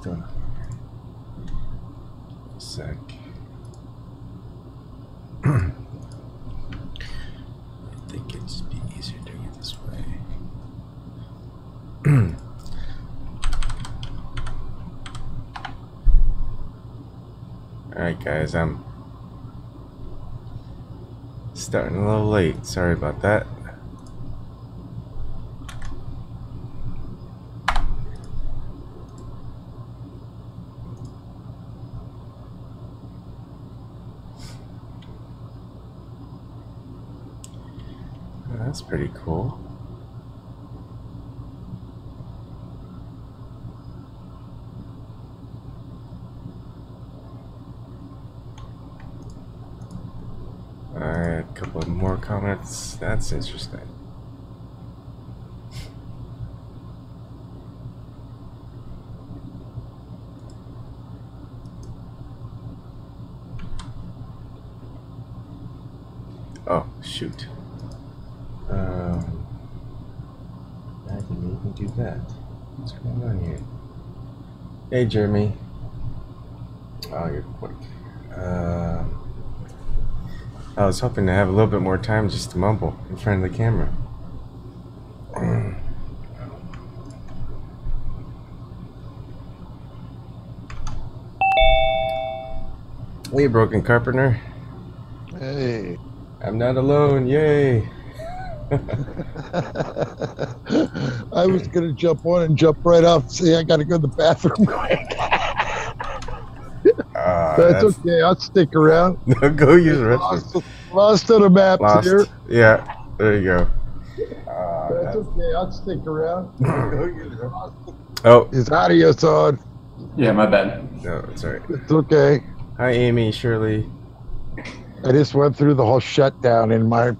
going on here? A sec. I think it'd just be easier doing it this way. Alright guys, I'm starting a little late. Sorry about that. That's pretty cool. Alright, a couple of more comments. That's interesting. Oh, shoot. I didn't even do that. What's going on here? Hey, Jeremy. Oh, you're quick. I was hoping to have a little bit more time just to mumble in front of the camera. Hey, Broken Carpenter. Hey. I'm not alone, yay! I was gonna jump on and jump right off and say I gotta go to the bathroom quick. That's okay, I'll stick around. No, go use the restroom. Lost on the map here. Yeah, there you go. That's okay, I'll stick around. Oh. His audio's on. Yeah, my bad. No, it's alright. It's okay. Hi, Amy, Shirley. I just went through the whole shutdown in my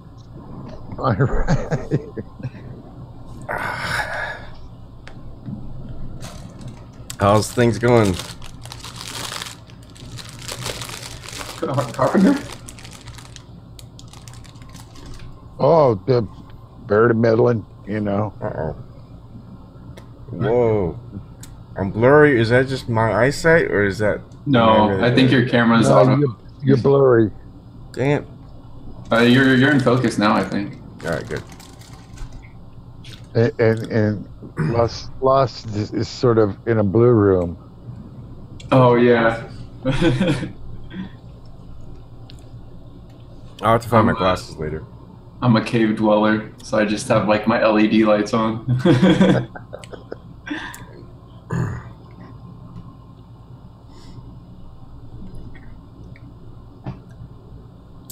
How's things going? Carpenter? Oh, the very middling, you know. Uh-oh. Whoa. I'm blurry. Is that just my eyesight, or is that... No, I think your camera's on. You're blurry. Dang it. You're in focus now, I think. Alright, good. And Lost is sort of in a blue room. Oh, yeah. I'll have to find my glasses later. I'm a cave dweller, so I just have like my LED lights on.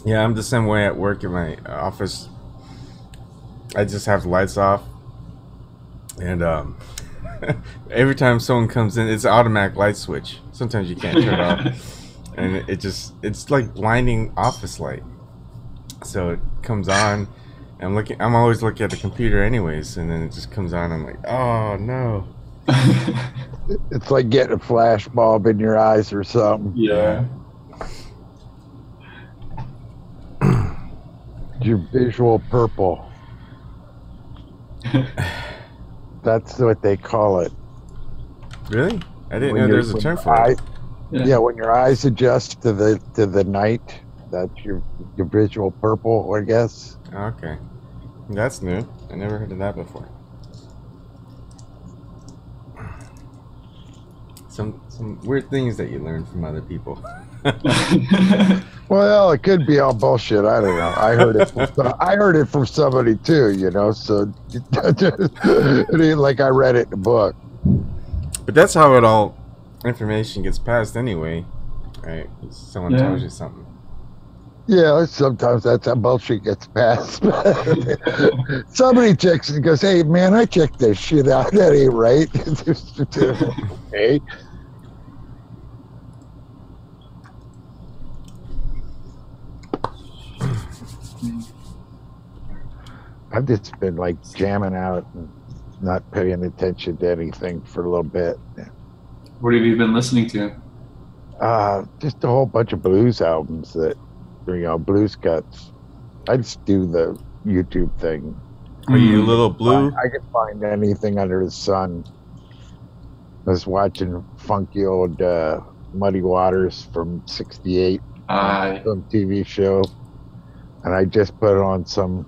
Yeah, I'm the same way at work in my office. I just have the lights off. And every time someone comes in, it's an automatic light switch. Sometimes you can't turn it off. And it's like blinding office light. So it comes on. I'm always looking at the computer anyways, and then it just comes on. I'm like, oh no. It's like getting a flash bulb in your eyes or something. Yeah. Your visual purple. That's what they call it. Really? I didn't know there was a term for it. Yeah, when your eyes adjust to the night, that's your visual purple, I guess. Okay. That's new. I never heard of that before. Some weird things that you learn from other people. Well, it could be all bullshit. I don't know. I heard it from somebody too, you know. So it ain't like I read it in a book. But that's how it all information gets passed anyway, right? Someone tells you something. Yeah, sometimes that's how bullshit gets passed. Somebody checks and goes, "Hey, man, I checked this shit out. That ain't right." Hey. I've just been like jamming out and not paying attention to anything for a little bit. What have you been listening to? Just a whole bunch of blues albums that, you know, blues cuts. I just do the YouTube thing. Are you a little blue? I can find anything under the sun was watching funky old Muddy Waters from '68, some TV show, and I just put on some.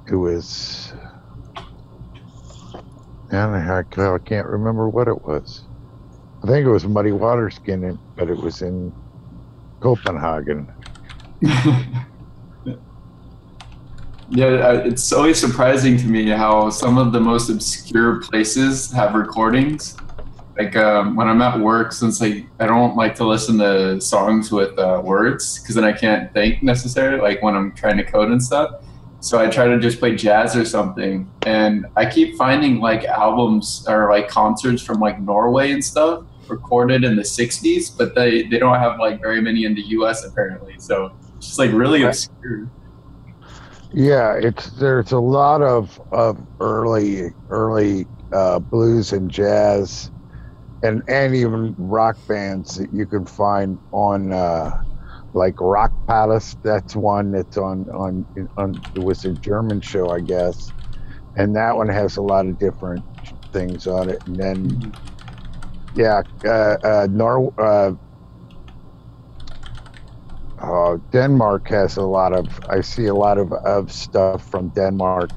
It was, and I can't remember what it was. I think it was Muddy Waters, but it was in Copenhagen. Yeah, it's always surprising to me how some of the most obscure places have recordings. Like when I'm at work, since I don't like to listen to songs with words, because then I can't think necessarily, like when I'm trying to code and stuff. So I try to just play jazz or something. And I keep finding like albums or like concerts from like Norway and stuff recorded in the 60s, but they don't have like very many in the US apparently. So it's just like really obscure. Yeah, there's a lot of early blues and jazz and even rock bands that you can find on like Rock Palace. That's one that's on it was a German show, I guess, and that one has a lot of different things on it. And then Denmark has I see a lot of stuff from Denmark.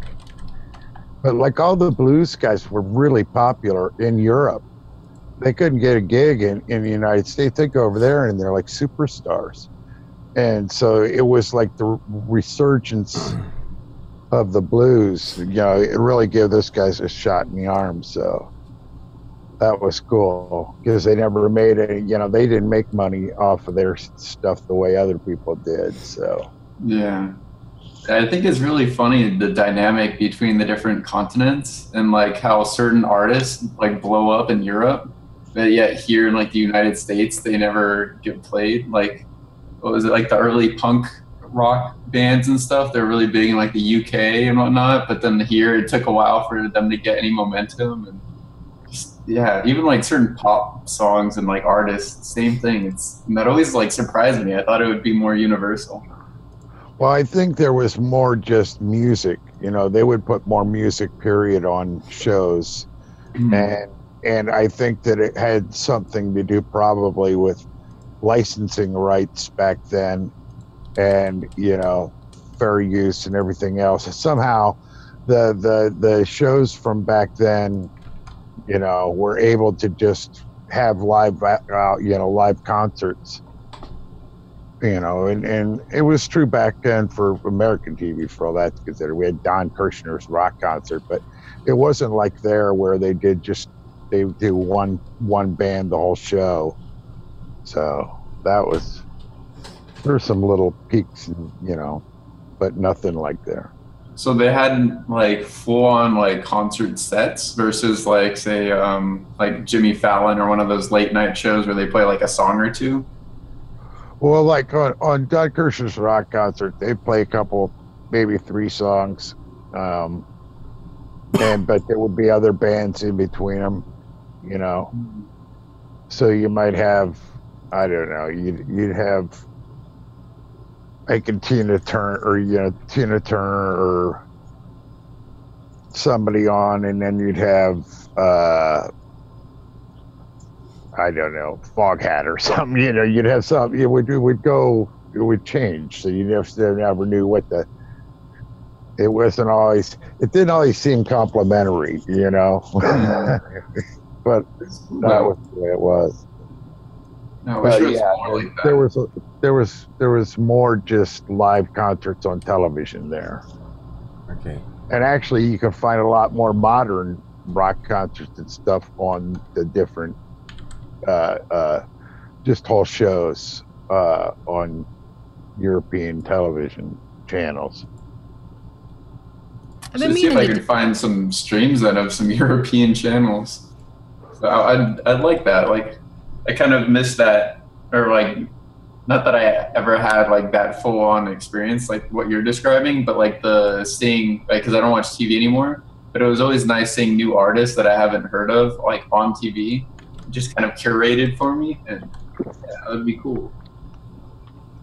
But like all the blues guys were really popular in Europe. They couldn't get a gig in the United States. They go over there and they're like superstars. And so it was like the resurgence of the blues. You know, it really gave those guys a shot in the arm. So that was cool because they never made any, you know, they didn't make money off of their stuff the way other people did. So yeah, I think it's really funny the dynamic between the different continents and like how certain artists like blow up in Europe, but yet here in like the United States they never get played. Like what was it, like the early punk rock bands and stuff, they're really big in like the UK and whatnot, but then here it took a while for them to get any momentum. And yeah, even like certain pop songs and like artists, same thing. And that always like surprised me. I thought it would be more universal. Well, I think there was more just music. You know, they would put more music period on shows, and I think that it had something to do probably with licensing rights back then, and you know, fair use and everything else. Somehow, the shows from back then, you know, were able to just have live concerts, you know, and it was true back then for American TV for all that, because we had Don Kirshner's rock concert, but it wasn't like there where they do one band the whole show. So there's some little peaks, you know, but nothing like there. So they had like full-on like concert sets versus like say like Jimmy Fallon or one of those late night shows where they play like a song or two. Well, like on Don Kirshner's rock concert, they play a couple, maybe 3 songs, but there would be other bands in between them, you know. So you might have, I don't know, you'd have like a Tina Turner or somebody on, and then you'd have I don't know, Foghat or something. You know, you'd have something. It would change. So you never knew what the. It wasn't always. It didn't always seem complimentary, you know. But that was the way it was. No, there was more just live concerts on television there. Okay. And actually, you can find a lot more modern rock concerts and stuff on the different, just whole shows on European television channels. I've been see if I could find some streams that have some European channels. So I'd like that. Like, I kind of miss that, or like, not that I ever had like that full-on experience like what you're describing, but like the seeing, like, because I don't watch TV anymore, but it was always nice seeing new artists that I haven't heard of like on TV, just kind of curated for me, and yeah, that would be cool.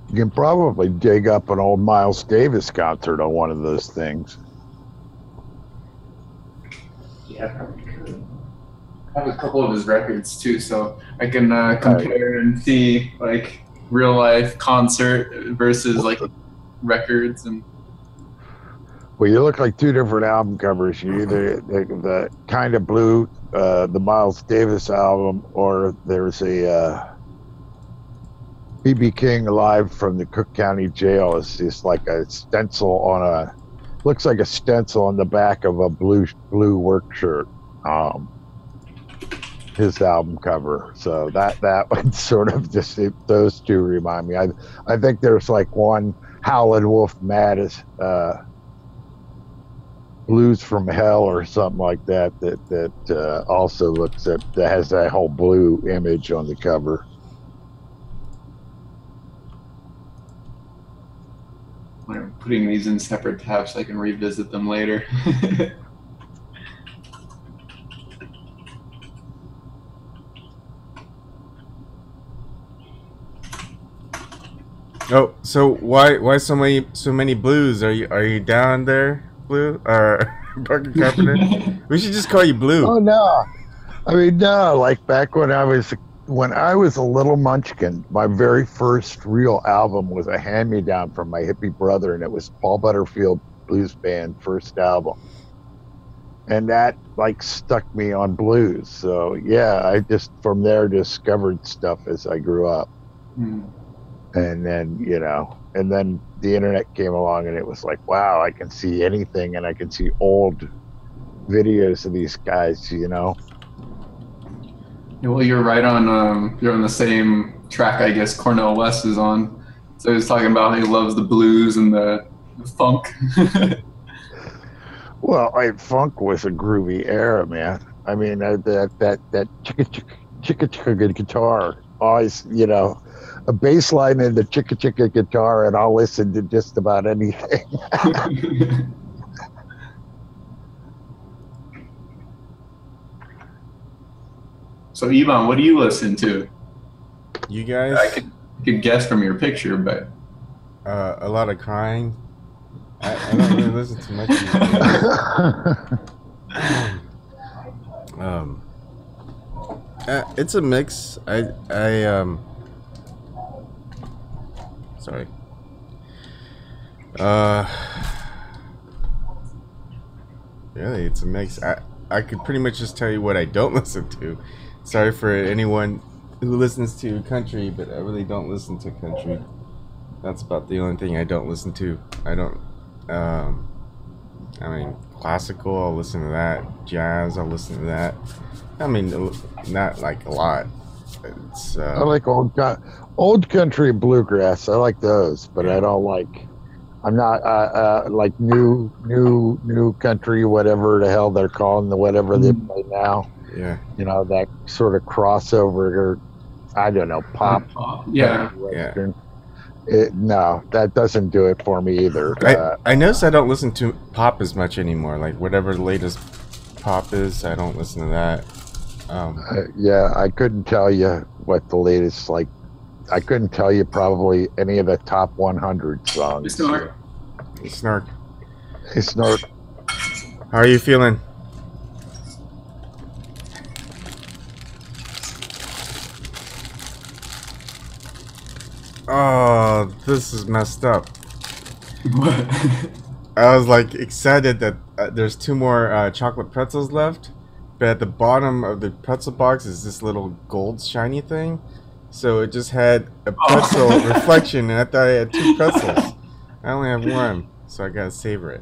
You can probably dig up an old Miles Davis concert on one of those things. Yeah, probably could. have a couple of his records too, so I can compare and see like real life concert versus like records and. Well, you look like two different album covers. You either the Kind of Blue, the Miles Davis album, or there's a B.B. King live from the Cook County Jail. It's just like a stencil on a, looks like a stencil on the back of a blue work shirt. His album cover. So that one sort of just, those two remind me. I think there's like one Howlin' Wolf Mattis, Blues from Hell or something like that also looks at, that has that whole blue image on the cover. I'm putting these in separate tabs so I can revisit them later. Oh, so why so many blues? Are you down there, Blue? Or Parker Carpenter? We should just call you Blue. Oh no. I mean, no, like back when I was a little munchkin, my very first real album was a hand-me-down from my hippie brother, and it was Paul Butterfield Blues Band first album. And that like stuck me on blues. So yeah, I just from there discovered stuff as I grew up. And then, and then the internet came along and it was like, wow, I can see anything, and I can see old videos of these guys, Well, you're right on. You're on the same track, I guess. Cornel West is on. So he's talking about how he loves the blues and the funk. Well, funk was a groovy era, man. I mean, that chicka chicka guitar, always, a bass line and the chicka chicka guitar, and I'll listen to just about anything. So, Ebon, what do you listen to? You guys? I could guess from your picture, but a lot of crying. I don't really listen to much music. It's a mix. Sorry. Really, it's a mix. I could pretty much just tell you what I don't listen to. Sorry for anyone who listens to country, but I really don't listen to country. That's about the only thing I don't listen to. I don't. I mean, classical, I'll listen to that. Jazz, I'll listen to that. I mean, not like a lot. It's, I like old country and bluegrass. I like those, but I don't like. I'm not like new country, whatever the hell they're calling whatever they play now. Yeah. That sort of crossover, or I don't know, pop. Yeah. Western. No, that doesn't do it for me either. I notice I don't listen to pop as much anymore. Like whatever the latest pop is, I don't listen to that. Yeah, I couldn't tell you what the latest, like, I couldn't tell you probably any of the top 100 songs. Snark. Snark. Hey, Snark. How are you feeling? Oh, this is messed up. What? I was like excited that there's 2 more chocolate pretzels left, but at the bottom of the pretzel box is this little gold shiny thing. So it just had a pretzel reflection, and I thought I had 2 pretzels. I only have 1, so I gotta savor it.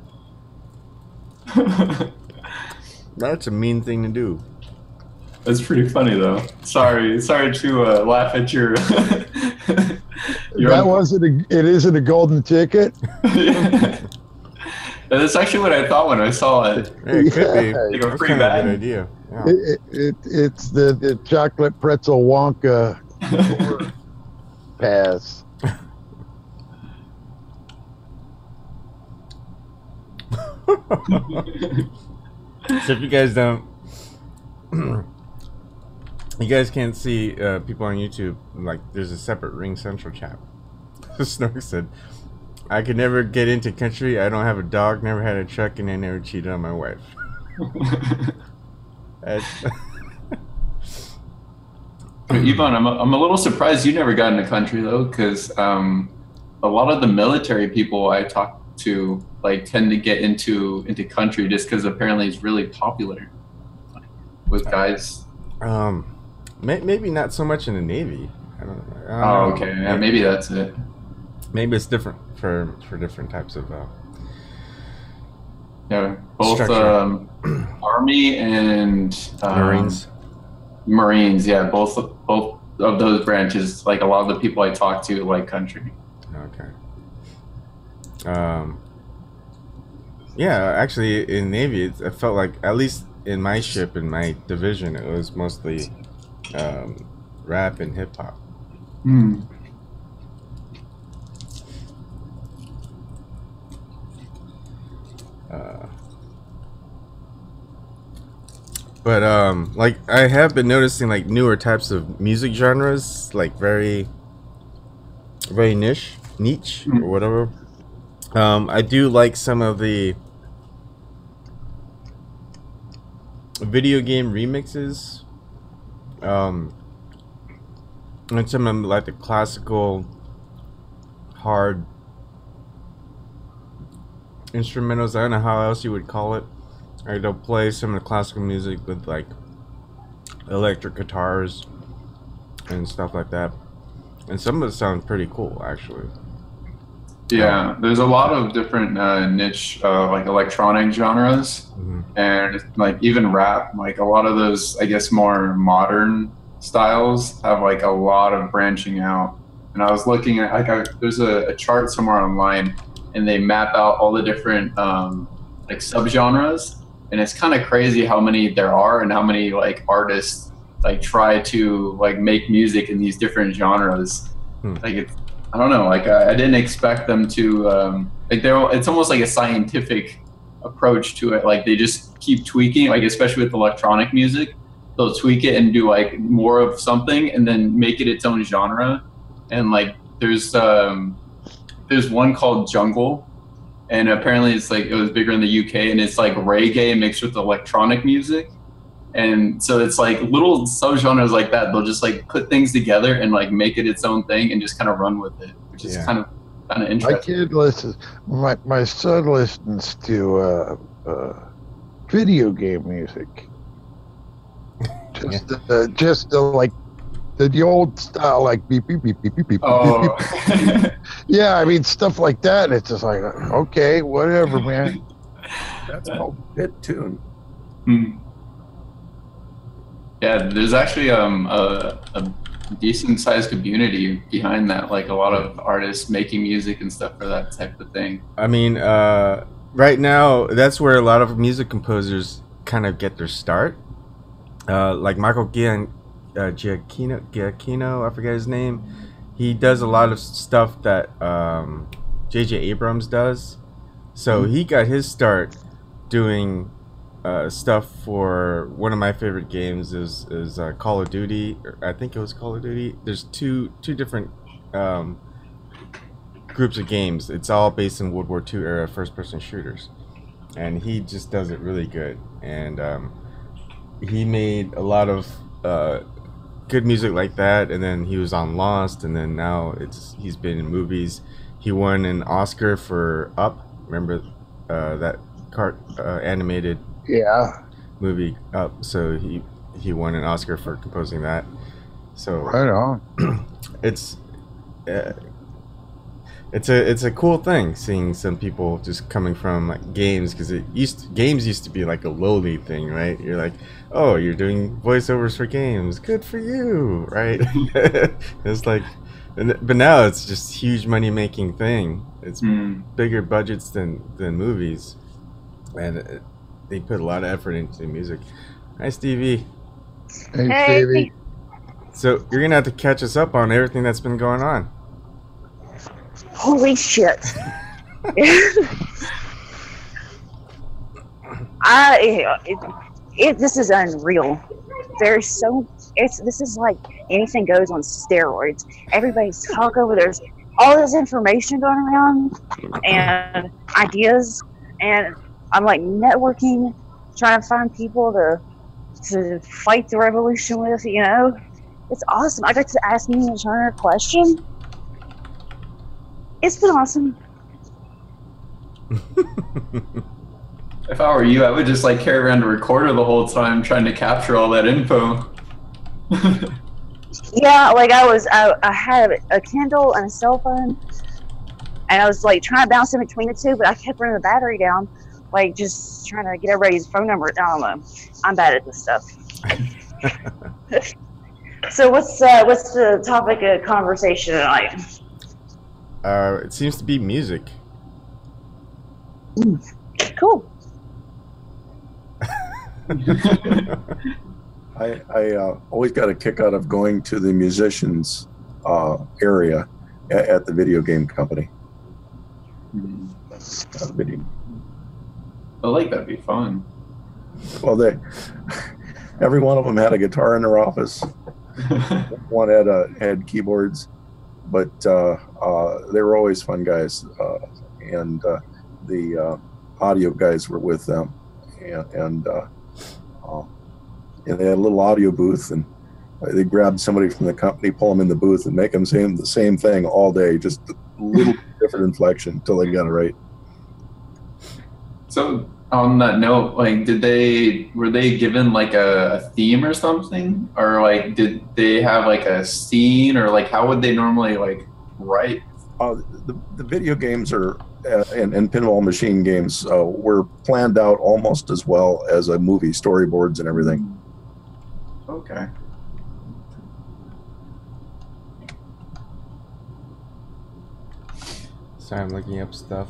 That's a mean thing to do. That's pretty funny, though. Sorry to laugh at your. It isn't a golden ticket. That's actually what I thought when I saw it. Hey, it could be. Like a That's free kind of a bag. good idea. Yeah. It's the chocolate pretzel Wonka pass. So if you guys don't, you guys can't see people on YouTube. Like, there's a separate Ring Central chat. Snark said, "I could never get into country. I don't have a dog, never had a truck, and I never cheated on my wife." Ebon, I'm a little surprised you never got into country though, because a lot of the military people I talk to like tend to get into country just because apparently it's really popular with guys. Maybe not so much in the Navy. I don't Oh, know. okay. Yeah, maybe that's it. Maybe it's different for different types of Yeah, both structure. Army and Marines. Marines. Yeah, both of those branches. Like a lot of the people I talk to like country. Okay. Yeah, actually, in Navy, it felt like, at least in my ship, in my division, it was mostly rap and hip hop. Hmm. But like, I have been noticing like newer types of music genres, like very niche or whatever. I do like some of the video game remixes. And some of them, like the classical hard instrumentals. I don't know how else you would call it. Or they'll play some of the classical music with like electric guitars and stuff like that. And some of it sounds pretty cool, actually. Yeah, there's a lot of different niche like electronic genres, and like even rap. Like a lot of those, I guess, more modern styles have like a lot of branching out. And I was looking at there's a chart somewhere online, and they map out all the different like subgenres, and it's kind of crazy how many there are and how many like artists like try to like make music in these different genres. Like it's, I don't know, like I didn't expect them to like it's almost like a scientific approach to it. Like they just keep tweaking, like especially with electronic music, they'll tweak it and do like more of something and then make it its own genre. And like there's one called Jungle, and apparently it's like it was bigger in the UK, and it's like reggae mixed with electronic music. And so it's like little subgenres like that. They'll just like put things together and like make it its own thing and just kind of run with it, which is kind of interesting. My kid listens. My son listens to video game music. Just like the old style, like beep beep beep beep beep beep. Oh. Yeah, I mean stuff like that. And it's just like, okay, whatever, man. That's called bit tune. Yeah, there's actually a decent sized community behind that. Like a lot of artists making music and stuff for that type of thing. I mean, right now, that's where a lot of music composers kind of get their start. Like Michael Giacchino, I forget his name. He does a lot of stuff that J.J. Abrams does. So he got his start doing stuff for one of my favorite games is Call of Duty. I think it was Call of Duty. There's two different groups of games. It's all based in World War II era first-person shooters, and he just does it really good. And he made a lot of good music like that, and then he was on Lost, and then now he's been in movies. He won an Oscar for Up. Remember that animated movie Up? So he won an Oscar for composing that. So right on. It's a cool thing seeing some people just coming from like games, because games used to be like a lowly thing, right? You're like, oh, you're doing voiceovers for games, good for you, right? It's like, but now it's just huge money making thing. It's bigger budgets than movies, and they put a lot of effort into music. Hi, Stevie. Hey, Stevie. So you're gonna have to catch us up on everything that's been going on. Holy shit. This is unreal. This is like anything goes on steroids. Everybody's talking over, there's all this information going around and ideas, and I'm like networking, trying to find people to fight the revolution with, you know. It's awesome. I got to ask me and Turner a question. It's been awesome. If I were you, I would just like carry around a recorder the whole time trying to capture all that info. Yeah, like I had a Kindle and a cell phone, and I was like trying to bounce in between the two, but I kept running the battery down, like just trying to get everybody's phone number. I don't know. I'm bad at this stuff. So what's the topic of conversation tonight? It seems to be music. Cool. I always got a kick out of going to the musicians area at the video game company. I like that'd be fun. Well, every one of them had a guitar in their office. One had keyboards, but they were always fun guys, and the audio guys were with them, and they had a little audio booth, and they grabbed somebody from the company, pull them in the booth, and make them say the same thing all day, just a little different inflection until they got it right. So on that note, like, were they given like a theme or something, or like did they have like a scene, or like how would they normally like write? The video games are and pinball machine games were planned out almost as well as a movie, storyboards and everything. Okay. Sorry, I'm looking up stuff.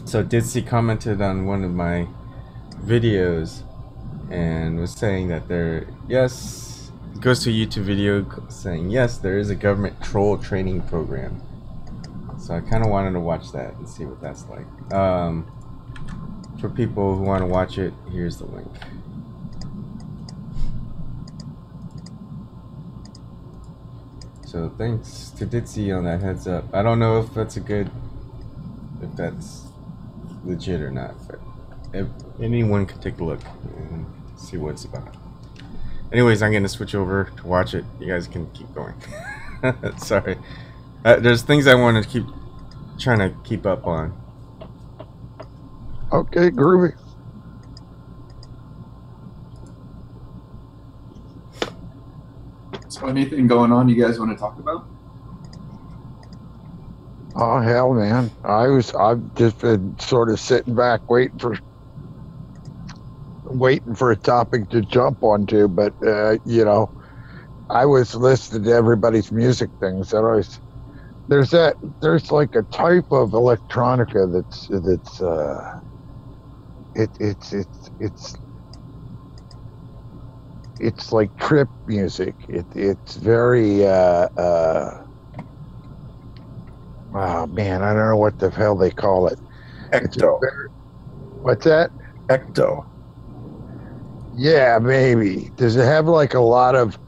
So Ditsy commented on one of my videos and was saying that yes, goes to a YouTube video saying yes, there is a government troll training program. So I kind of wanted to watch that and see what that's like. For people who want to watch it, here's the link. So thanks to Ditsy on that heads up. I don't know if that's legit or not, but if anyone can take a look and see what it's about. Anyways, I'm gonna switch over to watch it. You guys can keep going. Sorry, there's things I want to trying to keep up on. Okay, groovy. So anything going on you guys want to talk about? Oh hell, man! I've just been sort of sitting back, waiting for a topic to jump onto. But you know, I was listening to everybody's music things. There's like a type of electronica it's like trip music. It's very oh man, I don't know what the hell they call it. Ecto. What's that? Ecto. Yeah, maybe. Does it have like a lot of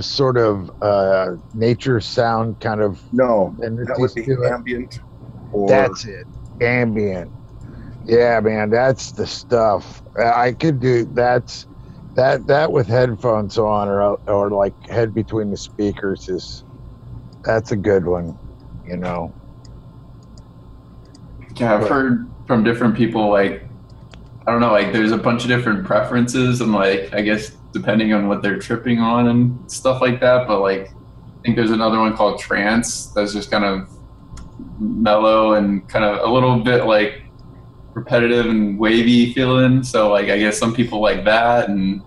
sort of nature sound kind of? No, that would be ambient. That's it, ambient. Yeah, man, that's the stuff. I could do that with headphones on, or like head between the speakers that's a good one, you know. Yeah, I've heard from different people, like, I don't know, like there's a bunch of different preferences, and like I guess depending on what they're tripping on and stuff like that. But like I think there's another one called trance that's just kind of mellow and kind of a little bit like repetitive and wavy feeling. So like I guess some people like that, and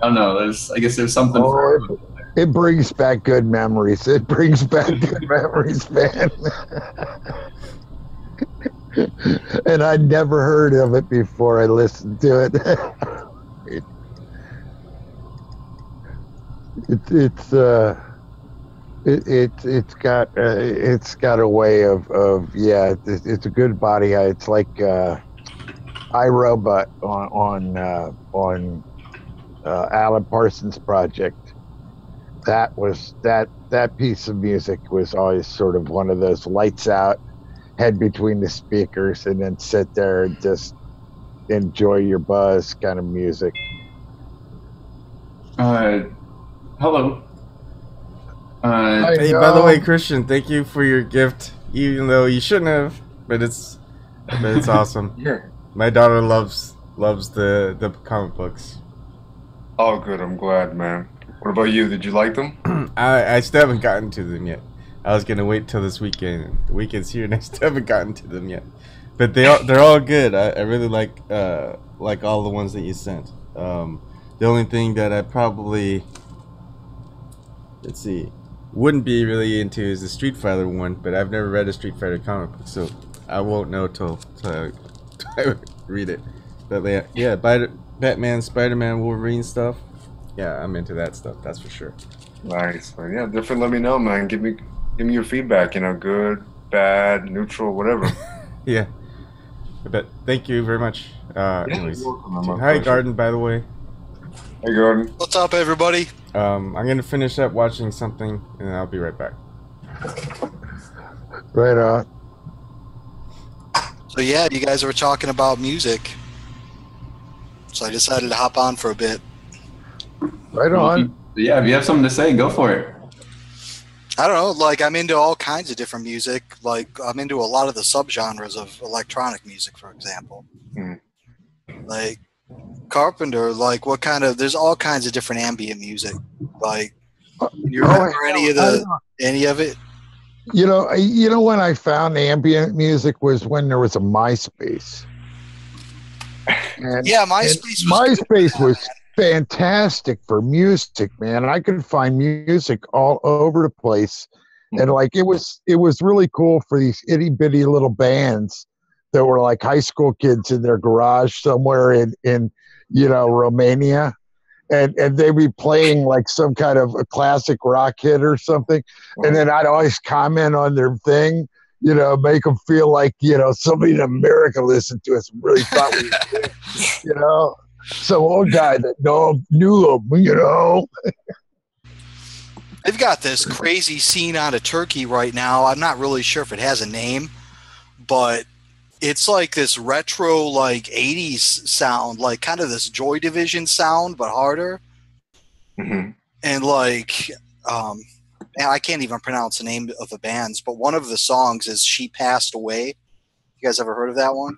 I don't know, I guess there's something for everyone. It brings back good memories. It brings back good memories, man. And I'd never heard of it before I listened to it. It's got a way of yeah. It's a good body. It's like iRobot on Alan Parsons' project. That piece of music was always sort of one of those lights out, head between the speakers, and then sit there and just enjoy your buzz kind of music. Hello. Hey, by the way, Christian, thank you for your gift. Even though you shouldn't have, but it's awesome. Yeah. My daughter loves the comic books. Oh, good. I'm glad, man. What about you? Did you like them? I still haven't gotten to them yet. I was gonna wait till this weekend. The weekend's here, and I still haven't gotten to them yet. But they're all good. I really like all the ones that you sent. The only thing that I probably wouldn't be really into is the Street Fighter one. But I've never read a Street Fighter comic book, so I won't know till I read it. But yeah, Batman, Spider-Man, Wolverine stuff. Yeah, I'm into that stuff. That's for sure. Nice. Well, yeah, definitely let me know, man. Give me your feedback. You know, good, bad, neutral, whatever. Yeah. But thank you very much. Anyways, you're welcome. hi Garden, by the way. Hey, Gordon. What's up, everybody? I'm gonna finish up watching something, and I'll be right back. Right on. So yeah, you guys were talking about music, so I decided to hop on for a bit. Right on. Yeah, if you have something to say, go for it. I don't know, like I'm into all kinds of different music. Like I'm into a lot of the subgenres of electronic music, for example. Mm. Like Carpenter, like what kind of? There's all kinds of different ambient music. Like you remember any of it? You know when I found ambient music was when there was a MySpace. And, Yeah, MySpace. MySpace was fantastic for music, man. I could find music all over the place, and like it was really cool for these itty bitty little bands that were like high school kids in their garage somewhere in Romania, and they'd be playing like some kind of a classic rock hit or something, and then I'd always comment on their thing, make them feel like somebody in America listened to us and really thought we were good, some old guy that knew him, They've got this crazy scene out of Turkey right now. I'm not really sure if it has a name, but it's like this retro, like 80s sound, like kind of this Joy Division sound, but harder. Mm-hmm. And like, I can't even pronounce the name of the bands, but one of the songs is She Passed Away. You guys ever heard of that one?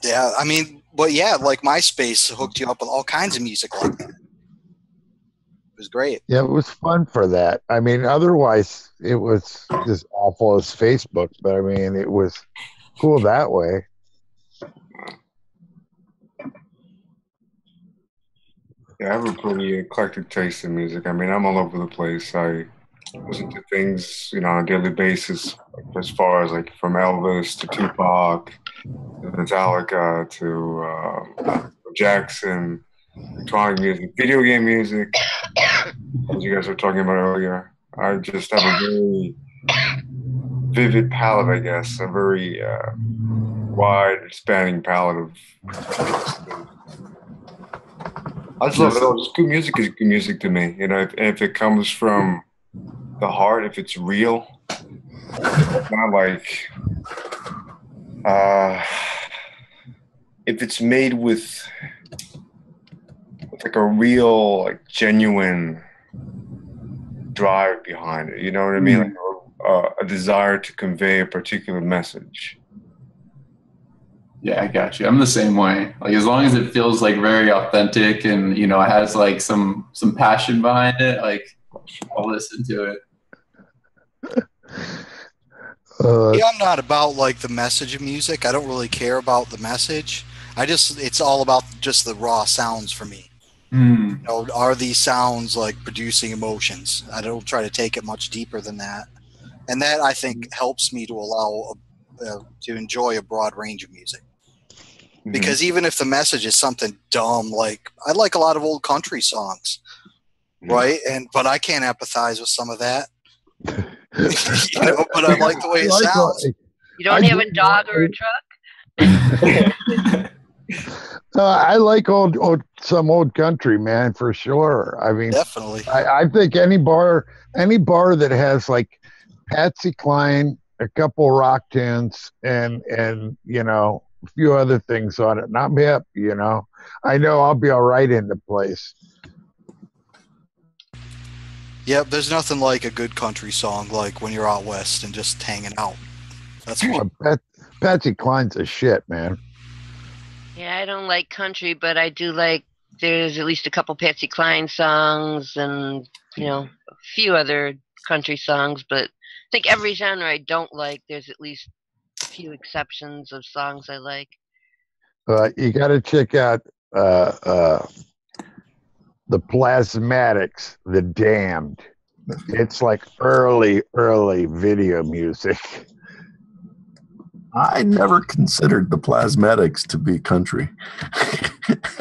Yeah, I mean, but yeah, like MySpace hooked you up with all kinds of music like that. It was great. Yeah, it was fun for that. I mean, otherwise it was as awful as Facebook, but I mean, it was cool that way. Yeah, I have a pretty eclectic taste in music. I mean, I'm all over the place. I listen to things, on a daily basis, as far as like from Elvis to Tupac, to Metallica to Jackson, electronic music, video game music, as you guys were talking about earlier. I just have a very vivid palette, I guess, a very wide, spanning palette of. I just love it all. Just good music is good music to me. If it comes from the heart, if it's real, not like if it's made with like a real, like genuine drive behind it. You know what I mean? Like a desire to convey a particular message. Yeah, I got you. I'm the same way. Like as long as it feels like very authentic and it has like some passion behind it, like I'll listen to it. Yeah, I'm not about like the message of music. I don't really care about the message. It's all about just the raw sounds for me. Are these sounds like producing emotions? I don't try to take it much deeper than that. And that I think helps me to allow to enjoy a broad range of music. Because even if the message is something dumb, like I like a lot of old country songs, right? But I can't empathize with some of that. But I like the way it sounds. You don't have a dog or a truck? I like some old country, man, for sure. I mean, definitely. I think any bar that has like Patsy Cline, a couple rock tunes, and a few other things on it, and I'm hip. You know, I know I'll be all right in the place. Yep, there's nothing like a good country song, like when you're out west and just hanging out. That's what. Patsy Cline's a shit, man. Yeah, I don't like country, but I do like. There's at least a couple Patsy Cline songs, and a few other country songs. But I think every genre I don't like. There's at least a few exceptions of songs I like. You got to check out the Plasmatics, The Damned. It's like early video music. I never considered the Plasmatics to be country.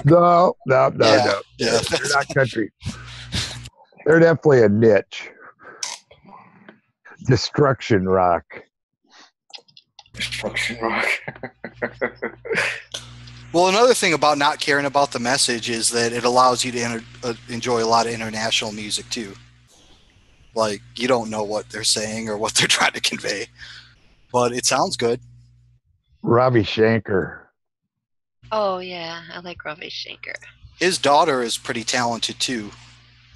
No. Yeah. They're not country. They're definitely a niche. Destruction rock. Destruction rock. Well, another thing about not caring about the message is that it allows you to enjoy a lot of international music too. Like, you don't know what they're saying or what they're trying to convey, but it sounds good. Ravi Shankar. Oh yeah, I like Ravi Shankar. His daughter is pretty talented too.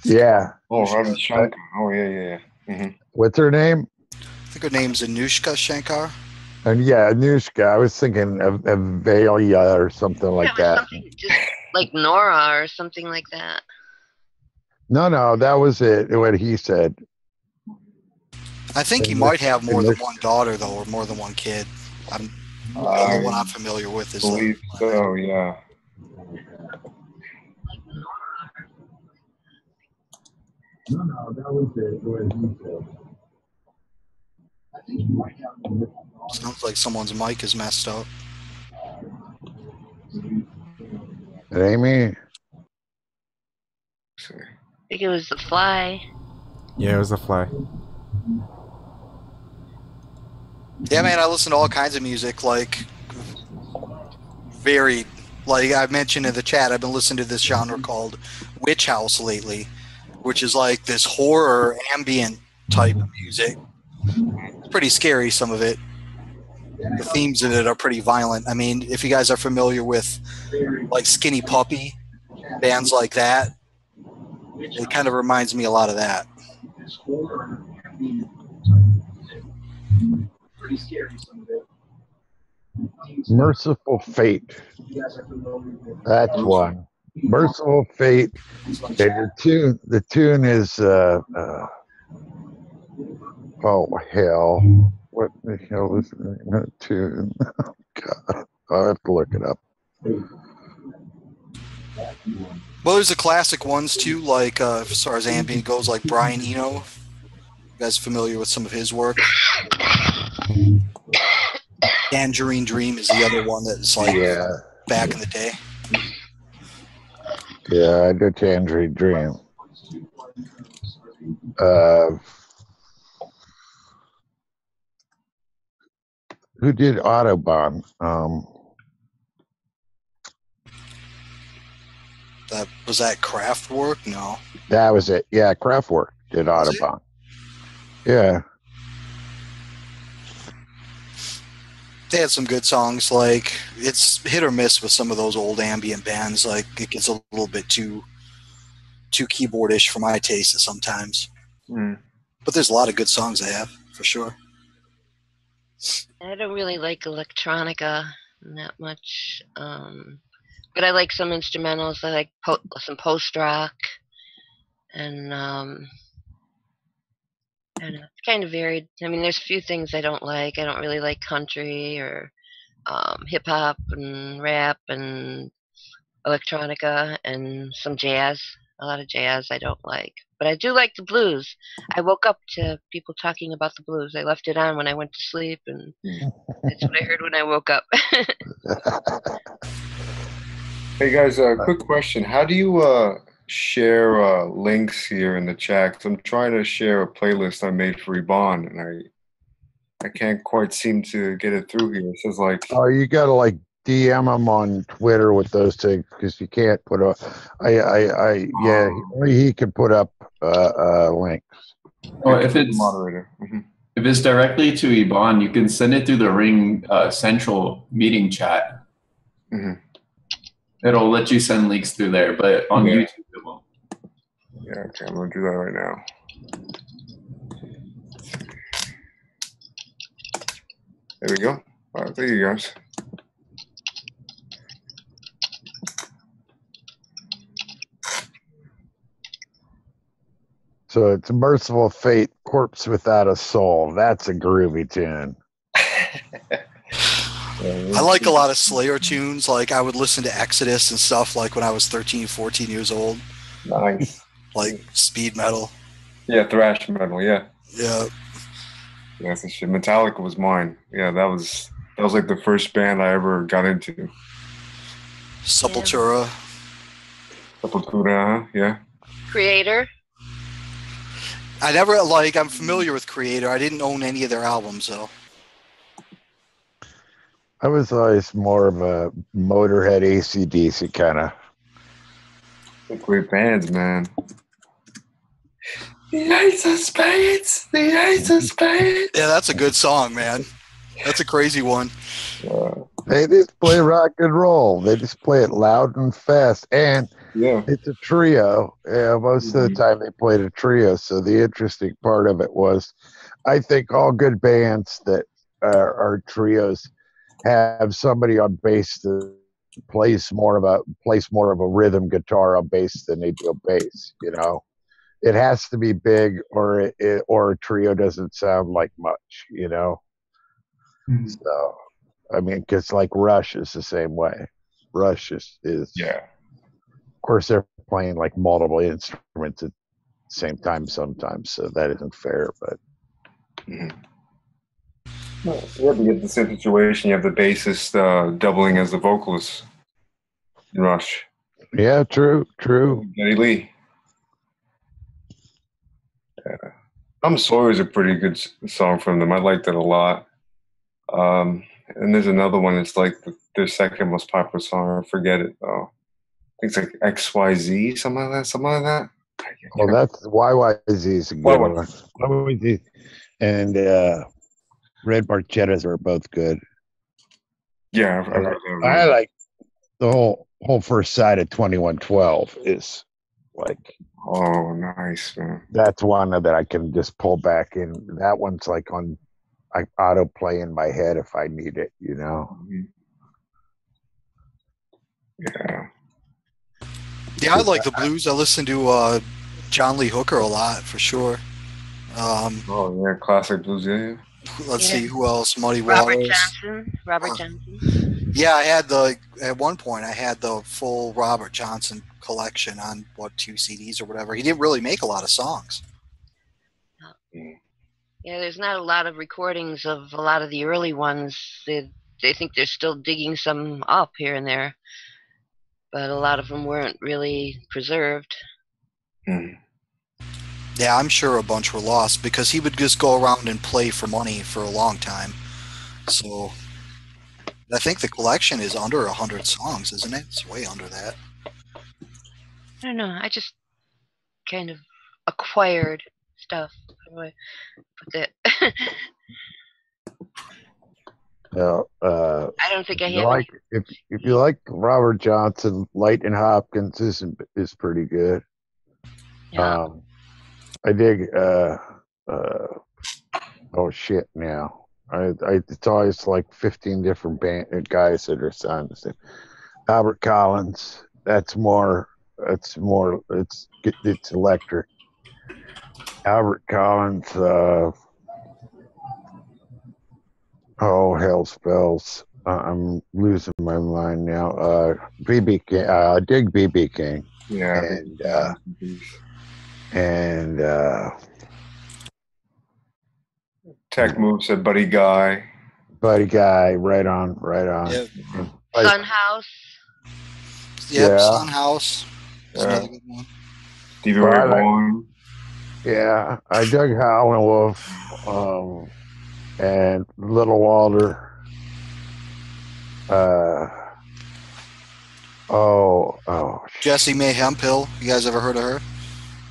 Yeah. Oh, Ravi Shankar. Oh yeah. Mm-hmm. What's her name? I think her name's Anushka Shankar. And yeah, Anushka. I was thinking of Valia or something like that. Something just like Nora or something like that. No, that was it. What he said. I think he might have more than one daughter though, or more than one kid. The only one I'm familiar with is. Believe so, yeah. No, that was it. What he said. I think he might have more. Sounds like someone's mic is messed up. It ain't me. I think it was the fly. Yeah, it was the fly. Yeah, man, I listen to all kinds of music, like varied. Like I mentioned in the chat, I've been listening to this genre called Witch House lately, which is like this horror ambient type of music. It's pretty scary, some of it. The themes in it are pretty violent. I mean, if you guys are familiar with like Skinny Puppy, bands like that, it kind of reminds me a lot of that. Pretty scary, some of it. Merciful Fate. That's one. Merciful Fate. Okay, the tune is oh hell. What the hell is the tune? Oh, God. I'll have to look it up. Well, there's the classic ones too, like as far as ambient goes, like Brian Eno. You guys familiar with some of his work? Tangerine Dream is the other one that's like back in the day. Yeah, I did Tangerine Dream. Who did Autobahn? Was that Kraftwerk? No. That was it. Yeah, Kraftwerk did Autobahn. Yeah. They had some good songs. Like, it's hit or miss with some of those old ambient bands. Like, it gets a little bit too keyboardish for my taste sometimes. But there's a lot of good songs they have, for sure. I don't really like electronica that much, but I like some instrumentals. I like some post rock, and I don't know, it's kind of varied. I mean, there's a few things I don't like. I don't really like country or hip hop and rap and electronica and some jazz. A lot of jazz I don't like. But I do like the blues. I woke up to people talking about the blues. I left it on when I went to sleep, and that's what I heard when I woke up. Hey guys, quick question. How do you share links here in the chat? 'Cause I'm trying to share a playlist I made for Ebon, and I can't quite seem to get it through here. It says like... Oh, you got to like DM them on Twitter with those things, because you can't put up. Only he can put up links. Oh, if it's moderator. if If it's directly to Ebon, you can send it through the Ring Central meeting chat. Mm-hmm. It'll let you send leaks through there, but on YouTube it won't. Yeah, okay, I'm gonna do that right now. There we go. All right, there you guys. So it's Merciful Fate, Corpse Without a Soul. That's a groovy tune. I like a lot of Slayer tunes. Like I would listen to Exodus and stuff like when I was 13, 14 years old. Nice. Like speed metal. Yeah, thrash metal, yeah. Yeah. Yeah, that's the shit. Metallica was mine. Yeah, that was like the first band I ever got into. Sepultura. Sepultura, yeah. Creator. I'm familiar with Creator. I didn't own any of their albums though. I was always more of a Motorhead AC/DC kind of. Great bands, man. The Ace of Spades! The Ace of Spades! Yeah, that's a good song, man. That's a crazy one. They just play rock and roll. They just play it loud and fast. And it's a trio. Yeah, most of the time they played a trio. So the interesting part of it was, I think all good bands that are trios have somebody on bass that plays more of a rhythm guitar on bass than they do bass. You know, it has to be big, or a trio doesn't sound like much. You know, so I mean, because like Rush is the same way. Rush is yeah. Of course, they're playing like multiple instruments at the same time sometimes, so that isn't fair. But well, yeah, you get the same situation. You have the bassist doubling as the vocalist in Rush. Yeah, true. Geddy Lee. Yeah. I'm Sawyer is a pretty good song from them. I liked it a lot. And there's another one. It's like their second most popular song. I forget it though. I think it's like XYZ, something like that. Well, that's YYZ is a good one. YYZ and Red Marchettas are both good. Yeah, I like the whole first side of 2112 is like. Oh, nice, man. That's one that I can just pull back in. That one's like on autoplay in my head if I need it, you know. Yeah. Yeah, I like the blues. I listen to John Lee Hooker a lot for sure. Oh yeah, classic blues. Yeah. Let's see who else. Muddy Robert Waters. Robert Johnson. Yeah, I had at one point I had the full Robert Johnson collection on 2 CDs or whatever. He didn't really make a lot of songs. Yeah, there's not a lot of recordings of a lot of the early ones. They think they're still digging some up here and there, but a lot of them weren't really preserved. Yeah, I'm sure a bunch were lost because he would just go around and play for money for a long time. So I think the collection is under 100 songs, isn't it? It's way under that. I don't know. I just kind of acquired stuff. How do I put that? I don't think I have. If you like Robert Johnson, Lightning Hopkins is pretty good. Yeah. I dig. Oh shit! Now it's always like 15 different guys that are sons. Albert Collins. It's electric. Albert Collins. Oh, hell spells. I'm losing my mind now. BB King. Dig BB King. Yeah. And Tech Move said Buddy Guy. Right on. Yep. Sunhouse. Yep, Sunhouse. That's another good one. Stevie Ray Vaughan. Yeah, I dug Howlin' Wolf, and Little Walter. Jessie Mae Hemphill. You guys ever heard of her?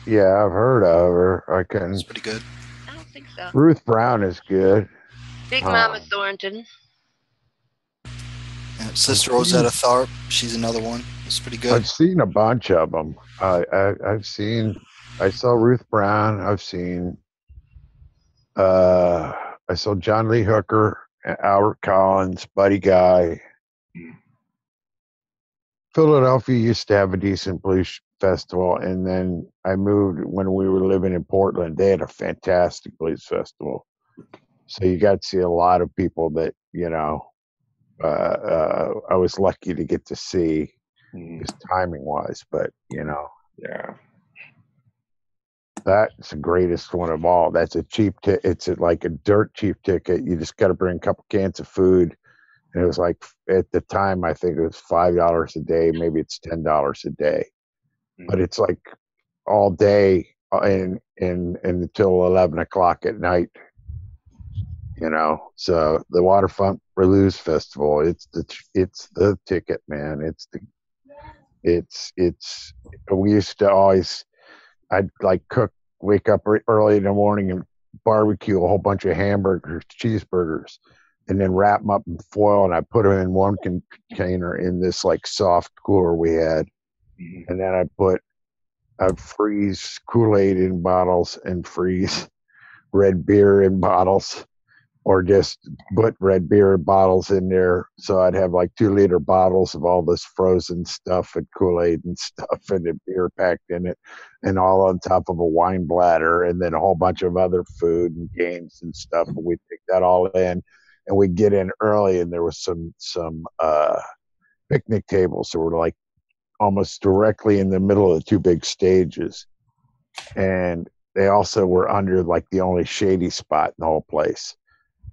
Yeah, I've heard of her. I couldn't. It's pretty good. think so. Ruth Brown is good. Big Mama Thornton. Yeah, Sister Rosetta Tharpe, she's another one. It's pretty good. I've seen a bunch of them. I saw Ruth Brown. I saw John Lee Hooker, Albert Collins, Buddy Guy. Philadelphia used to have a decent blues festival, and then I moved when we were living in Portland. They had a fantastic blues festival, so you got to see a lot of people that I was lucky to get to see, just timing wise. But Yeah. that's the greatest one of all. That's a cheap it's like a dirt cheap ticket. You just got to bring a couple cans of food. And it was like, at the time, I think it was $5 a day. Maybe it's $10 a day. But it's like all day and until 11 o'clock at night. So the Waterfront Blues Festival, it's the ticket, man. We used to always, I'd like wake up early in the morning and barbecue a whole bunch of hamburgers, cheeseburgers, and then wrap them up in foil, and I put them in one container in this like soft cooler we had, and then I'd freeze Kool-Aid in bottles and freeze red beer in bottles, or just put red beer bottles in there. So I'd have like 2-liter bottles of all this frozen stuff and Kool-Aid and stuff and the beer packed in it, and all on top of a wine bladder, and then a whole bunch of other food and games and stuff. And we'd take that all in, and we'd get in early, and there was some picnic tables that were like almost directly in the middle of the two big stages. And they also were under like the only shady spot in the whole place.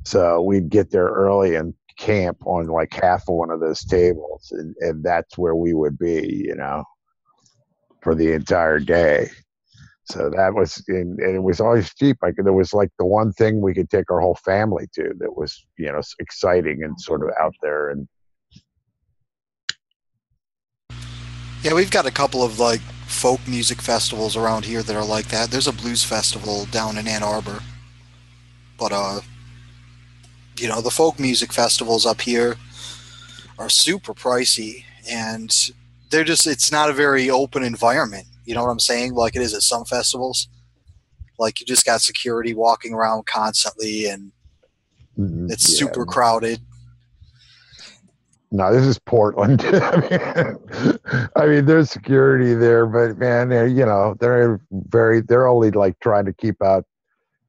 So we'd get there early and camp on like half of one of those tables, and that's where we would be, for the entire day. So that was, and it was always cheap. Like there was like the one thing we could take our whole family to that was, exciting and sort of out there. And yeah, we've got a couple of like folk music festivals around here that are like that. There's a blues festival down in Ann Arbor, but the folk music festivals up here are super pricey, and it's not a very open environment. You know what I'm saying? Like it is at some festivals. Like you just got security walking around constantly, and it's super crowded. No, this is Portland. I mean, there's security there, but man, they're only like trying to keep out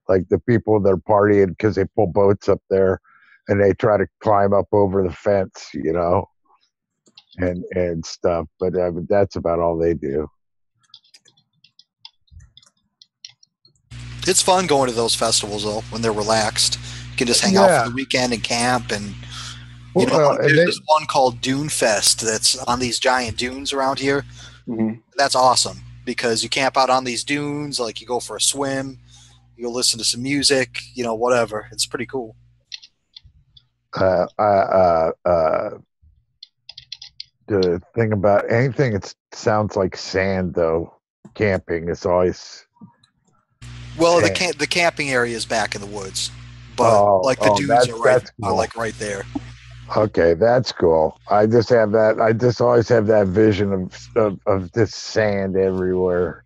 like the people that are partying, because they pull boats up there and they try to climb up over the fence, and stuff. But that's about all they do. It's fun going to those festivals though when they're relaxed. You can just hang out for the weekend and camp, and there's this one called Dune Fest that's on these giant dunes around here. Mm-hmm. That's awesome because you camp out on these dunes, like you go for a swim, you go listen to some music, whatever. It's pretty cool. The thing about anything that sounds like sand, though, camping is always. Well, the camping area is back in the woods, but the dunes are like right there. Okay, that's cool. I just always have that vision of this sand everywhere.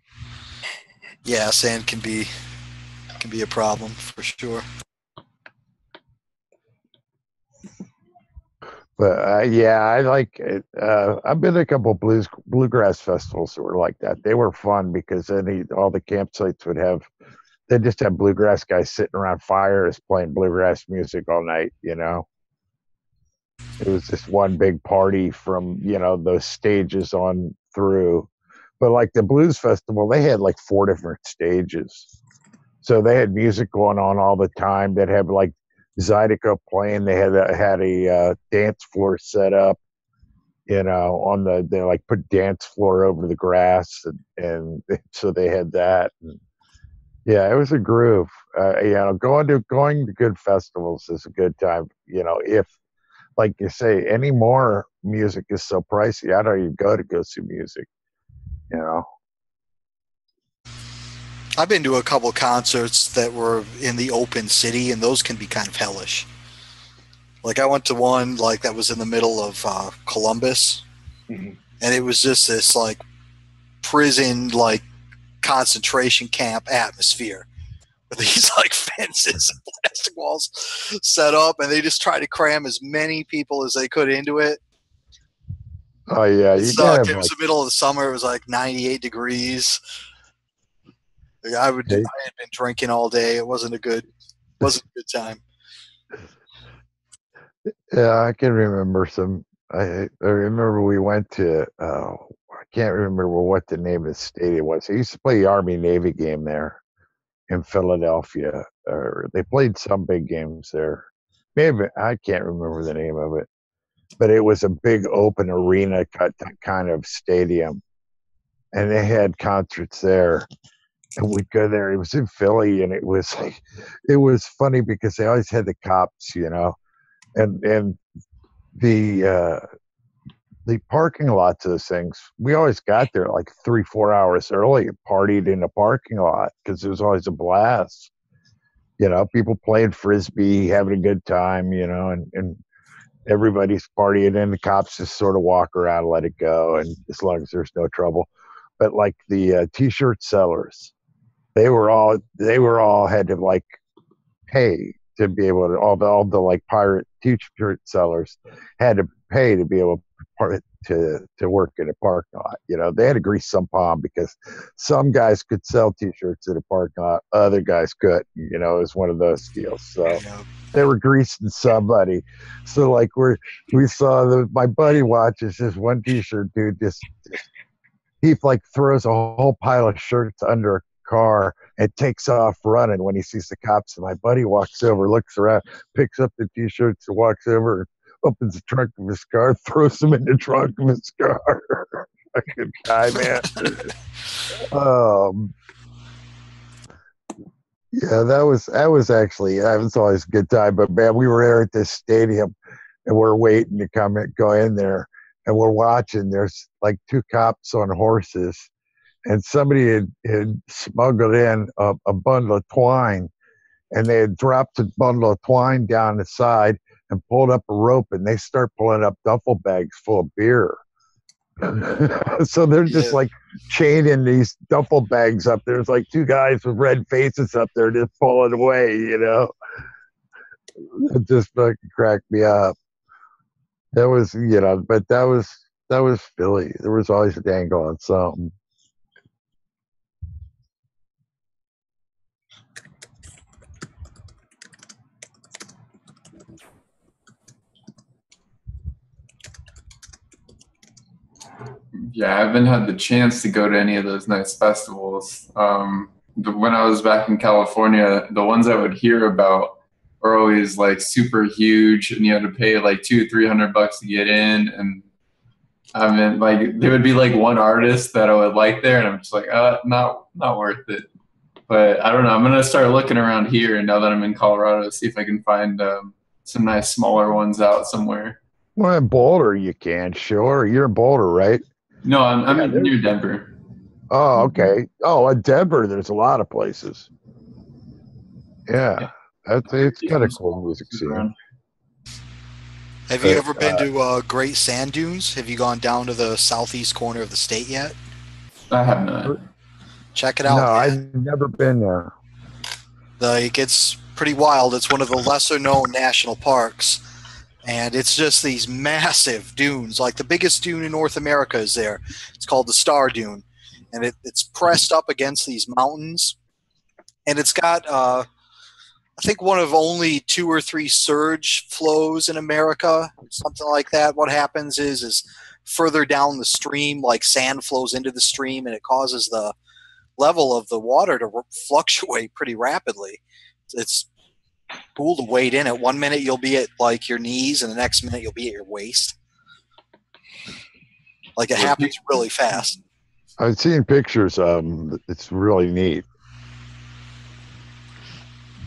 Yeah, sand can be a problem for sure. But I like it. I've been to a couple of bluegrass festivals that were like that. They were fun because all the campsites they just have bluegrass guys sitting around fires playing bluegrass music all night. It was just one big party from those stages on through. But like the blues festival, they had like 4 different stages, so they had music going on all the time. That had like Zydeco playing. They had a dance floor set up, on they like put dance floor over the grass, and so they had that. And yeah, it was a groove. Going to good festivals is a good time. If, like you say, any more music is so pricey, how do you go see music? I've been to a couple concerts that were in the open city, and those can be kind of hellish. Like I went to one like that was in the middle of Columbus, and it was just this like prison, like concentration camp atmosphere with these like fences and plastic walls set up, and they just tried to cram as many people as they could into it. Oh yeah, It you sucked. gotta It was the middle of the summer. It was like 98 degrees. Like, I had been drinking all day. It wasn't a good time. Yeah, I can remember some. I remember we went to. I can't remember what the name of the stadium was. I used to play the Army Navy game there in Philadelphia. Or they played some big games there. Maybe I can't remember the name of it, but it was a big open arena kind of stadium, and they had concerts there. And we'd go there. It was in Philly, and it was like, it was funny because they always had the cops, and the parking lots of those things. We always got there like 3-4 hours early, and partied in the parking lot because it was always a blast. People playing frisbee, having a good time, and everybody's partying, and the cops just sort of walk around, let it go, and as long as there's no trouble. But like the t-shirt sellers, they were all had to like pay to be able to all the like pirate t-shirt sellers had to pay to be able to work in a parking lot. They had to grease some palm because some guys could sell t-shirts in a parking lot, other guys couldn't. It was one of those deals. So they were greasing somebody. So like we saw my buddy watches this one t-shirt dude just he like throws a whole pile of shirts under a car and takes off running when he sees the cops. And my buddy walks over, looks around, picks up the t-shirts, and walks over, opens the trunk of his car, throws them in the trunk of his car. Fucking guy, man. Yeah, that was actually that was always a good time. But man, we were there at this stadium, and we're waiting to go in there, and we're watching. There's like two cops on horses, and somebody had smuggled in a bundle of twine, and they had dropped a bundle of twine down the side and pulled up a rope, and they start pulling up duffel bags full of beer. So they're just like chaining these duffel bags up. There's like two guys with red faces up there just pulling away, It just fucking cracked me up. That was, but that was Philly. There was always a dangle on something. Yeah, I haven't had the chance to go to any of those nice festivals. When I was back in California, the ones I would hear about are always like super huge, and you had to pay like $200-300 to get in. And I mean, like there would be like one artist that I would like there, and I'm just like, not worth it. But I don't know. I'm gonna start looking around here, and now that I'm in Colorado, see if I can find some nice smaller ones out somewhere. Well, in Boulder, you can. Sure, you're in Boulder, right? No, I'm near Denver. Oh, okay. Oh, in Denver, there's a lot of places. Yeah, it's kind of cool music scene. Have you ever been to Great Sand Dunes? Have you gone down to the southeast corner of the state yet? I have not. Check it out. No, man. I've never been there. It gets pretty wild. It's one of the lesser known national parks. And it's just these massive dunes. Like the biggest dune in North America is there. It's called the Star Dune. And it's pressed up against these mountains. And it's got, I think, one of only 2 or 3 surge flows in America, something like that. What happens is further down the stream, like sand flows into the stream, and it causes the level of the water to fluctuate pretty rapidly. It's cool to wade in it. 1 minute you'll be at like your knees, and the next minute you'll be at your waist. Like it happens really fast. I've seen pictures. It's really neat.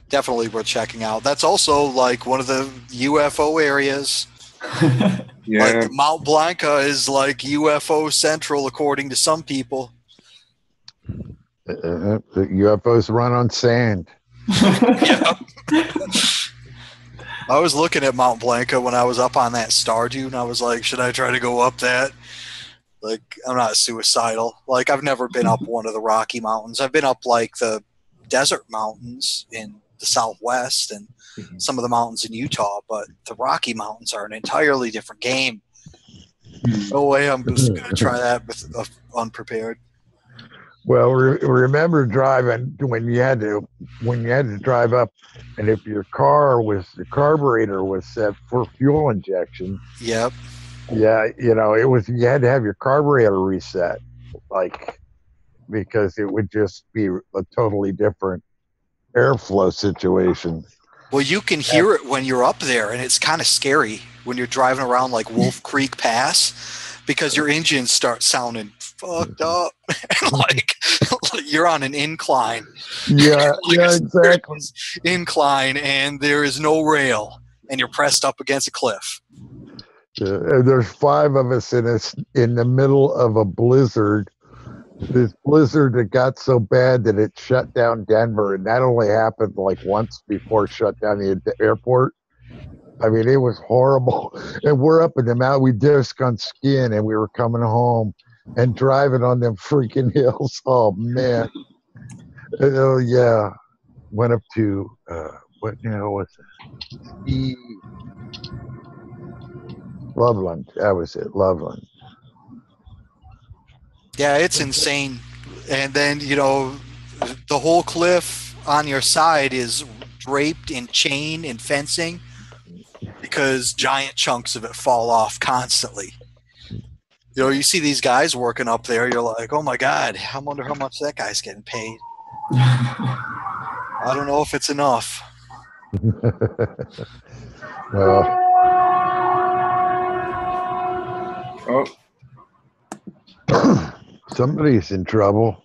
Definitely worth checking out. That's also like one of the UFO areas. Yeah. Like Mount Blanca is like UFO central according to some people. The UFOs run on sand. Yep. I was looking at Mount Blanca when I was up on that star dune. I was like, should I try to go up that? Like, I'm not suicidal. Like, I've never been up one of the Rocky Mountains. I've been up, like, the desert mountains in the Southwest and some of the mountains in Utah, but the Rocky Mountains are an entirely different game. No way I'm just going to try that with unprepared. Well, remember driving when you had to drive up, and if your carburetor was set for fuel injection. Yep. Yeah, you had to have your carburetor reset, like, because it would just be a totally different airflow situation. Well, you can hear it when you're up there, and it's kind of scary when you're driving around like Wolf Creek Pass, because your engines start sounding fucked up. like you're on an incline. Yeah, like yeah, exactly. Incline, and there is no rail, and you're pressed up against a cliff. There's 5 of us in the middle of a blizzard. This blizzard that got so bad that it shut down Denver, and that only happened like once before it shut down the airport. I mean, it was horrible. And we're up in the mountain. We just gone skiing, and we were coming home and driving on them freaking hills. Oh man! Oh yeah, went up to what was it? Loveland. That was it. Loveland. Yeah, it's insane. And then, the whole cliff on your side is draped in chain and fencing because giant chunks of it fall off constantly. You see these guys working up there, you're like, oh my God, I wonder how much that guy's getting paid. I don't know if it's enough. Well. Oh. Somebody's in trouble.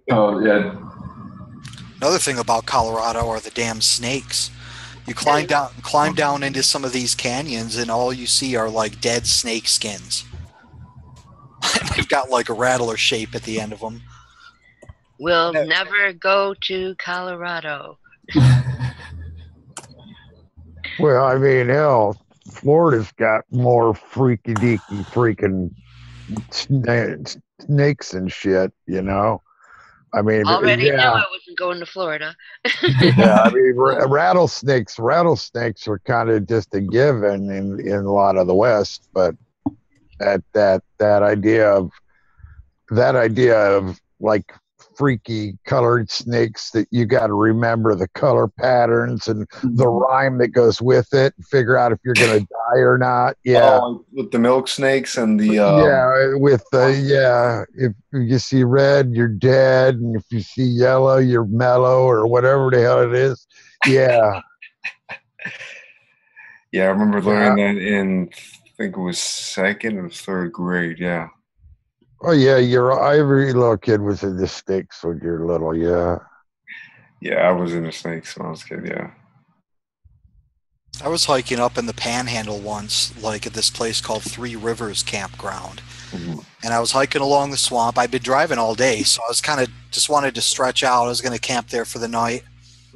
Oh, yeah. Another thing about Colorado are the damn snakes. You climb down into some of these canyons, and all you see are like dead snake skins. They've got like a rattler shape at the end of them. We'll never go to Colorado. Well, I mean, hell, Florida's got more freaky deaky freaking snakes and shit, I mean, already knew I wasn't going to Florida. Yeah, I mean, rattlesnakes are kind of just a given in a lot of the West, but that idea of like freaky colored snakes that you got to remember the color patterns and the rhyme that goes with it and figure out if you're going to die or not. Yeah. With the milk snakes and the if you see red, you're dead, and if you see yellow, you're mellow, or whatever the hell it is. Yeah. Yeah, I remember learning that in, I think it was 2nd or 3rd grade. Yeah. Oh yeah, every little kid was into snakes when you're little. Yeah. Yeah, I was into snakes when I was a kid. Yeah. I was hiking up in the Panhandle once, like at this place called 3 Rivers Campground. Mm-hmm. And I was hiking along the swamp. I'd been driving all day, so I was kind of just wanted to stretch out. I was going to camp there for the night,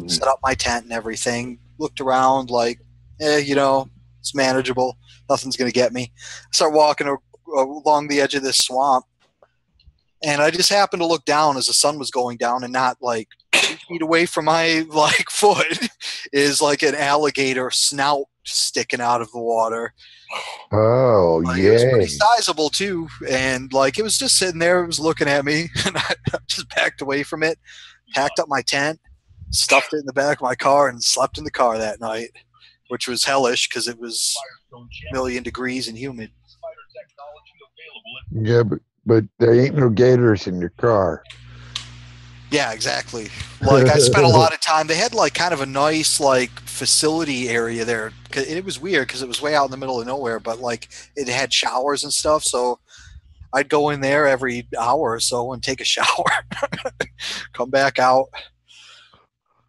set up my tent and everything. Looked around like, it's manageable. Nothing's going to get me. I start walking along the edge of this swamp. And I just happened to look down as the sun was going down, and not like 2 feet away from my foot is like an alligator snout sticking out of the water. Oh, It was pretty sizable too, and it was just sitting there. It was looking at me, and I just backed away from it, packed up my tent, stuffed it in the back of my car, and slept in the car that night, which was hellish because it was 1,000,000 degrees and humid. Yeah, but there ain't no gators in your car. Yeah, exactly. I spent a lot of time. They had kind of a nice facility area there. It was weird because it was way out in the middle of nowhere, but it had showers and stuff. So I'd go in there every hour or so and take a shower, come back out.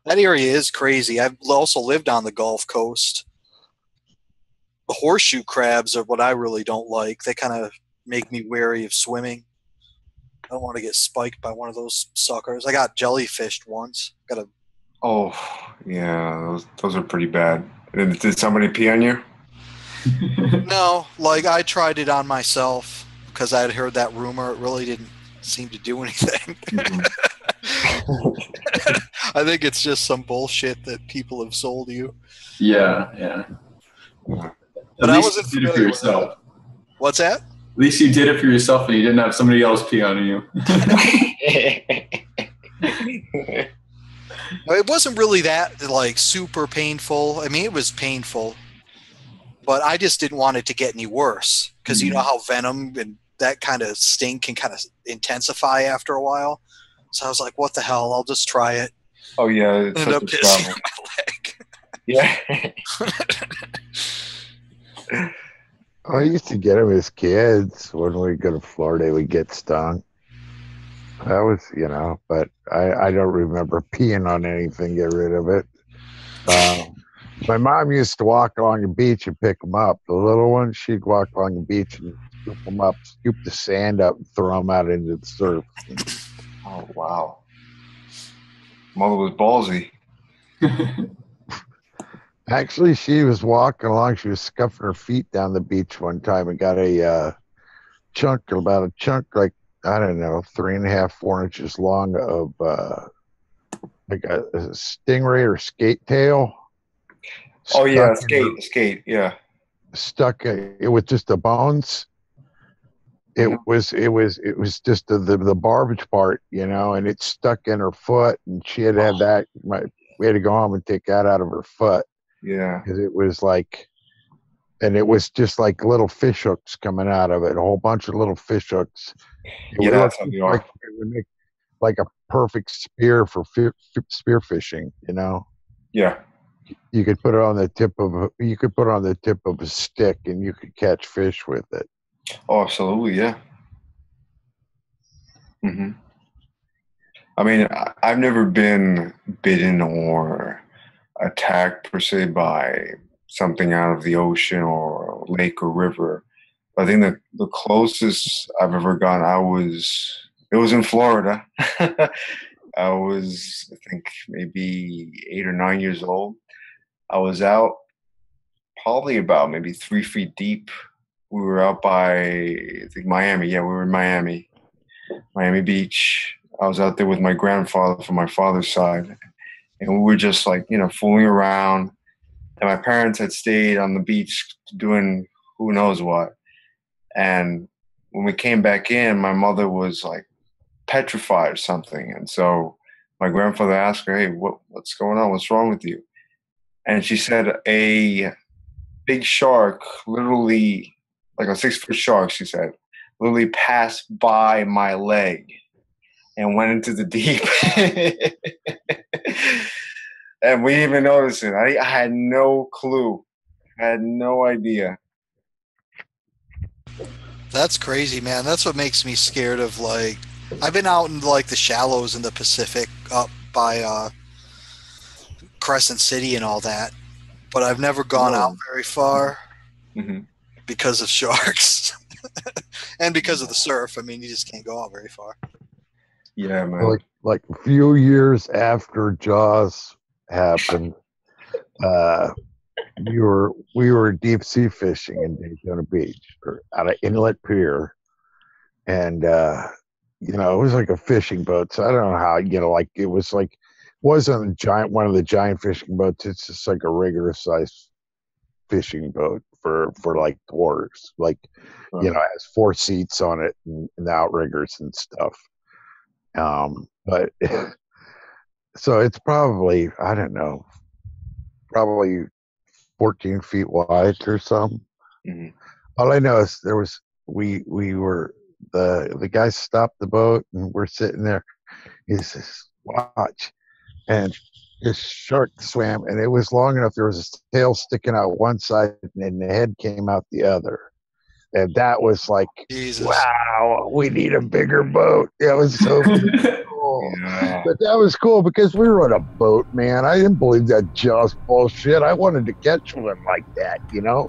That area is crazy. I've also lived on the Gulf Coast. The horseshoe crabs are what I really don't like. They kind of make me wary of swimming. I don't want to get spiked by one of those suckers. I got jellyfished once. Got a. Oh, yeah, those are pretty bad. Did somebody pee on you? No, like I tried it on myself because I had heard that rumor. It really didn't seem to do anything. I think it's just some bullshit that people have sold you. Yeah. But I wasn't you did it for yourself. What's that? At least you did it for yourself and you didn't have somebody else pee on you. It wasn't really that like super painful. I mean, it was painful, but I just didn't want it to get any worse because you know how venom and that kind of stink can kind of intensify after a while. So I was like, "What the hell? I'll just try it." Oh yeah, it's ended up such a pissing travel. on my leg. Yeah. I used to get them as kids when we go to Florida. We get stung. That was, but I don't remember peeing on anything. Get rid of it. My mom used to walk along the beach and pick them up. The little ones, she'd walk along the beach and scoop them up, scoop the sand up, and throw them out into the surf. Oh wow, mother was ballsy. Actually, she was walking along. She was scuffing her feet down the beach one time and got a chunk, like, I don't know, 3.5, 4 inches long of like a stingray or skate tail. Oh yeah, skate, yeah. Stuck it with just the bones. It was just the barbage part, and it stuck in her foot, and she had to have that. We had to go home and take that out of her foot. Yeah, because it was like, and it was just like little fish hooks coming out of it, a whole bunch of little fish hooks. It would make like a perfect spear for spear fishing, Yeah. You could put it on the tip of a stick, and you could catch fish with it. Oh, absolutely, yeah. Mm-hmm. I mean, I've never been bitten or attacked per se by something out of the ocean or lake or river. I think that the closest I've ever gone, it was in Florida. I was, I think, maybe 8 or 9 years old. I was out probably about maybe 3 feet deep. We were out by, I think, Miami. Yeah, we were in Miami Beach. I was out there with my grandfather from my father's side. And we were just like, fooling around. And my parents had stayed on the beach doing who knows what. And when we came back in, my mother was like petrified or something. And so my grandfather asked her, "Hey, what's going on? What's wrong with you?" And she said a big shark, literally like a 6-foot shark, she said, literally passed by my leg and went into the deep. And we didn't even notice it. I had no clue. I had no idea. That's crazy, man. That's what makes me scared of, like, I've been out in like the shallows in the Pacific up by Crescent City and all that, but I've never gone out very far because of sharks and because of the surf. I mean, you just can't go out very far. Yeah, man. Like a few years after Jaws happened, we were deep sea fishing in Daytona Beach or at an inlet pier, and it was like a fishing boat. So I don't know how, like it was like, wasn't a giant, one of the giant fishing boats. It's just like a regular size fishing boat for like tours, like, it has 4 seats on it and outriggers and stuff. But so it's probably, I don't know, probably 14 feet wide or something. All I know is we were, the guy stopped the boat and we're sitting there. He says, "Watch." And this shark swam, and it was long enough. There was a tail sticking out one side and the head came out the other. And that was like, Jesus. Wow, we need a bigger boat. It was so cool. Yeah. But that was cool because we were on a boat, man. I didn't believe that just bullshit. I wanted to catch one like that, you know?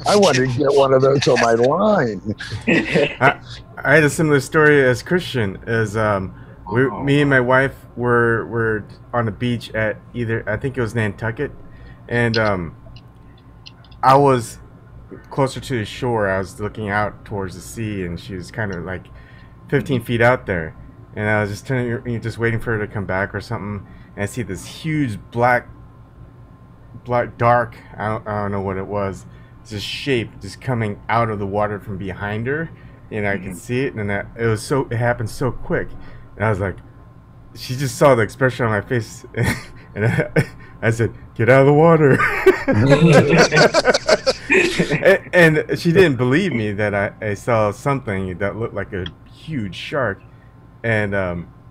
I wanted to get one of those on my line. I had a similar story as Christian. As me and my wife were on the beach at I think it was Nantucket, and I was closer to the shore. I was looking out towards the sea, and she was kind of like 15 feet out there, and I was just waiting for her to come back or something. And I see this huge black dark. I don't know what it was. It's this shape just coming out of the water from behind her, and I could see it. And it happened so quick, and I was like, she just saw the expression on my face, and I said, "Get out of the water." and she didn't believe me that I saw something that looked like a huge shark, and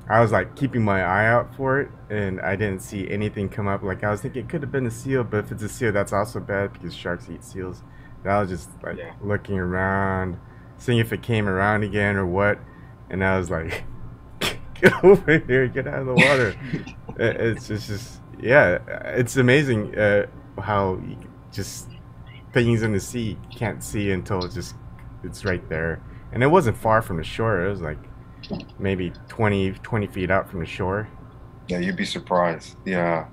I was like keeping my eye out for it, and I didn't see anything come up. Like I was thinking it could have been a seal, but if it's a seal, that's also bad because sharks eat seals. And I was just like looking around, seeing if it came around again or what, and I was like, "Get over here, get out of the water." It's just yeah, it's amazing how just things in the sea you can't see until it's right there. And it wasn't far from the shore. It was like maybe 20 feet out from the shore. Yeah, you'd be surprised. Yeah.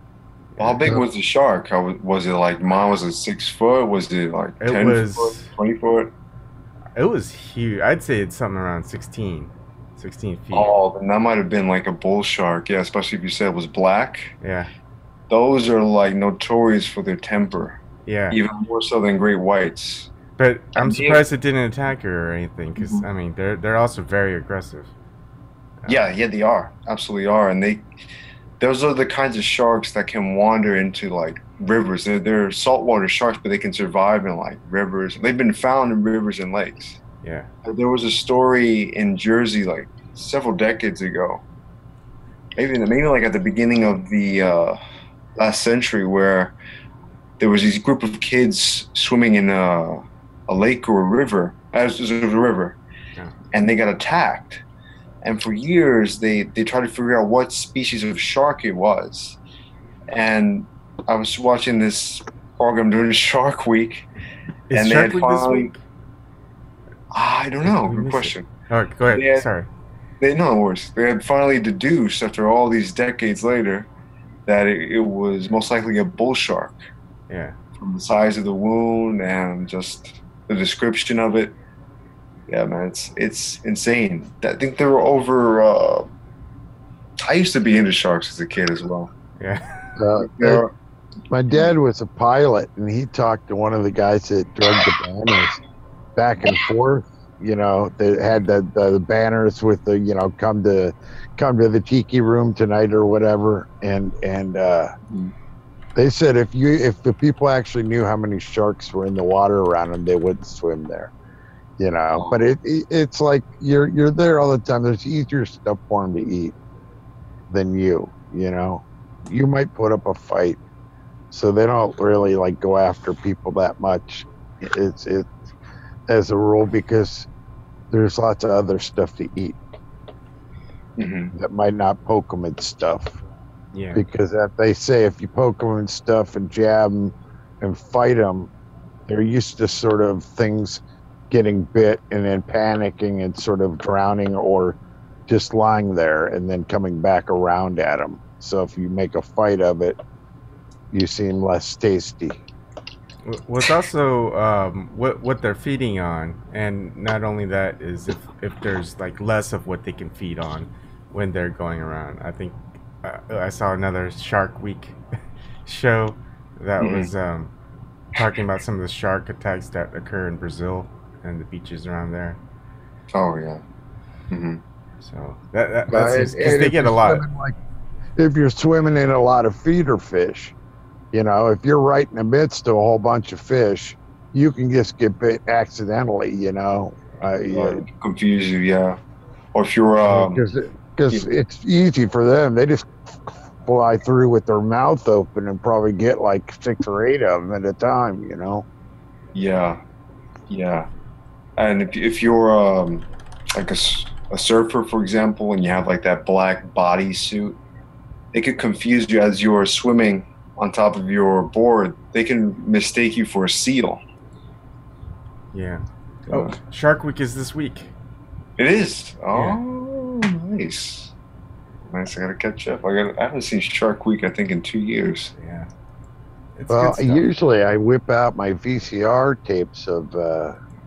Well, how big was the shark? Was it like mine? Was it 6 foot? Was it like 10 foot, 20 foot? It was huge. I'd say it's something around 16 feet. Oh, then that might have been like a bull shark. Yeah, especially if you said it was black. Yeah. Those are like notorious for their temper. Yeah. Even more so than great whites. But I'm surprised it didn't attack her or anything, because I mean they're also very aggressive. Yeah, they are, absolutely are, and those are the kinds of sharks that can wander into like rivers. They're saltwater sharks, but they can survive in like rivers. They've been found in rivers and lakes. Yeah. There was a story in Jersey like several decades ago, maybe like at the beginning of the last century, where there was this group of kids swimming in a lake or a river. It was a river, and they got attacked. And for years, they tried to figure out what species of shark it was. And I was watching this program during Shark Week, and they had finally. This week? I don't know. Good question. All right, go ahead. Sorry. No worries. They had finally deduced after all these decades later that it was most likely a bull shark. Yeah. From the size of the wound and just the description of it. Yeah, man, it's insane. I think there were over. I used to be into sharks as a kid as well. Yeah. My dad was a pilot, and he talked to one of the guys that drug the banners back and forth. You know, they had the banners with the come to the tiki room tonight or whatever, and they said if the people actually knew how many sharks were in the water around them, they wouldn't swim there. You know, but it's like you're there all the time. There's easier stuff for them to eat than you. You know, you might put up a fight, so they don't really like go after people that much. It's as a rule because there's lots of other stuff to eat that might not poke them and stuff. Yeah. Because they say if you poke them and stuff and jab them and fight them, they're used to sort of things getting bit and then panicking and sort of drowning or just lying there and then coming back around at them. So if you make a fight of it, you seem less tasty. What's also what they're feeding on, and not only that is if there's like less of what they can feed on when they're going around. I think I saw another Shark Week show that was talking about some of the shark attacks that occur in Brazil and the beaches around there. Oh yeah. So that's because they get a lot. If you're swimming in a lot of feeder fish, you know, if you're right in the midst of a whole bunch of fish, you can just get bit accidentally. You know, confuse you, yeah. Or if you're because it's easy for them. They just fly through with their mouth open and probably get like 6 or 8 of them at a time. You know. Yeah. And if you're like a surfer, for example, and you have like that black bodysuit, they could confuse you as you're swimming on top of your board. They can mistake you for a seal. Yeah. Oh, Shark Week is this week. It is. Yeah. Oh, nice. Nice. I gotta catch up. I haven't seen Shark Week, I think, in 2 years. Yeah. It's Well, good stuff. usually I whip out my VCR tapes of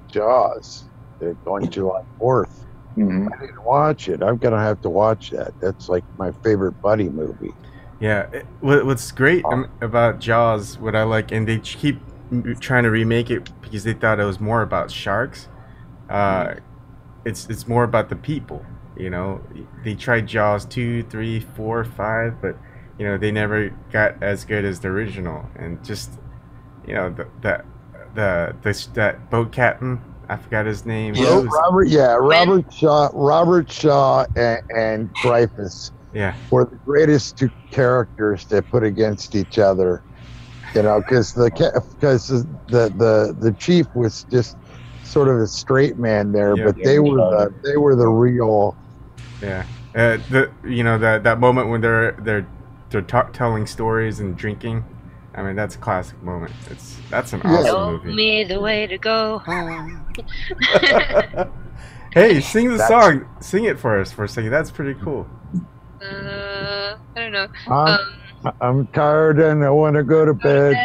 Jaws. They're going July 4th. Mm-hmm. I didn't watch it. I'm gonna have to watch that. That's like my favorite buddy movie. Yeah. What's great about Jaws, what I like, and they keep trying to remake it because they thought it was more about sharks. It's more about the people. You know, they tried Jaws 2, 3, 4, 5, but you know they never got as good as the original. And just you know that boat captain, I forgot his name. Yeah, Robert Shaw and Dreyfus. Yeah, were the greatest two characters to put against each other. You know, because the chief was just sort of a straight man there, but they were the real. Yeah, that moment when they're telling stories and drinking. I mean, that's a classic moment. That's an awesome movie. Show me the way to go home. Hey, sing the song. Sing it for us for a second. That's pretty cool. I don't know. I'm tired and I want to go to bed.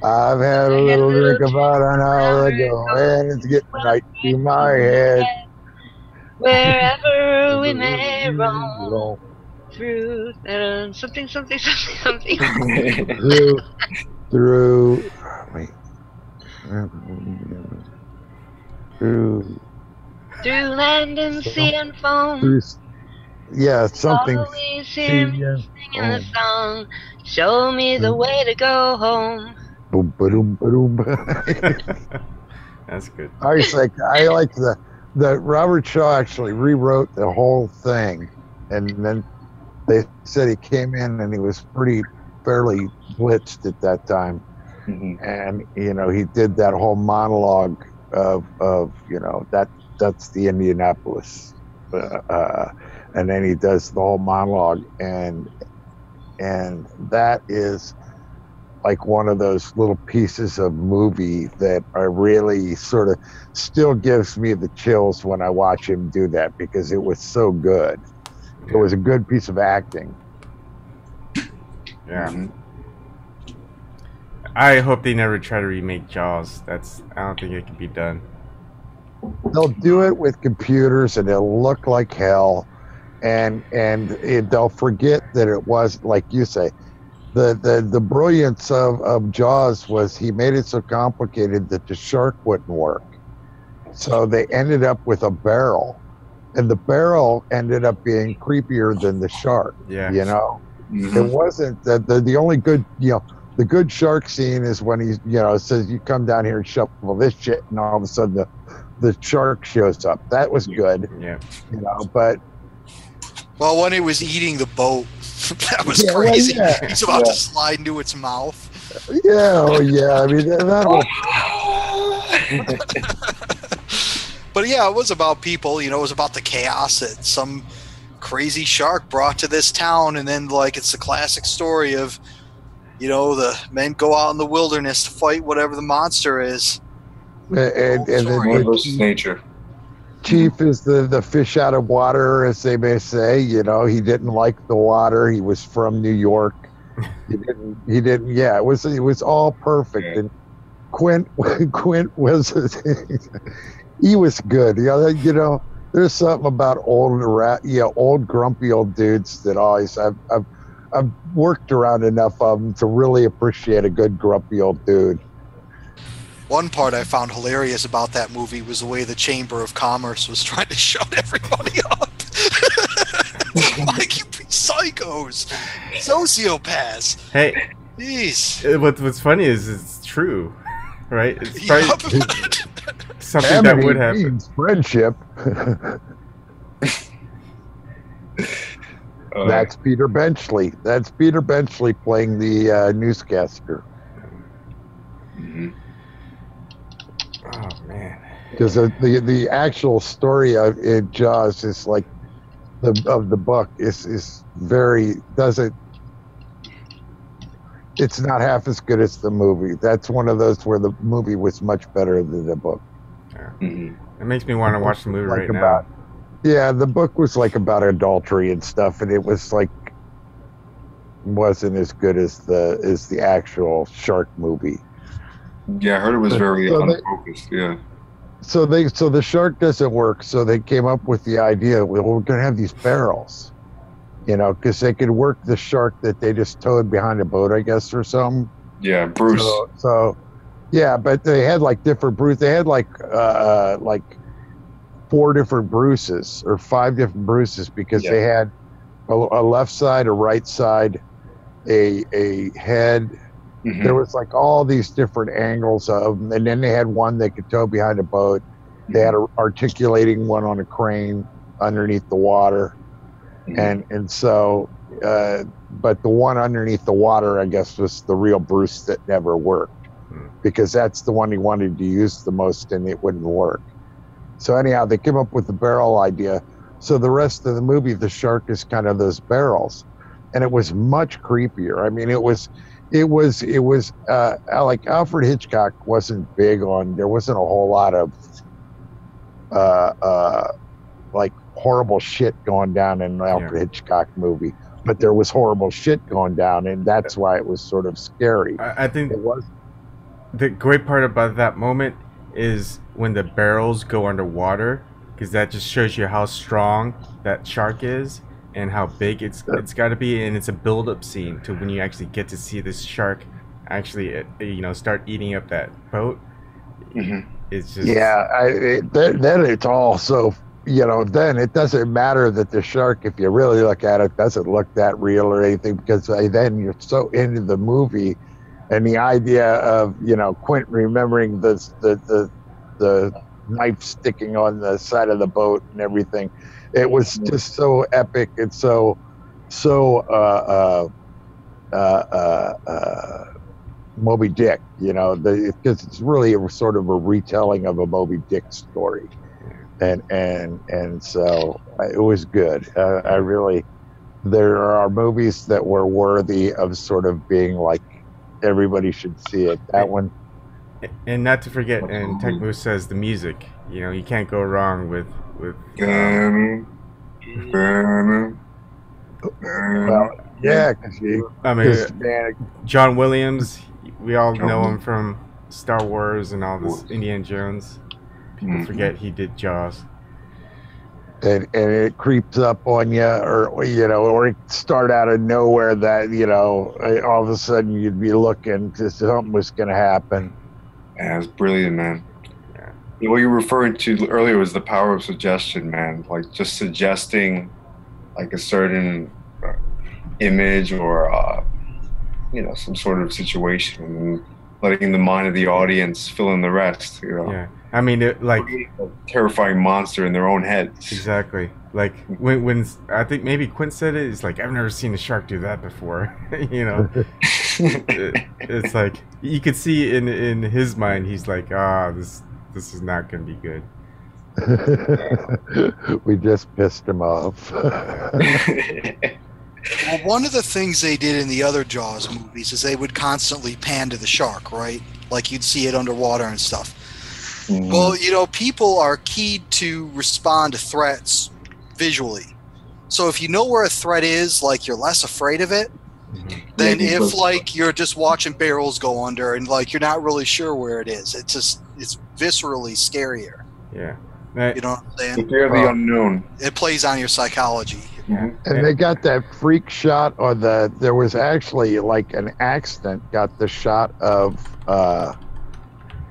I've had a little drink about an hour ago, and it's getting right to my head. Wherever we may roam, through something. through land and sea and foam. Something. Always hear me singing a song. Show me the way to go home. Boom, ba-doom, ba-doom. That's good. I like the Robert Shaw actually rewrote the whole thing, and then they said he came in and he was fairly blitzed at that time, and he did that whole monologue of that's the Indianapolis, and then he does the whole monologue, and that is like one of those little pieces of movie that are really sort of still gives me the chills when I watch him do that, because it was so good. It was a good piece of acting. Yeah. I hope they never try to remake Jaws. I don't think it can be done. They'll do it with computers and it'll look like hell, and they'll forget that it was, like you say, the brilliance of Jaws was he made it so complicated that the shark wouldn't work. So they ended up with a barrel, and the barrel ended up being creepier than the shark. Yeah. It wasn't the only good, the good shark scene is when he, says, you come down here and shovel this shit, and all of a sudden the shark shows up. That was good. Yeah. But. Well, when it was eating the boat, that was crazy. Well, he's about to slide into its mouth. Yeah, I mean, that But yeah, it was about people. It was about the chaos that some crazy shark brought to this town, and then it's the classic story of, the men go out in the wilderness to fight whatever the monster is. And then versus nature. Chief is the fish out of water, as they may say. He didn't like the water. He was from New York. He didn't. Yeah, it was all perfect. Yeah. And Quint was he was good. There's something about old grumpy old dudes that always I've worked around enough of them to really appreciate a good grumpy old dude. One part I found hilarious about that movie was the way the Chamber of Commerce was trying to shut everybody up. Like, you psychos, sociopaths. Hey, jeez. What's funny is it's true, right? It's probably something that would happen. Friendship. That's Peter Benchley. That's Peter Benchley playing the newscaster. Oh man. because the actual story of in Jaws is like of the book is very doesn't. It's not half as good as the movie. That's one of those where the movie was much better than the book. Yeah. It makes me want to watch the movie right about, now. Yeah, the book was like about adultery and stuff, and it was like wasn't as good as the actual shark movie. Yeah, I heard it was very unfocused. Yeah. So the shark doesn't work. So they came up with the idea. Well, we're going to have these barrels, you know, because they could work the shark that they just towed behind a boat, I guess, or something. Yeah, Bruce. So yeah, but they had like different Bruce. They had like 4 different Bruces or 5 different Bruces because they had a left side, a right side, a head. Mm-hmm. There was like all these different angles of them, and then they had one they could tow behind a boat. They had an articulating one on a crane underneath the water, and so but the one underneath the water, I guess, was the real Bruce that never worked because that's the one he wanted to use the most, and it wouldn't work. So anyhow, they came up with the barrel idea. So the rest of the movie, the shark is kind of those barrels, and it was much creepier. I mean, it was like Alfred Hitchcock wasn't big on. There wasn't a whole lot of like horrible shit going down in an Alfred Hitchcock movie, but there was horrible shit going down, and that's why it was sort of scary. I think it was. The great part about that moment is when the barrels go underwater, because that just shows you how strong that shark is and how big it's got to be, and it's a build-up scene to when you actually get to see this shark actually start eating up that boat. It's just then it's all so then it doesn't matter that the shark, if you really look at it, doesn't look that real or anything, because then you're so into the movie and the idea of Quentin remembering the knife sticking on the side of the boat and everything. It was just so epic and so Moby Dick, because it's really sort of a retelling of a Moby Dick story, and so it was good. There are movies that were worthy of sort of being like everybody should see it. That one. And not to forget, and Tech Moose says the music. You can't go wrong with. Well, yeah, because John Williams. We all know him from Star Wars and all this Indiana Jones. People forget he did Jaws. And it creeps up on you, or it start out of nowhere that all of a sudden you'd be looking because something was going to happen. Yeah, it's brilliant, man. Yeah. What you were referring to earlier was the power of suggestion, man. Like just suggesting like a certain image or some sort of situation, and letting the mind of the audience fill in the rest. Yeah, I mean, like a terrifying monster in their own heads. Exactly. Like when I think maybe Quint said it, it's like, I've never seen a shark do that before. It's like you could see in his mind, he's like, this is not going to be good. We just pissed him off. Well, one of the things they did in the other Jaws movies is they would constantly pan to the shark, right? Like you'd see it underwater and stuff. Well, people are keyed to respond to threats visually. So if you know where a threat is, like you're less afraid of it, than if like you're just watching barrels go under and like you're not really sure where it is. It's viscerally scarier. Yeah. You know what I'm saying? The fear of the unknown. It plays on your psychology. And they got that freak shot on there was actually like an accident, got the shot of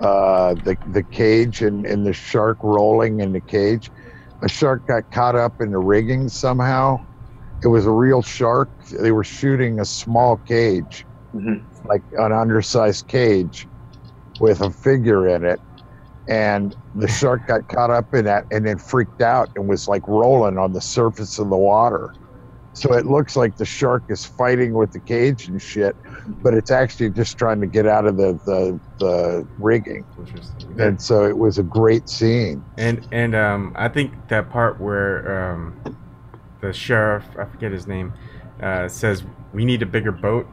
the cage and the shark rolling in the cage. A shark got caught up in the rigging somehow. It was a real shark. They were shooting a small cage, like an undersized cage with a figure in it. And the shark got caught up in that and then freaked out and was like rolling on the surface of the water. So it looks like the shark is fighting with the cage and shit, but it's actually just trying to get out of the rigging. And so it was a great scene. And I think that part where the sheriff, I forget his name, says we need a bigger boat.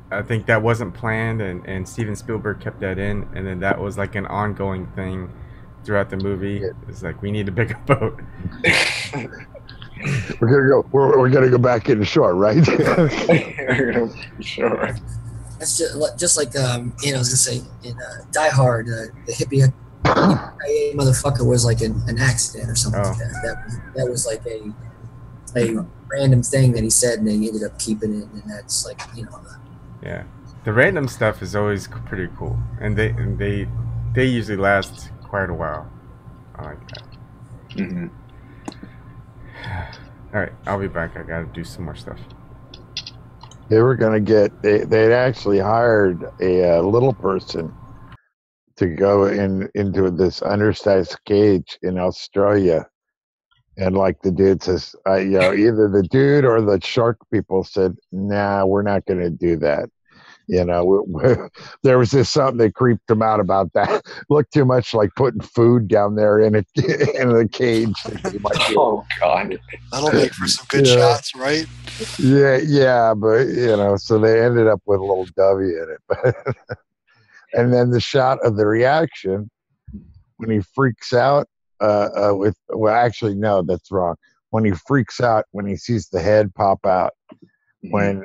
I think that wasn't planned, and Steven Spielberg kept that in, and then that was like an ongoing thing throughout the movie. It's like we need a bigger boat. We're gonna go back in the shore, right? Sure. That's just like I was gonna say in Die Hard, the hippie motherfucker was like an accident or something like that. That was like a random thing that he said, and they ended up keeping it, and that's like Yeah, the random stuff is always pretty cool, and they usually last quite a while. I like that. Mm-hmm. All right, I'll be back. I gotta do some more stuff. They were gonna they'd actually hired a little person to go into this undersized cage in Australia, and like the dude says, either the dude or the shark people said, "Nah, we're not gonna do that." There was just something that creeped them out about that. Looked too much like putting food down there in the cage. Oh God, that'll make for some good shots, right? Yeah, but so they ended up with a little dovey in it. And then the shot of the reaction when he freaks out actually no, that's wrong. When he freaks out when he sees the head pop out, when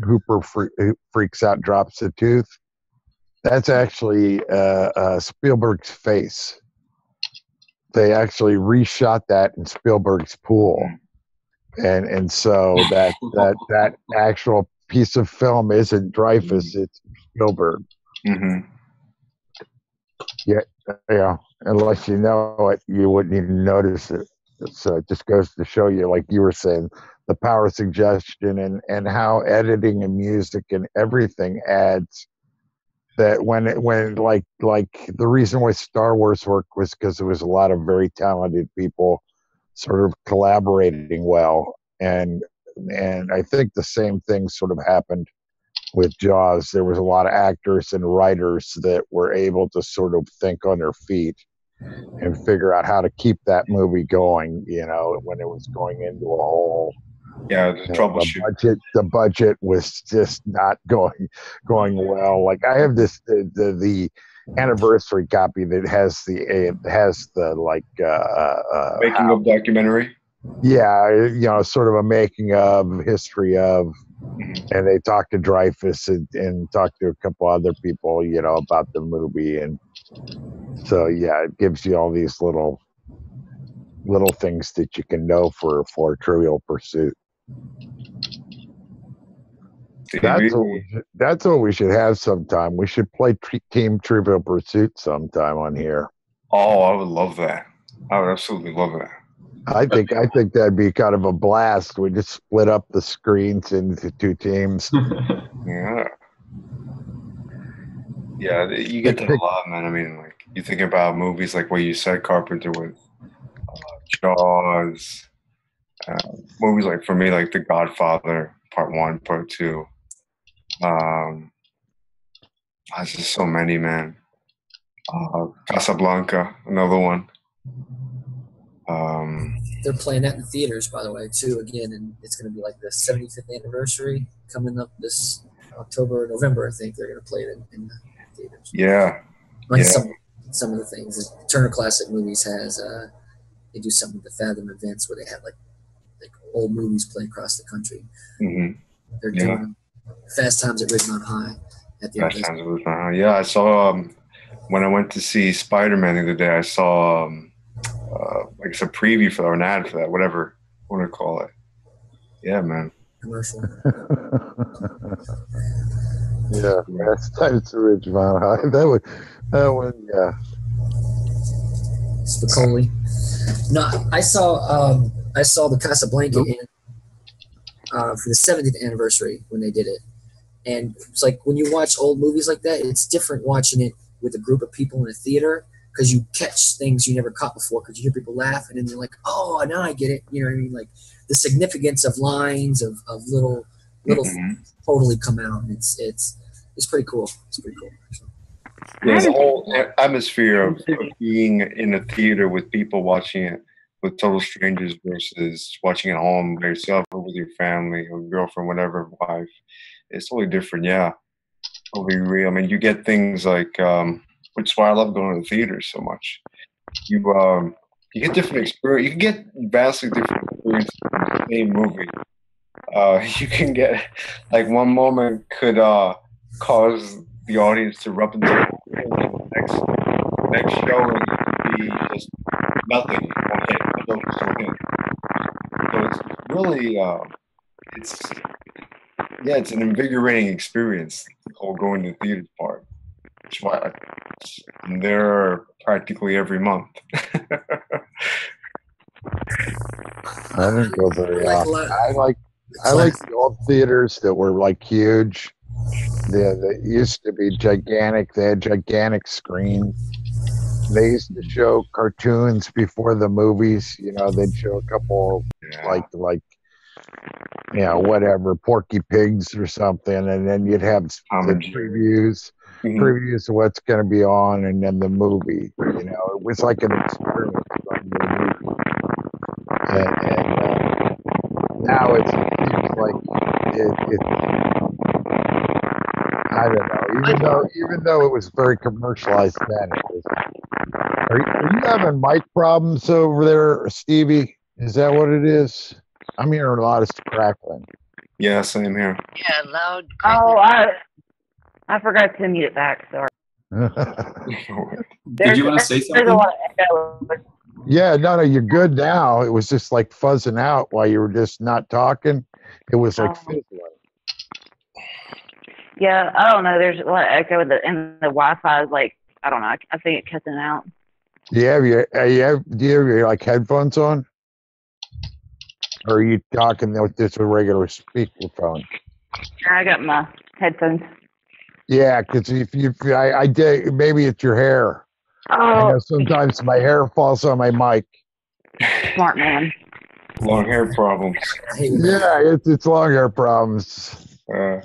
Hooper freaks out, drops a tooth. That's actually Spielberg's face. They actually reshot that in Spielberg's pool, and so that actual piece of film isn't Dreyfuss; it's Spielberg. Mm-hmm. Yeah. Unless you know it, you wouldn't even notice it. So it just goes to show you, like you were saying, the power of suggestion and how editing and music and everything adds. That when like the reason why Star Wars worked was because there was a lot of very talented people sort of collaborating well, and I think the same thing sort of happened with Jaws. There was a lot of actors and writers that were able to sort of think on their feet and figure out how to keep that movie going, when it was going into a hole. Yeah, the troubleshoot. The budget was just not going well. Like I have the anniversary copy that has the making of documentary. Yeah, sort of a making of, history of, and they talked to Dreyfuss and talked to a couple other people, about the movie, and so it gives you all these little things that you can know for Trivial Pursuit. That's what we should have sometime. We should play Team Trivial Pursuit sometime on here. Oh, I would love that. I would absolutely love that. I think that'd be kind of a blast. We just split up the screens into two teams. Yeah, you get that a lot, man. I mean, like you think about movies like what you said, Carpenter, with Jaws, movies like, for me, like The Godfather Part 1, Part 2. There's just so many, man. Casablanca, another one. They're playing that in the theaters, by the way, too. Again, and it's going to be like the 75th anniversary coming up this October or November. I think they're going to play it in the theaters. Yeah. Like some of the things that Turner Classic Movies has. They do something with the Fathom events where they have like old movies play across the country. Mm-hmm. They're doing Fast Times at Ridgemont High. Fast Times at Ridgemont High. Yeah, I saw when I went to see Spider-Man the other day. I saw like it's a preview for that, or an ad for that, whatever you want to call it. Yeah, man. Commercial. Yeah, Fast Times at Ridgemont High. That one, yeah. Spicoli. No, I saw the Casablanca for the 70th anniversary when they did it, and it's like when you watch old movies like that, it's different watching it with a group of people in a theater because you catch things you never caught before because you hear people laugh and then you're like, oh, now I get it. You know what I mean? Like the significance of lines of little things totally come out, and it's pretty cool. It's pretty cool. Actually. Yeah, the whole atmosphere of being in a theater with people watching it with total strangers versus watching at home by yourself or with your family or girlfriend, whatever, wife, it's totally different. Yeah, totally real. I mean, you get things like, which is why I love going to the theater so much. You get different experience. You can get vastly different experiences from the same movie. You can get like one moment could cause the audience to erupt into the next show and be just nothing. One hit, one hit. So it's really it's an invigorating experience. The whole going to the theater part. Which is why I'm there practically every month. I didn't go very often. I like the old theaters that were like huge. They used to be gigantic. They had gigantic screens. They used to show cartoons before the movies. You know, they'd show a couple like whatever, Porky Pigs or something, and then you'd have the previews of what's going to be on, and then the movie. You know, it was like an experience from the movie. And now it seems like it I don't know. Even though it was very commercialized then, it was. Are you having mic problems over there, Stevie? Is that what it is? I'm hearing a lot of crackling. Yeah, same here. Yeah, loud. Oh, I forgot to mute it back. Sorry. Did you want to say something? There's a lot of echo. Yeah, no, you're good now. It was just like fuzzing out while you were just not talking. It was like fizzling. Yeah, I don't know. There's a lot of echo in the Wi-Fi. Is like, I don't know. I think it cuts it out. Do you have your like headphones on? Or are you talking with just a regular speakerphone? I got my headphones. Yeah, because I did, maybe it's your hair. Oh, I know sometimes my hair falls on my mic. Smart man. Long hair problems. Yeah, it's long hair problems. Go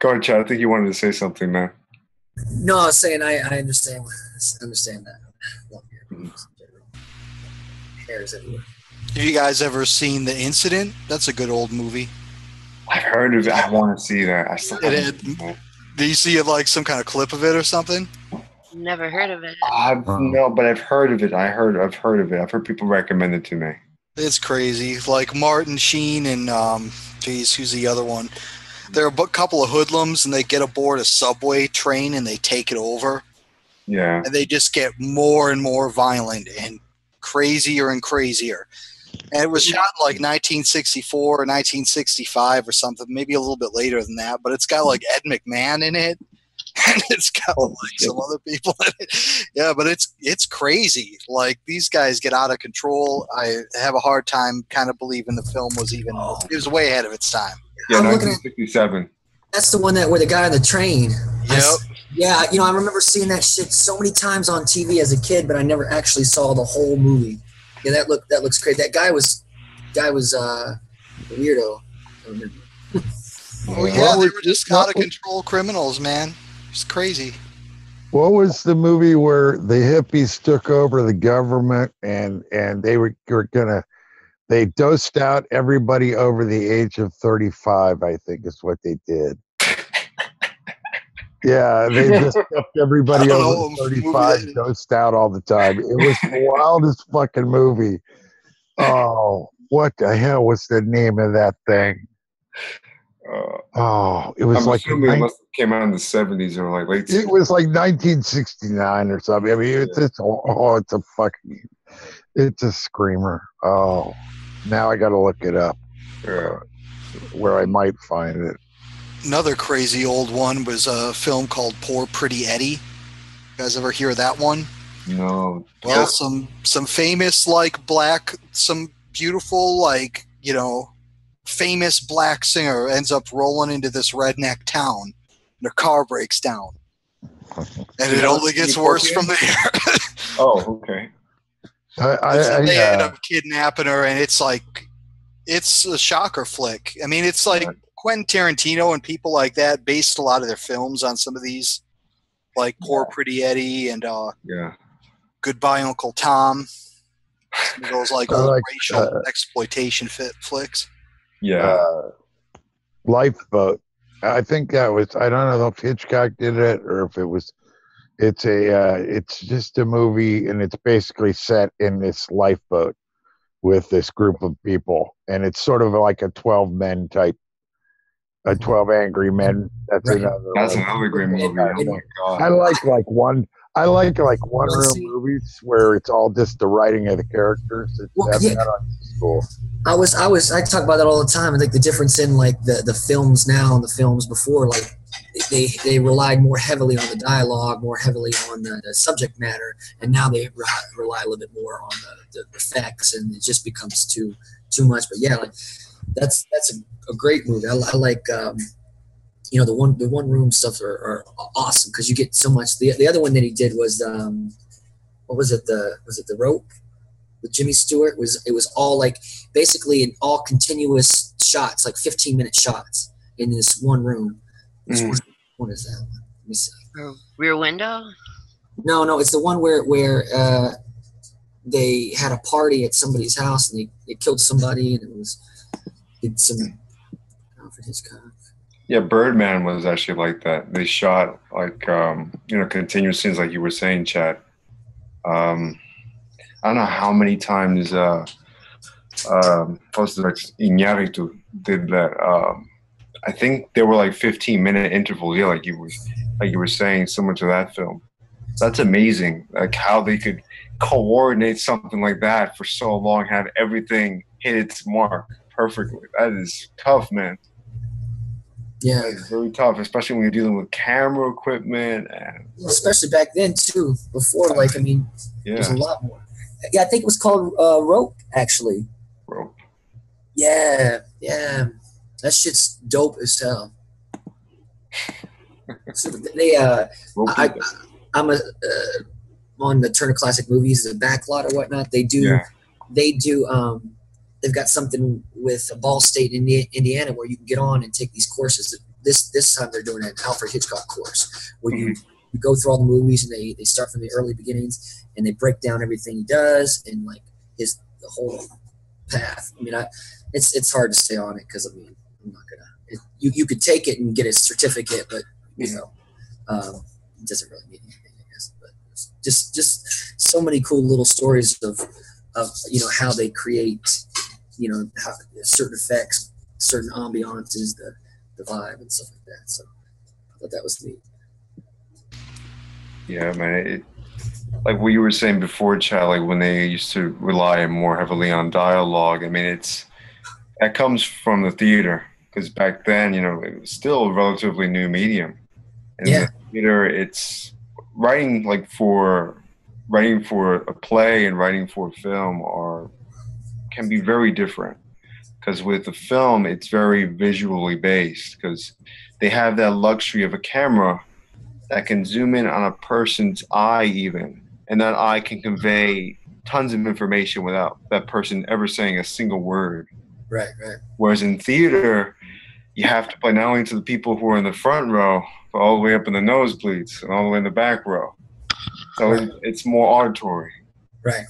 ahead, Chad. I think you wanted to say something, man. No, I was saying I understand that. Long hair. Hairs everywhere. Have you guys ever seen The Incident? That's a good old movie. I've heard of it. I want to see that. I still haven't seen it. Do you see like some kind of clip of it or something? Never heard of it. No, but I've heard of it. I've heard of it. I've heard people recommend it to me. It's crazy. Like Martin Sheen and who's the other one? They're a couple of hoodlums, and they get aboard a subway train and they take it over. Yeah. And they just get more and more violent and crazier and crazier. And it was shot in like 1964 or 1965 or something, maybe a little bit later than that. But it's got like Ed McMahon in it, and it's got like some other people in it. Yeah, but it's crazy. Like these guys get out of control. I have a hard time kind of believing the film was even. It was way ahead of its time. Yeah, 1967. That's the one where the guy on the train. Yep. Yeah, I remember seeing that shit so many times on TV as a kid, but I never actually saw the whole movie. Yeah, that looks crazy. That guy was a weirdo. Oh yeah, they were just out of control criminals, man. It's crazy. What was the movie where the hippies took over the government and they were gonna they dosed out everybody over the age of 35, I think is what they did. Yeah, they just kept everybody over 35 dosed out all the time. It was the wildest fucking movie. Oh, what the hell was the name of that thing? It was like it must have came out in the 70s or like late 60s. It was like 1969 or something. I mean, it's a screamer. Oh, now I got to look it up where I might find it. Another crazy old one was a film called Poor Pretty Eddie. You guys ever hear of that one? No. Well, some famous some beautiful famous black singer ends up rolling into this redneck town, and their car breaks down, and it only gets worse from there. Oh, okay. They end up kidnapping her, and it's like, it's a shocker flick. I mean, it's like Quentin Tarantino and people like that based a lot of their films on some of these, like Poor Pretty Eddie and Goodbye Uncle Tom. Some of those like old racial exploitation flicks. Yeah. Lifeboat. I think that was, I don't know if Hitchcock did it or if it was, it's just a movie, and it's basically set in this lifeboat with this group of people, and it's sort of like a 12 men type, a 12 Angry Men. That's another great movie. Oh my God. I like one room movies where it's all just the writing of the characters. It's cool. I talk about that all the time. I think the difference in like the films now and the films before, like they relied more heavily on the dialogue, more heavily on the subject matter, and now they rely a little bit more on the effects, and it just becomes too much. But yeah, like that's a great movie. I like the one room stuff are awesome because you get so much. The other one that he did was what was it? The Rope with Jimmy Stewart. It was all like basically in all continuous shots, like 15-minute shots in this one room. What is that one? Let me see. Rear Window? No, it's the one where they had a party at somebody's house and they killed somebody, and it's some Alfred Hitchcock. Yeah, Birdman was actually like that. They shot like continuous scenes, like you were saying, Chad. I don't know how many times Iñárritu did that. I think there were like 15-minute intervals. Yeah, like you were saying, similar to that film. That's amazing. Like how they could coordinate something like that for so long, have everything hit its mark perfectly. That is tough, man. Yeah, it's very tough, especially when you're dealing with camera equipment, and especially back then too. Before, like, I mean, there's a lot more. Yeah, I think it was called Rope, actually. Rope. Yeah, that shit's dope as hell. So they, I'm on the Turner Classic Movies, the backlot or whatnot. They do. They've got something with Ball State, Indiana, where you can get on and take these courses. This time they're doing an Alfred Hitchcock course where you go through all the movies, and they start from the early beginnings, and they break down everything he does and like the whole path. I mean, it's hard to stay on it because, I mean, I'm not gonna. You could take it and get a certificate, but it doesn't really mean anything, I guess. But just so many cool little stories of how they create, how certain effects, certain ambiances, the vibe and stuff like that. So I thought that was neat. Yeah, man. Like what you were saying before, Chad, like when they used to rely more heavily on dialogue. I mean, that comes from the theater, because back then, it was still a relatively new medium. And in the theater, it's writing for a play and writing for a film can be very different. Because with the film, it's very visually based, because they have that luxury of a camera that can zoom in on a person's eye even, and that eye can convey tons of information without that person ever saying a single word. Right. Whereas in theater, you have to play not only to the people who are in the front row, but all the way up in the nosebleeds and all the way in the back row. So it's more auditory. Right.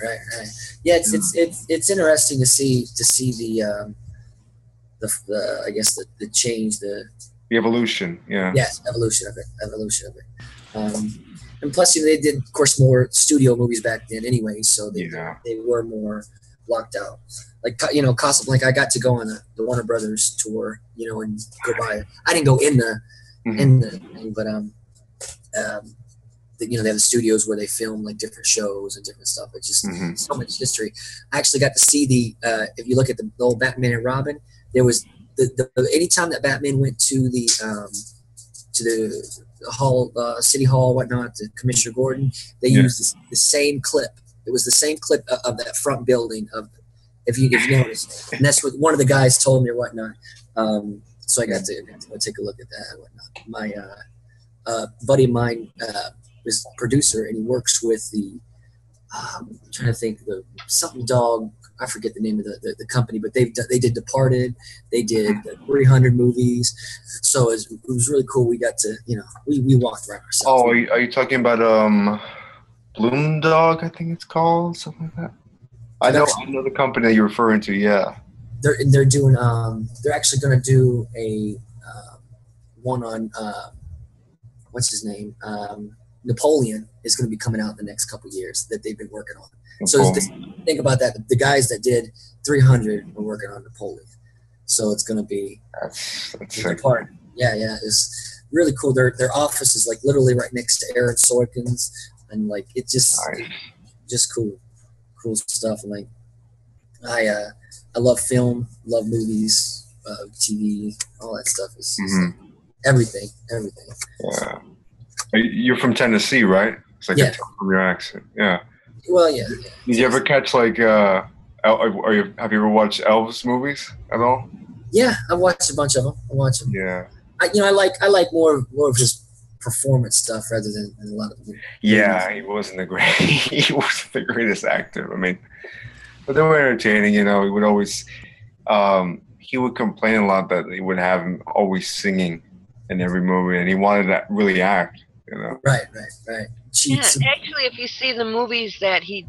Yeah, it's interesting to see the I guess the change, the evolution. Yeah. Yes, evolution of it. And plus, they did, of course, more studio movies back then anyway, so they were more blocked out. Like, Casablanca, I got to go on the Warner Brothers tour, and go by. I didn't go in but they have the studios where they film like different shows and different stuff. It's just so much history. I actually got to see if you look at the old Batman and Robin, there was anytime that Batman went to the hall, city hall, whatnot, to Commissioner Gordon, they used the same clip. It was the same clip of that front building if you notice, and that's what one of the guys told me or whatnot. So I got to take a look at that and whatnot. My buddy of mine is a producer, and he works with the I'm trying to think, the something dog. I forget the name of the company, but they did Departed, they did the 300 movies, so it was really cool. We got to, we walked around ourselves. Oh, are you talking about Bloom Dog? I think it's called something like that. I know the company that you're referring to. Yeah, they're doing they're actually going to do a one on what's his name, Napoleon is going to be coming out in the next couple of years that they've been working on. So think about that. The guys that did 300 were working on Napoleon. So it's going to be that's part. Yeah, it's really cool. Their office is like literally right next to Aaron Sorkin's, and like it's just cool stuff. And like I love film, love movies, TV, all that stuff. Is everything. Yeah. You're from Tennessee, right? It's like a tell from your accent. Yeah. Well, yeah. Did you ever catch like have you ever watched Elvis movies at all? Yeah, I've watched a bunch of them. I watch them. Yeah. I like more of his performance stuff rather than a lot of them. Yeah, he wasn't the greatest actor. I mean, but they were entertaining. He would always he would complain a lot that they would have him always singing in every movie, and he wanted to really act. Right. Yeah, actually, if you see the movies that he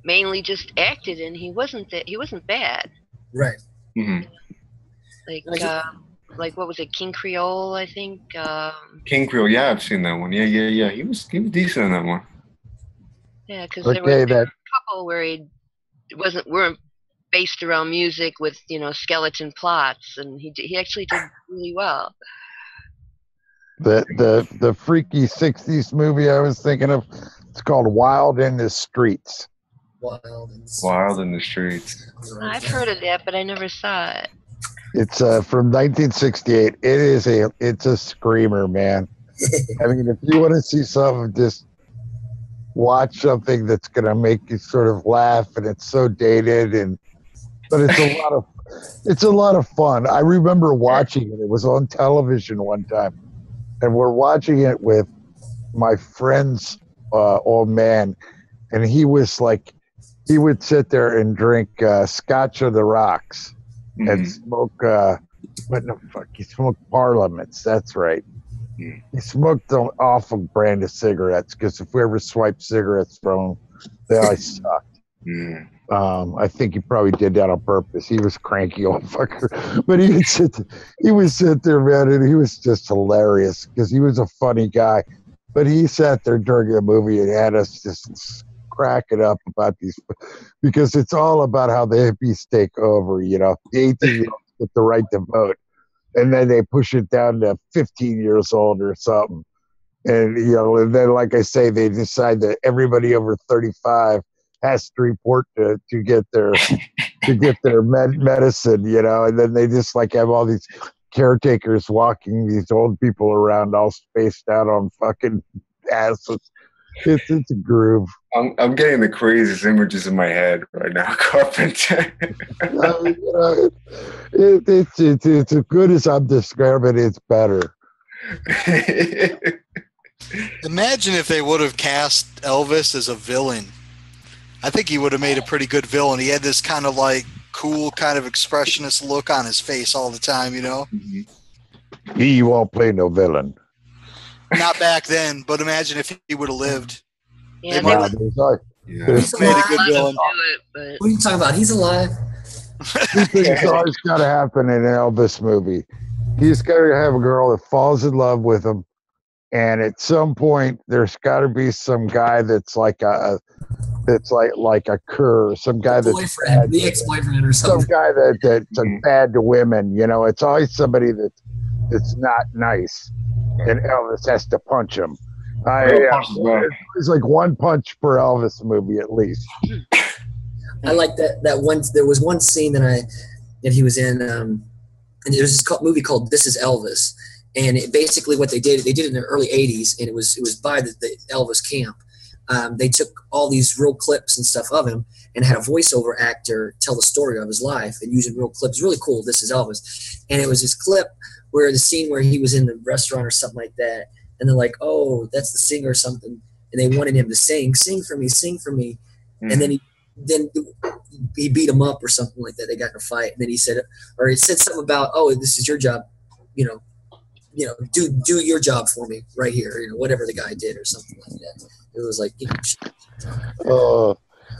mainly just acted in, he wasn't bad. Right. Mm-hmm. Like what was it, King Creole? I think. King Creole, yeah, I've seen that one. Yeah. He was decent in that one. Yeah, because there was a couple where weren't based around music with skeleton plots, and he actually did really well. The freaky 60s movie I was thinking of, it's called Wild in the Streets. Wild in the Streets. I've heard of that, but I never saw it. It's from 1968. It's a screamer, man. I mean, if you want to see something, just watch something that's gonna make you sort of laugh, and it's so dated, but it's a lot of fun. I remember watching it. It was on television one time. And we're watching it with my friend's old man, and he was like, he would sit there and drink Scotch on the rocks and smoke. What the fuck? He smoked Parliaments. That's right. He smoked an awful brand of cigarettes because if we ever swiped cigarettes from him, they always sucked. I think he probably did that on purpose. He was cranky old fucker, but he would sit there, man, and he was just hilarious because he was a funny guy. But he sat there during the movie and had us just cracking up about these, because it's all about how the hippies take over. The 18-year-olds get the right to vote, and then they push it down to 15 years old or something. And and then, like I say, they decide that everybody over 35 has to report to get their medicine, and then they just like have all these caretakers walking these old people around all spaced out on fucking asses. It's a groove. I'm getting the craziest images in my head right now, Carpenter. It's as good as I'm describing it, it's better. Imagine if they would have cast Elvis as a villain. I think he would have made a pretty good villain. He had this kind of like cool, kind of expressionist look on his face all the time, He won't play no villain. Not back then, but imagine if he would have lived. Yeah, made a good villain. What are you talking about? He's alive. Two things always got to happen in an Elvis movie. He's got to have a girl that falls in love with him, and at some point, there's got to be some guy that's like a cur, some guy that's bad, the ex-boyfriend or something. Some guy that's bad to women. It's always somebody that's not nice, and Elvis has to punch him. It's like one punch per Elvis movie at least. I like that one. There was one scene that he was in, and there's this movie called This Is Elvis, and basically what they did it in the early '80s, and it was by the Elvis camp. They took all these real clips and stuff of him and had a voiceover actor tell the story of his life and using real clips. Really cool. This Is Elvis, and it was this clip where the scene where he was in the restaurant or something like that, and they're like, "Oh, that's the singer or something," and they wanted him to sing for me, And then he beat him up or something like that. They got in a fight, and then he said something about, "Oh, this is your job, do your job for me right here," whatever the guy did or something like that. It was like, oh,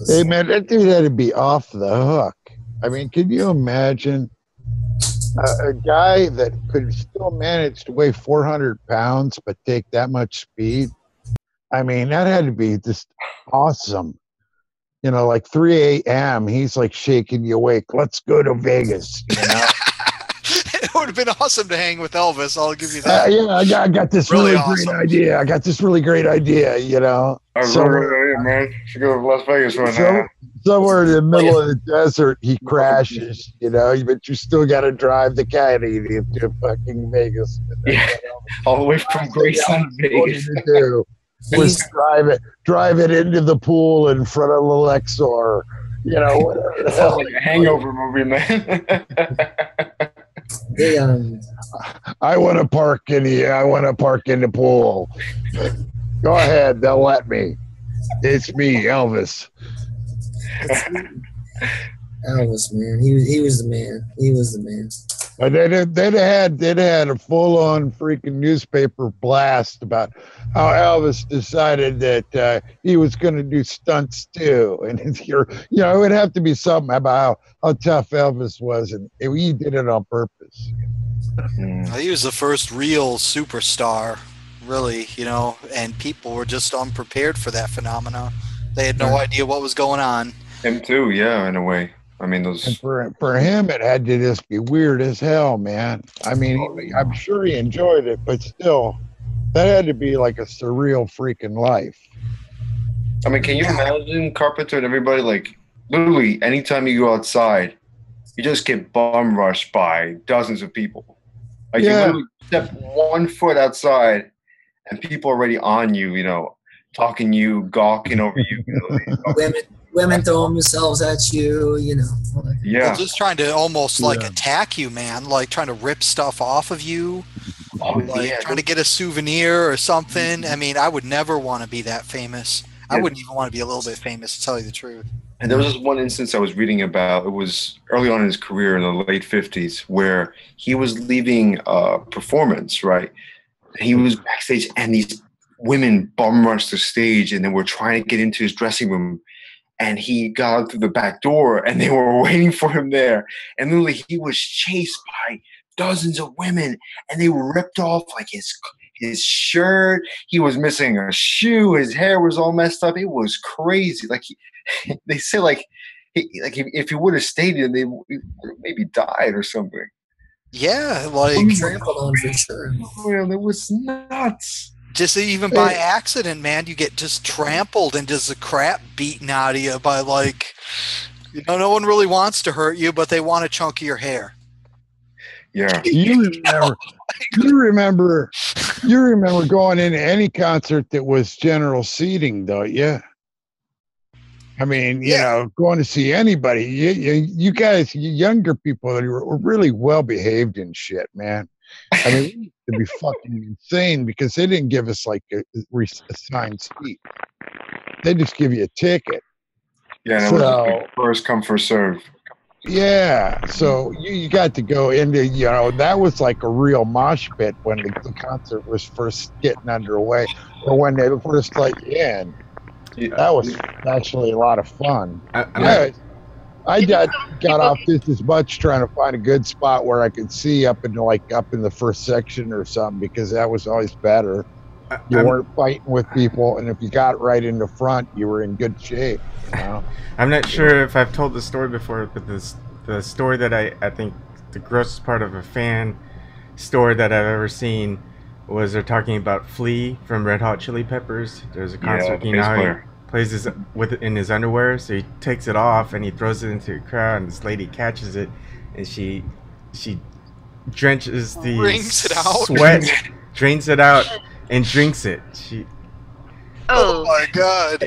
hey man, that dude had to be off the hook. I mean, can you imagine a guy that could still manage to weigh 400 pounds but take that much speed? I mean, that had to be just awesome. Like 3 a.m., he's like shaking you awake. Let's go to Vegas, It would have been awesome to hang with Elvis. I'll give you that. I got this really awesome. Great idea. I got this really great idea, man. Should go to Las Vegas right now. Somewhere in the middle of the desert, he crashes, but you still got to drive the caddy to fucking Vegas. Yeah, all the way from Graceland to Vegas. Was drive it into the pool in front of the Lexor, whatever the hell. Like a Hangover movie, man. I want to park in the pool. Go ahead, they'll let me. It's me, Elvis. Elvis, man, he was the man. He was the man. They'd had a full-on freaking newspaper blast about how Elvis decided that he was going to do stunts too, and it would have to be something about how tough Elvis was, and he did it on purpose. He was the first real superstar, really, and people were just unprepared for that phenomena. They had no idea what was going on. Him too, yeah, in a way. I mean, those. And for him, it had to just be weird as hell, man. I mean, I'm sure he enjoyed it, but still, that had to be like a surreal freaking life. I mean, can you imagine Carpenter and everybody, like, literally anytime you go outside, you just get bum rushed by dozens of people. Like, you literally step 1 foot outside, and people are already on you, talking you, gawking over you. Women throwing themselves at you, Yeah. They're just trying to almost like attack you, man. Like trying to rip stuff off of you. Trying to get a souvenir or something. I mean, I would never want to be that famous. I wouldn't even want to be a little bit famous, to tell you the truth. And there was this one instance I was reading about. It was early on in his career in the late 50s where he was leaving a performance, right? He was backstage and these women bum rushed the stage and they were trying to get into his dressing room. And he got out through the back door, and they were waiting for him there. And literally, he was chased by dozens of women, and they ripped off like his shirt. He was missing a shoe. His hair was all messed up. It was crazy. Like they say, if he would have stayed in, they would have maybe died or something. Yeah, like trampled on for sure. Well, it was nuts. Just even by accident, man, you get just trampled and just the crap beaten out of you by no one really wants to hurt you, but they want a chunk of your hair. Yeah. You remember going into any concert that was general seating, don't you? I mean, going to see anybody. You guys, you younger people, were really well behaved and shit, man. I mean, we used to be fucking insane because they didn't give us like a assigned seat. They just give you a ticket. Yeah, that was like first come, first serve. Yeah, so you got to go into, that was like a real mosh pit when the concert was first getting underway, or when they first let you in. That was actually a lot of fun. I got off just as much trying to find a good spot where I could see up in the first section or something, because that was always better. You weren't fighting with people, and if you got right in the front, you were in good shape. I'm not sure if I've told the story before, but the story that I think the grossest part of a fan story that I've ever seen was they're talking about Flea from Red Hot Chili Peppers. There's a concert, he plays in his underwear, so he takes it off and he throws it into the crowd, and this lady catches it, and she drenches the sweat, drains it out, and drinks it. Oh my god!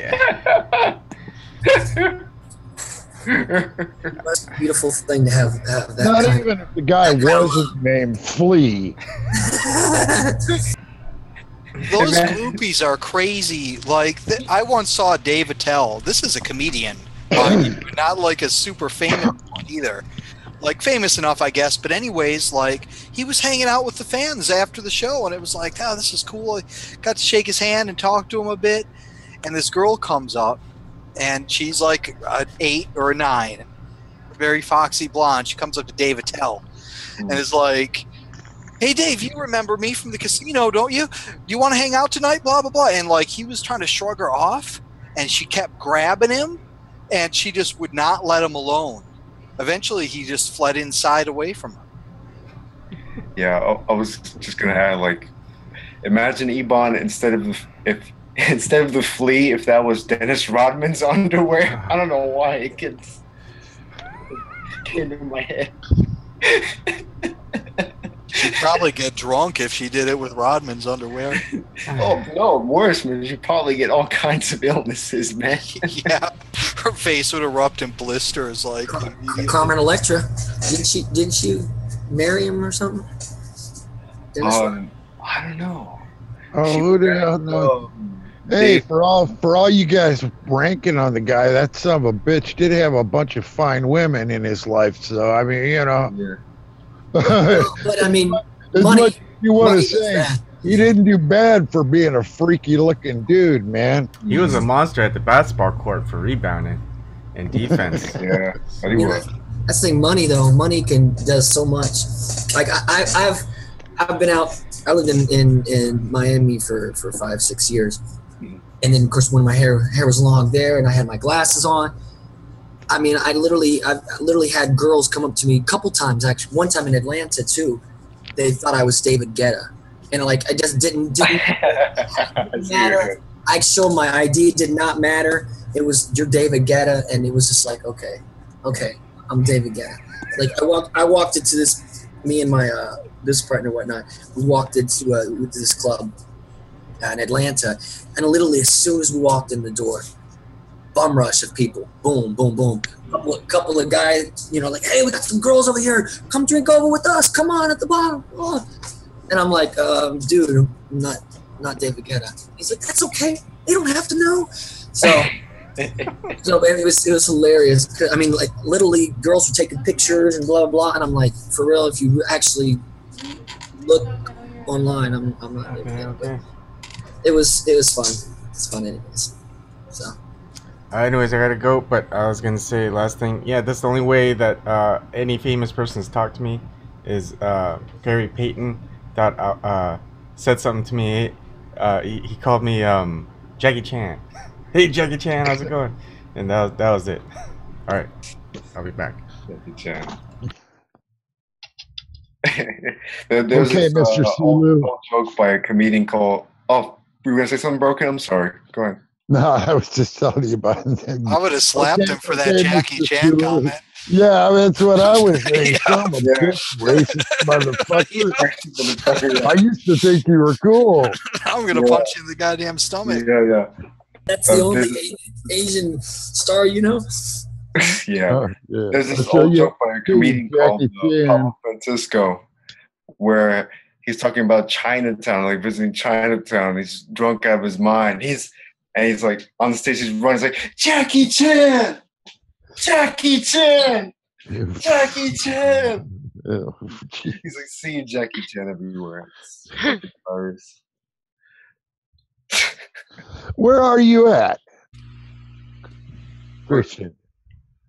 That's a beautiful thing to have that. Not even if the guy wasn't named Flea. Those groupies are crazy. Like, I once saw Dave Attell. This is a comedian, not like a super famous one either. Like, famous enough, I guess. But anyways, like, he was hanging out with the fans after the show, and it was like, oh, this is cool. I got to shake his hand and talk to him a bit. And this girl comes up, and she's like an 8 or a 9, very foxy blonde. She comes up to Dave Attell and is like, hey, Dave, you remember me from the casino, don't you? Do you want to hang out tonight? Blah, blah, blah. And, like, he was trying to shrug her off, and she kept grabbing him, and she just would not let him alone. Eventually, he just fled inside away from her. Yeah, I was just going to add, like, imagine Ebon instead of the flea, if that was Dennis Rodman's underwear. I don't know why it gets in my head. She'd probably get drunk if she did it with Rodman's underwear. Oh, no, worse, man. She'd probably get all kinds of illnesses, man. Yeah, her face would erupt in blisters. Like Carmen Electra, didn't she marry him or something? I don't know. Oh, who the hell knows? Hey, for all you guys ranking on the guy, that son of a bitch did have a bunch of fine women in his life. So I mean, you know. Yeah. But I mean, as money, much as you want money to say, is he didn't do bad for being a freaky looking dude, man. He was a monster at the basketball court for rebounding and defense. Yeah, but he was. That's the thing. Money though, money does so much. Like I've been out. I lived in Miami for 5-6 years, and then of course when my hair was long there, and I had my glasses on. I mean, I've literally had girls come up to me a couple times. Actually, one time in Atlanta too. They thought I was David Guetta, and like I just didn't matter. I showed my ID. It did not matter. It was you're David Guetta, and it was just like okay, I'm David Guetta. Like I walked into this. Me and my business partner and whatnot. We walked into this club in Atlanta, and literally as soon as we walked in the door, bum rush of people. Boom, boom, boom. Couple of guys, you know, like, hey, we got some girls over here. Come drink over with us. Come on at the bottom. Oh. And I'm like, dude, I'm not David Guetta. He's like, that's okay. They don't have to know. So, man, it was hilarious. I mean, like, literally, girls were taking pictures and blah, blah, blah. And I'm like, for real, if you actually look online, I'm not David Guetta. But it was fun. It's fun anyways. So. Anyways, I gotta go, but I was gonna say last thing. Yeah, that's the only way that any famous person has talked to me is Gary Payton said something to me. He called me Jackie Chan. Hey, Jackie Chan, how's it going? And that was it. All right, I'll be back. Jackie Chan. There's okay, this, Mr. Sulu. Joke by a comedian called. Oh, we were gonna say something broken. I'm sorry. Go ahead. No, I was just telling you about it. I would have slapped him for that Jackie Chan comment. Yeah, that's what I was saying. Some racist motherfucker. I used to think you were cool. I'm gonna punch you in the goddamn stomach. Yeah. That's the only Asian star you know. Yeah. There's this old joke by a comedian called Pablo Francisco, where he's talking about Chinatown, like visiting Chinatown. He's drunk out of his mind. He's like on the stage, he's running, he's like, Jackie Chan! Jackie Chan! Jackie Chan! He's like seeing Jackie Chan everywhere. It's hilarious. Where are you at, Christian?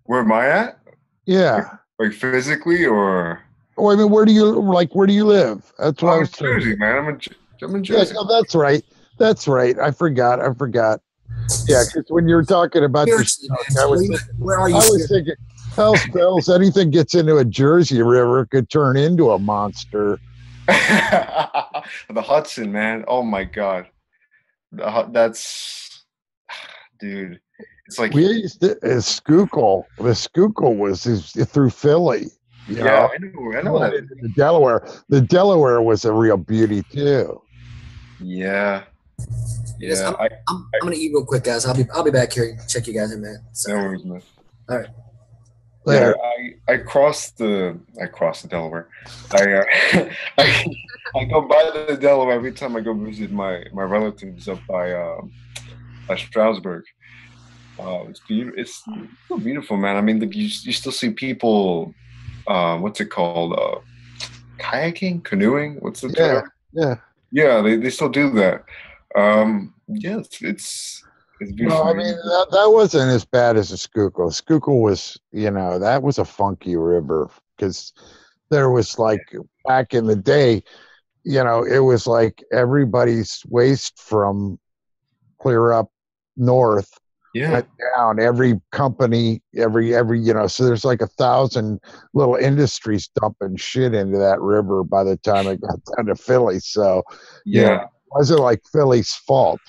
Where am I at? Yeah. Like physically or? Oh, I mean, where do you live? That's what I was saying. Jersey, man. I'm in Jersey. Yeah, no, that's right. That's right. I forgot. Yeah, because when you were talking about this, I was thinking, hell's bells, anything gets into a Jersey River could turn into a monster. The Hudson, man. Oh my God. That's, dude. It's like we used to Schuylkill. The Schuylkill was through Philly. You know? I know that. The Delaware was a real beauty too. Yeah. Yes, I'm gonna eat real quick, guys. I'll be back here. Check you guys in, man. No worries, man. All right. Later. I crossed the Delaware. I I go by the Delaware every time I go visit my relatives up by Stroudsburg. It's beautiful. It's so beautiful, man. I mean, you still see people. What's it called? Kayaking, canoeing. What's the term? Yeah. Yeah, they still do that. Yeah, it's beautiful. No, I mean that wasn't as bad as the Schuylkill. Schuylkill was, that was a funky river because there was like back in the day, it was like everybody's waste from clear up north went down. Every company, every so there's like 1,000 little industries dumping shit into that river by the time it got down to Philly. So it wasn't like Philly's fault.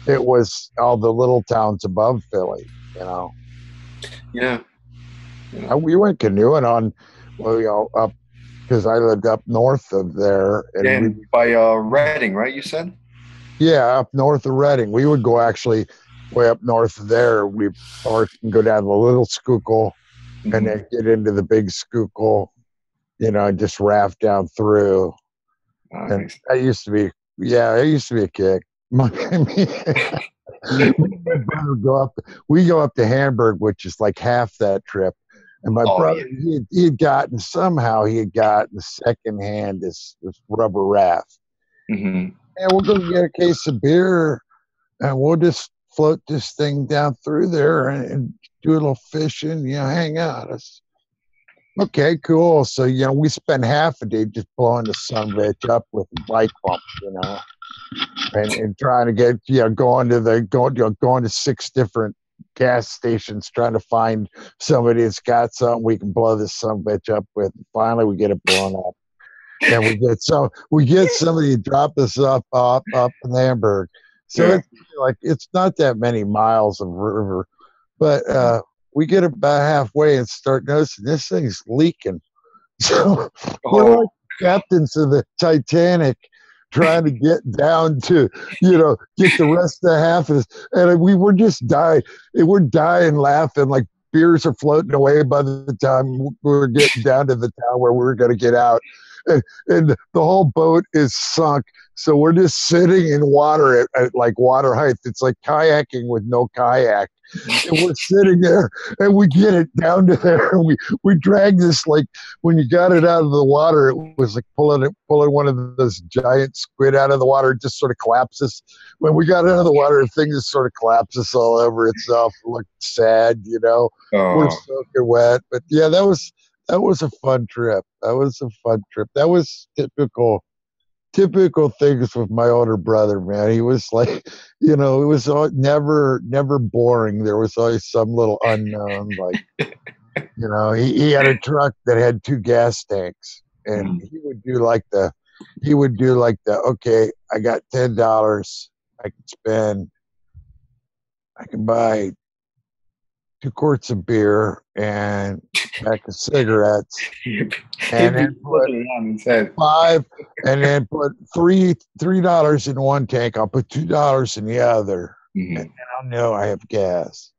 It was all the little towns above Philly, Yeah. We went canoeing on, up because I lived up north of there, and by Reading, right? You said. Yeah, up north of Reading. We would go actually way up north of there. We park and go down the little Schuylkill, and then get into the big Schuylkill, and just raft down through. Nice. And that used to be, it used to be a kick. We go up to Hamburg, which is like half that trip. And my brother, he had gotten secondhand this rubber raft. Mm-hmm. And we'll go get a case of beer, and we'll just float this thing down through there and do a little fishing, hang out. Okay, cool. So, we spend half a day just blowing the sunbitch up with a bike pump, and trying to get, going to 6 different gas stations, trying to find somebody that's got something we can blow this sunbitch up with. Finally, we get it blown up. And we get somebody to drop us up in Hamburg. So it's not that many miles of river, but we get about halfway and start noticing this thing's leaking. So we're like captains of the Titanic trying to get down to, get the rest of the half of this. And we were just dying. We're dying laughing, like beers are floating away by the time we're getting down to the town where we're going to get out. And the whole boat is sunk. So we're just sitting in water at like water height. It's like kayaking with no kayak. And we're sitting there, and we get it down to there, and we drag this, like when you got it out of the water, it was like pulling one of those giant squid out of the water. It just sort of collapses. When we got it out of the water, the thing just sort of collapses all over itself. It looked sad, We're soaking wet. But yeah, that was a fun trip. That was typical things with my older brother, man. He was like, it was never boring. There was always some little unknown, like, he had a truck that had 2 gas tanks, and he would do like the, okay, I got $10 I can spend. I can buy 2 quarts of beer and a pack of cigarettes, and then put $5, and then put $3 in one tank. I'll put $2 in the other, and then I'll know I have gas.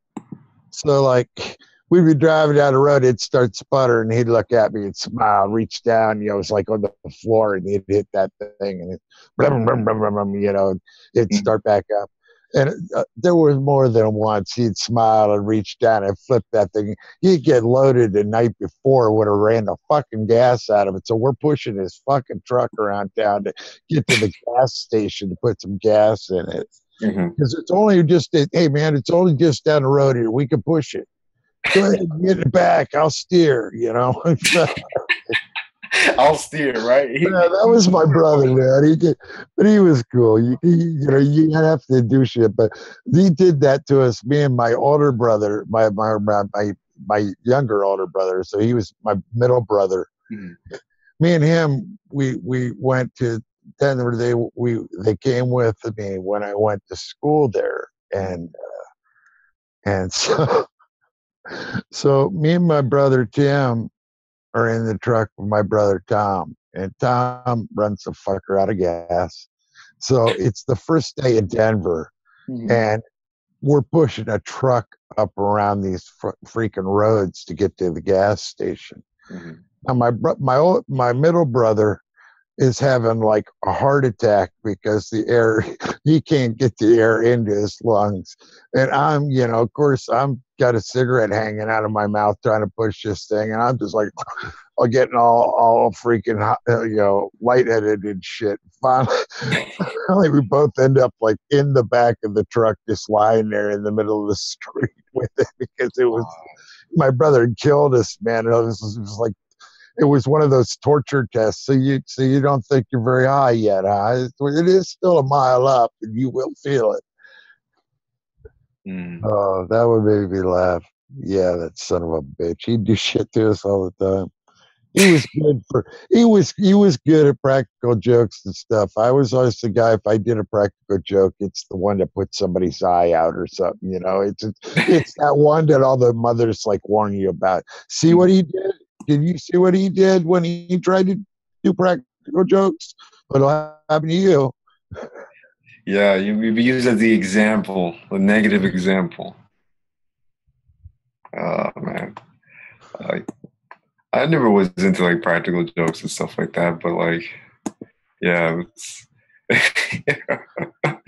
So, like, we'd be driving down the road, it'd start sputtering, he'd look at me and smile, reach down, it was like on the floor, and he'd hit that thing, and it'd start back up. And there was more than once he'd smile and reach down and flip that thing. He'd get loaded the night before, would have ran the fucking gas out of it. So we're pushing his fucking truck around town to get to the gas station to put some gas in it. Because it's only just, hey man, it's only just down the road here. We can push it. Go ahead and get it back. I'll steer, I'll steer, right? Yeah, that was my brother, man. But he was cool. You have to do shit, but he did that to us. Me and my older brother, my younger older brother. So he was my middle brother. Me and him, we went to Denver. They came with me when I went to school there, and so me and my brother Tim are in the truck with my brother Tom, and Tom runs the fucker out of gas. So it's the first day in Denver, and we're pushing a truck up around these freaking roads to get to the gas station. Mm-hmm. Now my middle brother is having like a heart attack because the air, he can't get the air into his lungs. And I'm, of course, I'm got a cigarette hanging out of my mouth trying to push this thing. And I'm just like, getting all freaking, lightheaded and shit. Finally, we both end up like in the back of the truck, just lying there in the middle of the street with it, because it was, my brother had killed us, man. It was like, it was one of those torture tests. So you don't think you're very high yet, huh? It is still a mile up, and you will feel it. Mm. Oh, that would make me laugh. Yeah, that son of a bitch. He'd do shit to us all the time. He was good at practical jokes and stuff. I was always the guy, if I did a practical joke, it's the one that put somebody's eye out or something. It's that one that all the mothers like warn you about. See what he did? Did you see what he did when he tried to do practical jokes? What'll happen to you? Yeah, you use as the example, the negative example. Oh man, I never was into like practical jokes and stuff like that, but like, yeah.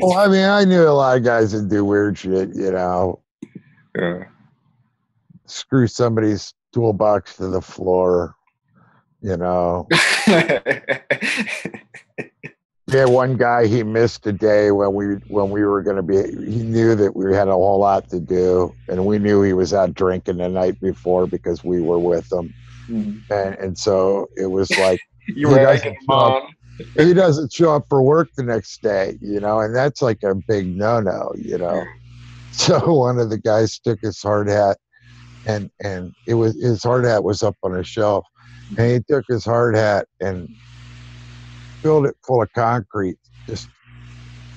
Well, I mean, I knew a lot of guys that do weird shit. Yeah. Screw somebody's toolbox to the floor. Yeah, one guy, he missed a day when we were going to be. He knew that we had a whole lot to do, and we knew he was out drinking the night before because we were with him. Mm-hmm. And so it was like he doesn't show up for work the next day, and that's like a big no. So one of the guys took his hard hat, and his hard hat was up on a shelf, and he took his hard hat and filled it full of concrete, just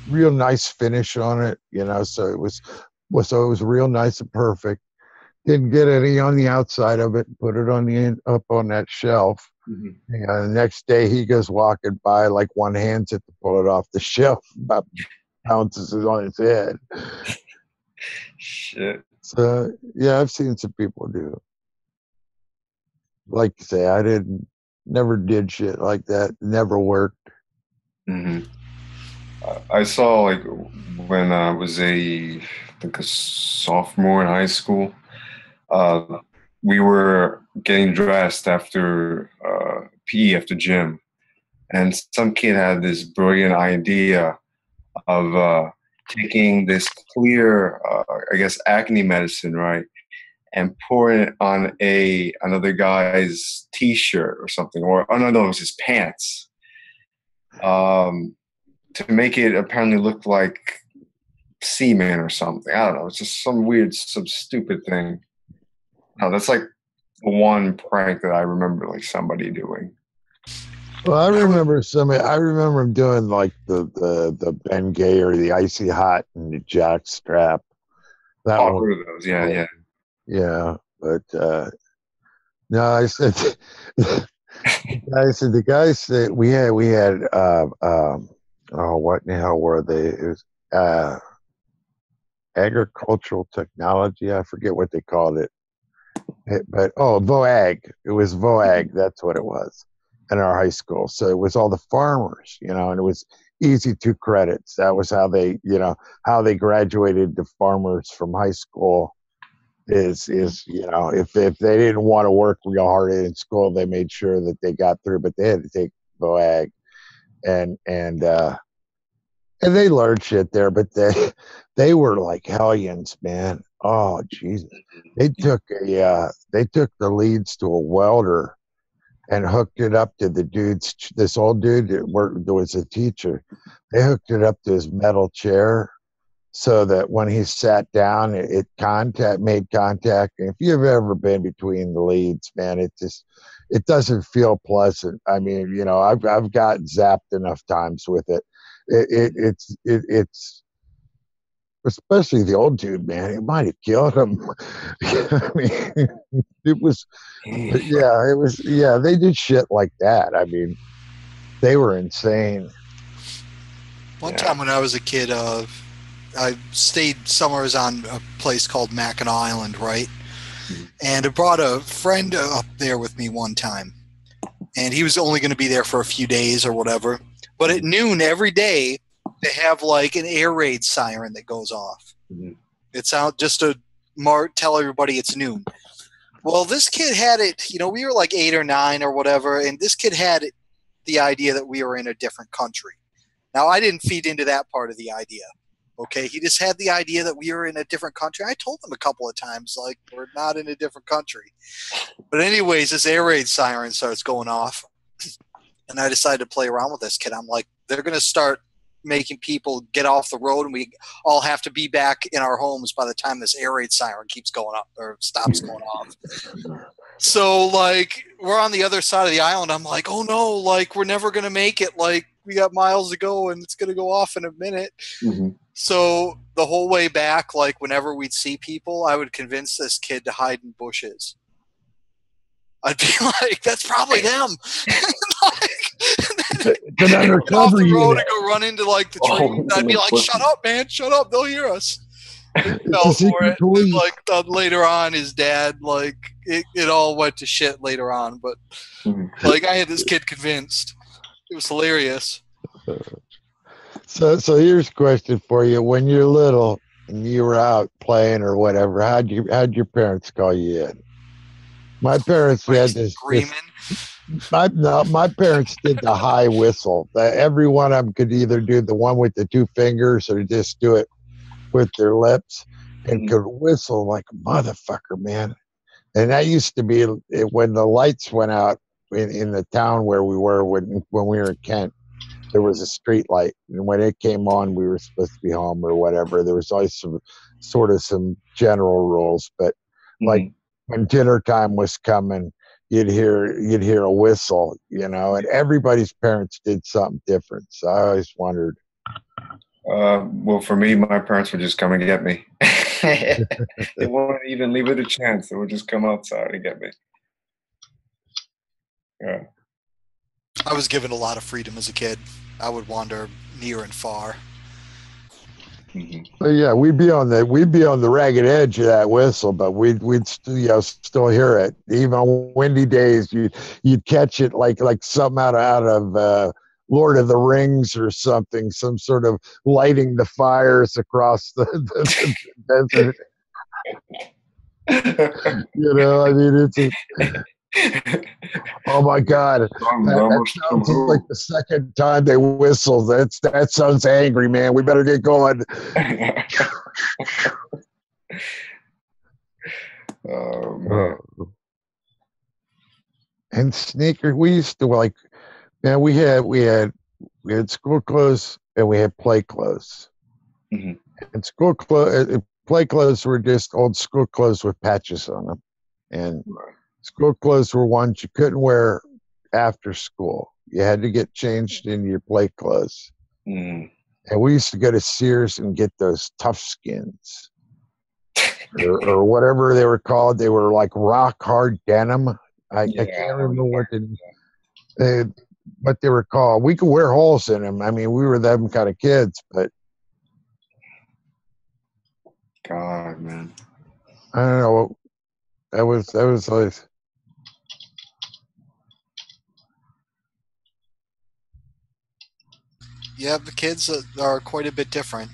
real nice finish on it, so it was real nice and perfect. Didn't get any on the outside of it, put it up on that shelf. Mm-hmm. The next day he goes walking by, like one hand's it to pull it off the shelf, about bounces it on his head. Shit. So yeah, I've seen some people do it. Like you say, I never did shit like that. Never worked. Mm-hmm. I saw, like, when I was I think a sophomore in high school, we were getting dressed after PE, after gym, and some kid had this brilliant idea of taking this clear, I guess, acne medicine, right, and pouring it on another guy's T-shirt or something, or no, it was his pants, to make it apparently look like semen or something. I don't know. It's just some stupid thing. No, that's like the one prank that I remember, like, somebody doing. Well, I remember him doing like the Ben Gay or the Icy Hot and the jock strap. That I've one. heard of those. Yeah. Yeah, but no, I said the guys that we had what in the hell were they? It was agricultural technology. I forget what they called it. But VOAG. It was VOAG. That's what it was in our high school. So it was all the farmers, and it was easy 2 credits. That was how they graduated the farmers from high school. Is if they didn't want to work real hard in school, they made sure that they got through, but they had to take VOAG, and they learned shit there, but they were like hellions, man. Oh Jesus, they took the leads to a welder and hooked it up to this old dude that was a teacher. They hooked it up to his metal chair, so that when he sat down, it made contact. And if you've ever been between the leads, man, it doesn't feel pleasant. I mean, I've gotten zapped enough times with it. It's especially the old dude, man. It might have killed him. I mean, it was. Yeah. They did shit like that. I mean, they were insane. One time when I was a kid, I stayed summers on a place called Mackinac Island, right? And I brought a friend up there with me one time. And he was only going to be there for a few days or whatever. But at noon every day, they have like an air raid siren that goes off. It's out just to tell everybody it's noon. Well, this kid had it, we were like 8 or 9 or whatever, and this kid had the idea that we were in a different country. Now, I didn't feed into that part of the idea. Okay, he just had the idea that we were in a different country. I told him a couple of times, like, we're not in a different country. But anyways, this air raid siren starts going off, and I decided to play around with this kid. I'm like, they're going to start making people get off the road, and we all have to be back in our homes by the time this air raid siren keeps going up or stops going off. So, like, we're on the other side of the island. I'm like, oh no, like, we're never going to make it. Like, we got miles to go, and it's going to go off in a minute. So the whole way back, like, whenever we'd see people, I would convince this kid to hide in bushes. I'd be like, that's probably them. Get undercover off the road unit. and go run into like the trees. I'd be like, shut up, man, shut up, they'll hear us. He fell for it. And, like, later on, his dad, like, it all went to shit later on. But like, I had this kid convinced. It was hilarious. So here's a question for you: when you're little and you were out playing or whatever, how'd your parents call you in? My parents had this. My parents did the high whistle. Every one of them could either do the one with the 2 fingers or just do it with their lips, and could whistle like a motherfucker, man. And that used to be when the lights went out in the town where we were when we were in Kent. There was a street light, and when it came on, we were supposed to be home or whatever. There was always some general rules, but like when dinner time was coming, you'd hear a whistle, and everybody's parents did something different. So I always wondered. Well, for me, my parents would just come and get me. They wouldn't even leave it a chance. They would just come outside and get me. Yeah. I was given a lot of freedom as a kid. I would wander near and far. So yeah, we'd be on the ragged edge of that whistle, but we'd still hear it. Even on windy days, you'd catch it like something out of Lord of the Rings or something, some sort of lighting the fires across the desert. I mean, oh my God! That sounds like the second time they whistled. That sounds angry, man. We better get going. Oh man! And sneakers, we used to like. Man, we had school clothes and we had play clothes. And play clothes were just old school clothes with patches on them, and school clothes were ones you couldn't wear after school. You had to get changed into your play clothes. And we used to go to Sears and get those tough skins or whatever they were called. They were like rock hard denim. I can't remember what they were called. We could wear holes in them. I mean, we were them kind of kids, but God, man, I don't know. That was like. Yeah, the kids are quite a bit different,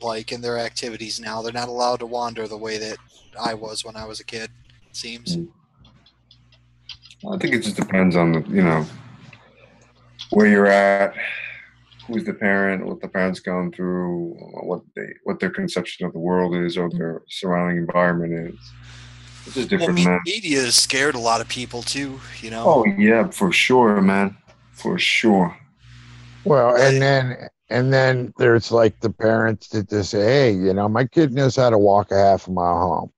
like, in their activities now. They're not allowed to wander the way that I was when I was a kid, it seems. I think it just depends on where you're at, who's the parent, what the parent's going through, what their conception of the world is, or their surrounding environment is. It's just different, man. Media has scared a lot of people too, Oh yeah, for sure, man, for sure. Well, and then there's like the parents that just say, hey, my kid knows how to walk a half a mile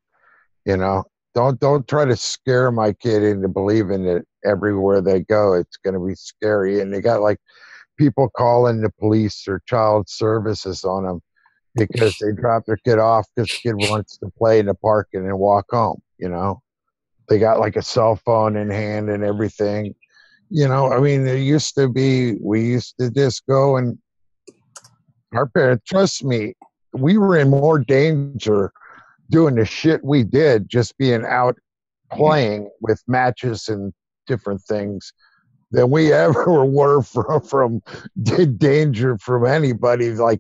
home. Don't try to scare my kid into believing that everywhere they go it's going to be scary. And they got like people calling the police or child services on them because they dropped their kid off because the kid wants to play in the park and then walk home. They got like a cell phone in hand and everything. I mean, we used to just go, and our parents, trust me, we were in more danger doing the shit we did, just being out playing with matches and different things, than we ever were from danger from anybody. Like,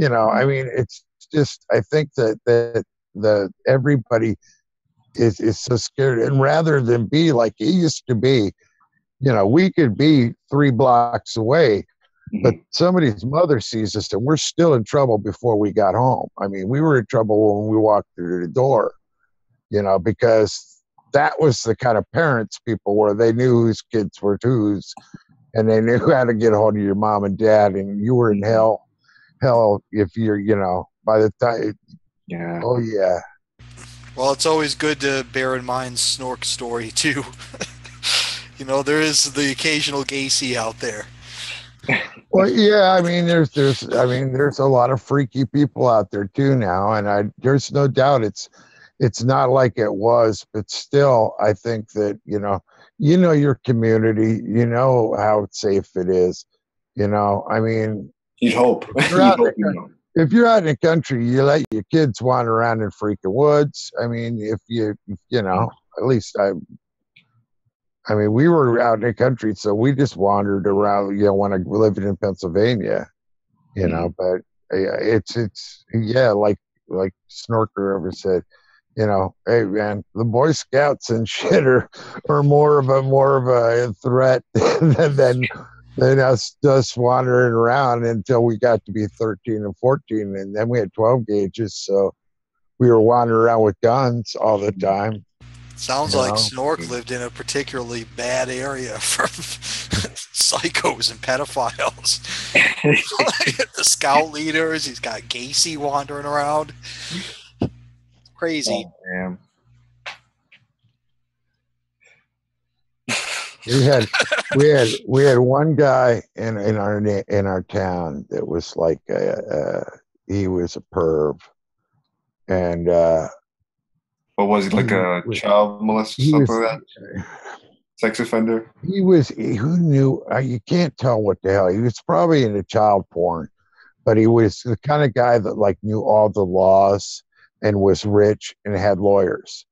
I mean, it's just, I think that everybody is so scared, and rather than be like it used to be, we could be 3 blocks away, but somebody's mother sees us and we're still in trouble before we got home. I mean, we were in trouble when we walked through the door, because that was the kind of parents people were. They knew whose kids were whose, and they knew how to get hold of your mom and dad, and you were in hell if you're, by the time. Yeah. Oh, yeah. Well, it's always good to bear in mind Snork's story, too. There is the occasional Gacy out there. Well, yeah, I mean, there's a lot of freaky people out there too now, and there's no doubt it's not like it was, but still, I think that your community, how safe it is, I mean, you'd hope. If you're out in the country, you let your kids wander around in freaking woods. I mean, if at least I mean, we were out in the country, so we just wandered around, when I lived in Pennsylvania, but it's like Snorker ever said, hey man, the Boy Scouts and shit are more of a threat than us wandering around until we got to be 13 and 14, and then we had 12 gauges, so we were wandering around with guns all the time. Sounds like Snork lived in a particularly bad area for psychos and pedophiles. The scout leaders, he's got Gacy wandering around. Crazy. Oh, we had one guy in our town that was like he was a perv, and what was he, like a child molester, something like that? Sex offender? Who knew? You can't tell what the hell. He was probably into child porn, but he was the kind of guy that like knew all the laws and was rich and had lawyers.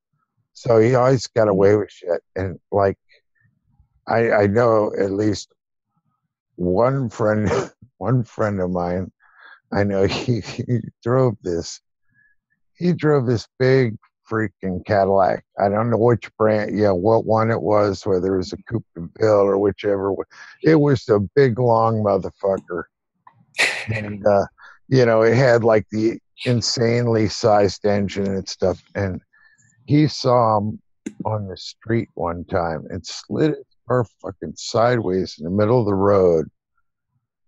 So he always got away with shit. And like, I know at least one friend of mine, I know he drove this big freaking Cadillac. I don't know which brand, what one it was, whether it was a Coupe de Ville or whichever. It was a big, long motherfucker. And, it had like the insanely sized engine and stuff. And he saw him on the street one time and slid his car fucking sideways in the middle of the road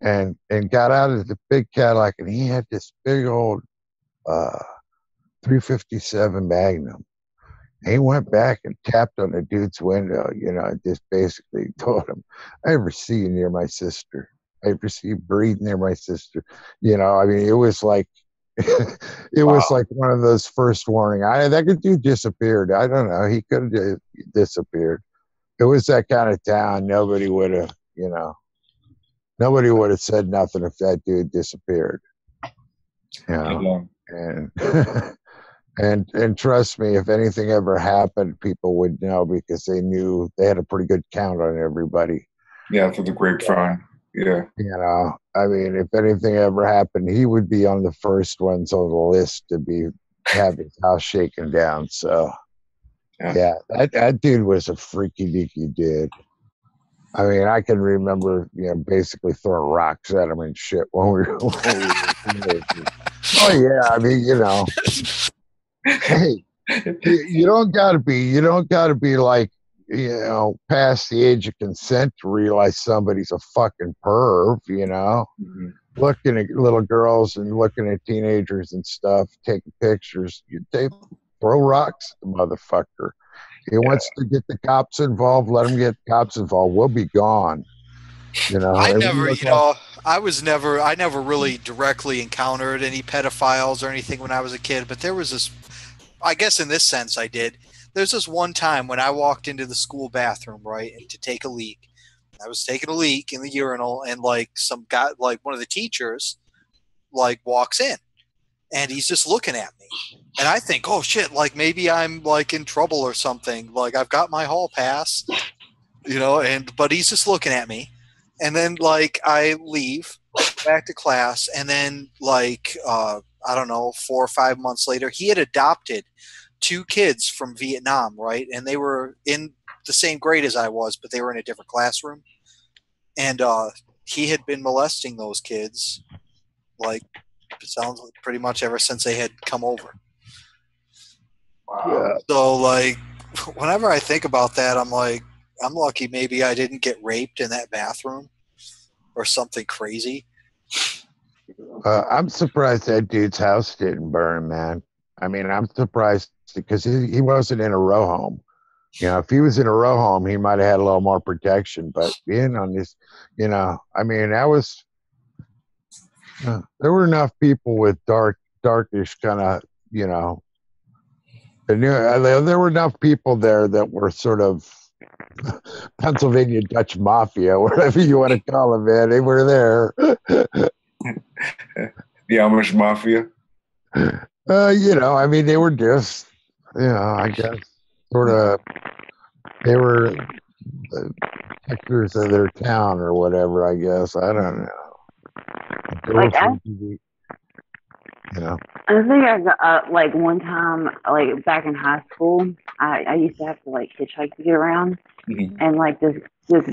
and got out of the big Cadillac, and he had this big old 357 Magnum. And he went back and tapped on the dude's window, and just basically told him, I ever see you near my sister. I ever see you breathe near my sister. I mean, it was like, it was like one of those first warning. That dude disappeared. I don't know. He could have disappeared. It was that kind of town. Nobody would have, nobody would have said nothing if that dude disappeared. And and trust me, if anything ever happened, people would know because they knew they had a pretty good count on everybody. Yeah, for the grapevine. Yeah. I mean, if anything ever happened, he would be on the first ones on the list to have his house shaken down. So, yeah, that dude was a freaky deaky dude. I mean, I can remember, basically throwing rocks at him and shit when we were oh yeah, I mean, hey, you don't gotta be like, past the age of consent to realize somebody's a fucking perv, looking at little girls and looking at teenagers and stuff, taking pictures. Throw rocks at the motherfucker. He wants to get the cops involved, let him get the cops involved. We'll be gone. I never really directly encountered any pedophiles or anything when I was a kid, but there was this, I guess in this sense I did. There's this one time when I walked into the school bathroom, right, to take a leak. I was taking a leak in the urinal, and like some guy, like one of the teachers, like walks in, and he's just looking at me. And I think, oh shit, like maybe I'm like in trouble or something. Like I've got my hall pass, but he's just looking at me. And then like I leave back to class, and then like I don't know, 4 or 5 months later, he had adopted 2 kids from Vietnam, right? And they were in the same grade as I was, but they were in a different classroom. And he had been molesting those kids, like it sounds like pretty much ever since they had come over. Wow. So like whenever I think about that, I'm like, I'm lucky maybe I didn't get raped in that bathroom or something crazy. I'm surprised that dude's house didn't burn, man. I mean, I'm surprised because he wasn't in a row home. If he was in a row home, he might have had a little more protection. But being on this, I mean, that was there were enough people with darkish kind of, there were enough people there that were sort of Pennsylvania Dutch mafia, whatever you want to call them, man. They were there. The Amish mafia. I mean, they were just, I guess, sort of, they were the protectors of their town or whatever, I guess. I don't know. Like, I think I got, like, one time, like, back in high school, I used to have to, like, hitchhike to get around. Mm-hmm. And, like, this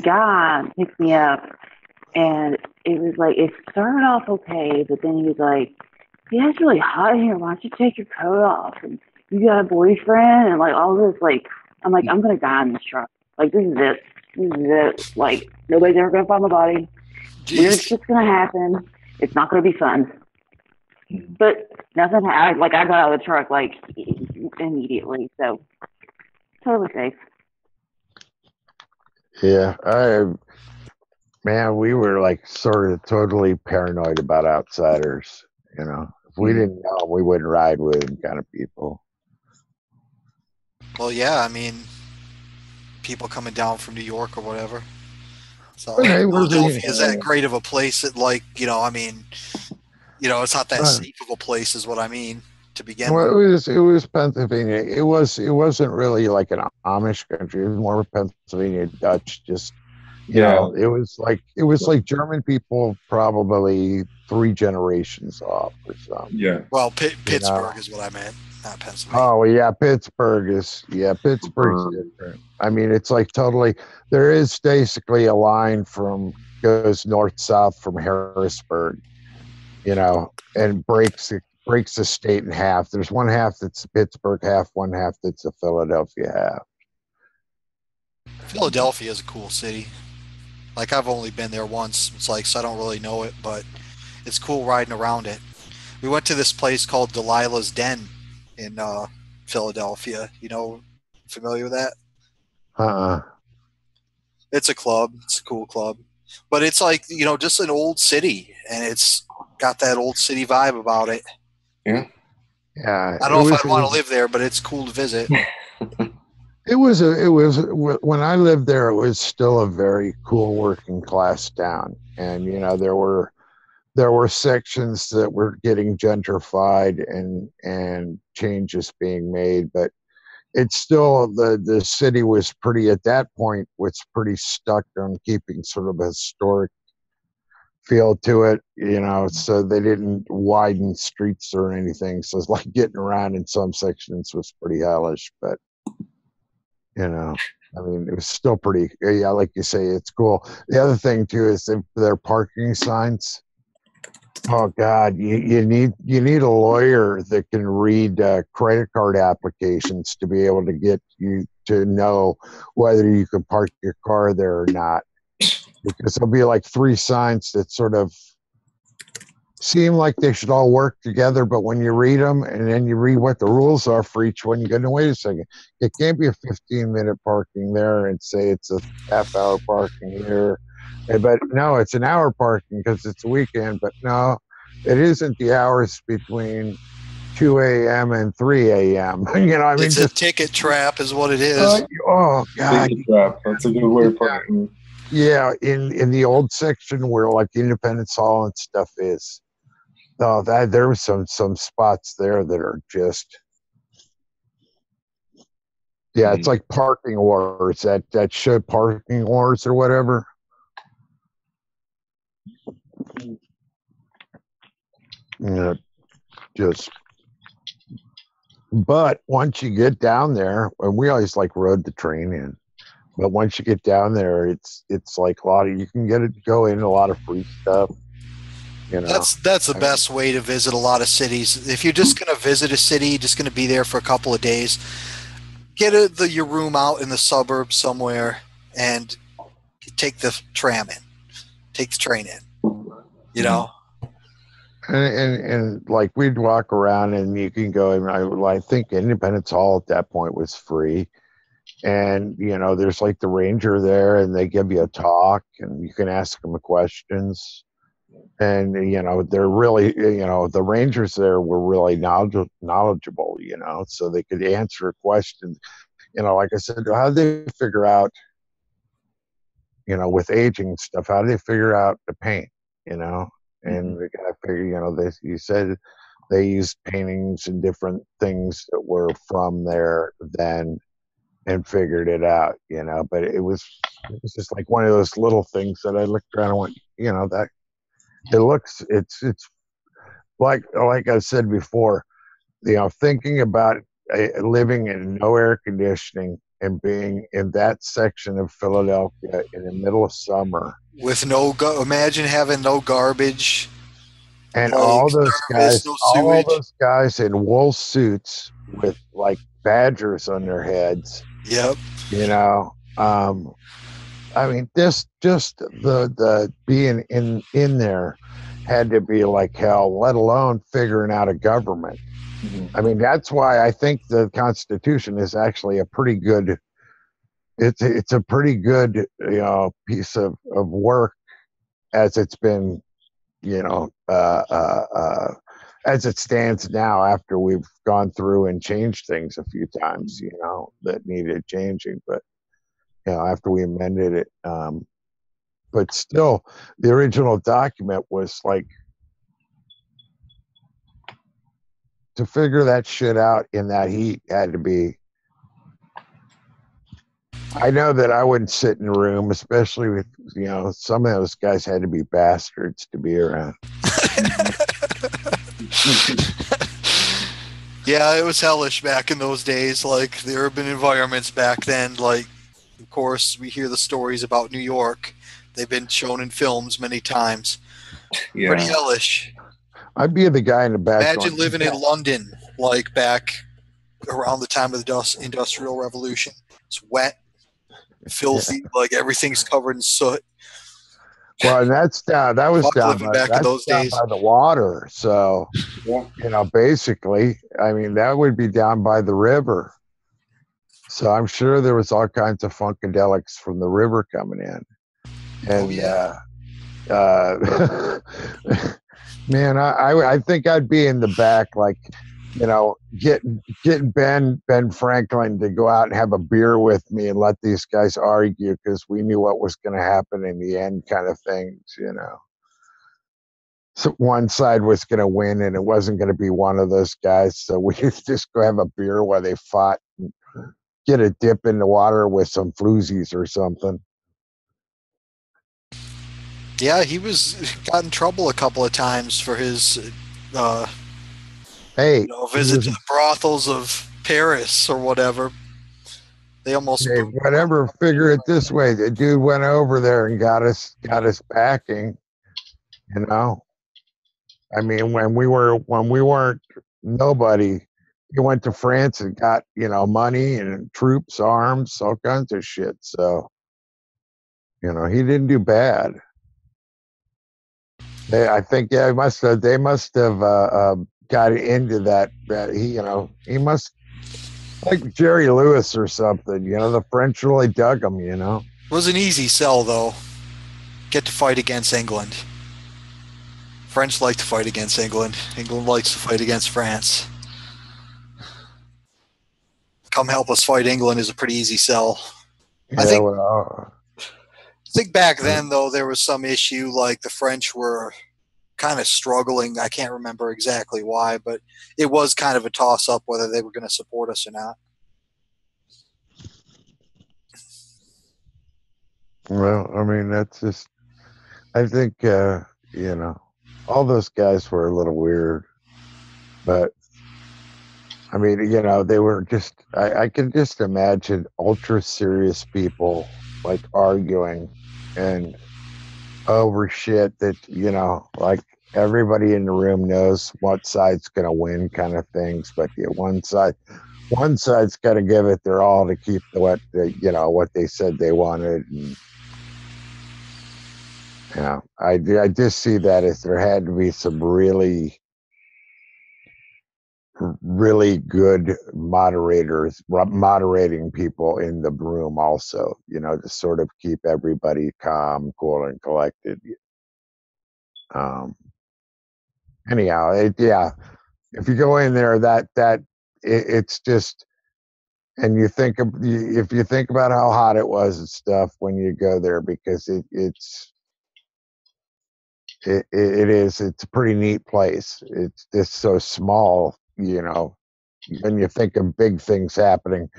guy picked me up, and it was, like, it started off okay, but then he was like, yeah, it's really hot here. Why don't you take your coat off? And you got a boyfriend? And, like, all this, like, I'm like, I'm going to die in this truck. Like, this is it. This is it. Like, nobody's ever going to find my body. Jeez. Weird shit's going to happen. It's not going to be fun. But nothing, I got out of the truck, like, immediately. So, totally safe. Yeah, man, we were, like, sort of totally paranoid about outsiders, If we didn't know them, we wouldn't ride with them kind of people. Well, yeah, I mean, people coming down from New York or whatever. So Well, Philadelphia is that great of a place that, like, I mean, it's not that safe of a place, is what I mean, to begin with. It was Pennsylvania. It wasn't really like an Amish country. It was more Pennsylvania Dutch. Just it was like German people probably 3 generations off or something. Yeah. Well, Pittsburgh is what I meant, not Pennsylvania. Oh yeah, Pittsburgh's different. I mean, it's like totally. There is basically a line goes north south from Harrisburg, and breaks the state in half. There's one half that's the Pittsburgh half, one half that's the Philadelphia half. Philadelphia is a cool city. Like, I've only been there once. It's like, so I don't really know it, but it's cool riding around it. We went to this place called Delilah's Den in Philadelphia. Familiar with that? It's a club. It's a cool club. But it's like, just an old city, and it's got that old city vibe about it. Yeah. Yeah. I don't know if I'd want to live there, but it's cool to visit. It was when I lived there, it was still a very cool working class town. And, there were sections that were getting gentrified and changes being made, but it's still, the city was at that point was pretty stuck on keeping sort of a historic feel to it, so they didn't widen streets or anything. So it's like getting around in some sections was pretty hellish, but I mean, it was still pretty, like you say, it's cool. The other thing too is their parking signs. Oh God, you need a lawyer that can read credit card applications to be able to get you to know whether you can park your car there or not. Because there'll be like 3 signs that sort of seem like they should all work together, but when you read them and then you read what the rules are for each one, you go, no, wait a second. It can't be a 15-minute parking there and say it's a half-hour parking here. But no, it's an hour parking because it's a weekend. But no, it isn't the hours between 2 a.m. and 3 a.m. I mean, it's a ticket trap is what it is. Oh, God. Ticket trap. That's a good way of putting it. Yeah, in the old section where like Independence Hall and stuff is. Oh, that there was some spots there that are just, yeah, it's like Parking Wars, that show Parking Wars or whatever. Yeah, just. But once you get down there, and we always like rode the train in. But once you get down there, it's like a lot of, you can go in a lot of free stuff. You know, that's the best way to visit a lot of cities. If you're just going to visit a city, just going to be there for a couple of days, get your room out in the suburbs somewhere and take the tram in, take the train in. You know, and like we'd walk around, and you can go. And I think Independence Hall at that point was free. And, you know, there's like the ranger there, and they give you a talk, and you can ask them questions. And, you know, they're really, you know, the rangers there were really knowledgeable, you know, so they could answer questions. You know, like I said, how did they figure out, you know, with aging stuff, how do they figure out the paint, you know? And they gotta figure, you know, you said they used paintings and different things that were from there then, and figured it out, you know. But it was just like one of those little things that I looked around and went, you know, that it's like I said before, you know, thinking about living in no air conditioning and being in that section of Philadelphia in the middle of summer with imagine having no garbage and like all those service, guys, no all sewage. those guys in wool suits with like badgers on their heads. Yep. You know, I mean, just the being in there had to be like hell, let alone figuring out a government. I mean, that's why I think the Constitution is actually a pretty good. It's a pretty good, you know, piece of work as it's been, you know, as it stands now after we've gone through and changed things a few times, you know, that needed changing, but you know, after we amended it. But still, the original document was like, to figure that shit out in that heat had to be. I know that I wouldn't sit in a room, especially with, you know, some of those guys had to be bastards to be around. Yeah, it was hellish back in those days. Like the urban environments back then, like, of course, we hear the stories about New York. They've been shown in films many times. Yeah. Pretty hellish. I'd be the guy in the back. Imagine living in London, like back around the time of the Industrial Revolution. It's wet, filthy, like everything's covered in soot. Well, and that's down. That was down by, back in those days by the water. So, you know, basically, I mean, that would be down by the river. So I'm sure there was all kinds of funkadelics from the river coming in. And man, I think I'd be in the back, like, you know, getting Ben Franklin to go out and have a beer with me and let these guys argue because we knew what was going to happen in the end, kind of things, you know. So one side was going to win, and it wasn't going to be one of those guys. So we just go have a beer while they fought, and get a dip in the water with some floozies or something. Yeah, he got in trouble a couple of times for his visit to the brothels of Paris or whatever. They almost whatever. Figure it this way: the dude went over there and got us backing. You know, I mean, when we weren't nobody, he went to France and got, you know, money and troops, arms, all kinds of shit. So, you know, he didn't do bad. I think they must have got into that he, you know, he must, like Jerry Lewis or something, you know, the French really dug him, you know. It was an easy sell though. Get to fight against England. French like to fight against England. England likes to fight against France. Come help us fight England is a pretty easy sell. Yeah, I think back then though there was some issue, like the French were kind of struggling. I can't remember exactly why, but it was kind of a toss-up whether they were going to support us or not. Well, I mean, that's just, I think, all those guys were a little weird, but I mean, they were just, I can just imagine ultra serious people like arguing and over shit that, like everybody in the room knows what side's going to win kind of things. But one side's got to give it their all to keep what they said they wanted. And, I just see that as there had to be some really, really good moderating people in the room also, to sort of keep everybody calm, cool, and collected. Anyhow, if you go in there, it's just, and if you think about how hot it was and stuff when you go there, because it's a pretty neat place. It's just so small, when you think of big things happening,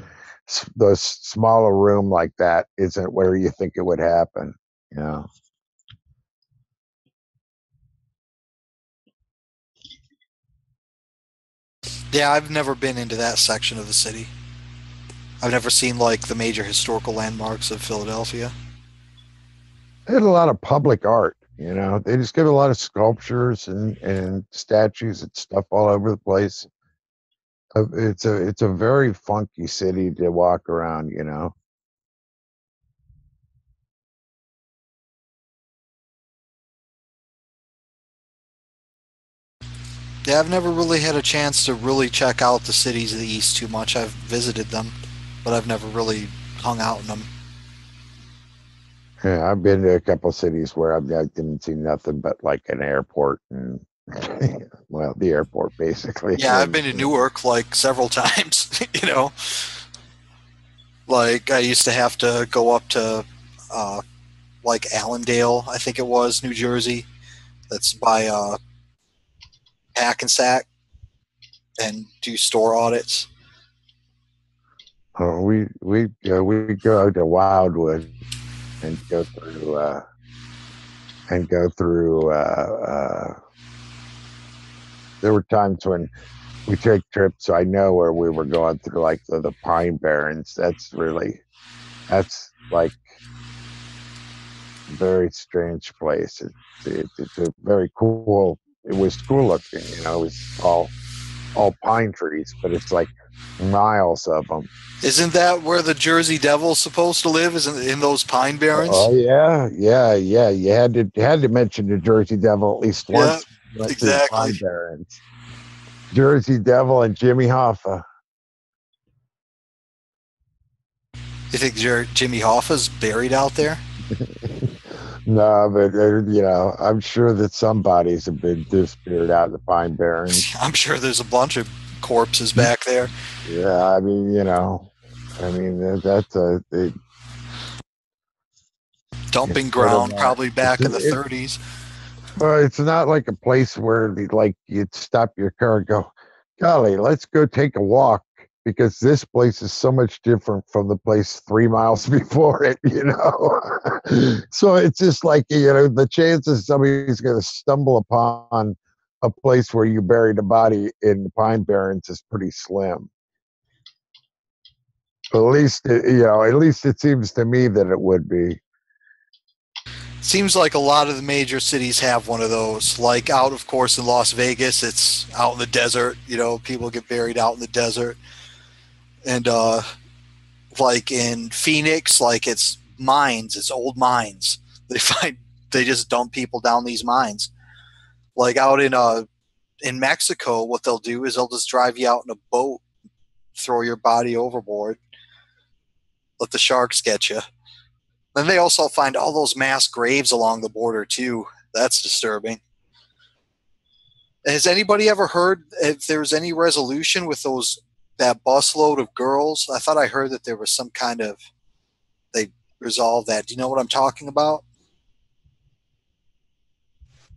the smaller room like that isn't where you think it would happen. Yeah, I've never been into that section of the city. I've never seen like the major historical landmarks of Philadelphia. They had a lot of public art. They just get a lot of sculptures and statues and stuff all over the place. It's a very funky city to walk around. Yeah, I've never really had a chance to really check out the cities of the East too much. I've visited them, but I've never really hung out in them. Yeah, I've been to a couple cities where I didn't see nothing but like an airport and well, the airport basically. Yeah, I've been to Newark like several times. Like I used to have to go up to like Allendale, I think it was, New Jersey. That's by Hackensack, and do store audits. Oh, we go to Wildwood and go through there were times when we take trips, so I know where we were going through like the Pine Barrens. That's like a very strange place. It's a very cool, it was cool looking, it was all pine trees, but it's like miles of them. Isn't that where the Jersey Devil's supposed to live? Isn't it in those Pine Barrens? Oh yeah. You had to mention the Jersey Devil at least once. Yeah, exactly. Pine Barrens. Jersey Devil and Jimmy Hoffa. You think Jimmy Hoffa's buried out there? No, but I'm sure that some bodies have been disappeared out of the Pine Barrens. I'm sure there's a bunch of corpses back there. Yeah, I mean, that's a dumping ground, probably back in the 30s. Well, it's not like a place where you'd stop your car and go, golly, let's go take a walk, because this place is so much different from the place 3 miles before it, So it's just like, the chances somebody's going to stumble upon a place where you buried a body in the Pine Barrens is pretty slim. At least it seems to me that it would be. Seems like a lot of the major cities have one of those. Like out, of course, in Las Vegas, it's out in the desert. People get buried out in the desert. And like in Phoenix, like it's mines, it's old mines. They just dump people down these mines. Like out in Mexico, what they'll do is they'll just drive you out in a boat, throw your body overboard, let the sharks get you. Then they also find all those mass graves along the border too. That's disturbing. Has anybody ever heard if there was any resolution with that busload of girls? I thought I heard that there was some kind of, they resolved that. Do you know what I'm talking about?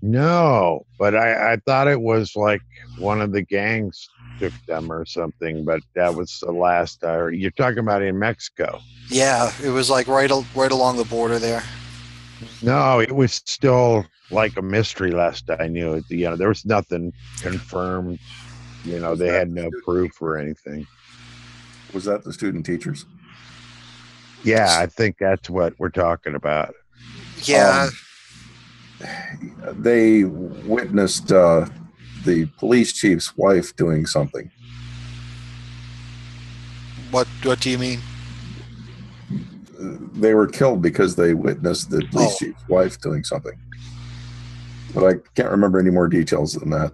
No, but I thought it was like one of the gangs took them or something, but that was the last I heard. You're talking about in Mexico. Yeah, it was like right along the border there. No, it was still like a mystery last I knew. There was nothing confirmed. They had no proof or anything. Was that the student teachers? Yeah, I think that's what we're talking about. Yeah. They witnessed the police chief's wife doing something. What do you mean? They were killed because they witnessed the police chief's wife doing something. But I can't remember any more details than that.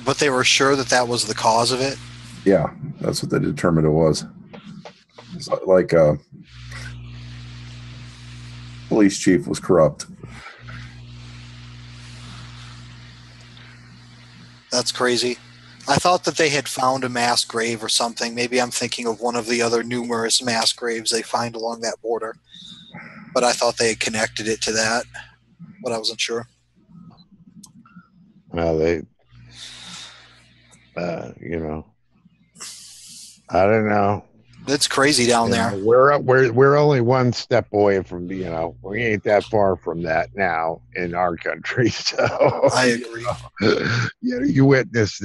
But they were sure that was the cause of it? Yeah, that's what they determined it was. It's like a police chief was corrupt. That's crazy. I thought that they had found a mass grave or something. Maybe I'm thinking of one of the other numerous mass graves they find along that border. But I thought they had connected it to that. But I wasn't sure. Well, I don't know. It's crazy down there. We're only one step away from we ain't that far from that now in our country. So I agree. You witness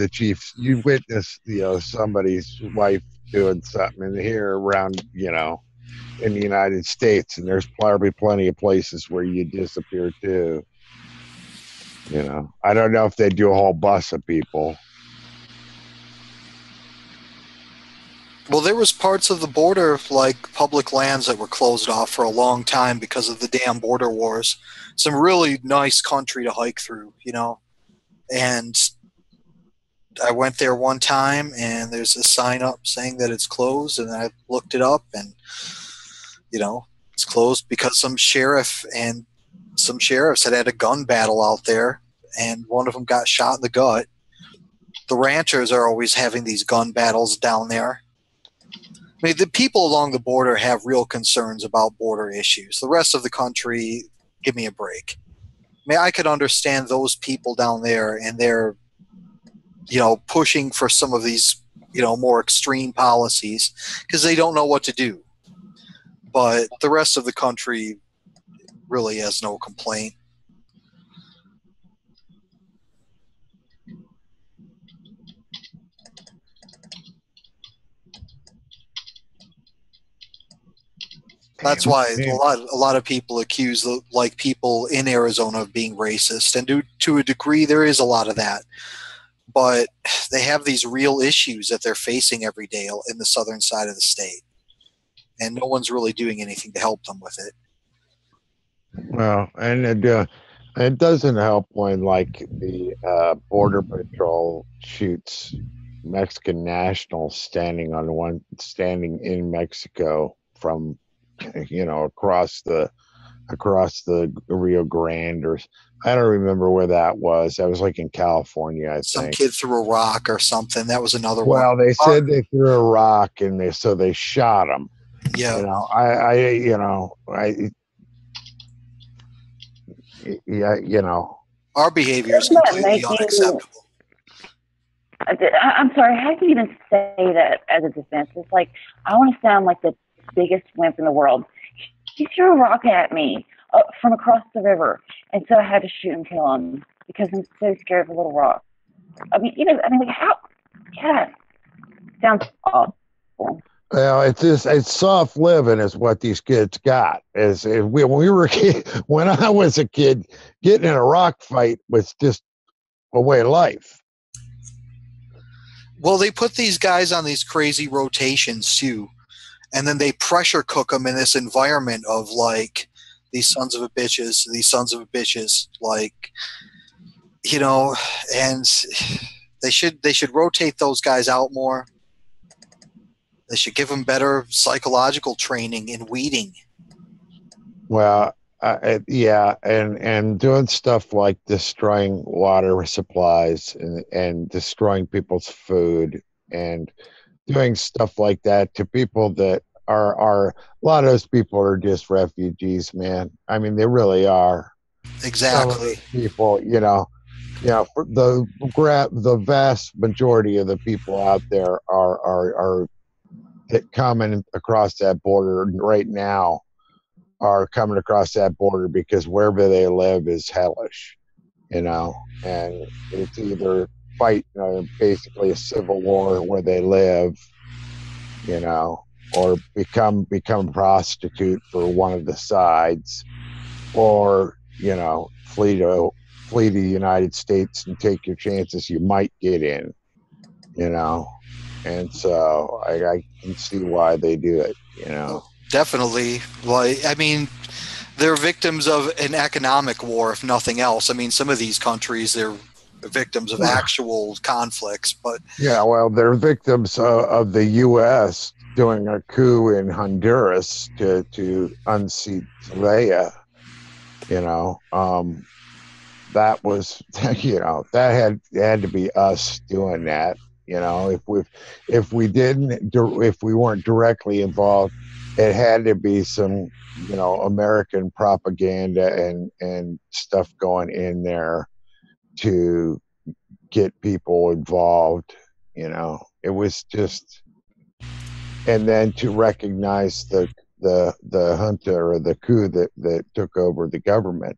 you witness somebody's wife doing something in here around in the United States, and there's probably plenty of places where you disappear too. I don't know if they do a whole bus of people. Well, there was parts of the border, like public lands, that were closed off for a long time because of the damn border wars. Some really nice country to hike through, And I went there one time, and there's a sign up saying that it's closed, and I looked it up, and, it's closed because some sheriffs had a gun battle out there, and one of them got shot in the gut. The ranchers are always having these gun battles down there. I mean, the people along the border have real concerns about border issues. The rest of the country, give me a break. I mean, I could understand those people down there, and they're, pushing for some of these, more extreme policies because they don't know what to do. But the rest of the country really has no complaint. That's why a lot of people accuse people in Arizona of being racist, and to a degree there is a lot of that. But they have these real issues that they're facing every day in the southern side of the state, and no one's really doing anything to help them with it. Well, and it doesn't help when the border patrol shoots Mexican nationals standing in Mexico from across the Rio Grande, or I don't remember where that was. That was like in California, I think. Some kid threw a rock or something. That was another one. Well, they said they threw a rock, and they shot him. Yeah. Our behavior is completely unacceptable. I'm sorry, how can you even say that as a defense? It's like, I want to sound like the biggest wimp in the world. He threw a rock at me from across the river, and so I had to shoot and kill him because I'm so scared of a little rock. How? Yeah, sounds awful. Well, it's soft living is what these kids got. When I was a kid, getting in a rock fight was just a way of life. Well, they put these guys on these crazy rotations too, and then they pressure cook them in this environment of these sons of a bitches, and they should rotate those guys out more. They should give them better psychological training in weeding. Well, yeah, and doing stuff like destroying water supplies and destroying people's food and doing stuff like that to people that are a lot of those people are just refugees, man. I mean, they really are. Exactly. People, for the vast majority of the people out there are coming across that border right now, are coming across that border because wherever they live is hellish, and it's either fight basically a civil war where they live, or become a prostitute for one of the sides, or flee to the United States and take your chances you might get in, and so I can see why they do it, Definitely. Like, I mean, they're victims of an economic war, if nothing else. I mean, some of these countries, they're victims of actual conflicts, but yeah, well, they're victims of the U.S. doing a coup in Honduras to unseat Zelaya. That was that had to be us doing that. If we weren't directly involved, it had to be some American propaganda and stuff going in there to get people involved. It was just, and then to recognize the junta or the coup that took over the government.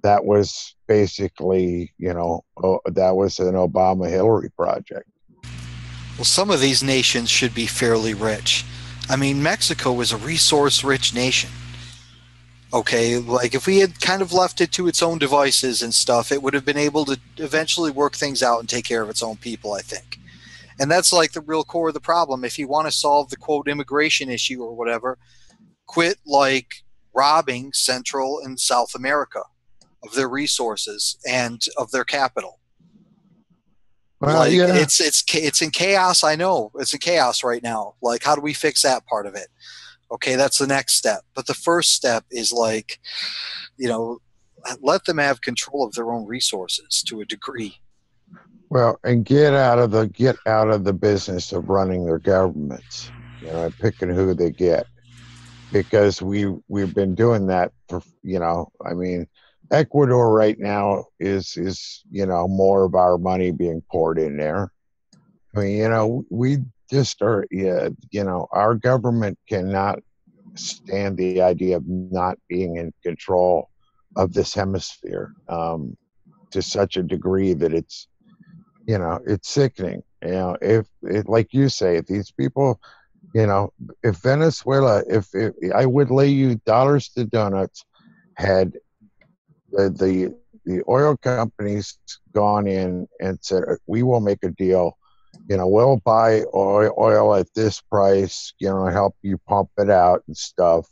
That was basically, that was an Obama-Hillary project. well, some of these nations should be fairly rich. I mean, Mexico is a resource-rich nation. Okay, like if we had kind of left it to its own devices and stuff, it would have been able to eventually work things out and take care of its own people, I think. And that's like the real core of the problem. If you want to solve the quote immigration issue or whatever, quit like robbing Central and South America of their resources and of their capital. Well, like yeah. it's in chaos. I know it's in chaos right now. Like, how do we fix that part of it? Okay, that's the next step. But the first step is like, let them have control of their own resources to a degree. Well, and get out of the business of running their governments, and picking who they get, because we've been doing that for, I mean, Ecuador right now is more of our money being poured in there. I mean, we just are, our government cannot stand the idea of not being in control of this hemisphere to such a degree that it's sickening. If like you say, if these people, if Venezuela, if I would lay you dollars to donuts, had the oil companies gone in and said, we will make a deal, we'll buy oil at this price, help you pump it out and stuff,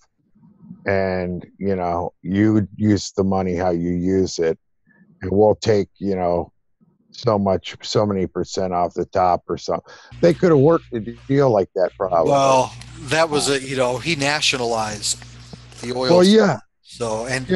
and you use the money how you use it, and we'll take so many percent off the top or something. They could have worked a deal like that, probably. Well, that was he nationalized the oil. Well, yeah. So, and he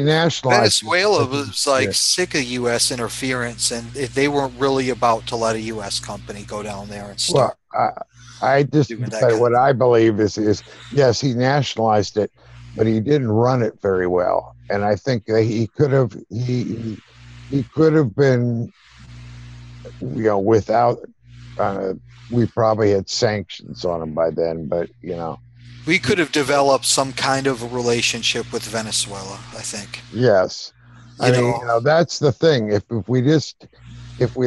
nationalized. Venezuela was like sick of U.S. interference, and they weren't really about to let a U.S. company go down there and start. Well, I just, but what I believe is yes, he nationalized it, but he didn't run it very well, and I think that he could have been, without. We probably had sanctions on him by then, but we could have developed some kind of a relationship with Venezuela, I think. Yes. I mean, that's the thing. If we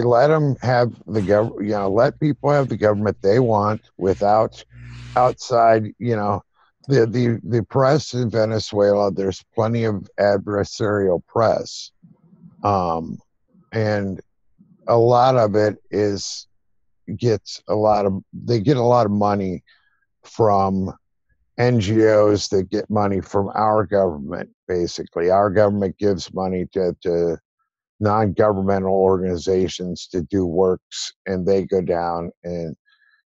let them have the government, let people have the government they want without outside, the press in Venezuela, there's plenty of adversarial press. And a lot of it they get a lot of money from NGOs that get money from our government. Basically, our government gives money to non-governmental organizations to do works, and they go down and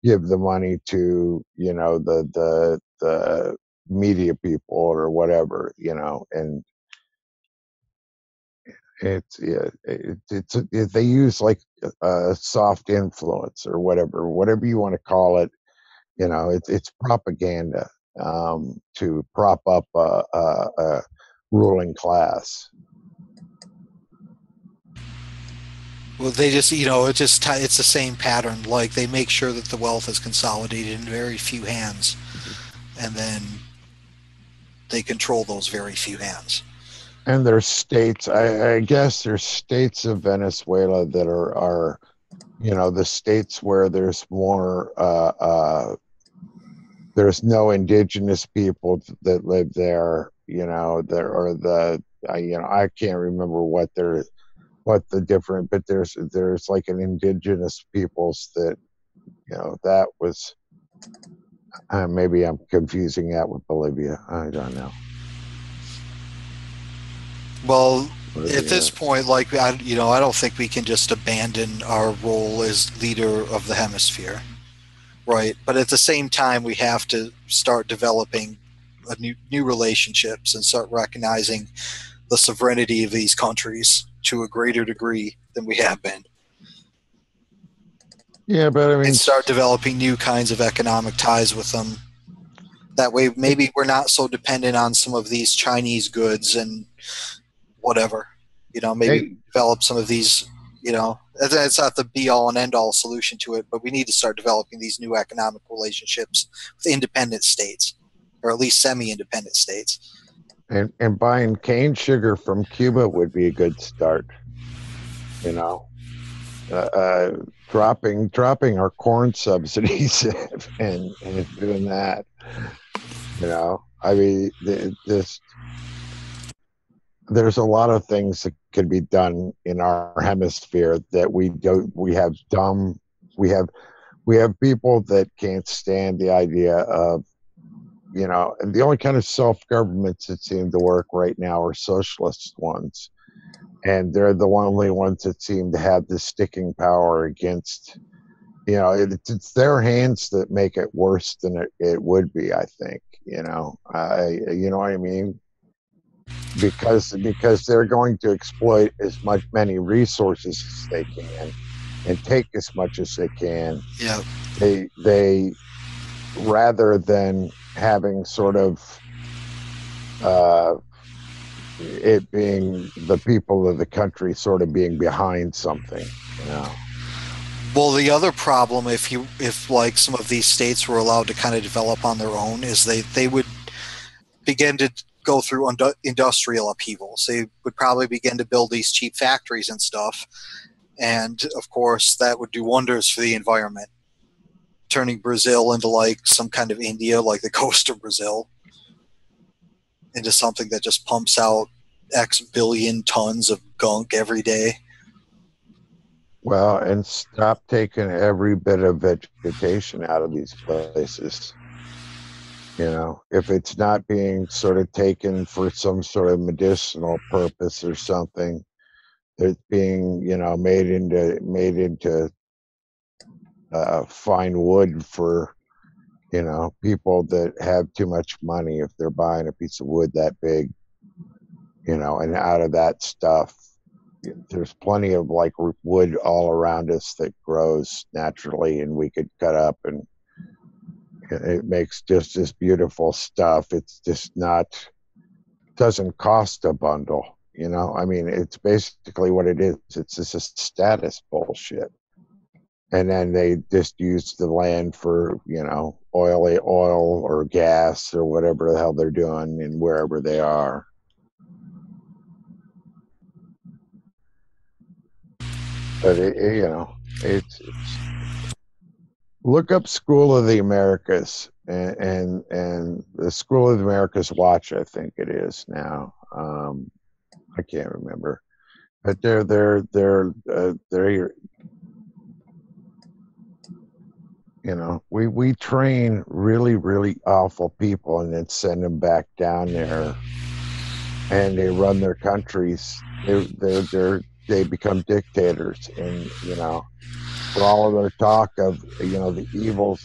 give the money to the media people or whatever, and they use like a soft influence or whatever you want to call it. It's propaganda to prop up a ruling class. Well, they just, it's the same pattern. Like, they make sure that the wealth is consolidated in very few hands, and then they control those very few hands. And there's states, I guess there's states of Venezuela that are the states where there's more, there's no indigenous people that live there, there are I can't remember what the different, but there's like an indigenous peoples that, that was, maybe I'm confusing that with Bolivia. I don't know. Well, at this point, like, I don't think we can just abandon our role as leader of the hemisphere, right? But at the same time, we have to start developing new relationships and start recognizing the sovereignty of these countries to a greater degree than we have been. Yeah, but I mean, and start developing new kinds of economic ties with them. That way, maybe we're not so dependent on some of these Chinese goods and whatever. Maybe develop some of these. It's not the be-all and end-all solution to it, but we need to start developing these new economic relationships with independent states, or at least semi-independent states. And buying cane sugar from Cuba would be a good start. Dropping our corn subsidies and doing that. I mean, there's a lot of things that could be done in our hemisphere that we don't. We have people that can't stand the idea of, and the only kind of self-governments that seem to work right now are socialist ones. And they're the only ones that seem to have the sticking power against, it's their hands that make it worse than it would be, I think, you know what I mean? Because they're going to exploit many resources as they can and take as much as they can. Yeah. They rather than having sort of, it being the people of the country sort of being behind something, Well, the other problem, if like some of these states were allowed to kind of develop on their own, is they would begin to go through industrial upheavals. They would probably begin to build these cheap factories and stuff, and of course that would do wonders for the environment, turning Brazil into like some kind of India, like the coast of Brazil, into something that just pumps out X billion tons of gunk every day. Well, and stop taking every bit of vegetation out of these places. If it's not being sort of taken for some sort of medicinal purpose or something, it's being, made into fine wood for, people that have too much money if they're buying a piece of wood that big, and out of that stuff, there's plenty of like wood all around us that grows naturally and we could cut up, and it makes just this beautiful stuff. It's just doesn't cost a bundle, I mean, it's basically what it is. It's just a status bullshit. And then they just use the land for, oil or gas or whatever the hell they're doing and wherever they are. But it's look up School of the Americas and the School of the Americas Watch, I think it is now. I can't remember, but they're we train really, really awful people and then send them back down there, and they run their countries. They become dictators, and for all of their talk of the evil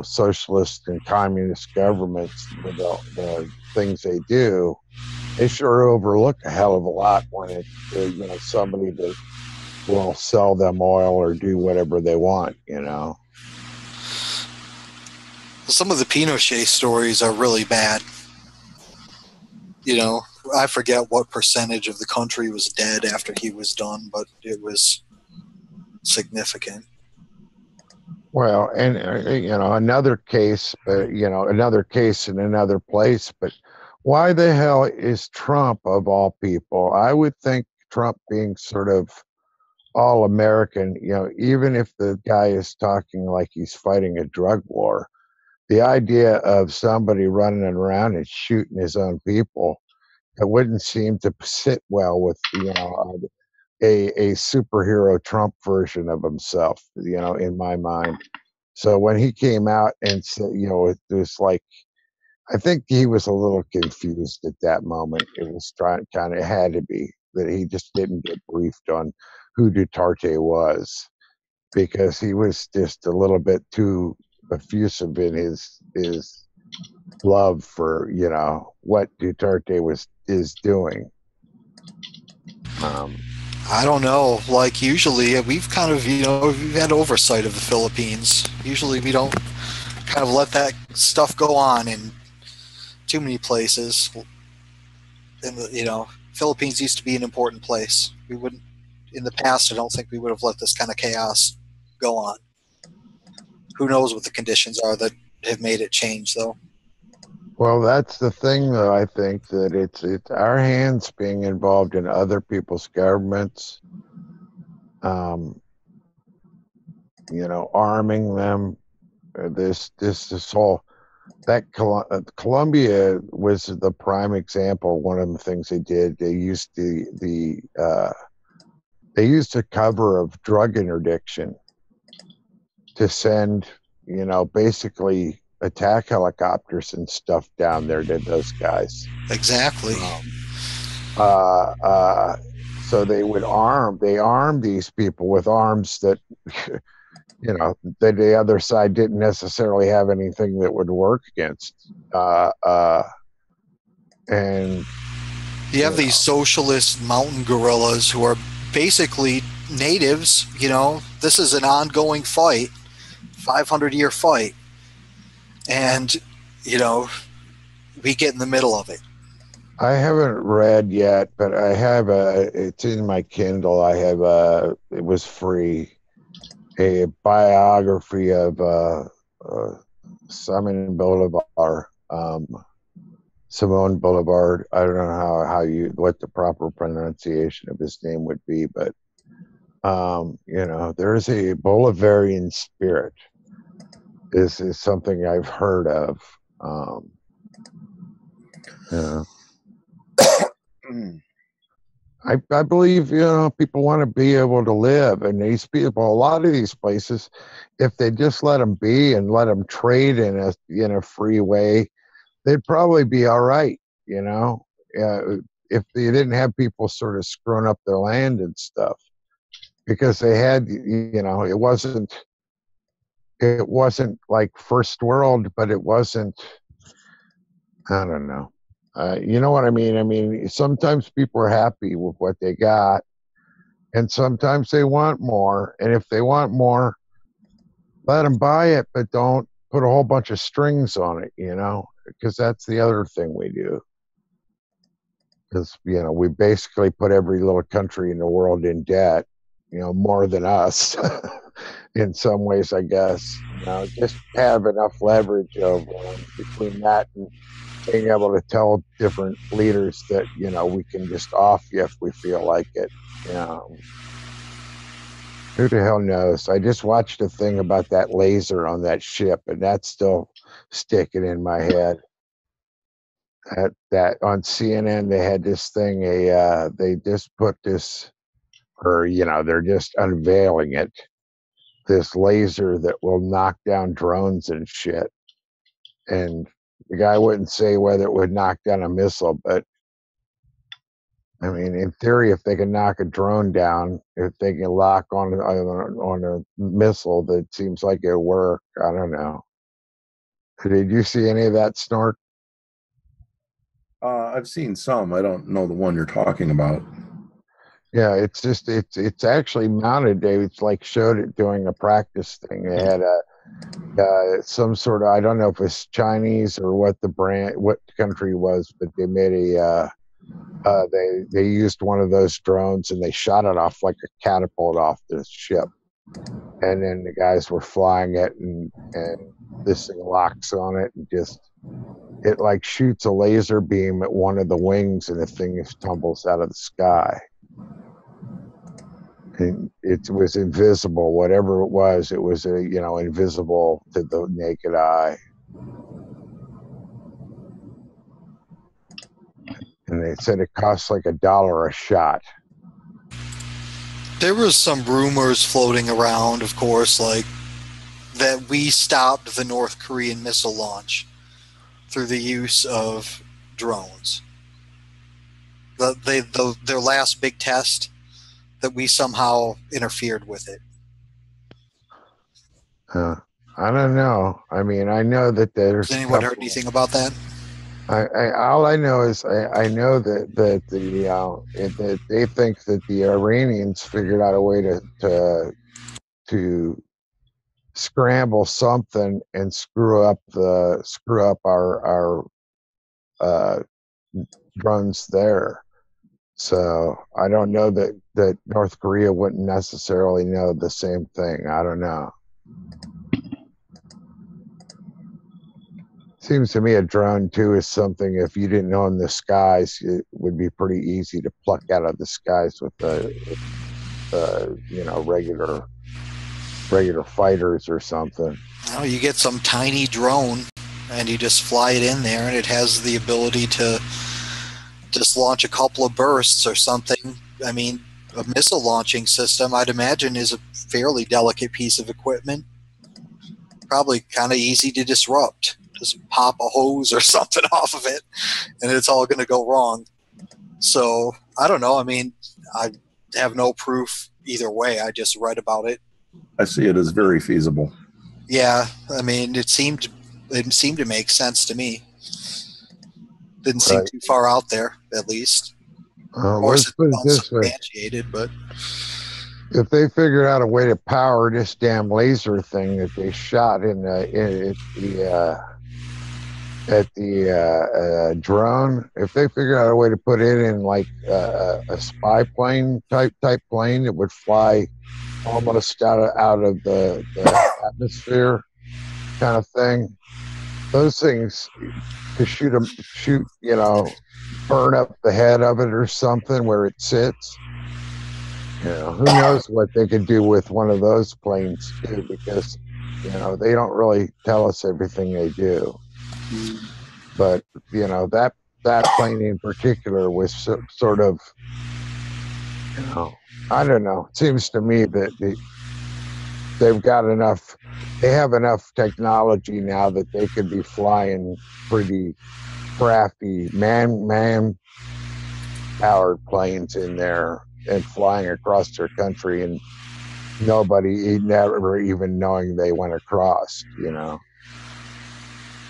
socialist and communist governments, with the things they do, they sure overlook a hell of a lot when it's somebody that will sell them oil or do whatever they want. Some of the Pinochet stories are really bad. I forget what percentage of the country was dead after he was done, but it was significant. Well, and another case, another case in another place. But why the hell is Trump, of all people? I would think Trump being sort of all American, even if the guy is talking like he's fighting a drug war, the idea of somebody running around and shooting his own people, it wouldn't seem to sit well with a superhero Trump version of himself, in my mind. So when he came out and said, it was like, I think he was a little confused at that moment. It was kind of had to be that he just didn't get briefed on who Duterte was, because he was just a little bit too effusive in his love for what Duterte is doing. I don't know. Like, usually we've kind of, we've had oversight of the Philippines. Usually we don't kind of let that stuff go on in too many places. And, Philippines used to be an important place. We wouldn't, in the past, I don't think we would have let this kind of chaos go on. Who knows what the conditions are that have made it change, though. Well, that's the thing, though. I think that it's our hands being involved in other people's governments, arming them. This whole Colombia was the prime example. One of the things they did, they used the cover of drug interdiction to send, basically attack helicopters and stuff down there to those guys. Exactly. So they armed these people with arms that, that the other side didn't necessarily have anything that would work against. And you have these socialist mountain guerrillas who are basically natives. This is an ongoing fight, 500-year fight. And, we get in the middle of it. I haven't read yet, but I have it's in my Kindle. I have it was free, a biography of Simon Bolivar, Simone Boulevard. I don't know what the proper pronunciation of his name would be, but there's a Bolivarian spirit. This is something I've heard of. I believe people want to be able to live, and these people, a lot of these places, if they just let them be and let them trade in a free way, they'd probably be all right. If they didn't have people sort of screwing up their land and stuff, because they had, it wasn't like first world, but it wasn't, I don't know. You know what I mean? I mean, sometimes people are happy with what they got, and sometimes they want more. And if they want more, let them buy it, but don't put a whole bunch of strings on it, because that's the other thing we do. Because, we basically put every little country in the world in debt, more than us in some ways, I guess. Just have enough leverage of between that and being able to tell different leaders that, we can just off you if we feel like it. Who the hell knows? I just watched a thing about that laser on that ship, and that's still sticking in my head. That on CNN, they had this thing, they just put this, or, they're just unveiling it, this laser that will knock down drones and shit. And the guy wouldn't say whether it would knock down a missile, but I mean, in theory, if they can knock a drone down, if they can lock on a missile, that seems like it'll work. I don't know. Did you see any of that, Snort? I've seen some. I don't know the one you're talking about. Yeah, it's actually mounted. They showed it doing a practice thing. They had some sort of, I don't know if it's Chinese or what country was, but they made they used one of those drones and they shot it off like a catapult off the ship, and then the guys were flying it, and this thing locks on it and just it like shoots a laser beam at one of the wings, and the thing just tumbles out of the sky. And it was invisible. Whatever it was invisible to the naked eye. And they said it costs like $1 a shot. There was some rumors floating around, of course, like that we stopped the North Korean missile launch through the use of drones. Their last big test, that we somehow interfered with it. I don't know. I mean, I know that there's. Has anyone heard anything about that? All I know is I know that that they think that the Iranians figured out a way to scramble something and screw up our drones there. So I don't know that North Korea wouldn't necessarily know the same thing. I don't know. Seems to me a drone too is something, if you didn't know in the skies, it would be pretty easy to pluck out of the skies with regular fighters or something. Oh, you get some tiny drone and you just fly it in there, and it has the ability to just launch a couple of bursts or something. I mean, a missile launching system, I'd imagine, is a fairly delicate piece of equipment. Probably kind of easy to disrupt. Just pop a hose or something off of it, and it's all going to go wrong. So, I don't know. I mean, I have no proof either way. I just read about it. I see it as very feasible. Yeah, I mean, it seemed to make sense to me. Didn't seem too far out there, at least. Let's put it this way. But if they figured out a way to power this damn laser thing that they shot at the drone, if they figured out a way to put it in like a spy plane type plane that would fly almost out of the atmosphere kind of thing, those things to shoot, burn up the head of it or something where it sits. Who knows what they could do with one of those planes too, because they don't really tell us everything they do. But that plane in particular was sort of, I don't know. It seems to me that they have enough technology now that they could be flying pretty crafty man powered planes in there and flying across their country, and nobody never even knowing they went across.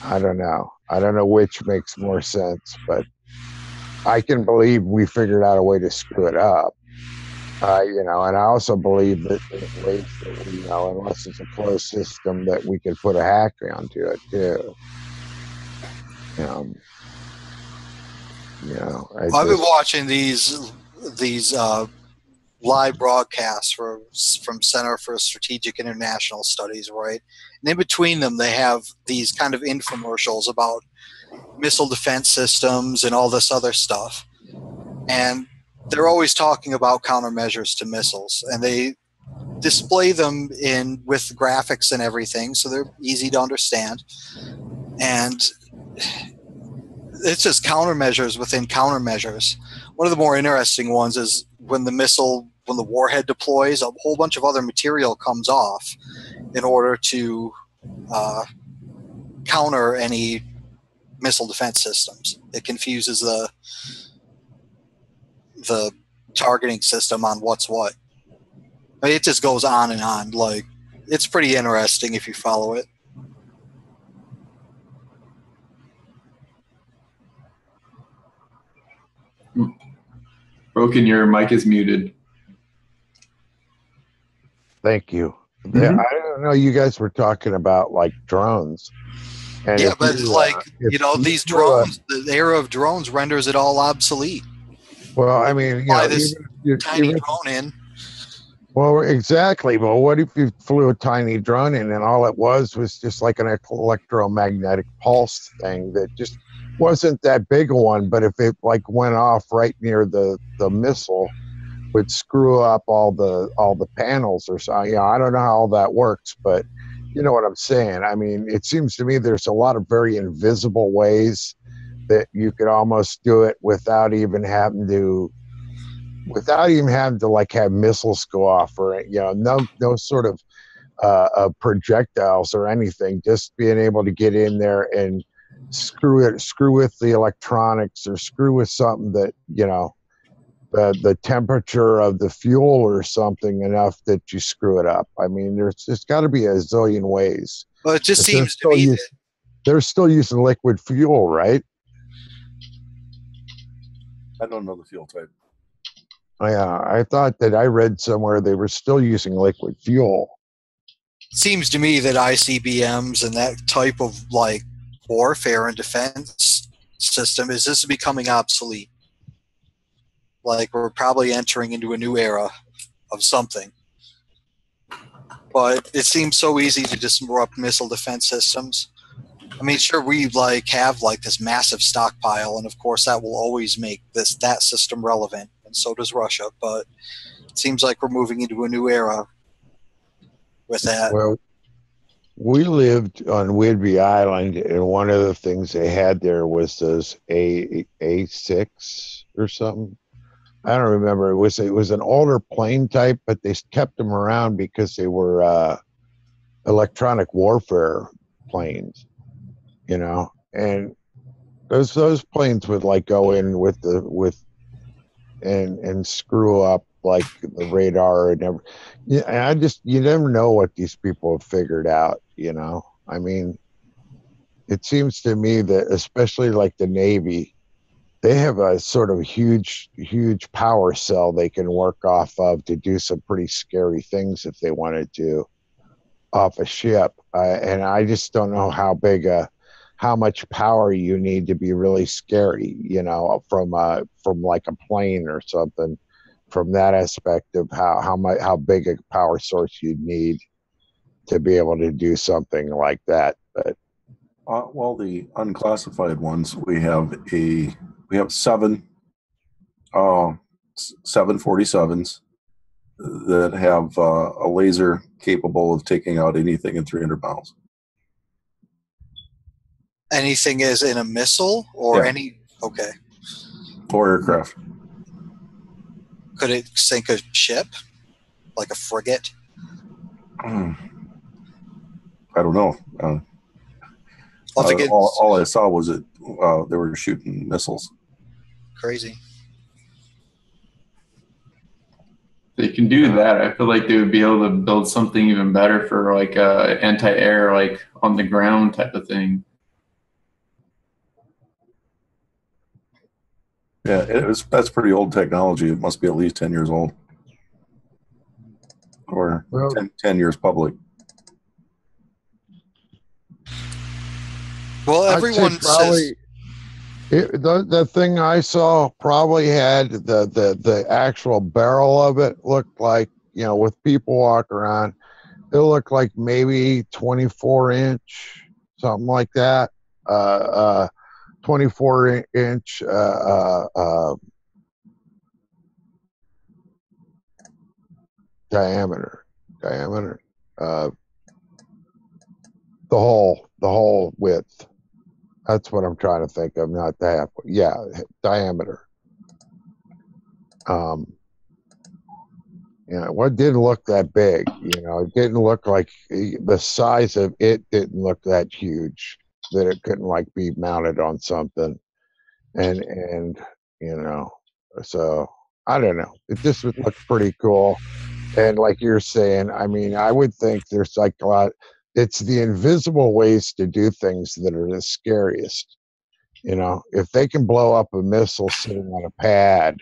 I don't know which makes more sense, but I can believe we figured out a way to screw it up. And I also believe that there's ways that we unless it's a closed system, that we could put a hack onto it too. I've been watching these live broadcasts from Center for Strategic International Studies, right? And in between them, they have these kind of infomercials about missile defense systems and all this other stuff. And they're always talking about countermeasures to missiles, and they display them with graphics and everything, so they're easy to understand. And it's just countermeasures within countermeasures. One of the more interesting ones is when the warhead deploys, a whole bunch of other material comes off in order to counter any missile defense systems. It confuses the targeting system on what's what. I mean, it just goes on and on. Like, it's pretty interesting if you follow it. Broken, your mic is muted. Thank you. Mm-hmm. I don't know. You guys were talking about like drones. And yeah, but these drones, the era of drones renders it all obsolete. Well, I mean, fly this tiny drone in. Well, exactly. But what if you flew a tiny drone in and all it was just like an electromagnetic pulse thing that just wasn't that big a one, but if it like went off right near the missile, would screw up all the panels or so. Yeah, I don't know how all that works, but you know what I'm saying. I mean, it seems to me there's a lot of very invisible ways that you could almost do it without even having to like have missiles go off or no sort of projectiles or anything. Just being able to get in there and screw with the electronics or screw with something that the temperature of the fuel or something enough that you screw it up. I mean, there's got to be a zillion ways. Well, it just seems to me that they're still using liquid fuel, right? I don't know the fuel type. Yeah, I thought that I read somewhere they were still using liquid fuel. Seems to me that ICBMs and that type of like warfare and defense system is this becoming obsolete. Like we're probably entering into a new era of something. But it seems so easy to disrupt missile defense systems. I mean, sure, we like have like this massive stockpile, and of course that will always make that system relevant, and so does Russia. But it seems like we're moving into a new era with that. Well, we lived on Whidbey Island, and one of the things they had there was those A6 or something. I don't remember. It was an older plane type, but they kept them around because they were electronic warfare planes, and those planes would like go in and screw up like the radar and everything. Yeah, and you never know what these people have figured out. I mean, it seems to me that especially like the Navy, they have a sort of huge power cell they can work off of to do some pretty scary things if they wanted to off a ship. And I just don't know how much power you need to be really scary, from like a plane or something. From that aspect of how big a power source you'd need to be able to do something like that. But well, the unclassified ones we have seven 747s that have a laser capable of taking out anything in 300 pounds. Anything is in a missile or any? Okay. Or aircraft. Could it sink a ship, like a frigate? I don't know. Well, all I saw was that they were shooting missiles. Crazy. They can do that. I feel like they would be able to build something even better for like anti-air, like on the ground type of thing. Yeah, that's pretty old technology. It must be at least 10 years old. Or 10 years public. Well, everyone says the thing I saw probably had the actual barrel of it looked like, with people walking around, it looked like maybe 24-inch, something like that. 24-inch diameter. The whole width. That's what I'm trying to think of, not that. Yeah, diameter. What didn't look that big, it didn't look like the size of it didn't look that huge that it couldn't like be mounted on something. And so I don't know. It just would look pretty cool. And like you're saying, I mean, I would think there's like a lot. It's the invisible ways to do things that are the scariest. If they can blow up a missile sitting on a pad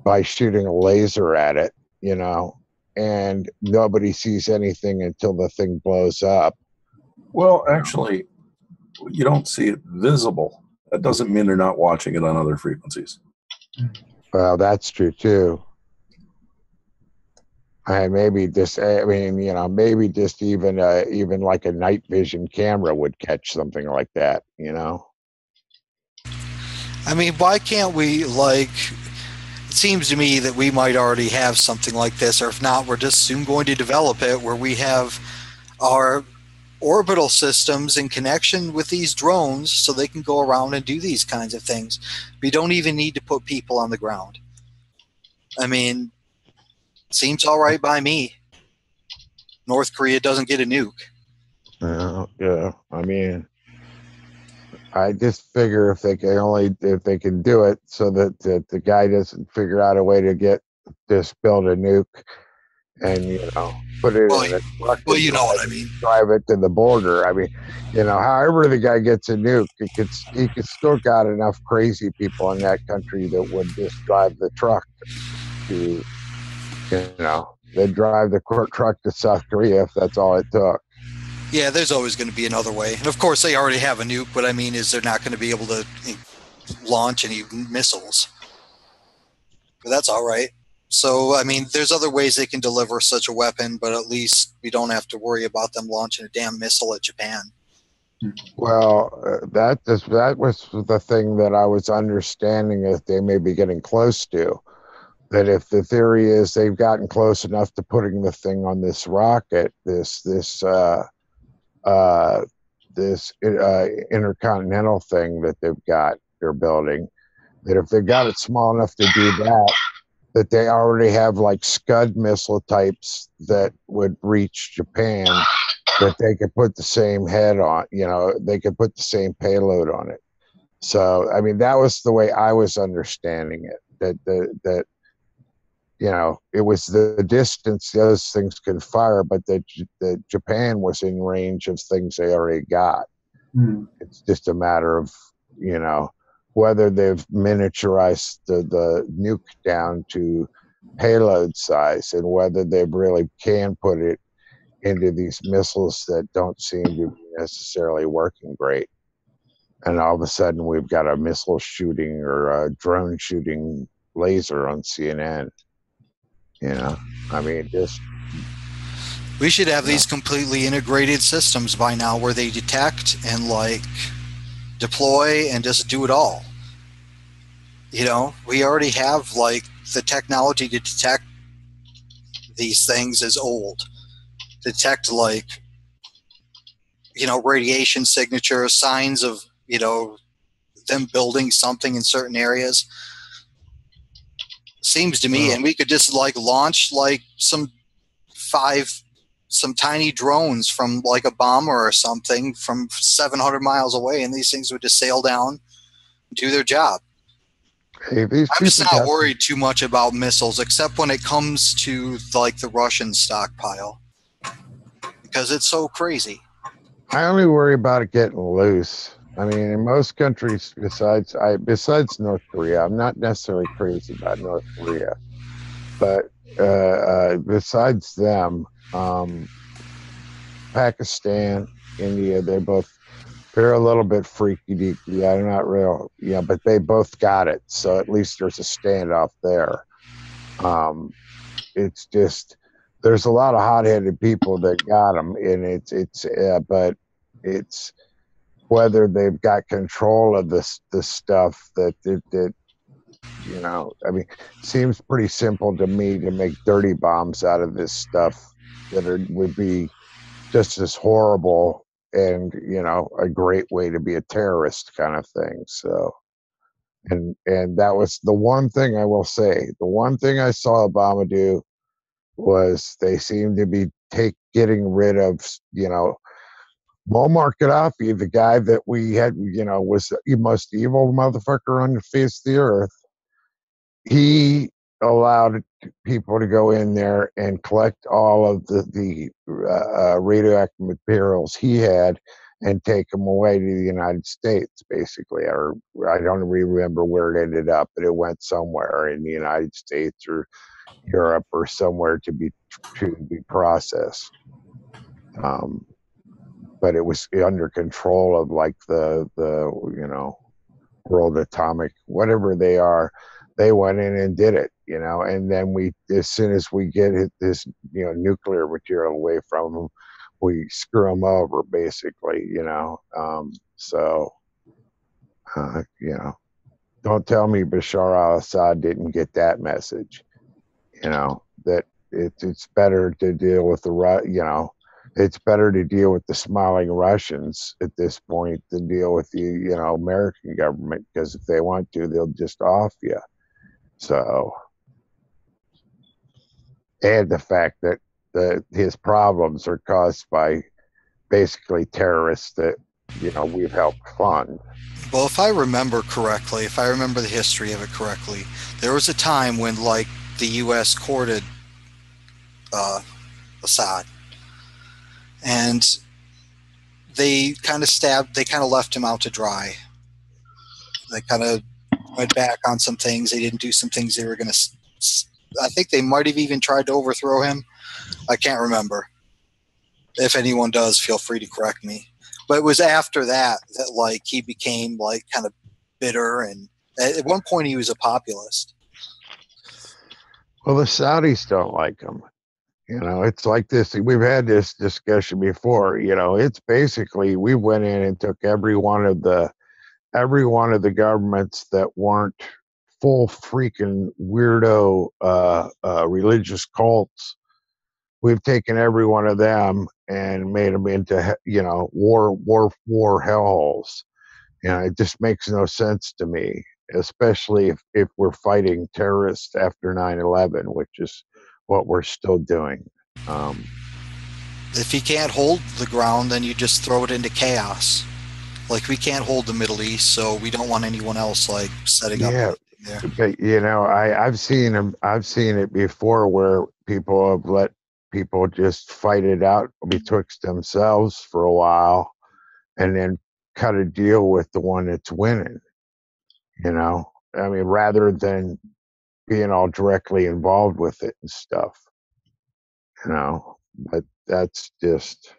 by shooting a laser at it, and nobody sees anything until the thing blows up. Well, actually, you don't see it visible. That doesn't mean they're not watching it on other frequencies. Well, that's true too. Maybe just, I mean, maybe just even like a night vision camera would catch something like that, I mean, why can't we, like, it seems to me that we might already have something like this, or if not, we're just soon going to develop it where we have our orbital systems in connection with these drones so they can go around and do these kinds of things. We don't even need to put people on the ground. I mean, seems all right by me. North Korea doesn't get a nuke. Yeah, I mean, I just figure if they can do it so that the guy doesn't figure out a way to just build a nuke and put it in a truck Well, and you know what I mean. drive it to the border. I mean, however the guy gets a nuke, he could still got enough crazy people in that country that would just drive the truck to, they'd drive the truck to South Korea if that's all it took. Yeah, there's always going to be another way. And of course, they already have a nuke, but I mean, is they're not going to be able to launch any missiles. But that's all right. So, I mean, there's other ways they can deliver such a weapon, but at least we don't have to worry about them launching a damn missile at Japan. Well, that was the thing that I was understanding that they may be getting close to. That if the theory is they've gotten close enough to putting the thing on this rocket, this intercontinental thing that they're building, that if they got it small enough to do that they already have like Scud missile types that would reach Japan, that they could put the same head on, they could put the same payload on it. So, I mean, that was the way I was understanding it, that it was the distance those things could fire, but that Japan was in range of things they already got. It's just a matter of, whether they've miniaturized the nuke down to payload size and whether they really can put it into these missiles that don't seem to be necessarily working great. And all of a sudden we've got a missile shooting or a drone shooting laser on CNN. I mean, we should have these completely integrated systems by now where they detect and like deploy and just do it all. We already have like the technology to detect these things as old, detect like radiation signatures, signs of them building something in certain areas. Seems to me, and we could just like launch like some tiny drones from like a bomber or something from 700 miles away, and these things would just sail down, do their job. Hey, I'm just not worried too much about missiles, except when it comes to like the Russian stockpile, because it's so crazy. I only worry about it getting loose. I mean, in most countries besides North Korea, I'm not necessarily crazy about North Korea, but besides them, Pakistan, India, they're a little bit freaky deaky. I'm not real, but they both got it. So at least there's a standoff there. It's just, there's a lot of hot-headed people that got them, and but it's whether they've got control of this stuff that I mean, seems pretty simple to me to make dirty bombs out of this stuff that would be just as horrible and a great way to be a terrorist kind of thing. So, and that was the one thing I will say. The one thing I saw Obama do was they seem to be getting rid of Muammar Gaddafi, the guy that we had was the most evil motherfucker on the face of the earth. He allowed people to go in there and collect all of the radioactive materials he had and take them away to the United States, basically. Or I don't remember where it ended up, but it went somewhere in the United States or Europe or somewhere to be processed. But it was under control of like the World Atomic, whatever they are. they went in and did it, you know, and then as soon as we get this, you know, nuclear material away from them, we screw them over, basically, you know. You know, don't tell me Bashar al-Assad didn't get that message, you know, that it's better to deal with you know, it's better to deal with the smiling Russians at this point than deal with the, you know, American government, because if they want to, they'll just off you. So, and the fact that his problems are caused by basically terrorists that, you know, we've helped fund. Well, if I remember correctly, if I remember the history of it correctly, there was a time when, like, the U.S. courted Assad, and they kind of left him out to dry. They kind of went back on some things. They didn't do some things they were going to. I think they might have even tried to overthrow him. I can't remember. If anyone does, feel free to correct me. But it was after that like he became like kind of bitter, and at one point he was a populist. Well, the Saudis don't like him. You know, it's like this. We've had this discussion before. You know, it's basically we went in and took every one of the governments that weren't full freaking weirdo religious cults. We've taken every one of them and made them into, you know, war hellholes. You know, it just makes no sense to me, especially if we're fighting terrorists after 9/11, which is what we're still doing. If you can't hold the ground, then you just throw it into chaos. Like, we can't hold the Middle East, so we don't want anyone else like setting up there. But you know, I've seen it before where people have let people just fight it out betwixt themselves for a while, and then cut a deal with the one that's winning. You know, I mean, rather than being all directly involved with it and stuff. You know, but that's just,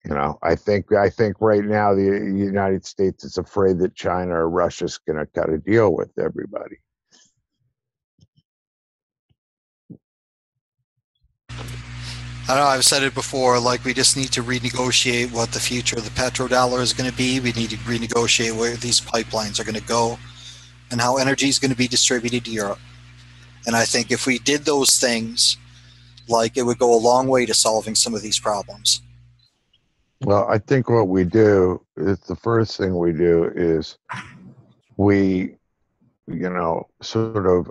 you know, I think right now the United States is afraid that China or Russia's going to cut a deal with everybody. I know I've said it before, like, we just need to renegotiate what the future of the petrodollar is going to be. We need to renegotiate where these pipelines are going to go and how energy is going to be distributed to Europe. And I think if we did those things, like, it would go a long way to solving some of these problems. Well, I think what we do is the first thing we do is we, you know, sort of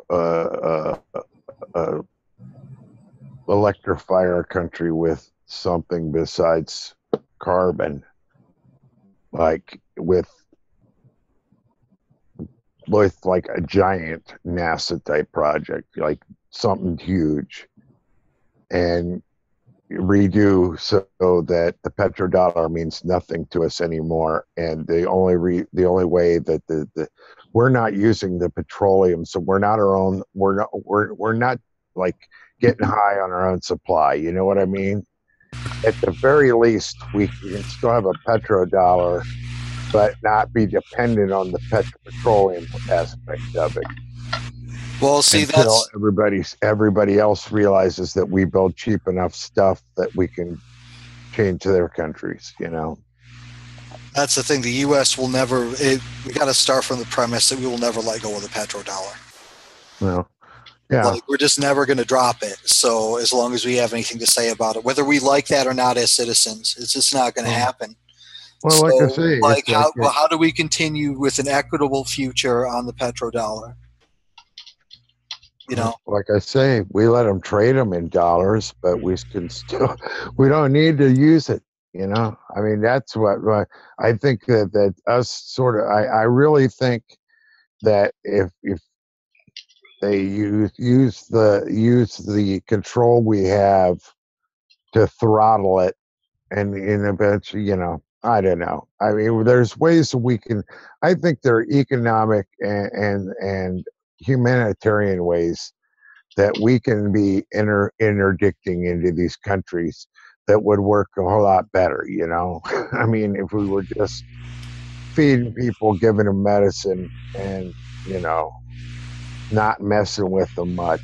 electrify our country with something besides carbon, like with like a giant NASA type project, like something huge, and redo so that the petrodollar means nothing to us anymore. And the only way that we're not using the petroleum, so we're not our own. We're not like getting high on our own supply. You know what I mean? At the very least, we can still have a petrodollar, but not be dependent on the petroleum aspect of it. Well, see, until everybody else realizes that we build cheap enough stuff that we can change their countries. You know, that's the thing. The U.S. will never. We got to start from the premise that we will never let go of the petrodollar. Well, yeah, like, we're just never going to drop it. So as long as we have anything to say about it, whether we like that or not as citizens, it's just not going to happen. Well, so, like I say, like how do we continue with an equitable future on the petrodollar? You know, like I say, we let them trade them in dollars, but we can still, we don't need to use it. You know, I mean, that's what I think that us sort of, I really think that if they use the control we have to throttle it, and eventually, you know, I don't know. I mean, there's ways that we can. I think there are economic and humanitarian ways that we can be interdicting into these countries that would work a whole lot better. You know, I mean, if we were just feeding people, giving them medicine, and, you know, not messing with them much.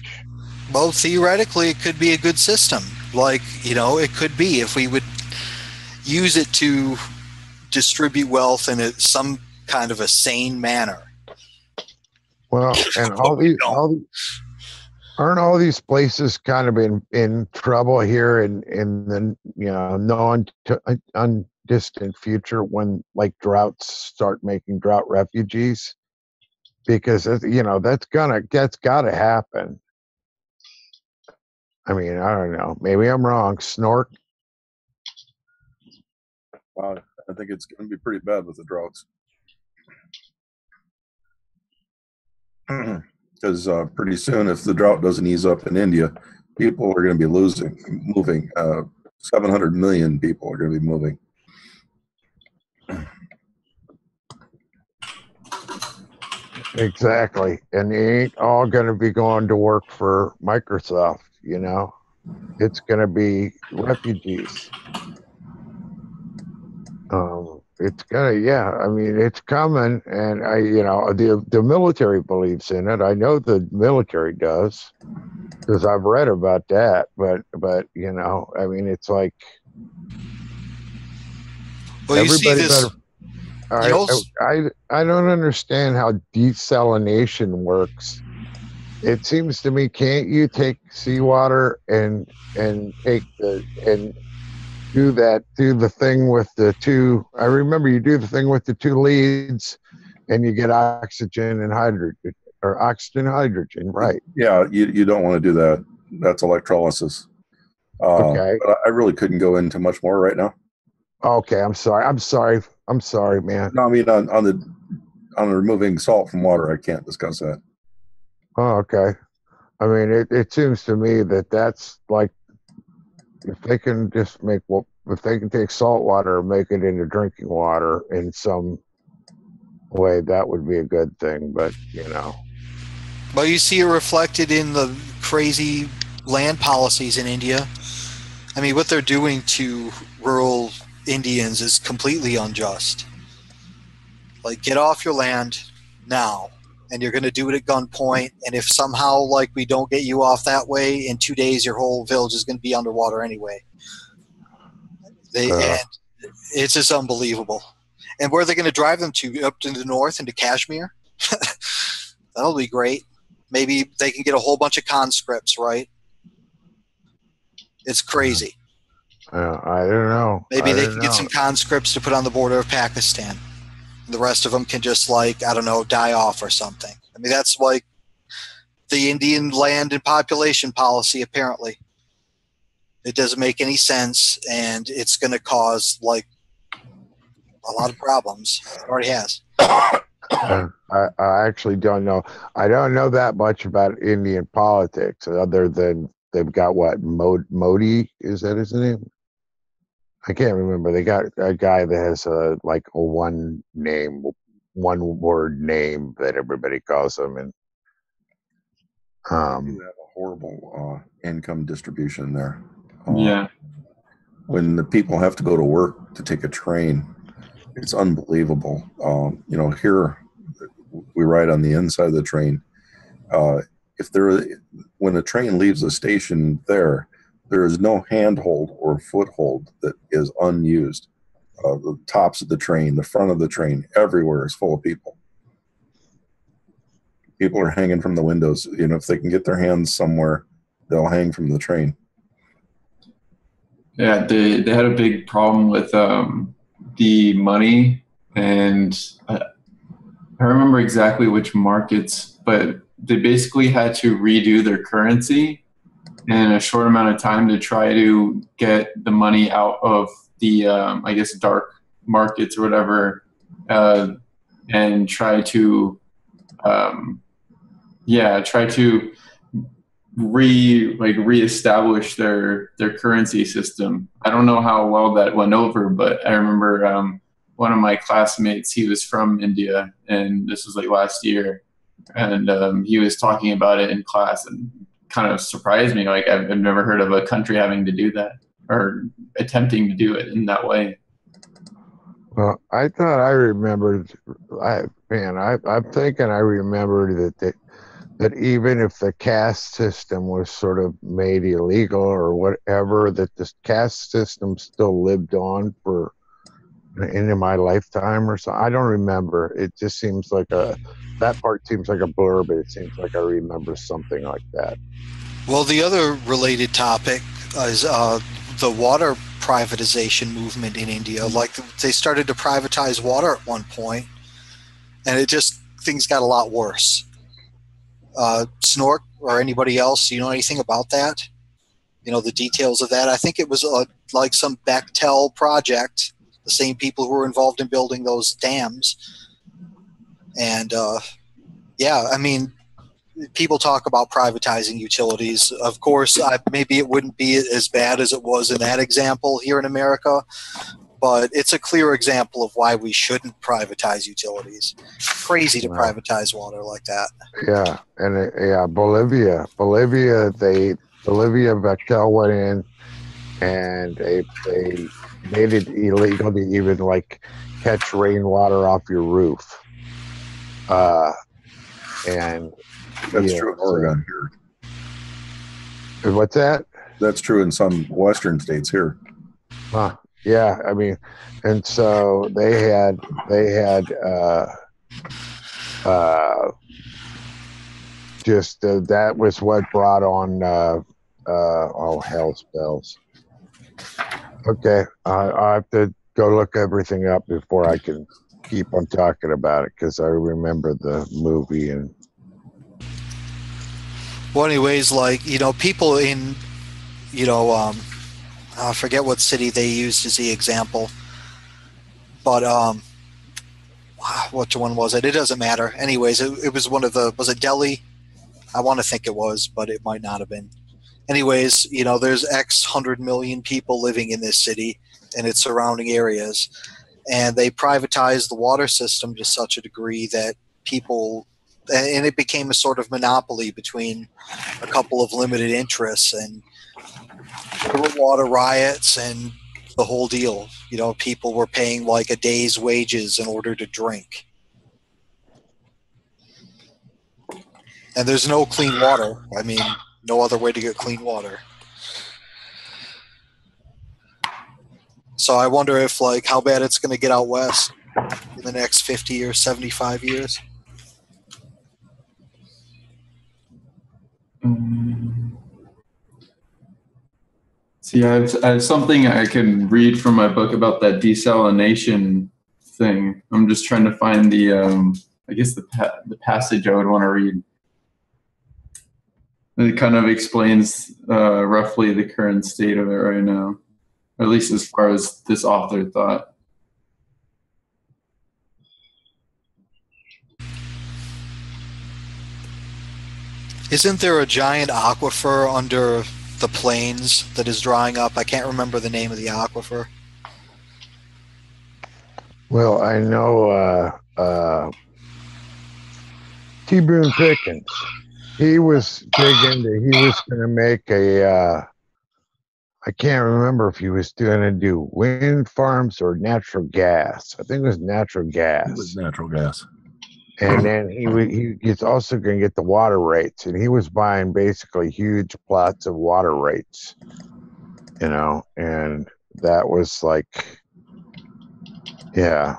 Well, theoretically, it could be a good system. Like, it could be if we would use it to distribute wealth in some kind of a sane manner. Well, and aren't all these places kind of in trouble here in the distant future when like droughts start making drought refugees? Because that's gotta happen. I mean, I don't know. Maybe I'm wrong. Snork. Wow, I think it's going to be pretty bad with the droughts. Because pretty soon, if the drought doesn't ease up in India, people are going to be moving. 700 million people are going to be moving. Exactly. And they ain't all going to be going to work for Microsoft, It's going to be refugees. It's it's coming, and the military believes in it. I know the military does because I've read about that. But it's like, well, you see this. I don't understand how desalination works. It seems to me, can't you take seawater and do the thing with the two? I remember you do the thing with the two leads, and you get oxygen and hydrogen, or oxygen and hydrogen, right? Yeah, you don't want to do that. That's electrolysis. Okay. But I really couldn't go into much more right now. Okay, I'm sorry, man. No, I mean on removing salt from water, I can't discuss that. Oh, okay. I mean, it seems to me that's like, if they can take salt water and make it into drinking water in some way, that would be a good thing. But Well, you see it reflected in the crazy land policies in India. I mean, what they're doing to rural Indians is completely unjust. Like, get off your land now, and you're going to do it at gunpoint. And if somehow, like, we don't get you off that way, in 2 days, your whole village is going to be underwater anyway. And it's just unbelievable. And where are they going to drive them to? Up to the north into Kashmir? That'll be great. Maybe they can get a whole bunch of conscripts, right? It's crazy. I don't know. Maybe they can get some conscripts to put on the border of Pakistan. The rest of them can just, like, I don't know, die off or something. I mean, that's like the Indian land and population policy, apparently. It doesn't make any sense, and it's going to cause, like, a lot of problems. It already has. I actually don't know. I don't know that much about Indian politics, other than they've got what, Modi? Is that his name? I can't remember. They got a guy that has a one word name that everybody calls him, and you have a horrible income distribution there. Yeah. When the people have to go to work to take a train, it's unbelievable. Here we ride on the inside of the train. When a train leaves a station there is no handhold or foothold that is unused. The tops of the train, the front of the train, everywhere is full of people. People are hanging from the windows. If they can get their hands somewhere, they'll hang from the train. Yeah, they had a big problem with the money, and I remember exactly which markets, but they basically had to redo their currency in a short amount of time to try to get the money out of the, I guess, dark markets or whatever, and try to reestablish their currency system. I don't know how well that went over, but I remember one of my classmates, he was from India, and this was like last year, and he was talking about it in class, and kind of surprised me. Like, I've never heard of a country having to do that or attempting to do it in that way. Well, I thought I remembered. I'm thinking I remembered that that even if the caste system was sort of made illegal or whatever, that this caste system still lived on for into my lifetime or so. I don't remember. It just seems like that part seems like a blur, but it seems like I remember something like that. Well, the other related topic is the water privatization movement in India. Like they started to privatize water at one point, and things got a lot worse. Snork or anybody else, you know anything about that? You know the details of that? I think it was like some Bechtel project, the same people who were involved in building those dams. And yeah, I mean, people talk about privatizing utilities. Of course, maybe it wouldn't be as bad as it was in that example here in America, but it's a clear example of why we shouldn't privatize utilities. Crazy to privatize water like that. Yeah, and Bolivia, Bechtel went in and they made it illegal to even like catch rainwater off your roof. And that's true in Oregon here. What's that? That's true in some western states here. Huh. Yeah, I mean, and so they had just that was what brought on oh hell's bells. Okay, I have to go look everything up before I can keep on talking about it because I remember the movie. And well, anyways, like, you know, people in, you know, I forget what city they used as the example, but which one was it? It doesn't matter. Anyways, it was one of the, was it Delhi? I want to think it was, but it might not have been. Anyways, you know, there's X 100 million people living in this city and its surrounding areas, and they privatized the water system to such a degree that people, and it became a sort of monopoly between a couple of limited interests, and there were water riots and the whole deal. You know, people were paying like a day's wages in order to drink. And there's no clean water. I mean, no other way to get clean water. So I wonder if, like, how bad it's going to get out west in the next 50 or 75 years. See, I have something I can read from my book about that desalination thing. I'm just trying to find the, I guess the passage I would want to read. It kind of explains roughly the current state of it right now, or at least as far as this author thought. Isn't there a giant aquifer under the plains that is drying up? I can't remember the name of the aquifer. Well, I know T. Boone Pickens. He was big into. He was going to make a. I can't remember if he was going to do wind farms or natural gas. I think it was natural gas. It was natural gas. And then he's also going to get the water rates, and he was buying basically huge plots of water rates, you know, and that was like, yeah.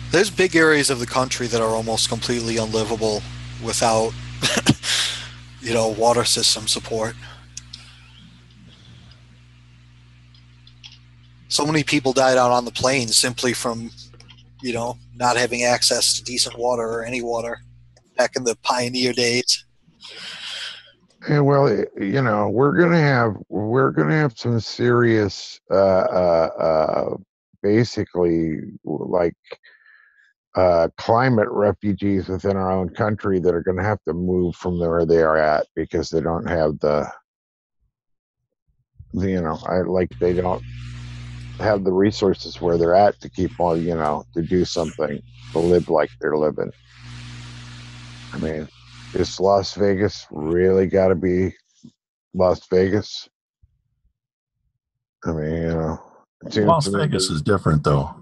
There's big areas of the country that are almost completely unlivable without, you know, water system support. So many people died out on the plains simply from, you know, not having access to decent water or any water back in the pioneer days. And well, you know, we're gonna have some serious, basically like climate refugees within our own country that are going to have to move from where they are at because they don't have they don't have the resources where they're at to keep on, you know, to do something, to live like they're living. I mean, is Las Vegas really got to be Las Vegas? I mean, you know, seems Las to me. Vegas is different, though.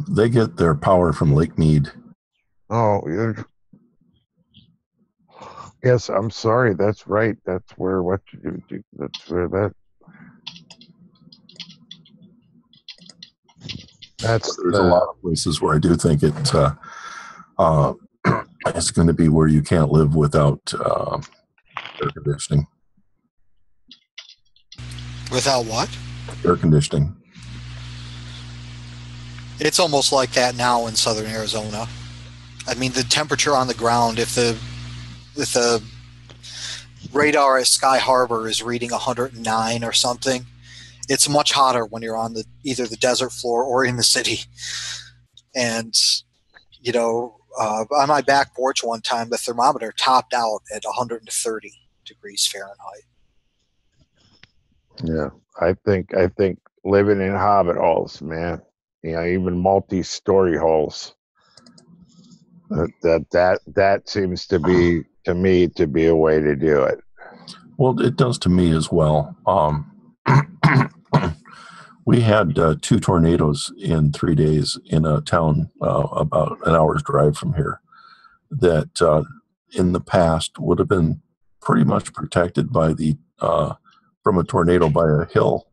They get their power from Lake Mead. Oh, yes. I'm sorry. That's right. That's where that's where that. There's a lot of places where I do think it's going to be where you can't live without air conditioning. Without what? Air conditioning. It's almost like that now in southern Arizona. I mean, the temperature on the ground, if the radar at Sky Harbor is reading 109 or something, it's much hotter when you're on either the desert floor or in the city. And, you know, on my back porch one time, the thermometer topped out at 130 degrees Fahrenheit. Yeah, I think living in hobbit halls, man. You know, even multi-story halls. That seems to be, to me, to be a way to do it. Well, it does to me as well. We had 2 tornadoes in 3 days in a town about an hour's drive from here that in the past would have been pretty much protected by from a tornado by a hill.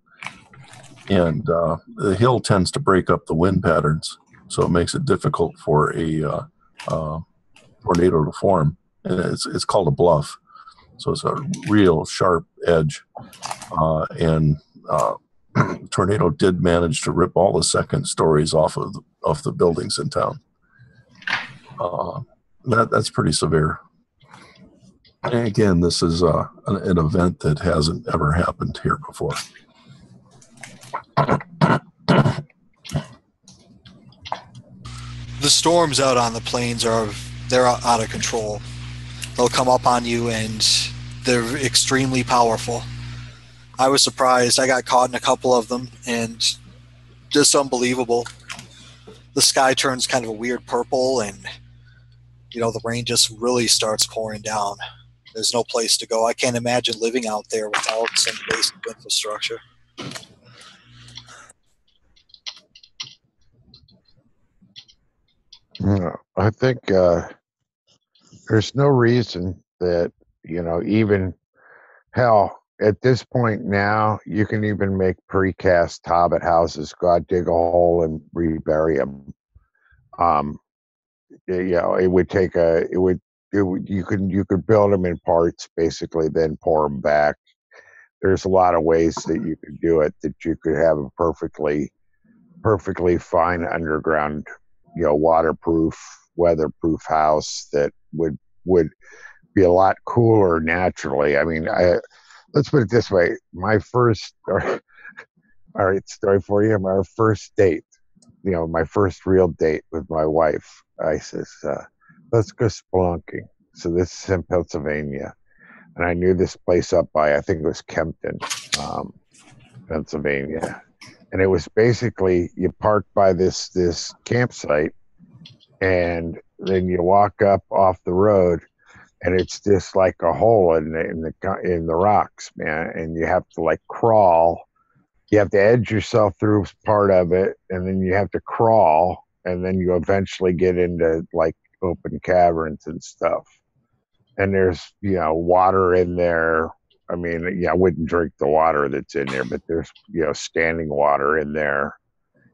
And the hill tends to break up the wind patterns, so it makes it difficult for a tornado to form. And it's called a bluff. So it's a real sharp edge. Tornado did manage to rip all the second stories off the buildings in town. That's pretty severe. And again, this is an event that hasn't ever happened here before. The storms out on the plains they're out of control. They'll come up on you and they're extremely powerful. I was surprised. I got caught in a couple of them and just unbelievable. The sky turns kind of a weird purple and, you know, the rain just really starts pouring down. There's no place to go. I can't imagine living out there without some basic infrastructure. I think there's no reason that, you know, even hell, at this point now, you can even make precast hobbit houses. Go out, dig a hole, and rebury them. You know, it would take you could build them in parts, basically, then pour them back. There's a lot of ways that you could do it. That you could have a perfectly fine underground, you know, waterproof, weatherproof house that would be a lot cooler naturally. I mean, let's put it this way. My first, all right, story for you. My first date, you know, my first real date with my wife. I says, let's go spelunking. So this is in Pennsylvania. And I knew this place up by, I think it was Kempton, Pennsylvania. And it was basically, you park by this campsite and then you walk up off the road and it's just like a hole in the rocks, man. And you have to like crawl. You have to edge yourself through part of it, and then you have to crawl, and then you eventually get into like open caverns and stuff. And there's, you know, water in there. I mean, yeah, I wouldn't drink the water that's in there, but there's, you know, standing water in there.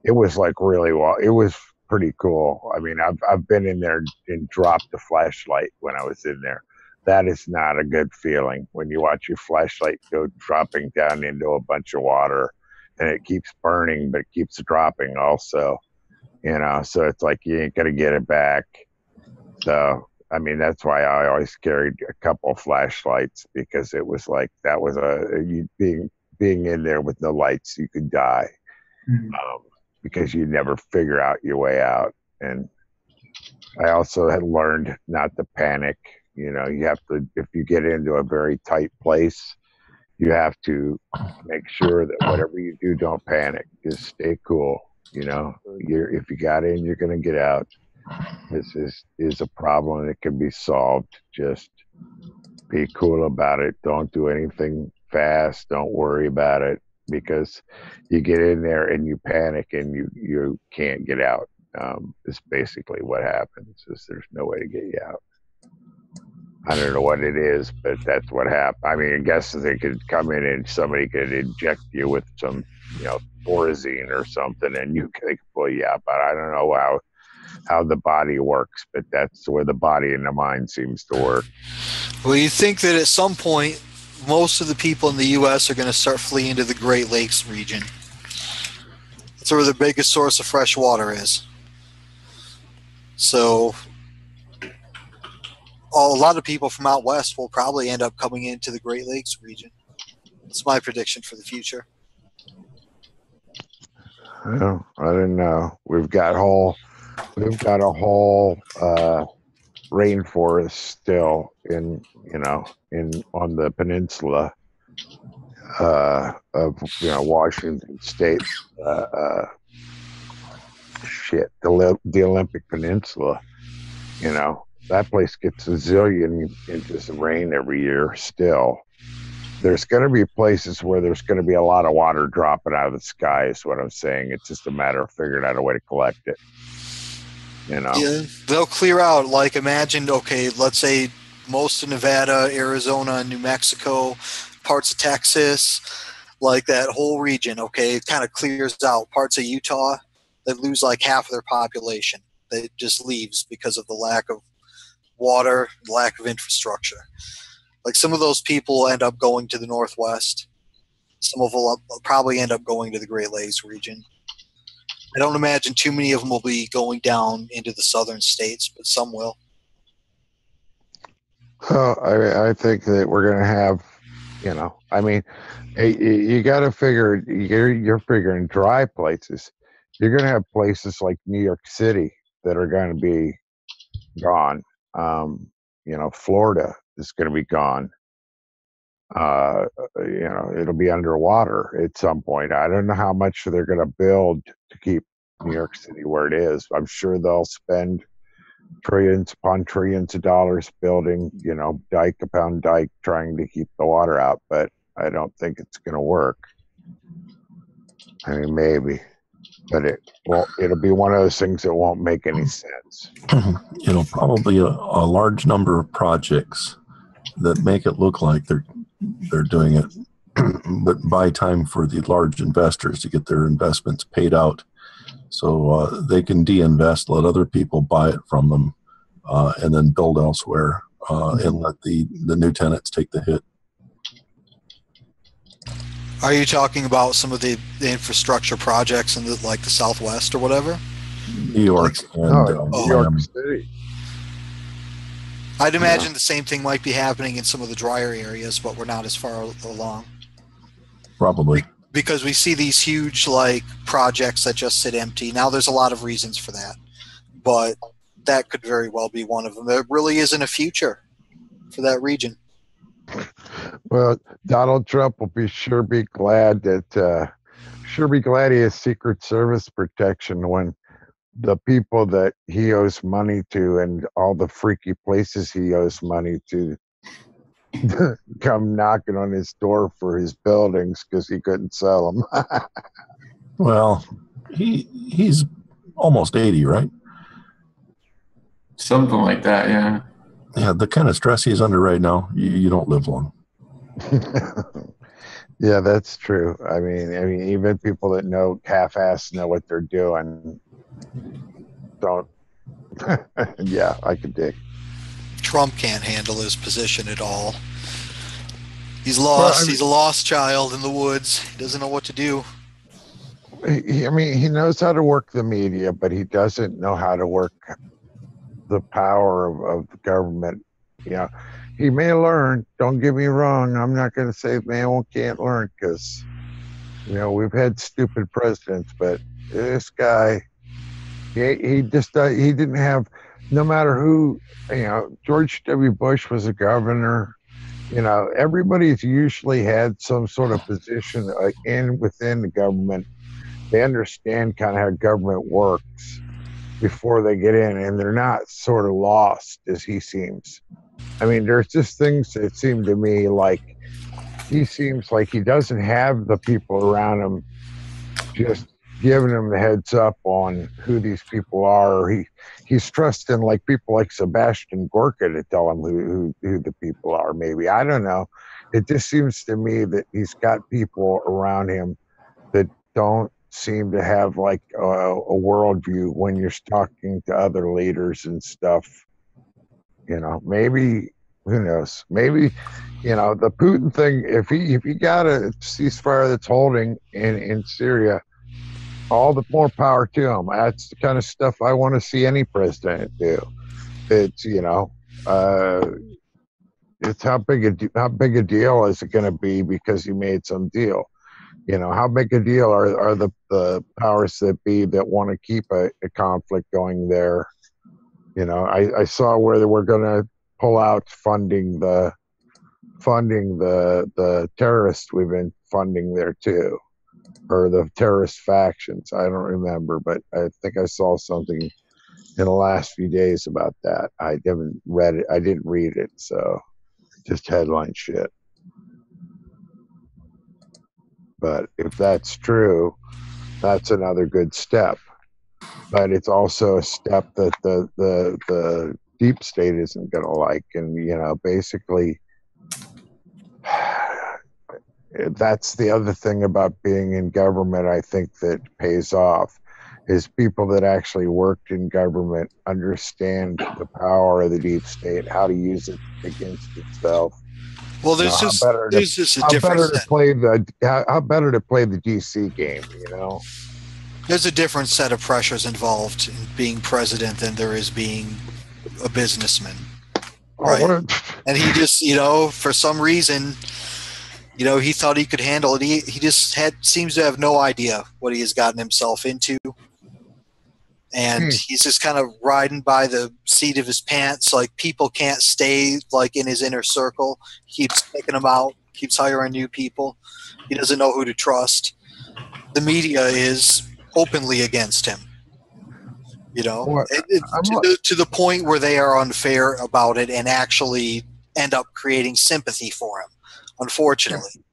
It was like really it was pretty cool. I mean, I've been in there and dropped a flashlight when I was in there. That is not a good feeling when you watch your flashlight go dropping down into a bunch of water, and it keeps burning, but it keeps dropping also. You know, so it's like you ain't gonna get it back. So I mean, that's why I always carried a couple of flashlights, because it was like that was being in there with no lights, you could die. Because you never figure out your way out. And I also had learned not to panic. You know, you have to, if you get into a very tight place, you have to make sure that whatever you do, don't panic. Just stay cool. You know, if you got in, you're going to get out. This is a problem that can be solved. Just be cool about it. Don't do anything fast. Don't worry about it. because you get in there and you panic and you can't get out. Is basically what happens. Is there's no way to get you out. I don't know what it is, but that's what happened. I mean, I guess they could come in and somebody could inject you with some, Thorazine or something, and they could pull you out. But I don't know how the body works, but that's where the body and the mind seems to work. Well, you think that at some point, most of the people in the U.S. are going to start fleeing to the Great Lakes region. That's where the biggest source of fresh water is. So a lot of people from out west will probably end up coming into the Great Lakes region. That's my prediction for the future. Well, I don't know. We've got a whole rainforest still in on the peninsula of Washington State. The Olympic Peninsula. That place gets a zillion inches of rain every year still. There's going to be places where there's going to be a lot of water dropping out of the sky is what I'm saying. It's just a matter of figuring out a way to collect it. Yeah, they'll clear out. Like imagine, okay, let's say most of Nevada, Arizona, New Mexico, parts of Texas, like that whole region, okay, it kind of clears out. Parts of Utah, they lose like half of their population. They just leaves because of the lack of water, lack of infrastructure. Like some of those people end up going to the Northwest. Some of them will probably end up going to the Great Lakes region. I don't imagine too many of them will be going down into the southern states, but some will. I think that we're going to have, you got to figure, you're figuring dry places. You're going to have places like New York City that are going to be gone. Florida is going to be gone. It'll be underwater at some point. I don't know how much they're going to build to keep New York City where it is. I'm sure they'll spend trillions upon trillions of dollars building, dike upon dike, trying to keep the water out. But I don't think it's going to work. I mean, maybe, but it'll be one of those things that won't make any sense. It'll probably a large number of projects that make it look like they're doing it, but buy time for the large investors to get their investments paid out, so they can de-invest, let other people buy it from them, and then build elsewhere, and let the new tenants take the hit. Are you talking about some of the infrastructure projects in the Southwest or whatever? New York New York City. I'd imagine the same thing might be happening in some of the drier areas, but we're not as far along. Probably. Because we see these huge projects that just sit empty. Now there's a lot of reasons for that, but that could very well be one of them. There really isn't a future for that region. Well, Donald Trump will be glad he has Secret Service protection when the people that he owes money to and all the freaky places he owes money to come knocking on his door for his buildings because he couldn't sell them. Well, he's almost 80, right? Something like that, yeah. Yeah, the kind of stress he's under right now, you don't live long. Yeah, that's true. I mean, even people that know half-ass know what they're doing don't. Yeah, I could dig. Trump can't handle his position at all. He's lost. Well, he's a lost child in the woods. He doesn't know what to do. He knows how to work the media, but he doesn't know how to work the power of the government. He may learn. Don't get me wrong. I'm not going to say man can't learn because, we've had stupid presidents, but this guy, he didn't have, no matter who, George W. Bush was a governor. Everybody's usually had some sort of position within the government. They understand kind of how government works before they get in, and they're not sort of lost as he seems. I mean, there's just things that seem to me like he seems like he doesn't have the people around him just giving him the heads up on who these people are. Or he's trusting like people like Sebastian Gorka to tell him who the people are. Maybe, I don't know. It just seems to me that he's got people around him that don't seem to have like a worldview when you're talking to other leaders and stuff. You know, maybe, who knows? Maybe, you know, the Putin thing. If he got a ceasefire that's holding in Syria, all the more power to him. That's the kind of stuff I want to see any president do. It's, you know, it's how big a deal is it going to be because you made some deal? You know, how big a deal are the powers that be that want to keep a conflict going there? You know, I saw where they were going to pull out funding the terrorists we've been funding there too, or the terrorist factions. I don't remember, but I think I saw something in the last few days about that. I haven't read it. I didn't read it, so just headline shit. But if that's true, that's another good step. But it's also a step that the deep state isn't going to like. And, you know, basically, that's the other thing about being in government, I think, that pays off, is people that actually worked in government understand the power of the deep state, how to use it against itself. Well, there's just a difference. How better to play the DC game, you know? There's a different set of pressures involved in being president than there is being a businessman, right? And he just, you know, for some reason, you know, he thought he could handle it. He just seems to have no idea what he has gotten himself into. And he's just kind of riding by the seat of his pants. Like, people can't stay like in his inner circle. He keeps taking them out, keeps hiring new people. He doesn't know who to trust. The media is openly against him. You know, to the point where they are unfair about it and actually end up creating sympathy for him, unfortunately.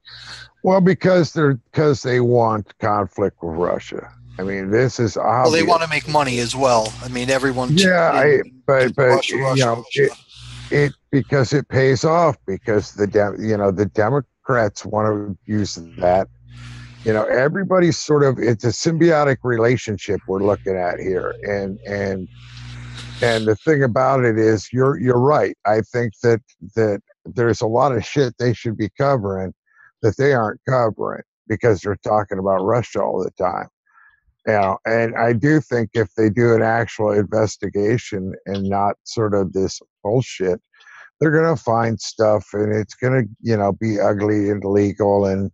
Well, because they want conflict with Russia. I mean, this is obvious. Well, they want to make money as well. I mean, everyone. Yeah, but Russia, you know, it because it pays off, because the Democrats want to use that. You know, everybody's sort of, it's a symbiotic relationship we're looking at here, and the thing about it is, you're right. I think that there's a lot of shit they should be covering that they aren't covering because they're talking about Russia all the time. You know, and I do think if they do an actual investigation and not sort of this bullshit, they're going to find stuff, and it's going to, you know, be ugly and illegal, and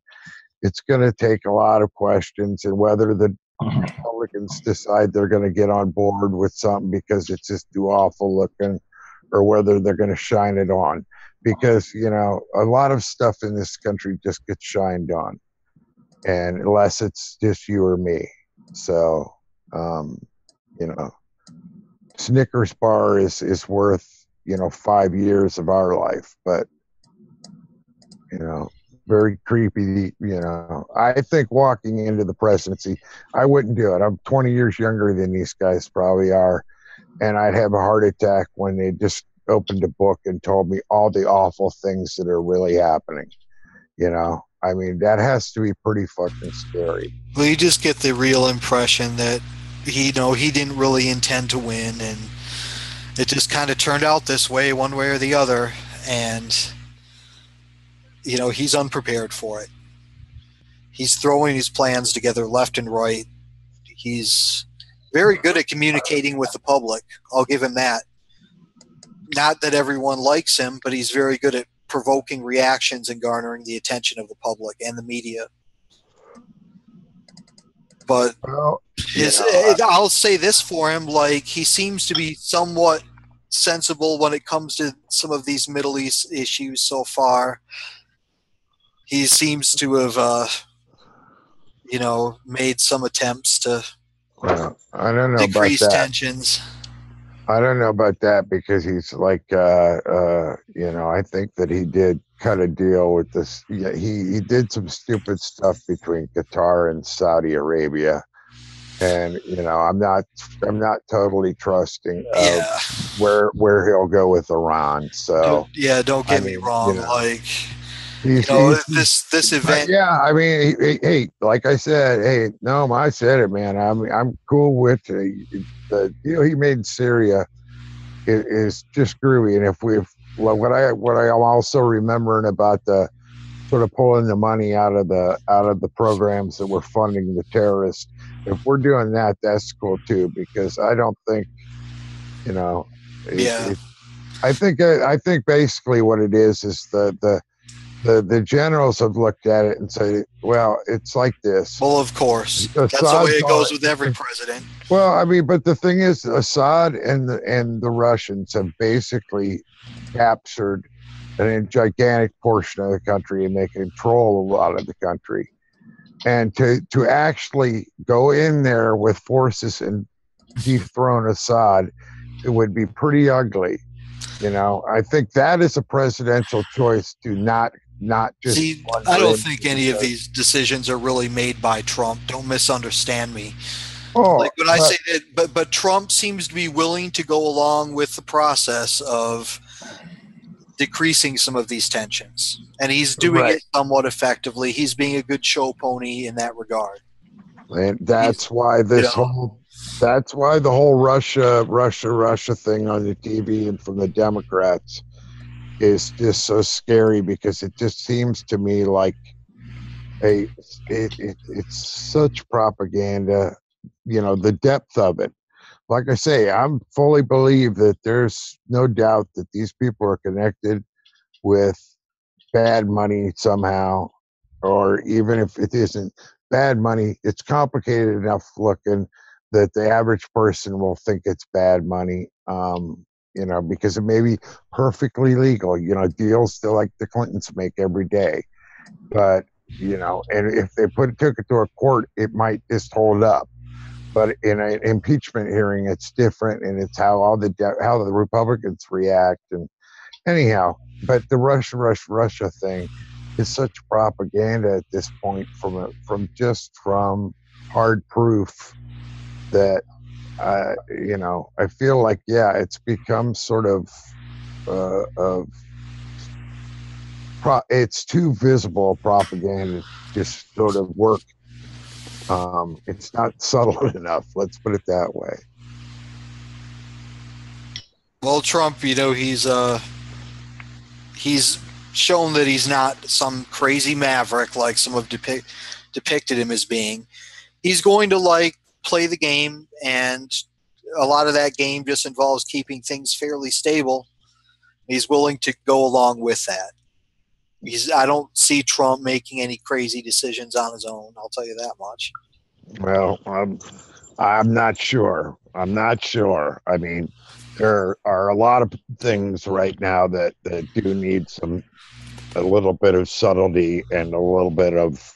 it's going to take a lot of questions, and whether the Republicans decide they're going to get on board with something because it's just too awful looking, or whether they're going to shine it on, because, you know, a lot of stuff in this country just gets shined on, and unless it's just you or me. So, you know, Snickers bar is worth, you know, 5 years of our life, but, you know, very creepy. You know, I think walking into the presidency, I wouldn't do it. I'm 20 years younger than these guys probably are, and I'd have a heart attack when they just opened a book and told me all the awful things that are really happening. You know, I mean, that has to be pretty fucking scary. Well, you just get the real impression that he didn't really intend to win, and it just kind of turned out this way, one way or the other, and, you know, he's unprepared for it. He's throwing his plans together left and right. He's very good at communicating with the public. I'll give him that. Not that everyone likes him, but he's very good at provoking reactions and garnering the attention of the public and the media. But I'll say this for him, like, he seems to be somewhat sensible when it comes to some of these Middle East issues so far. He seems to have, you know, made some attempts to I don't know decrease about that. tensions. I don't know about that, because he's like, you know, I think that he did cut a deal with this. Yeah, he did some stupid stuff between Qatar and Saudi Arabia, and I'm not totally trusting of Yeah. where he'll go with Iran. So Don't I get me mean, wrong. Like, he's this event. yeah, I mean, hey, like I said, hey, no, I said it, man. I'm cool with the deal he made in Syria is just groovy. And what I'm also remembering about the sort of pulling the money out of the programs that were funding the terrorists. If we're doing that, that's cool too, because I don't think, Yeah. I think basically what it is the generals have looked at it and say, well, it's like this. Well, of course, that's the way it goes with every president. Well, I mean, but the thing is, Assad and the Russians have basically captured a gigantic portion of the country, and they control a lot of the country. And to actually go in there with forces and dethrone Assad, it would be pretty ugly. I think that is a presidential choice to not just see. I don't think any of these decisions are really made by Trump. Don't misunderstand me. Like when I say that, but Trump seems to be willing to go along with the process of decreasing some of these tensions, and he's doing it somewhat effectively. He's being a good show pony in that regard, and that's why the whole Russia thing on the TV and from the Democrats is just so scary, because it just seems to me like it's such propaganda. The depth of it. Like I say, I'm fully believe that there's no doubt that these people are connected with bad money somehow, or even if it isn't bad money, it's complicated enough looking that the average person will think it's bad money. Because it may be perfectly legal, deals that like the Clintons make every day. But, and if they took it to a court, it might just hold up. But in an impeachment hearing, it's different, and it's how how the Republicans react. And anyhow, but the Russia thing is such propaganda at this point from hard proof that I feel like it's become sort of it's too visible propaganda to just sort of work. It's not subtle enough. Let's put it that way. Well, Trump, he's shown that he's not some crazy maverick like some have depicted him as being. He's going to play the game, and a lot of that game just involves keeping things fairly stable. He's willing to go along with that. I don't see Trump making any crazy decisions on his own. I'll tell you that much. Well, I'm not sure. I mean, there are a lot of things right now that do need a little bit of subtlety and a little bit of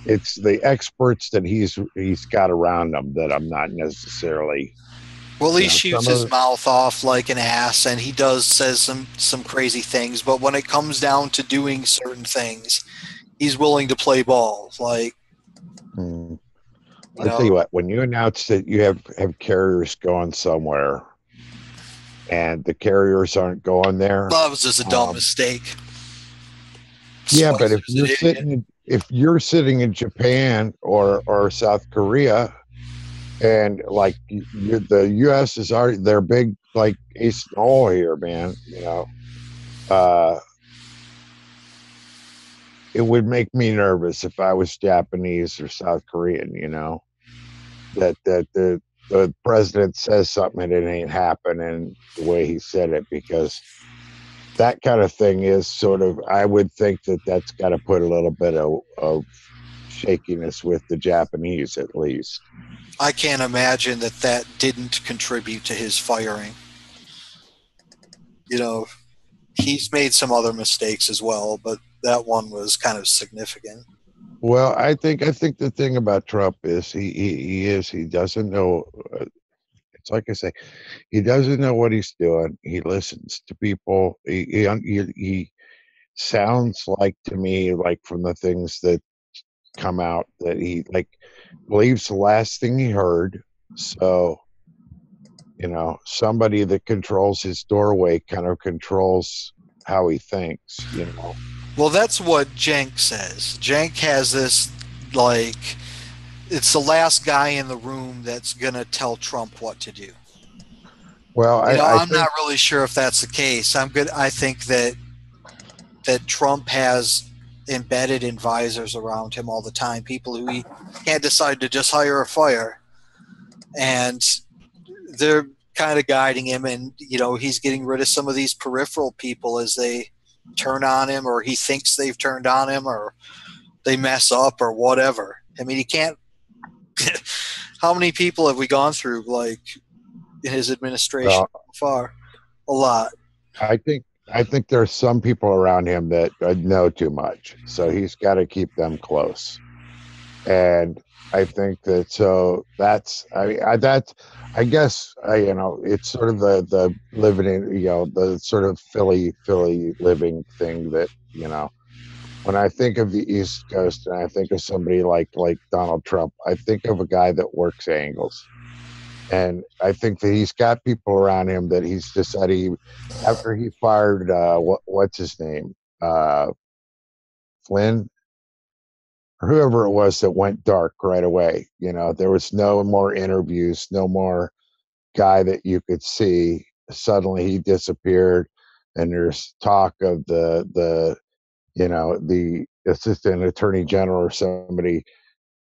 it's the experts that he's got around him that I'm not necessarily. Well, he shoots his mouth off like an ass, and he says some crazy things. But when it comes down to doing certain things, he's willing to play ball. I'll tell you what. When you announce that you have carriers going somewhere, and the carriers aren't going there, that was just a dumb mistake. Yeah, but if you're sitting in Japan or South Korea, and the U.S. is their big ace in the hole here, man. It would make me nervous if I was Japanese or South Korean. That the president says something and it ain't happening the way he said it, because that kind of thing is sort of, I would think that's got to put a little bit of shakiness with the Japanese, at least. I can't imagine that didn't contribute to his firing. He's made some other mistakes as well, but that one was kind of significant. Well, I think the thing about Trump is he doesn't know. It's like I say, he doesn't know what he's doing. He listens to people. He sounds like to me, like from the things that come out, that he like believes the last thing he heard. So, somebody that controls his doorway kind of controls how he thinks, Well, that's what Cenk says. Cenk has this, like, it's the last guy in the room that's going to tell Trump what to do. Well, I I'm think, not really sure if that's the case. I think that Trump has embedded advisors around him all the time, people who he can't decide to just hire or fire, and they're kind of guiding him. And he's getting rid of some of these peripheral people as they turn on him, or he thinks they've turned on him, or they mess up, or whatever. I mean, he can't. How many people have we gone through, like, in his administration so far? A lot. I think there's some people around him that know too much, so he's got to keep them close. And I think that, so that's, I guess, it's sort of the living in, the sort of Philly living thing that, when I think of the East Coast and I think of somebody like Donald Trump, I think of a guy that works angles. And I think that he's got people around him that he's decided, after he fired, what's his name? Flynn, or whoever it was that went dark right away. There was no more interviews, no more guy that you could see. Suddenly he disappeared, and there's talk of the assistant attorney general or somebody,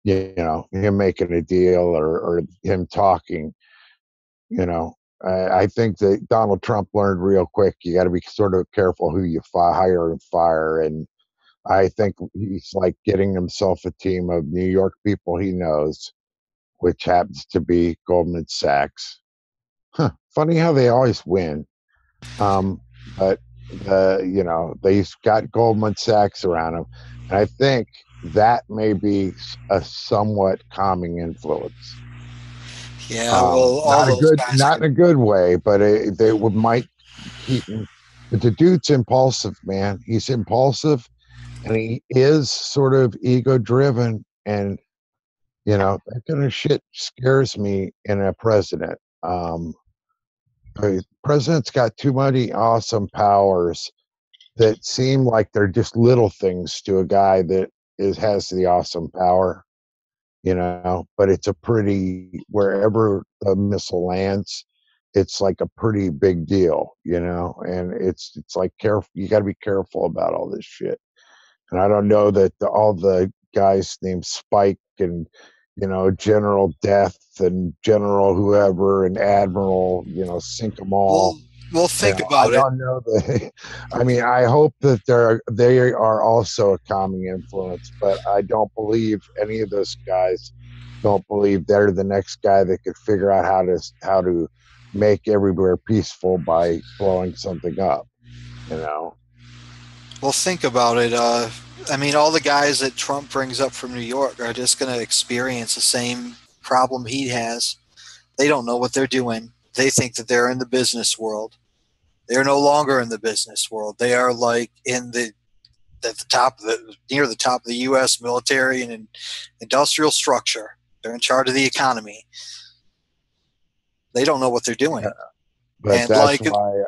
him making a deal, or him talking. I think that Donald Trump learned real quick, you got to be sort of careful who you hire and fire. And I think he's like getting himself a team of New York people he knows, which happens to be Goldman Sachs. Funny how they always win. But they've got Goldman Sachs around them. And I think that may be a somewhat calming influence. Yeah, well, all those guys, not in a good way, but might keep him. But the dude's impulsive, man. He's impulsive, and he is sort of ego driven, and that kind of shit scares me in a president. The president's got too many awesome powers that seem like they're just little things to a guy that has the awesome power. But it's a pretty, wherever the missile lands, it's like a pretty big deal, and it's like, careful, you got to be careful about all this shit. And I don't know that all the guys named Spike and, General Death and General whoever and Admiral, sink them all. Well, think about it. I don't know that. I mean, I hope that they are also a calming influence, but I don't believe any of those guys don't believe they're the next guy that could figure out how to make everywhere peaceful by blowing something up. Well, think about it. I mean, all the guys that Trump brings up from New York are just going to experience the same problem he has. They don't know what they're doing. They think that they're in the business world. They're no longer in the business world. They are like near the top of the U.S. military and industrial structure. They're in charge of the economy. They don't know what they're doing. Yeah, but that's why.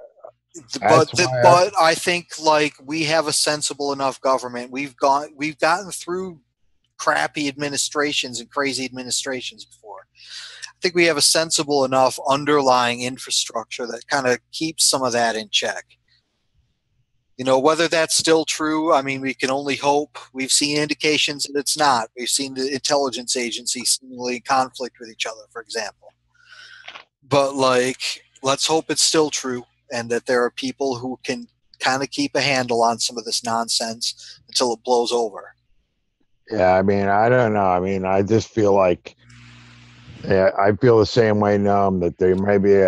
But I think, like, we have a sensible enough government. We've gotten through crappy administrations and crazy administrations before. I think we have a sensible enough underlying infrastructure that kind of keeps some of that in check. Whether that's still true, I mean, we can only hope. We've seen indications that it's not. We've seen the intelligence agencies seemingly in conflict with each other, for example. But, like, let's hope it's still true, and that there are people who can kind of keep a handle on some of this nonsense until it blows over. Yeah, I mean, I don't know. I mean, I just feel like, I feel the same way, Noam, that there may be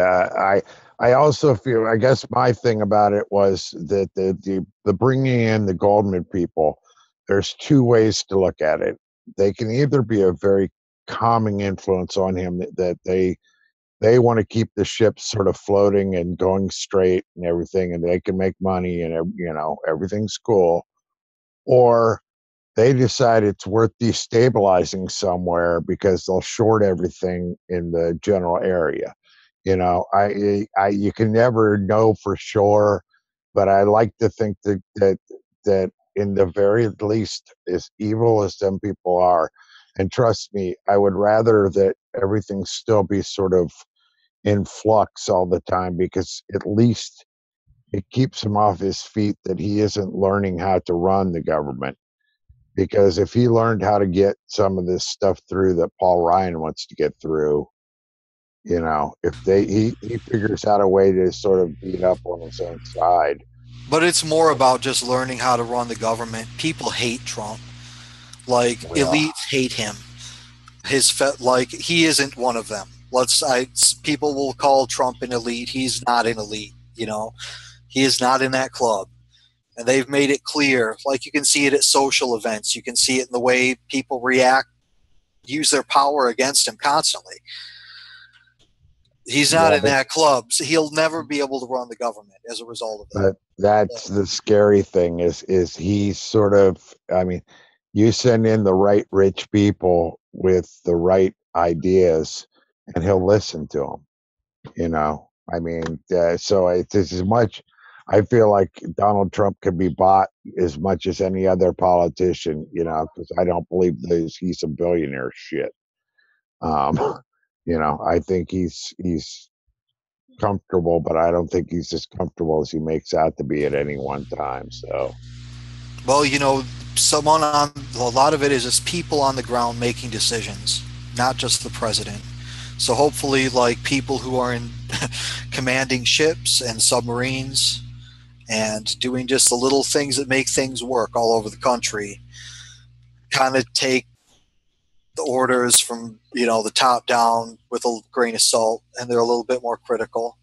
I also feel, I guess my thing about it was that the bringing in the Goldman people, there's two ways to look at it. They can either be a very calming influence on him, that they they want to keep the ship sort of floating and going straight and everything, and they can make money and everything's cool. Or they decide it's worth destabilizing somewhere because they'll short everything in the general area. You can never know for sure, but I like to think that in the very least, as evil as some people are, and trust me, I would rather that everything still be sort of in flux all the time, because at least it keeps him off his feet that he isn't learning how to run the government. Because if he learned how to get some of this stuff through that Paul Ryan wants to get through, if he figures out a way to sort of beat up on his own side. But it's more about just learning how to run the government. People hate Trump. Like, elites hate him. He isn't one of them. People will call Trump an elite. He's not an elite, He is not in that club. And they've made it clear. Like, you can see it at social events. You can see it in the way people react, use their power against him constantly. He's not in that club, so he'll never be able to run the government as a result of that. But that's the scary thing is he's sort of, you send in the right rich people with the right ideas and he'll listen to them, so it's as much, I feel like Donald Trump can be bought as much as any other politician, because I don't believe he's a billionaire shit. I think he's comfortable, but I don't think he's as comfortable as he makes out to be at any one time. So, well, a lot of it is just people on the ground making decisions, not just the president. So hopefully, like, people who are in commanding ships and submarines and doing just the little things that make things work all over the country kind of take the orders from, the top down with a grain of salt, and they're a little bit more critical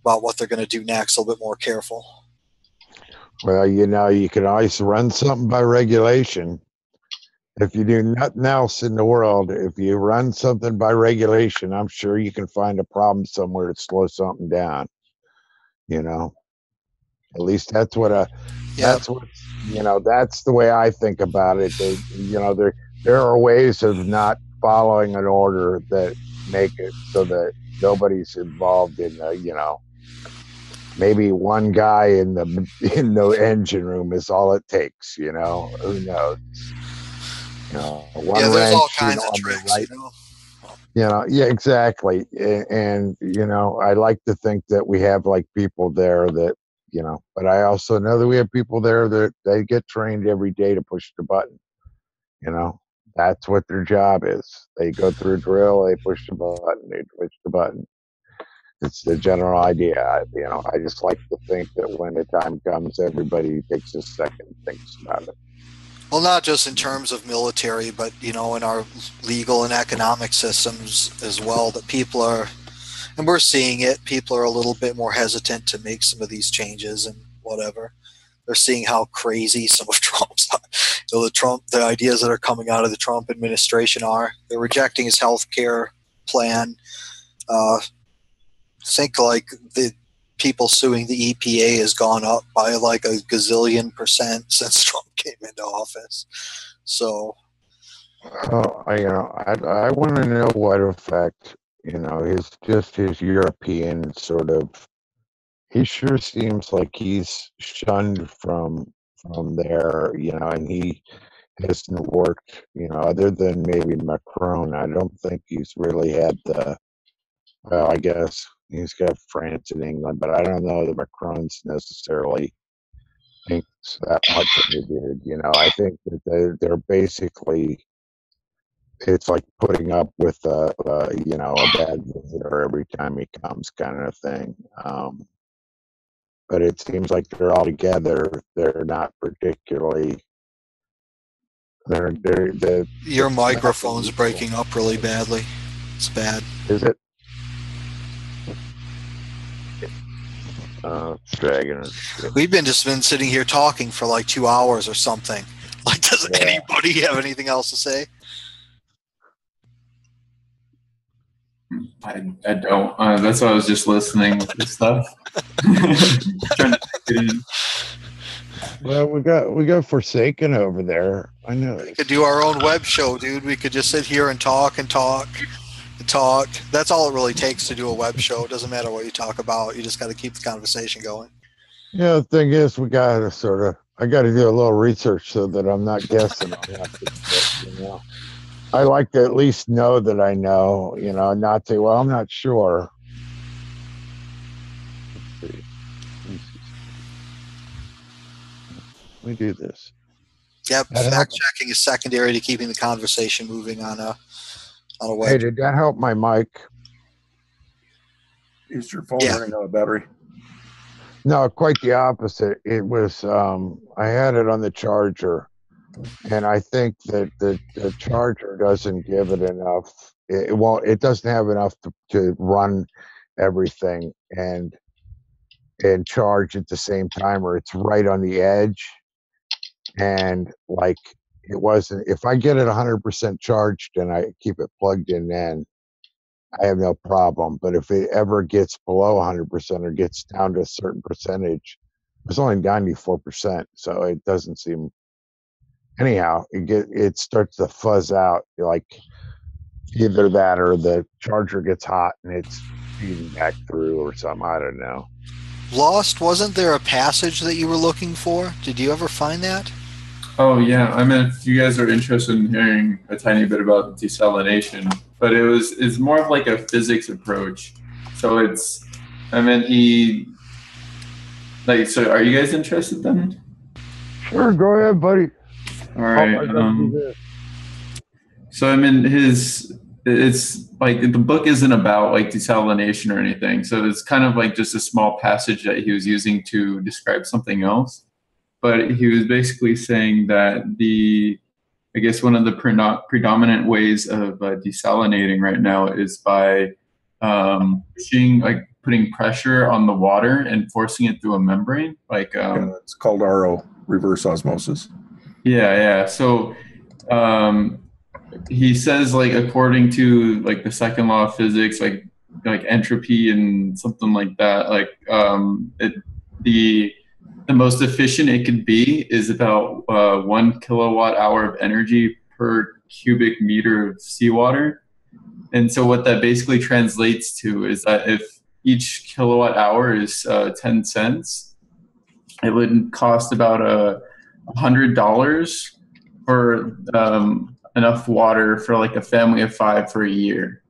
about what they're going to do next, a little bit more careful. Well, you can always run something by regulation. If you do nothing else in the world, if you run something by regulation, I'm sure you can find a problem somewhere to slow something down. At least that's what that's the way I think about it. There are ways of not following an order that make it so that nobody's involved in maybe one guy in the engine room is all it takes. Who knows? One there's all wrench, kinds of tricks, right. Yeah, exactly. And I like to think that we have like people there that, but I also know that we have people there that they get trained every day to push the button. That's what their job is. They go through a drill, they push the button. It's the general idea. I just like to think that when the time comes, everybody takes a second and thinks about it. Well, not just in terms of military, but, in our legal and economic systems as well, that people are, and we're seeing it, people are a little bit more hesitant to make some of these changes and whatever. They're seeing how crazy some of Trump's, the ideas that are coming out of the Trump administration are. They're rejecting his health care plan. Think like the people suing the EPA has gone up by like a gazillion % since Trump came into office. So, I want to know what effect, his European sort of, he sure seems like he's shunned from there, and he hasn't worked, other than maybe Macron. I don't think he's really had well, I guess he's got France and England, but I don't know that Macron's necessarily thinks that much of the dude. I think that they're basically, it's like putting up with a bad visitor every time he comes, kind of thing. But it seems like they're all together. They're not particularly. Your microphone's breaking up really badly. It's bad. Is it? Dragon. We've been sitting here talking for like 2 hours or something. Like, doesn't anybody have anything else to say? I don't. That's why I was just listening with this stuff. Trying to take it in. Well, we got Forsaken over there. I know. We could do our own web show, dude. We could just sit here and talk and talk and talk. That's all it really takes to do a web show. It doesn't matter what you talk about. You just got to keep the conversation going. Yeah, the thing is, we got to I got to do a little research so that I'm not guessing on that. You know, I like to at least know that I know. You know, not say, well, I'm not sure. Let's see. We do this. Yep, fact checking is secondary to keeping the conversation moving on a web. Hey, did that help my mic? Is your phone running out of battery? No, quite the opposite. It was I had it on the charger, and I think that the charger doesn't give it enough. It doesn't have enough to run everything and charge at the same time, or it's right on the edge. And like it wasn't. If I get it 100% charged and I keep it plugged in, then I have no problem. But if it ever gets below 100% or gets down to a certain percentage, it's only 94%, so it doesn't seem. Anyhow, it starts to fuzz out, like either that or the charger gets hot and it's feeding back through or something. I don't know. Lost, wasn't there a passage that you were looking for? Did you ever find that? Oh yeah, I mean, if you guys are interested in hearing a tiny bit about desalination, but it's more of like a physics approach. So so are you guys interested then? Sure, go ahead, buddy. All right. So it's like the book isn't about like desalination or anything. So it's kind of like just a small passage that he was using to describe something else. But he was basically saying that I guess one of the predominant ways of desalinating right now is by putting pressure on the water and forcing it through a membrane. It's called RO, reverse osmosis. Yeah. So he says, like, according to like the second law of physics, like entropy and something like that, the most efficient it could be is about 1 kilowatt hour of energy per cubic meter of seawater. And so what that basically translates to is that if each kilowatt hour is 10 cents, it would cost about $100 for enough water for like a family of 5 for a year.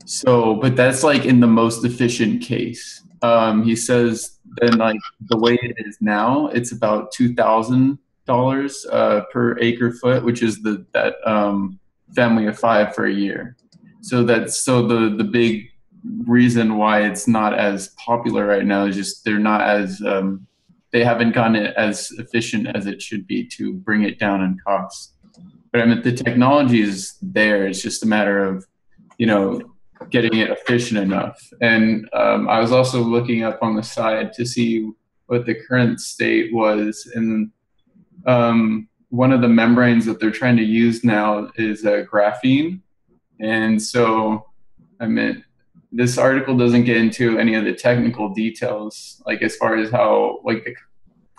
So, but that's like in the most efficient case. He says then, like, the way it is now, it's about $2,000 per acre foot, which is that family of 5 for a year. So the big reason why it's not as popular right now is just they're not as they haven't gotten it as efficient as it should be to bring it down in cost. But I mean, the technology is there. It's just a matter of, getting it efficient enough. And I was also looking up on the side to see what the current state was. And one of the membranes that they're trying to use now is graphene. And so, I mean, this article doesn't get into any of the technical details, like as far as how, like,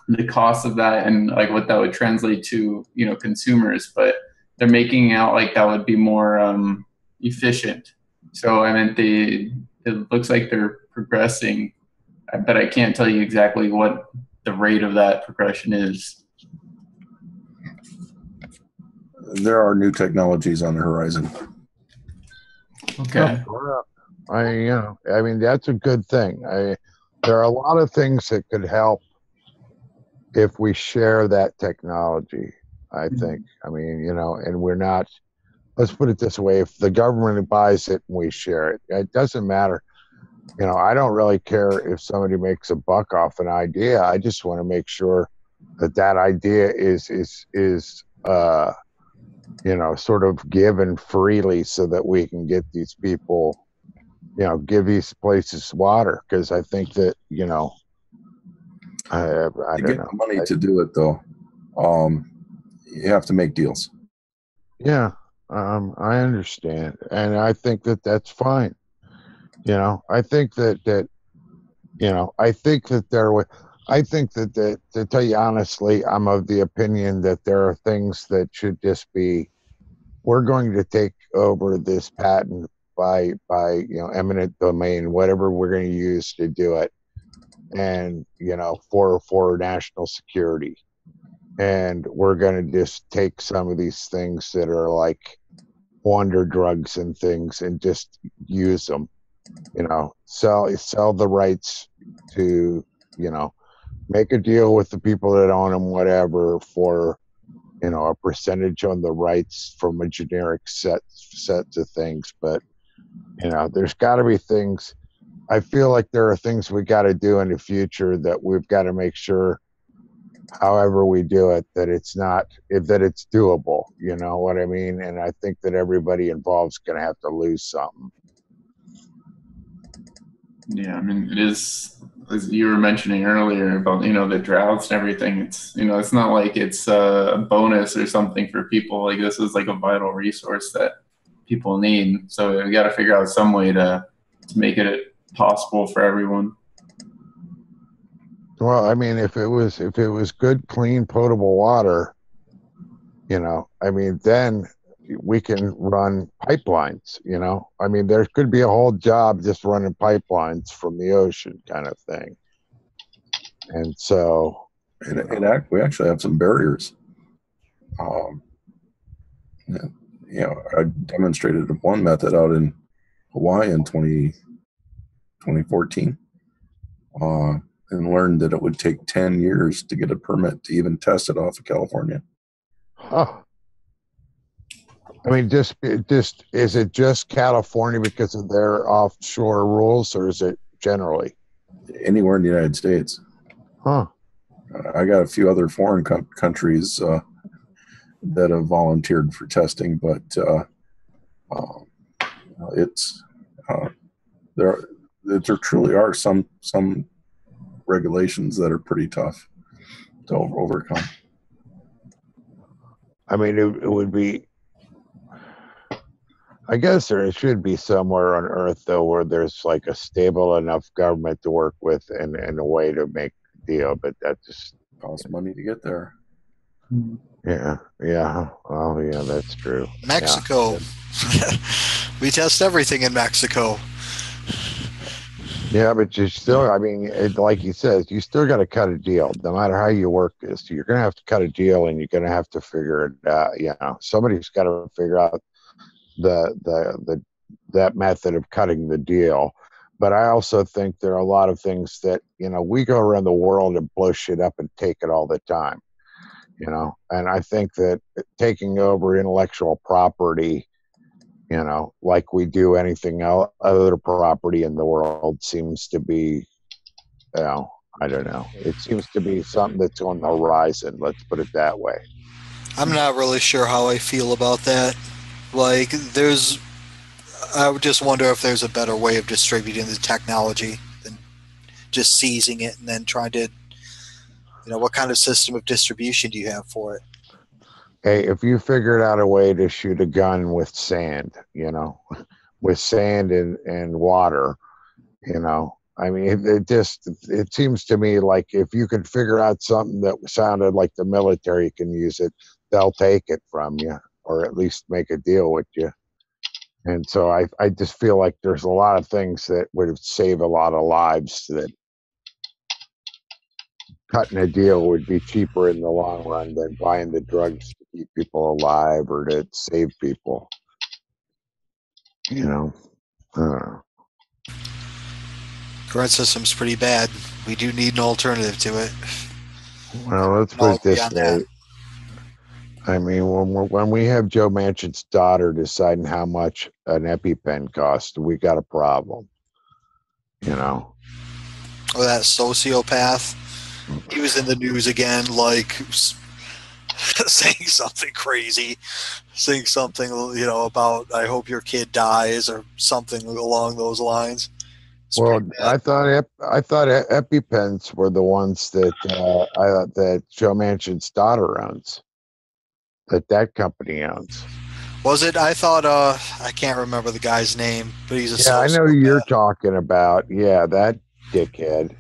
the cost of that and like what that would translate to, consumers. But they're making out like that would be more efficient. So I mean, it looks like they're progressing, but I can't tell you exactly what the rate of that progression is. There are new technologies on the horizon. Okay. I mean, that's a good thing. There are a lot of things that could help if we share that technology, I think. I mean, and we're not. Let's put it this way: if the government buys it and we share it, it doesn't matter. I don't really care if somebody makes a buck off an idea. I just want to make sure that idea is sort of given freely so that we can get these people, give these places water. Because I think that, I don't know. The money to do it, though, you have to make deals. Yeah. I understand, and I think that that's fine. I think that I think that there would. I think that to tell you honestly, I'm of the opinion that there are things that should just be. We're going to take over this patent by eminent domain, whatever we're going to use to do it, and for national security, and we're going to just take some of these things that are like wonder drugs and things and just use them, sell the rights to, make a deal with the people that own them, whatever, for a percentage on the rights from a generic sets of things. But there's got to be things. I feel like there are things we got to do in the future that we've got to make sure, however we do it, that it's doable. You know what I mean? And I think that everybody involved is going to have to lose something. Yeah, I mean, it is, as you were mentioning earlier about, the droughts and everything. It's, it's not like it's a bonus or something for people. Like, this is like a vital resource that people need. So we got to figure out some way to make it possible for everyone. Well, I mean, if it was good, clean, potable water, I mean, then we can run pipelines. I mean, there could be a whole job just running pipelines from the ocean, kind of thing. And so, we actually have some barriers. I demonstrated one method out in Hawaii in 2014, and learned that it would take 10 years to get a permit to even test it off of California. Huh. I mean, is it just California because of their offshore rules, or is it generally anywhere in the United States? Huh. I got a few other foreign countries that have volunteered for testing, but there truly are some regulations that are pretty tough to overcome. I mean, it would be. I guess there should be somewhere on Earth, though, where there's like a stable enough government to work with and a way to make the deal. But that just costs money to get there. Yeah. Oh, yeah, that's true. Mexico. Yeah. We test everything in Mexico. Yeah, but you still, I mean, like he says, you still got to cut a deal. No matter how you work this, you're going to have to cut a deal, and you're going to have to figure it out. Somebody's got to figure out that method of cutting the deal. But I also think there are a lot of things that, we go around the world and blow shit up and take it all the time, and I think that taking over intellectual property, like we do anything else, other property in the world, seems to be, I don't know. It seems to be something that's on the horizon. Let's put it that way. I'm not really sure how I feel about that. Like, I would just wonder if there's a better way of distributing the technology than just seizing it and then trying to, what kind of system of distribution do you have for it? Hey, if you figured out a way to shoot a gun with sand, with sand and water, I mean, it seems to me like if you could figure out something that sounded like the military can use it, they'll take it from you, or at least make a deal with you. And so I just feel like there's a lot of things that would save a lot of lives, that cutting a deal would be cheaper in the long run than buying the drugs to keep people alive or to save people. I don't know. Current system's pretty bad. We do need an alternative to it. Well, let's put it this way. I mean, when we have Joe Manchin's daughter deciding how much an EpiPen costs, we got a problem. Oh, that sociopath. He was in the news again, like saying something crazy, saying something, about "I hope your kid dies" or something along those lines. Well, I thought EpiPens were the ones that that Joe Manchin's daughter owns, that company owns. Was it? I thought. I can't remember the guy's name, but he's a I know who you're talking about. Yeah, that dickhead.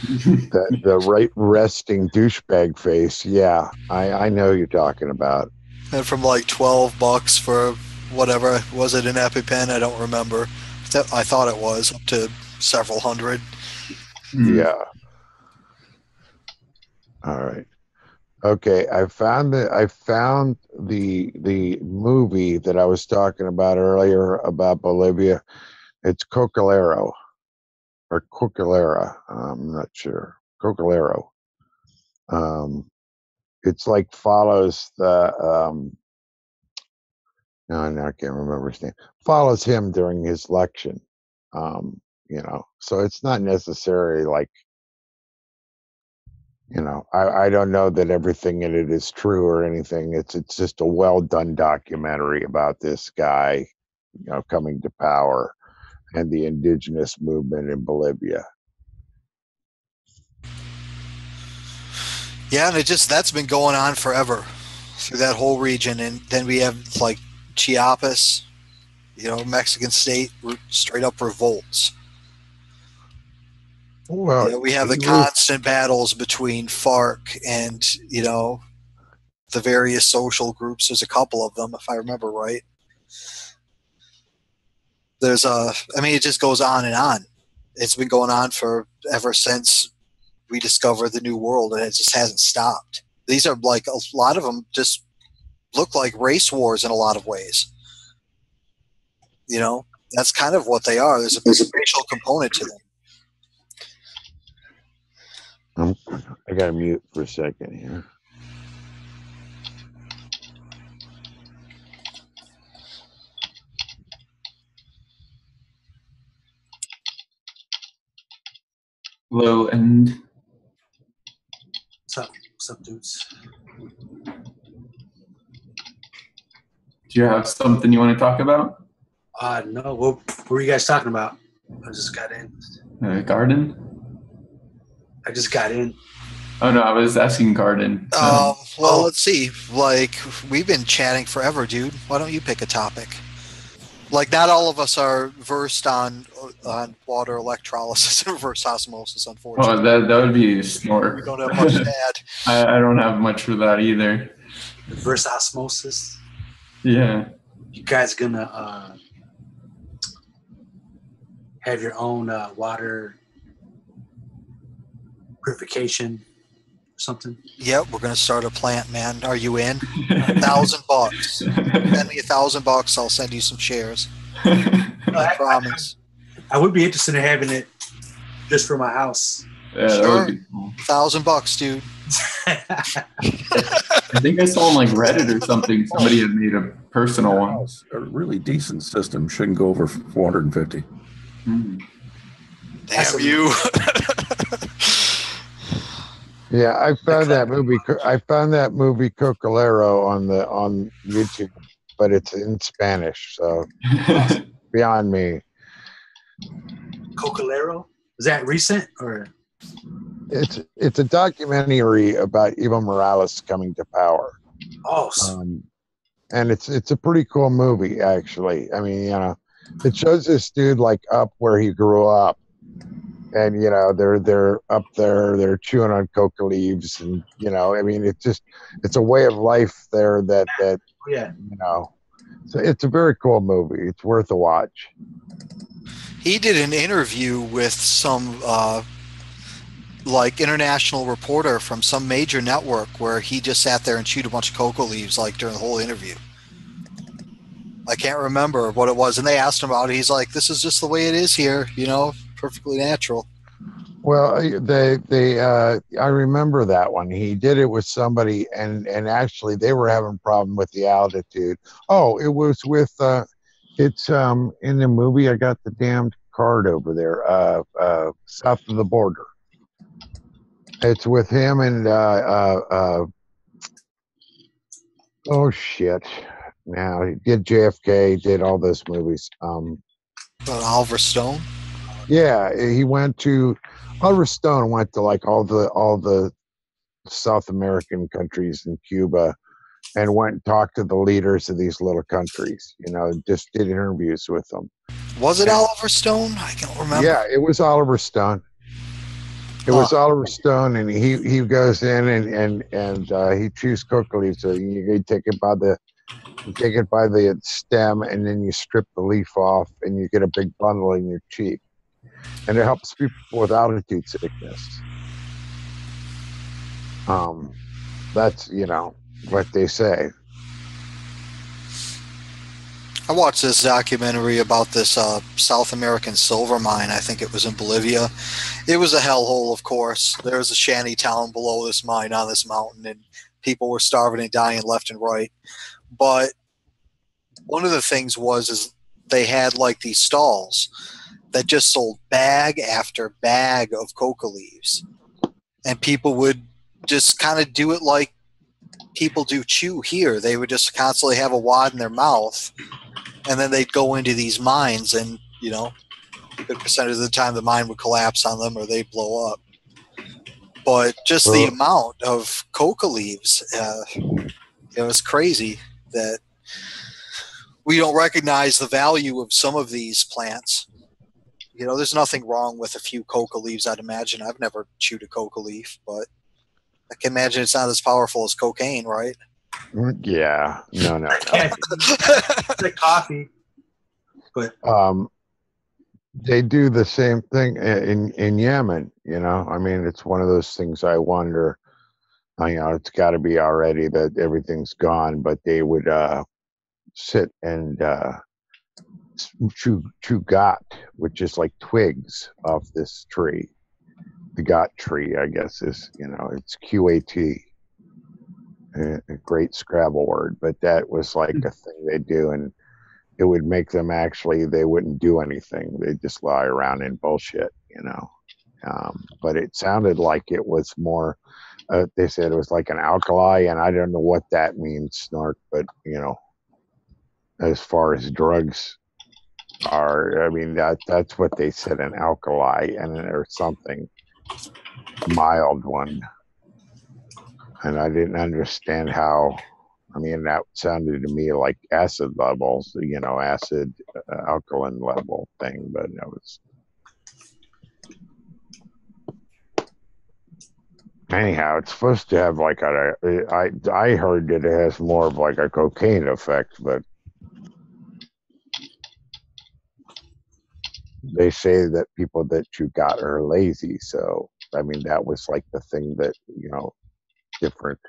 the right resting douchebag face. Yeah, I know who you're talking about. And from like $12 for whatever was it, an EpiPen? I don't remember. I thought it was up to several hundred. Yeah. All right. Okay, I found the movie that I was talking about earlier about Bolivia. It's Cocalero or Cocalera. I'm not sure. Cocalero. It's like follows the no, I can't remember his name. Follows him during his election. So it's not necessarily like, I don't know that everything in it is true or anything. It's just a well done documentary about this guy, coming to power and the indigenous movement in Bolivia. Yeah, and that's been going on forever through that whole region. And then we have like Chiapas, Mexican state, straight up revolts. Well, we have the constant battles between FARC and, the various social groups. There's a couple of them, if I remember right. It just goes on and on. It's been going on ever since we discovered the New World, and it just hasn't stopped. These are like, a lot of them just look like race wars in a lot of ways. That's kind of what they are. There's a racial component to them. I got to mute for a second here. Low end. What's up, dudes? Do you have something you want to talk about? No. What were you guys talking about? I just got in. Garden? I just got in. Oh, no, I was asking Garden. Let's see. Like, we've been chatting forever, dude. Why don't you pick a topic? Like, not all of us are versed on water electrolysis and reverse osmosis, unfortunately. Oh, that would be a snort. We don't have much to add. I don't have much for that either. Reverse osmosis? Yeah. You guys gonna have your own water purification or something? Yep, we're gonna start a plant, man. Are you in? $1,000. Send me $1,000. I'll send you some shares. I promise. I would be interested in having it just for my house. Yeah, sure. That would be cool. $1,000, dude. I think I saw on like Reddit or something. Somebody had made a personal one. A really decent system shouldn't go over 450. Damn you. Yeah, I found that movie. I found that movie Cocalero on YouTube, but it's in Spanish, so beyond me. Cocalero? Is that recent or? It's a documentary about Evo Morales coming to power. Oh, and it's a pretty cool movie, actually. I mean, it shows this dude like up where he grew up, and they're up there, they're chewing on coca leaves, and it's a way of life there that yeah. So it's a very cool movie. It's worth a watch. He did an interview with some international reporter from some major network where he just sat there and chewed a bunch of cocoa leaves during the whole interview. I can't remember what it was, and they asked him about it. He's like, "This is just the way it is here, perfectly natural." Well, I remember that one. He did it with somebody, and actually they were having a problem with the altitude. Oh, it was with it's in the movie. I got the damned card over there, south of the border. It's with him and oh shit! Now he did JFK, did all those movies. Oliver Stone. Yeah, he went to Oliver Stone went to like all the South American countries and Cuba and went and talked to the leaders of these little countries. Just did interviews with them. Was it Oliver Stone? I can't remember. Yeah, it was Oliver Stone. It was Oliver Stone, and he goes in and he chews coca leaves. So you take it by the stem, and then you strip the leaf off, and you get a big bundle in your cheek, and it helps people with altitude sickness. That's what they say. I watched this documentary about this South American silver mine. I think it was in Bolivia. It was a hellhole, of course. There was a shanty town below this mine on this mountain, and people were starving and dying left and right. But one of the things is they had like these stalls that just sold bag after bag of coca leaves. And people would just kind of do it like people do chew here. They would just constantly have a wad in their mouth, and then they'd go into these mines, and a good percentage of the time the mine would collapse on them or they'd blow up. But just the amount of coca leaves, it's crazy that we don't recognize the value of some of these plants. There's nothing wrong with a few coca leaves, I'd imagine. I've never chewed a coca leaf, but I can imagine it's not as powerful as cocaine, right? Yeah. No. It's like coffee. But they do the same thing in Yemen. It's one of those things I wonder. It's got to be already that everything's gone, but they would sit and chew gat, which is like twigs off this tree. The gat tree, I guess, is it's QAT. A great Scrabble word, but that was like a thing they do, and it would make them they wouldn't do anything. They'd just lie around and bullshit, but it sounded like it was more, they said it was like an alkali, and I don't know what that means, Snark, but, as far as drugs are, that's what they said, an alkali, or something, mild one. And I didn't understand how. That sounded to me like acid levels, acid alkaline level thing, but it was. Anyhow, it's supposed to have like I heard that it has more of like a cocaine effect, but they say that people that chew gat are lazy. So, that was like the thing that, different.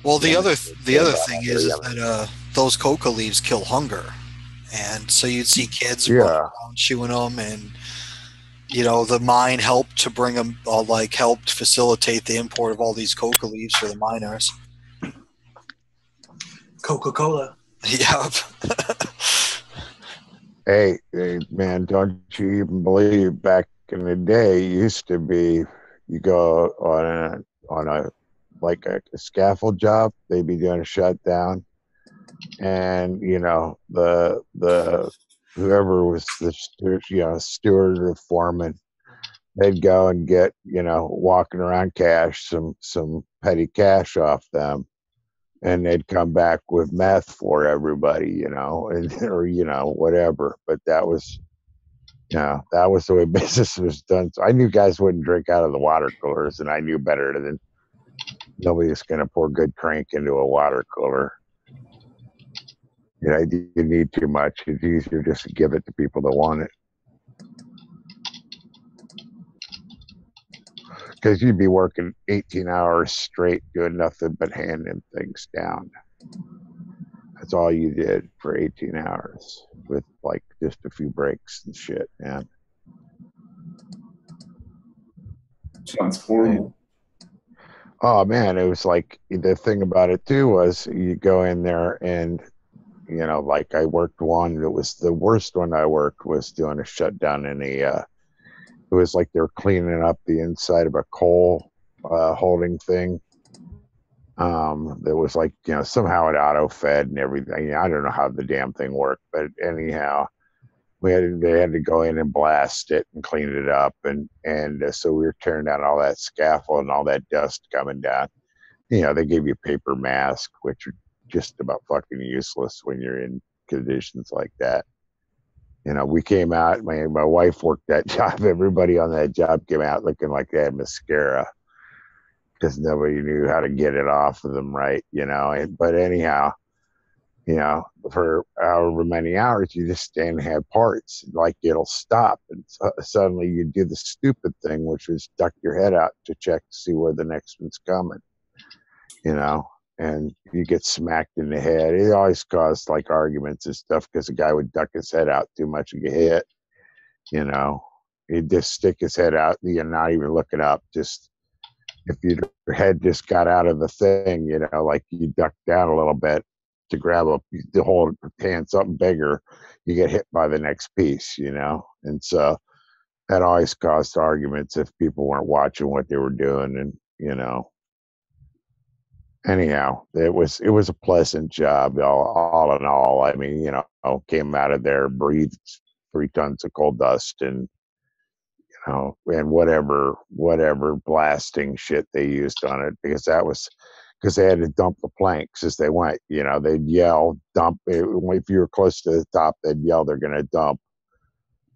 Well, the other thing is that those coca leaves kill hunger, and so you'd see kids running around chewing them, and the mine helped to bring them, helped facilitate the import of all these coca leaves for the miners. Coca-Cola. Yep. Hey, man, don't you even believe back in the day, it used to be you go on a scaffold job, they'd be doing a shutdown, and the whoever was the steward or foreman, they'd go and get walking around cash, some petty cash off them, and they'd come back with meth for everybody, or whatever. But that was the way business was done. So I knew guys wouldn't drink out of the water coolers, and I knew better than nobody's going to pour good crank into a water cooler. You need too much. It's easier just to give it to people that want it. Because you'd be working 18 hours straight doing nothing but handing things down. That's all you did for 18 hours with like just a few breaks and shit, man. Sounds horrible. Oh man, it was like, the thing about it too was you go in there and like I worked one that was the worst one I worked was doing a shutdown in it was like they were cleaning up the inside of a coal holding thing. That was like, somehow it auto fed and everything. I don't know how the damn thing worked, but anyhow, they had to go in and blast it and clean it up, and so we were tearing down all that scaffold and all that dust coming down. They gave you a paper mask, which just about fucking useless when you're in conditions like that. You know, we came out, my wife worked that job. Everybody on that job came out looking like they had mascara because nobody knew how to get it off of them right, you know. But anyhow, you know, for however many hours, you just stand and have parts. Like it'll stop, and suddenly you do the stupid thing, which is duck your head out to check to see where the next one's coming, you know, and you get smacked in the head. It always caused like arguments and stuff because the guy would duck his head out too much and get hit, you know. He'd just stick his head out, you're not even looking up, just if your head just got out of the thing, you know, like you duck down a little bit to grab to hold hand something bigger, you get hit by the next piece, you know. And so that always caused arguments if people weren't watching what they were doing. And you know, anyhow, it was a pleasant job, all in all. I mean, you know, came out of there, breathed 3 tons of coal dust, and you know, and whatever blasting shit they used on it, because they had to dump the planks as they went. You know, they'd yell, dump. If you were close to the top, they'd yell, they're going to dump.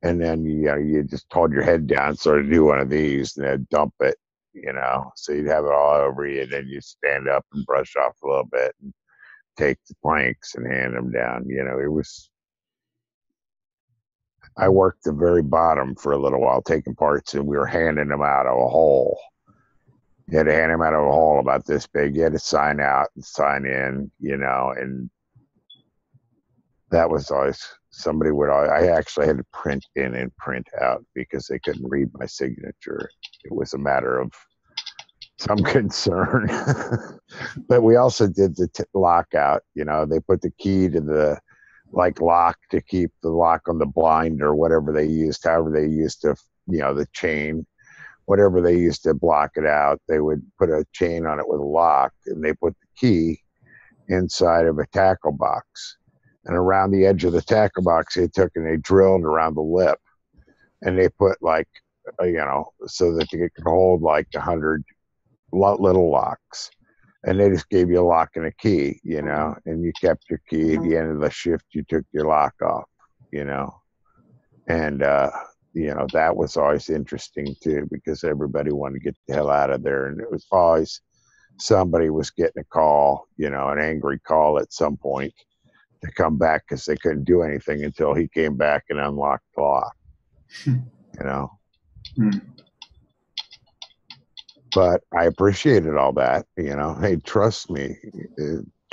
And then, you know, you just hold your head down, sort of do one of these, and then dump it, you know. So you'd have it all over you, and then you stand up and brush off a little bit and take the planks and hand them down. You know, I worked the very bottom for a little while, taking parts, and we were handing them out of a hole. You had to hand them out of a hole about this big. You had to sign out and sign in, you know, and that was always, I actually had to print in and print out because they couldn't read my signature. It was a matter of some concern. But we also did the lockout, you know, they put the key to the lock to keep the lock on the blind or whatever they used, however they used to, you know, the chain, whatever they used to block it out. They would put a chain on it with a lock, and they put the key inside of a tackle box. And around the edge of the tackle box, they took and they drilled around the lip, and they put you know, so that it could hold like 100 little locks. And they just gave you a lock and a key, you know, and you kept your key. At the end of the shift, you took your lock off, you know. And, you know, that was always interesting too, because everybody wanted to get the hell out of there. And it was always somebody was getting a call, you know, an angry call at some point to come back because they couldn't do anything until he came back and unlocked the lock, you know. But I appreciated all that, you know. Hey, trust me,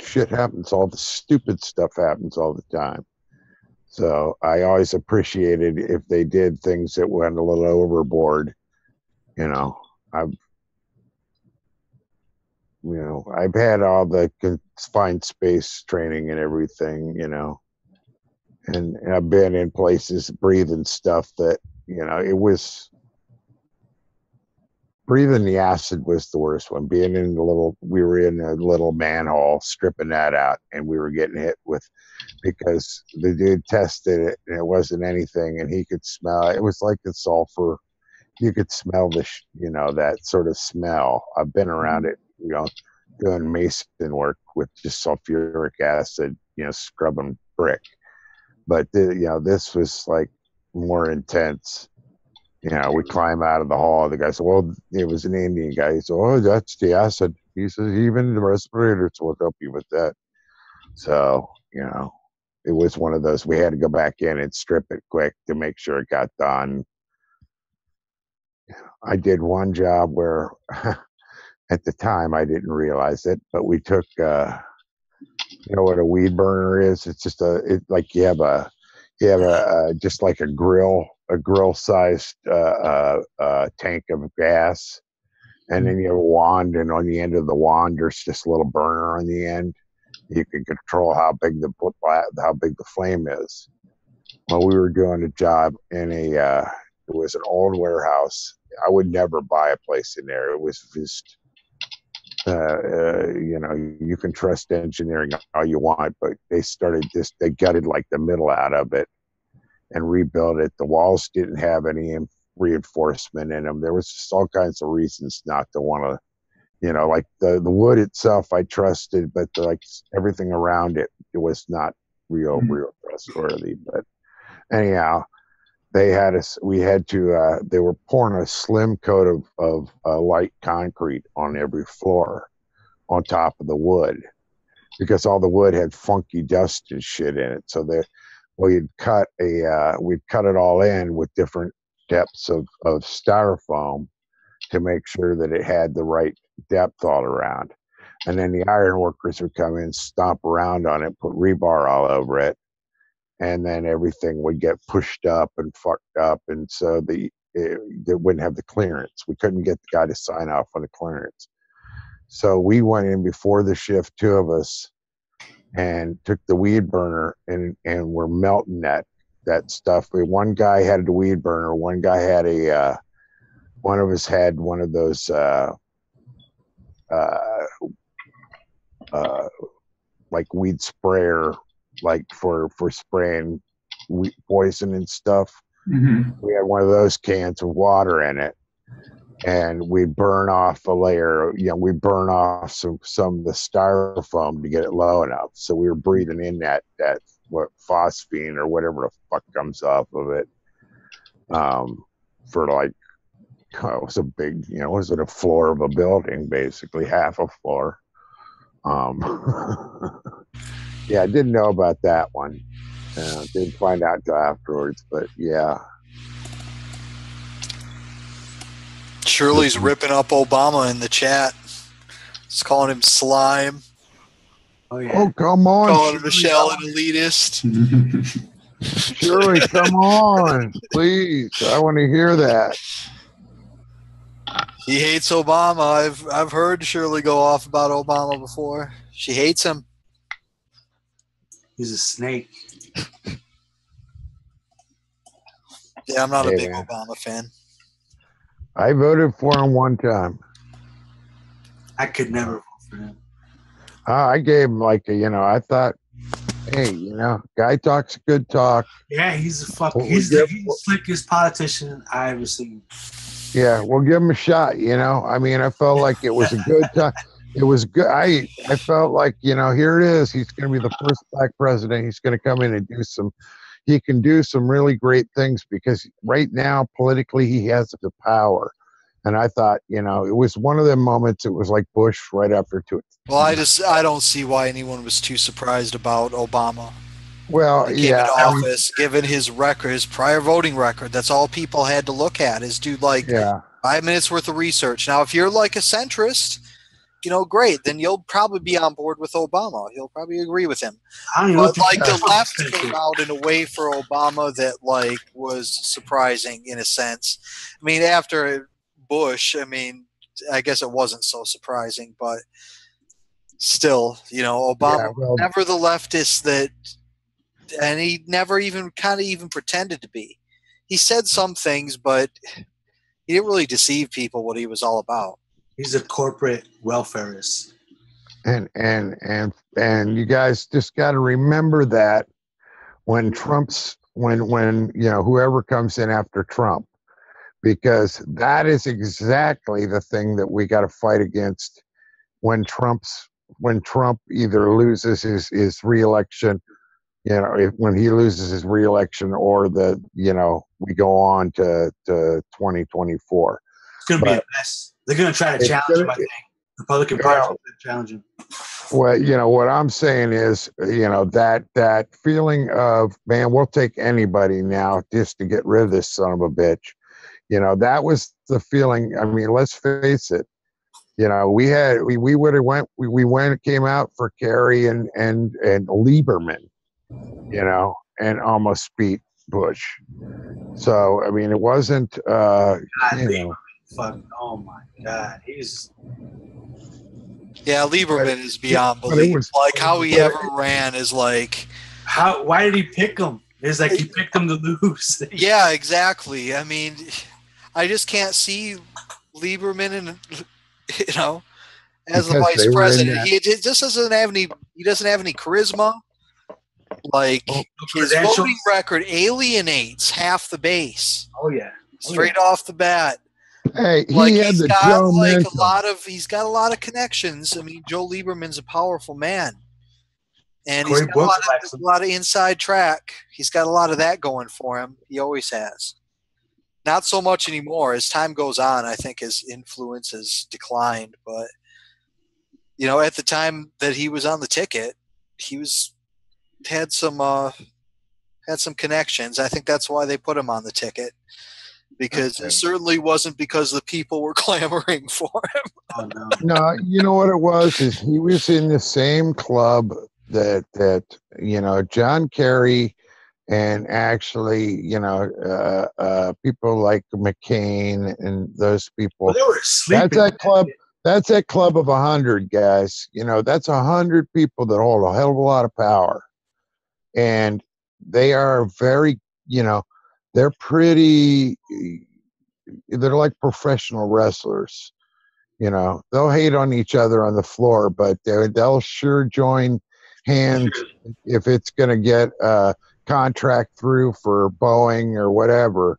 shit happens. All the stupid stuff happens all the time. So I always appreciated if they did things that went a little overboard. You know, I've had all the confined space training and everything, you know, and I've been in places breathing stuff that, you know, breathing the acid was the worst one. We were in a little manhole, stripping that out, and we were getting hit with, because the dude tested it and it wasn't anything, and he could smell it. It was like the sulfur. You could smell you know, that sort of smell. I've been around it, you know, doing mason work with just sulfuric acid, you know, scrubbing brick. But, you know, this was like more intense. You know, we climb out of the hall. The guy said, well, it was an Indian guy. He said, oh, that's the acid. He says, even the respirators will help you with that. So, you know, it was one of those, we had to go back in and strip it quick to make sure it got done. I did one job where at the time I didn't realize it, but we took, you know what a weed burner is? It's just like you have a just like a grill sized tank of gas, and then you have a wand, and on the end of the wand there's just a little burner on the end. You can control how big the flame is. Well, we were doing a job in it was an old warehouse. I would never buy a place in there. It was just you know, you can trust engineering all you want, but they gutted like the middle out of it and rebuilt it. The walls didn't have any reinforcement in them. There was just all kinds of reasons not to want to Like the wood itself I trusted, but like everything around it, it was not real trustworthy. But anyhow, we had to, they were pouring a slim coat of light concrete on every floor on top of the wood, because all the wood had funky dust and shit in it. So we'd cut it all in with different depths of styrofoam to make sure that it had the right depth all around. And then the iron workers would come in, stomp around on it, put rebar all over it, and then everything would get pushed up and fucked up. And so they wouldn't have the clearance. We couldn't get the guy to sign off on the clearance. So we went in before the shift, two of us, and took the weed burner and we're melting that stuff. One guy had the weed burner. One guy had one of us had one of those like weed sprayer, like for spraying poison and stuff. Mm-hmm. We had one of those cans of water in it, and we burn off a layer. We burn off some of the styrofoam to get it low enough. So we were breathing in that what phosphine or whatever the fuck comes off of it. For like, it was a big, was it a floor of a building, basically half a floor. Yeah, I didn't know about that one. Didn't find out till afterwards, but yeah. Shirley's ripping up Obama in the chat. He's calling him slime. Oh, yeah. Oh, come on. Calling Michelle an elitist. Shirley, come on. Please. I want to hear that. He hates Obama. I've heard Shirley go off about Obama before. She hates him. He's a snake. Yeah, I'm not a big Obama fan. I voted for him one time. I could never vote for him. I gave him I thought, hey, guy talks good talk. Yeah, he's he's the slickest politician I ever seen. Yeah, we'll give him a shot. I felt like it was a good time. It was good. I felt like, here it is. He's going to be the first black president. He's going to come in and he can do some really great things, because right now, politically, he has the power. And I thought, it was one of them moments. It was like Bush right after two. Well, I don't see why anyone was too surprised about Obama. Well, yeah. In office, given his record, his prior voting record, that's all people had to look at is do 5 minutes worth of research. Now, if you're like a centrist, great, then you'll probably be on board with Obama. You'll probably agree with him. But the left came out in a way for Obama that was surprising in a sense. I mean, after Bush, I guess it wasn't so surprising, but still, Obama never the leftist that. And he never even pretended to be. He said some things, but he didn't really deceive people what he was all about. He's a corporate welfareist. And you guys just got to remember that when whoever comes in after Trump, because that is exactly the thing that we got to fight against when Trump either loses his reelection. When he loses his reelection, or we go on to 2024. It's going to be a mess. They're going to try to challenge him, I think. The Republican Party is going to challenge him. Well, what I'm saying is, that feeling of, man, we'll take anybody now just to get rid of this son of a bitch. That was the feeling. I mean, let's face it. We would have came out for Kerry and Lieberman. And almost beat Bush. So, I mean, it wasn't, fuck, oh my God. Yeah, Lieberman is beyond belief. How he ever ran is why did he pick him? It's like he picked him to lose. Yeah, exactly. I mean, I just can't see Lieberman as the vice president. He just doesn't have any charisma. His voting record alienates half the base. Oh yeah, straight off the bat. Hey, Like he had he's the got Joe like Manchin. he's got a lot of connections. I mean, Joe Lieberman's a powerful man, and he's Cory got Booker likes a him. lot of inside track. He's got a lot of that going for him. He always has. Not so much anymore. As time goes on, I think his influence has declined. But you know, at the time that he was on the ticket, he was had some connections. I think that's why they put him on the ticket, because it certainly wasn't because the people were clamoring for him. Oh no. No, you know what it was is he was in the same club that John Kerry and actually people like McCain and those people. Well, they were sleeping. That's that club. That's that club of 100 guys. You know, that's 100 people that hold a hell of a lot of power, and they are very, they're pretty. They're like professional wrestlers. You know, they'll hate on each other on the floor, but they'll sure join hands if it's going to get a contract through for Boeing or whatever.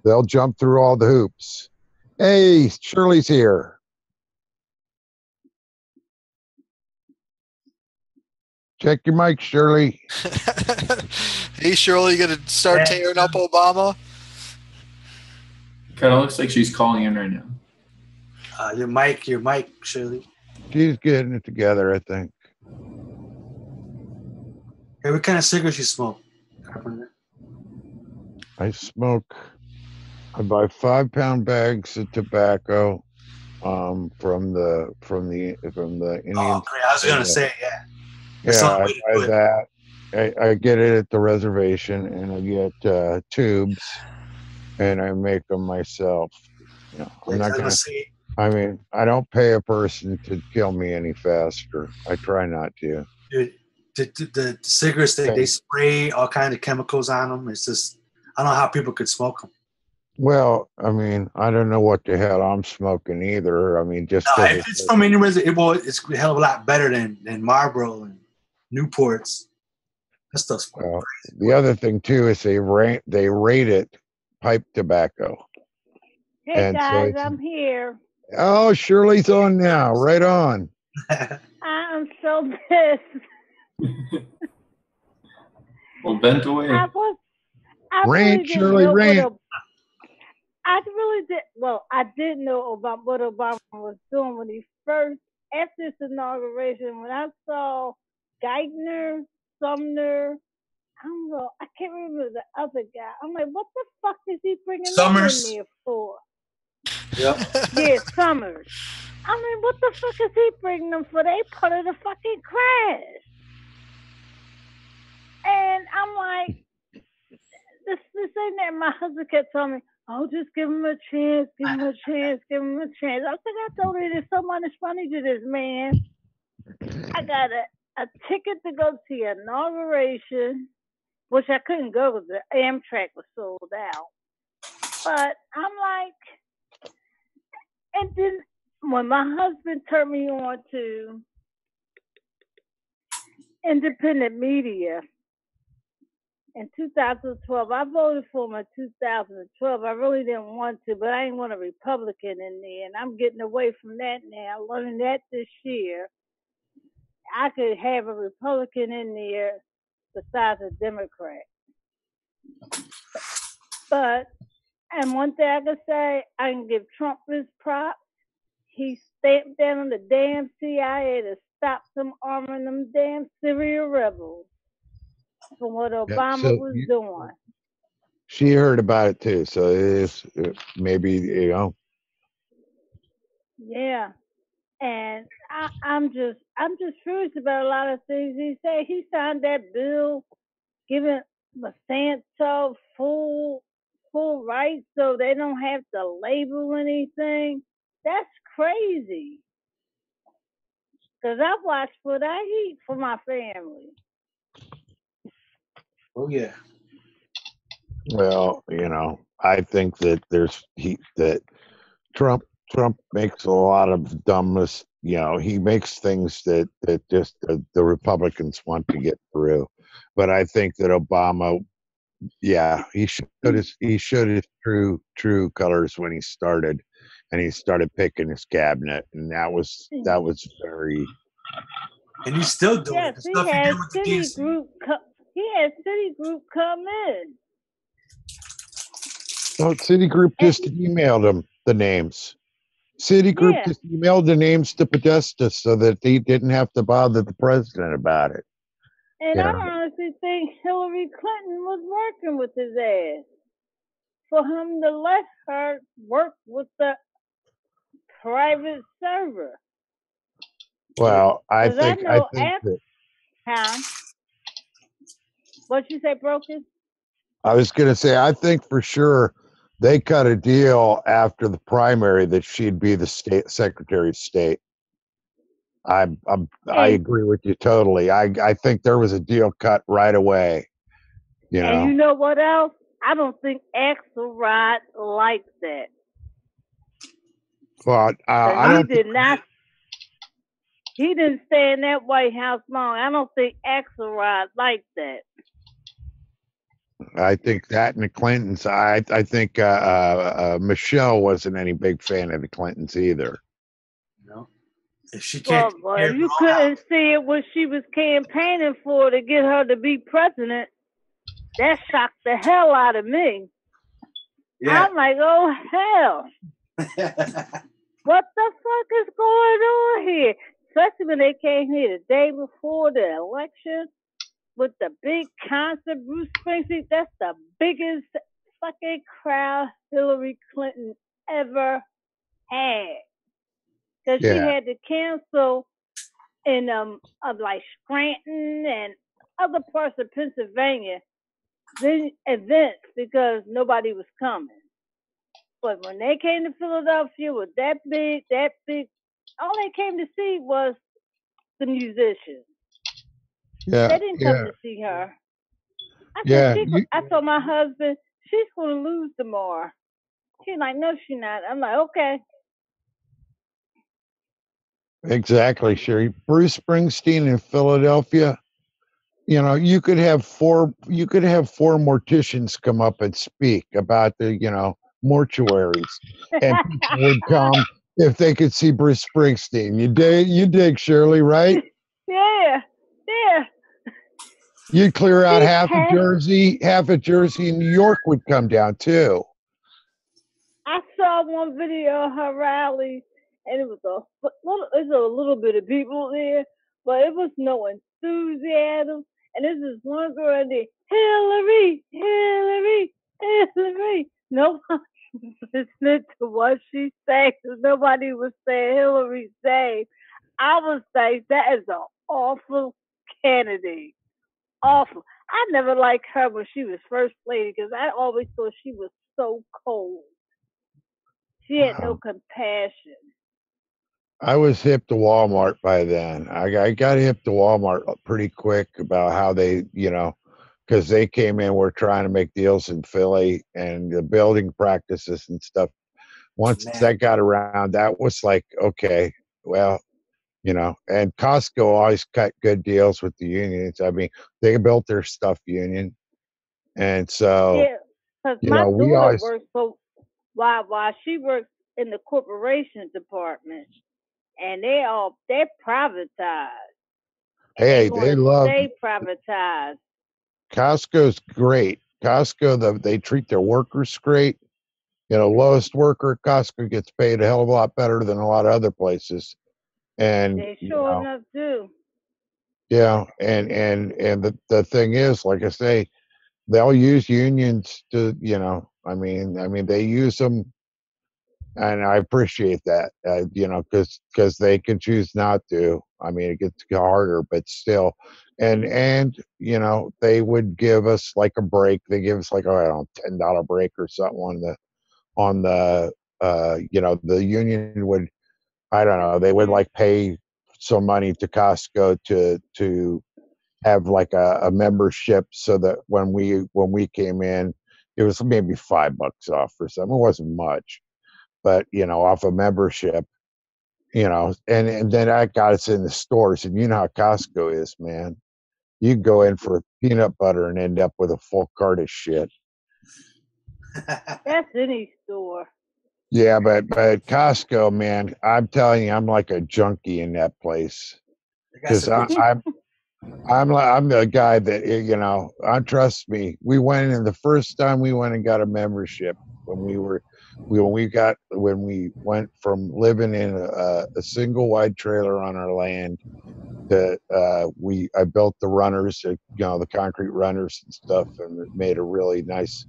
They'll jump through all the hoops. Hey, Shirley's here. Check your mic, Shirley. Hey, Shirley, you gonna start tearing up Obama? Kind of looks like she's calling in right now. Your mic, Shirley. She's getting it together, I think. Hey, what kind of cigarettes you smoke? I buy 5-pound bags of tobacco from the Indian. Oh, great. I was gonna say, yeah. Yeah, I buy that. I get it at the reservation, and I get tubes, and I make them myself. You know, I'm not gonna. I mean, I don't pay a person to kill me any faster. I try not to. Dude, the cigarettes, they spray all kinds of chemicals on them. It's just, I don't know how people could smoke them. Well, I mean, I don't know what the hell I'm smoking either. I mean, just if it's from anywhere, it's a hell of a lot better than Marlboro and Newports. That stuff's crazy. The other thing too is they rate it pipe tobacco. Hey guys, I'm here. Oh, Shirley's on now. Right on. I'm so pissed. Well, bent away. Rant, Shirley, rant. I really did. Well, I didn't know about what Obama was doing when he first, after his inauguration, when I saw Geithner, Sumner, I can't remember the other guy. I'm like, what the fuck is he bringing Summers. them in there for? Yep. Yeah, Summers. I mean, what the fuck is he bringing them for? They part of the fucking crash. And I'm like, this thing that my husband kept telling me, oh, just give him a chance, give him a chance, give him a chance. I think I told her there's someone that's funny to this man. I got a ticket to go to the inauguration, which I couldn't go because the Amtrak was sold out. But I'm like, and then when my husband turned me on to independent media in 2012, I voted for him in 2012. I really didn't want to, but I didn't want a Republican in there, and I'm getting away from that now. Learning that this year, I could have a Republican in there besides a Democrat. But, and one thing I can say, I can give Trump his props. He stamped down on the damn CIA to stop them arming them damn Syria rebels from what Obama was doing. She heard about it too, so it is maybe, you know. Yeah. And I'm just furious about a lot of things he said. He signed that bill giving Monsanto full rights so they don't have to label anything. That's crazy. Because I watch what I eat for my family. Oh yeah. Well, you know, I think that that Trump makes a lot of dumbness. You know, he makes things that just the Republicans want to get through. But I think that Obama, yeah, he showed his true colors when he started. and he started picking his cabinet, and that was very. And he's still doing Yes, it. The he stuff he had did with the DNC. Citigroup come in. No, Citigroup just emailed him the names. Citigroup Yeah. just emailed the names to Podesta so that he didn't have to bother the president about it. And You I know? honestly think Hillary Clinton was working with his ass for him to let her work with the private server. Well, I think that. Huh? What you say, Broken? I was going to say, I think for sure they cut a deal after the primary that she'd be the state Secretary of State. I agree with you totally. I think there was a deal cut right away. And you know what else? I don't think Axelrod likes that. Well, I don't. He did not. He didn't stay in that White House long. I don't think Axelrod liked that. I think that and the Clintons. I think Michelle wasn't any big fan of the Clintons either. No, if she can't. Well, you couldn't see it when she was campaigning for to get her to be president. That shocked the hell out of me. Yeah. I'm like, oh hell. What the fuck is going on here? Especially when they came here the day before the election with the big concert, Bruce Springsteen. That's the biggest fucking crowd Hillary Clinton ever had. Because she had to cancel in like Scranton and other parts of Pennsylvania events because nobody was coming. But when they came to Philadelphia with that big, all they came to see was the musicians. Yeah, they didn't come to see her. I told my husband, she's going to lose tomorrow. She's like, no, she's not. I'm like, okay. Exactly, Sherry. Bruce Springsteen in Philadelphia. You know, you could have four morticians come up and speak about the, mortuaries, and people would come if they could see Bruce Springsteen. You dig, Shirley, right? Yeah. You'd clear out half of Jersey, and New York would come down too. I saw one video of her rally, and it was a little bit of people there, but it was no enthusiasm. And this is one girl in there, Hillary. Nobody was listening to what she said. Nobody was saying Hillary's name. I would say that is an awful candidate. Awful. I never liked her when she was first lady because I always thought she was so cold. She had no compassion. I was hip to Walmart by then. I got hip to Walmart pretty quick about how they, because they came in, we're trying to make deals in Philly and the building practices and stuff. Once that got around, that was like, okay, well, and Costco always cut good deals with the unions. I mean, they built their stuff union. And so, because my daughter works while she works in the corporation department, and they're privatized. Hey, they love stay privatized. Costco's great. Costco, they treat their workers great. Lowest worker at Costco gets paid a hell of a lot better than a lot of other places. And they sure enough do. Yeah, and the thing is, like I say, they'll use unions to, I mean, they use them, and I appreciate that, because they can choose not to. I mean, it gets harder, but still, and they would give us like a break. They give us like, $10 break or something on the the union would, I don't know, they would like pay some money to Costco to have like a membership, so that when we came in, it was maybe $5 off or something. It wasn't much, but off a membership, and then I got us in the stores, and you know how Costco is, man. You go in for peanut butter and end up with a full cart of shit. That's any store. Yeah, but Costco, man, I'm telling you, I'm like a junkie in that place because I'm the guy that trust me. We went in the first time we went and got a membership when we went from living in a single wide trailer on our land to I built the runners, the concrete runners and stuff, and it made a really nice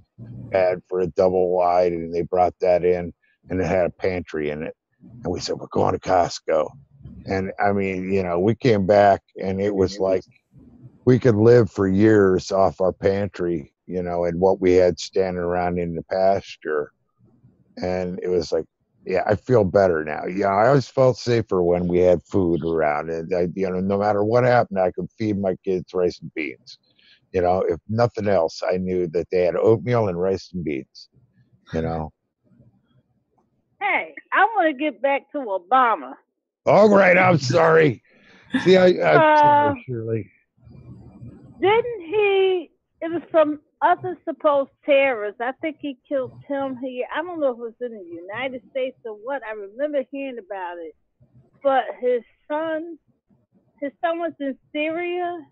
pad for a double wide, and they brought that in, and it had a pantry in it, and we said we're going to Costco, and I mean, we came back and it was like we could live for years off our pantry, and what we had standing around in the pasture. And it was like, yeah, I feel better now. Yeah, I always felt safer when we had food around. And, no matter what happened, I could feed my kids rice and beans. If nothing else, I knew that they had oatmeal and rice and beans, Hey, I want to get back to Obama. All right, I'm sorry. See, I'm sorry, Shirley. Didn't he? It was some other supposed terrorist. I think he killed him here. I don't know if it was in the United States or what. I remember hearing about it. But his son was in Syria,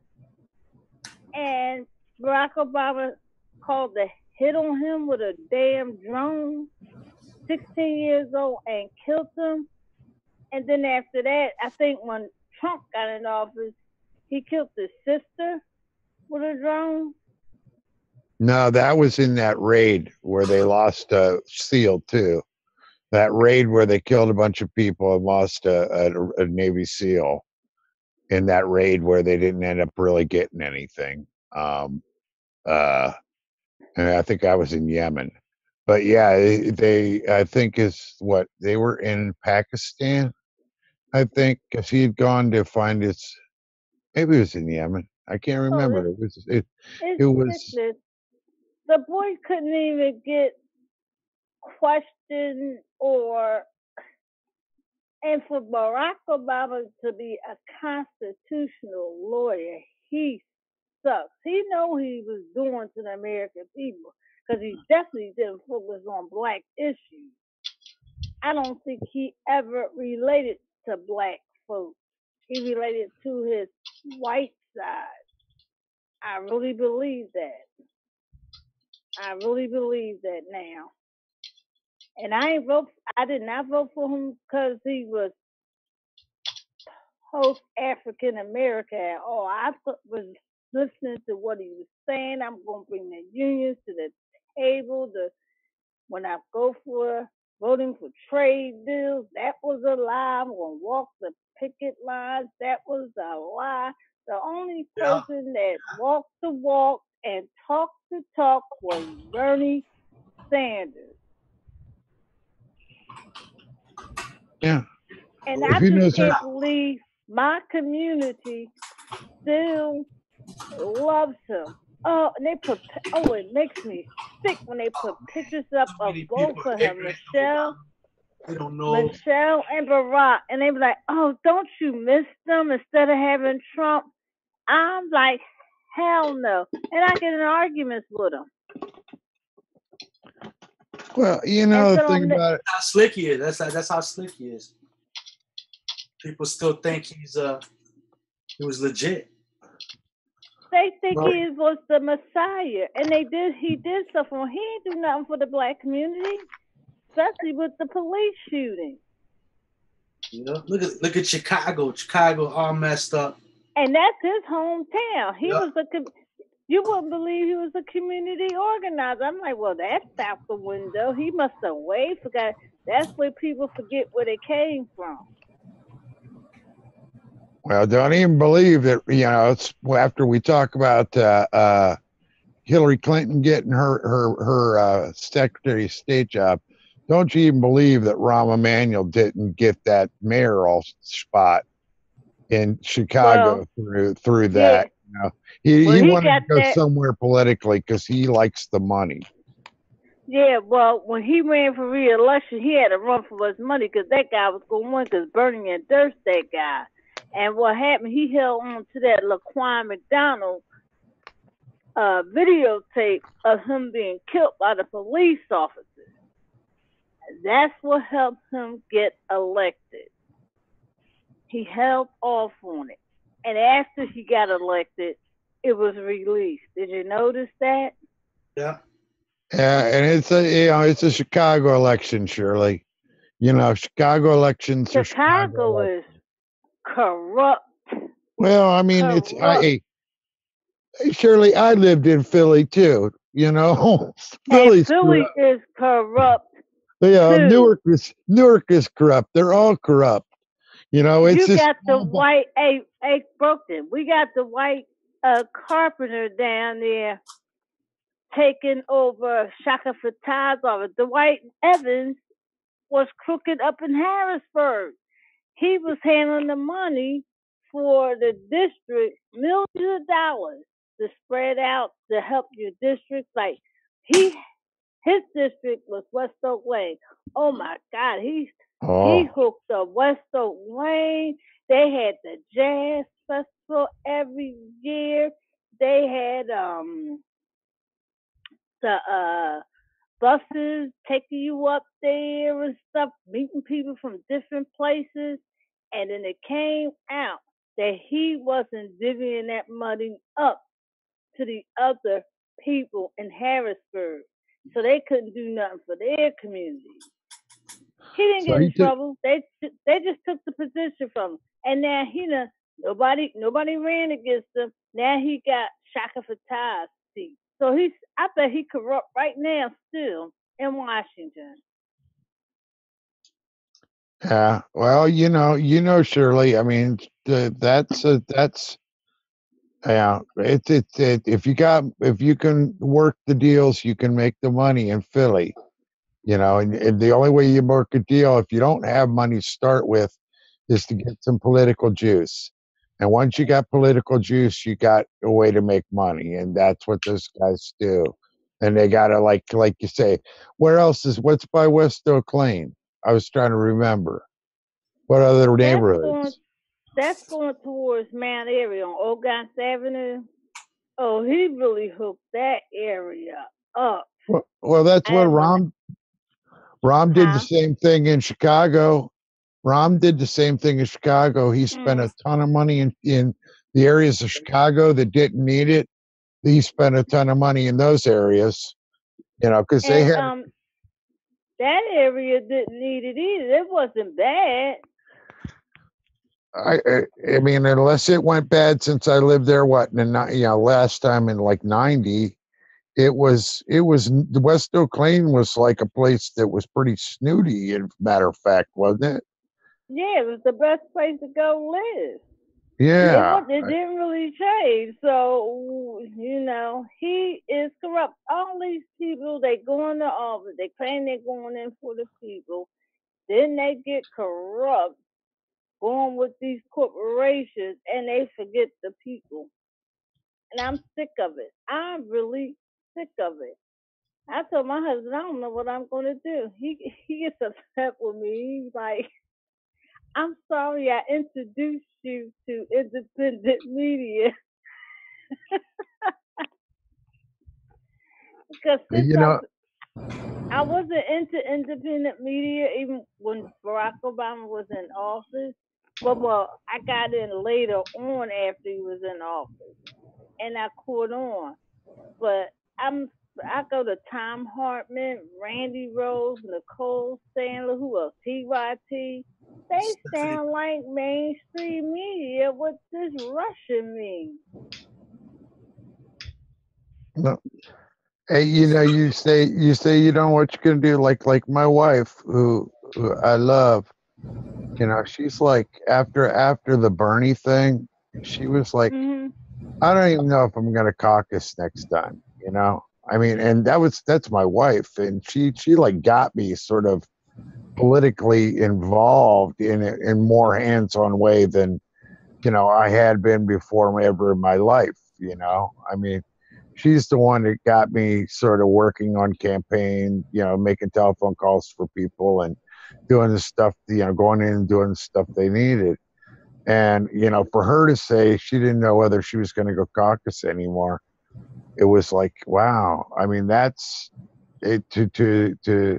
and Barack Obama called to hit on him with a damn drone, 16 years old, and killed him. And then after that, I think when Trump got in office, he killed his sister with a drone. No, that was in that raid where they lost a SEAL too. That raid where they killed a bunch of people and lost a Navy SEAL. In that raid where they didn't end up really getting anything. And I think I was in Yemen. But yeah, I think they were in Pakistan, I think, because he had gone to find maybe it was in Yemen. I can't remember. It was the boy couldn't even get questioned and for Barack Obama to be a constitutional lawyer, he sucks. He know he was doing to the American people because he definitely didn't focus on black issues. I don't think he ever related to black folks. He related to his white side. I really believe that. I really believe that now. And I did not vote for him because he was post African American at all. I was listening to what he was saying. I'm going to bring the unions to the table. When I go for voting for trade deals, that was a lie. I'm going to walk the picket lines. That was a lie. The only person that walked the walk and talked the talk was Bernie Sanders. Yeah. And I just can't believe my community still loves him. Oh, and it makes me sick when they put pictures up of both of them, Michelle and Barack, and they be like, "Oh, don't you miss them?" Instead of having Trump, I'm like, "Hell no!" And I get in arguments with them. Well, the thing about it, how slick he is. That's how slick he is. People still think he was legit. They think he was the Messiah, and he did stuff for him. He ain't do nothing for the black community, especially with the police shooting. Look at Chicago. Chicago all messed up. And that's his hometown. You wouldn't believe he was a community organizer. I'm like, well, that's out the window. He must have way forgot. That's where people forget where they came from. Well, don't even believe that, it's after we talk about Hillary Clinton getting her Secretary of State job. Don't you even believe that Rahm Emanuel didn't get that mayoral spot in Chicago through that? He wanted to go somewhere politically because he likes the money. Yeah, well, when he ran for re-election, he had to run for his money because that guy was going to win because Bernie endorsed that guy. And what happened, he held on to that Laquan McDonald videotape of him being killed by the police officers. That's what helped him get elected. He held off on it. And after he got elected, it was released. Did you notice that? Yeah. Yeah, and it's a Chicago election, Shirley. Chicago elections are Chicago is corrupt. Well, I mean, corrupt. Shirley, I lived in Philly too. And Philly is corrupt. Yeah, too. Newark is corrupt. They're all corrupt. It's You just got the white Brookton. We got the white carpenter down there taking over Shaka Fatah's office. The white Evans was crooked up in Harrisburg. He was handling the money for the district, millions of dollars to spread out to help your district. Like his district was West Oak Lane. Oh my God, he hooked up West Oak Lane. They had the jazz festival every year. They had the buses taking you up there and stuff, meeting people from different places. And then it came out that he wasn't divvying that money up to the other people in Harrisburg. So they couldn't do nothing for their community. He didn't get in trouble. They just took the position from him. And now nobody ran against him. Now he got Shaka Fatah's seat. So I bet he corrupt right now still in Washington. Yeah. Well, Shirley. I mean, that's yeah. If you can work the deals, you can make the money in Philly. And the only way you work a deal, if you don't have money to start with, is to get some political juice. And once you got political juice, you got a way to make money, and that's what those guys do. And they gotta like you say, what's by West Oak Lane? I was trying to remember. What other neighborhoods? That's going towards Mount Airy on Ogontz Avenue. Oh, he really hooked that area up. Well, that's what Rahm did the same thing in Chicago. Rahm did the same thing in Chicago. He spent a ton of money in the areas of Chicago that didn't need it. He spent a ton of money in those areas, because they had that area didn't need it either. It wasn't bad. I mean, unless it went bad since I lived there, last time in like 90, it was the West Oak Lane was like a place that was pretty snooty, as a matter of fact, wasn't it? Yeah, it was the best place to go live. Yeah. It didn't really change. So, he is corrupt. All these people, they go into office, they claim they're going in for the people. Then they get corrupt, going with these corporations, and they forget the people. And I'm sick of it. I'm really sick of it. I told my husband, I don't know what I'm going to do. He gets upset with me. He's like, I'm sorry I introduced you to independent media. Because I wasn't into independent media even when Barack Obama was in office. Well, I got in later on after he was in office, and I caught on. But I go to Tom Hartman, Randy Rose, Nicole Sandler, who else? TYT. They sound like mainstream media. What does Russian mean? No. Hey, you say you don't know what you're gonna do. Like my wife, who I love. She's like after the Bernie thing, she was like, I don't even know if I'm gonna caucus next time. I mean, and that's my wife, and she like got me sort of politically involved in more hands-on way than I had been before ever in my life. I mean, she's the one that got me sort of working on campaign, making telephone calls for people and doing the stuff, going in and doing the stuff they needed. And, for her to say she didn't know whether she was going to go caucus anymore, it was like, wow. I mean, that's it to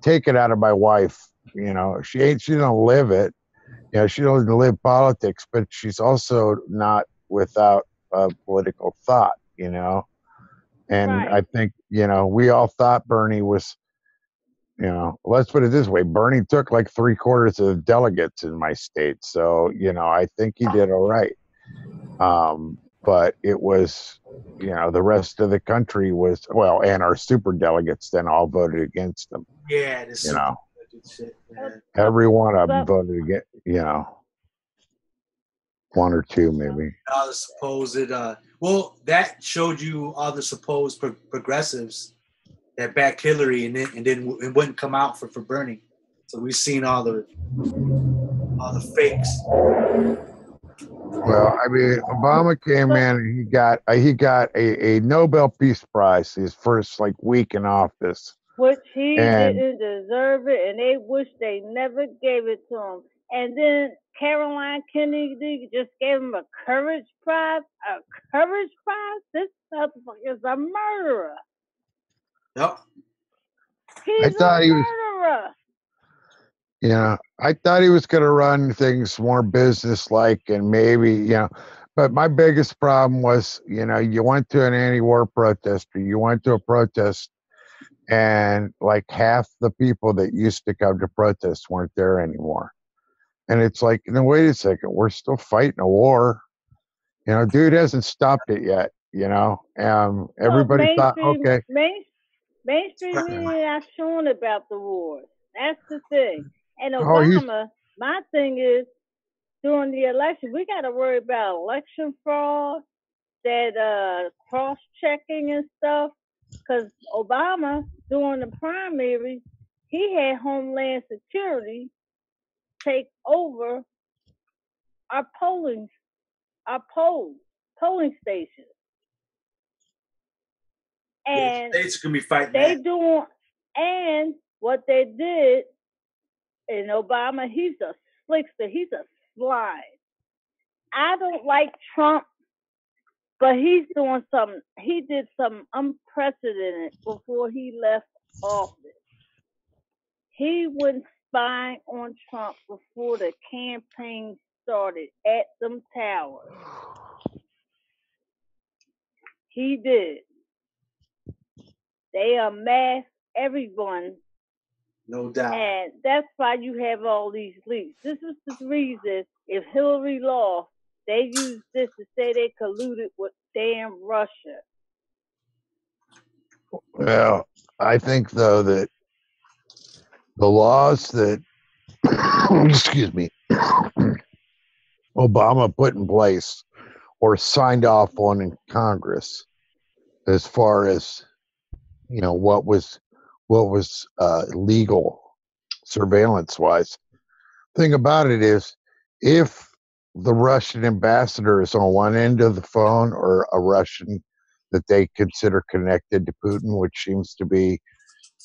take it out of my wife. You know, she don't live it. You know, she doesn't live politics, but she's also not without political thought, you know. And Right. I think, you know, we all thought Bernie was, you know, let's put it this way. Bernie took like 3/4 of the delegates in my state. So, you know, I think he did all right. But it was, you know, the rest of the country was, well, and our super delegates then all voted against him. Yeah, this You know, shit, man. every one of them voted against, you know, one or two maybe. All the supposed, well, that showed you all the supposed progressives that backed Hillary, and then it wouldn't come out for Bernie. So we've seen all the fakes. Well, I mean, Obama came in and he got a Nobel Peace Prize his first like week in office. Which he didn't deserve it, and they wish they never gave it to him. And then Caroline Kennedy just gave him a courage prize. A courage prize? This motherfucker is a murderer. Yep. He's a murderer. You know, I thought he was going to run things more business-like and maybe, you know, but my biggest problem was, you know, you went to an anti-war protest or you went to a protest and like half the people that used to come to protest weren't there anymore. And it's like, no, wait a second, we're still fighting a war. You know, dude hasn't stopped it yet, you know. Everybody thought, okay. Mainstream media not showing about the war. That's the thing. And Obama, my thing is, during the election, we got to worry about election fraud, that cross-checking and stuff. Because Obama, during the primary, he had Homeland Security take over our polling stations. And states are gonna be fighting. And what they did, and Obama, he's a slickster, he's a slide. I don't like Trump, but he's doing something. He did something unprecedented before he left office. He went spying on Trump before the campaign started at them towers. He did. They amassed everyone. No doubt. And that's why you have all these leaks. This is the reason if Hillary lost, they used this to say they colluded with damn Russia. Well, I think though that the laws that excuse me Obama put in place or signed off on in Congress, as far as, you know, what was legal surveillance wise. Thing about it is, if the Russian ambassador is on one end of the phone or a Russian that they consider connected to Putin, which seems to be,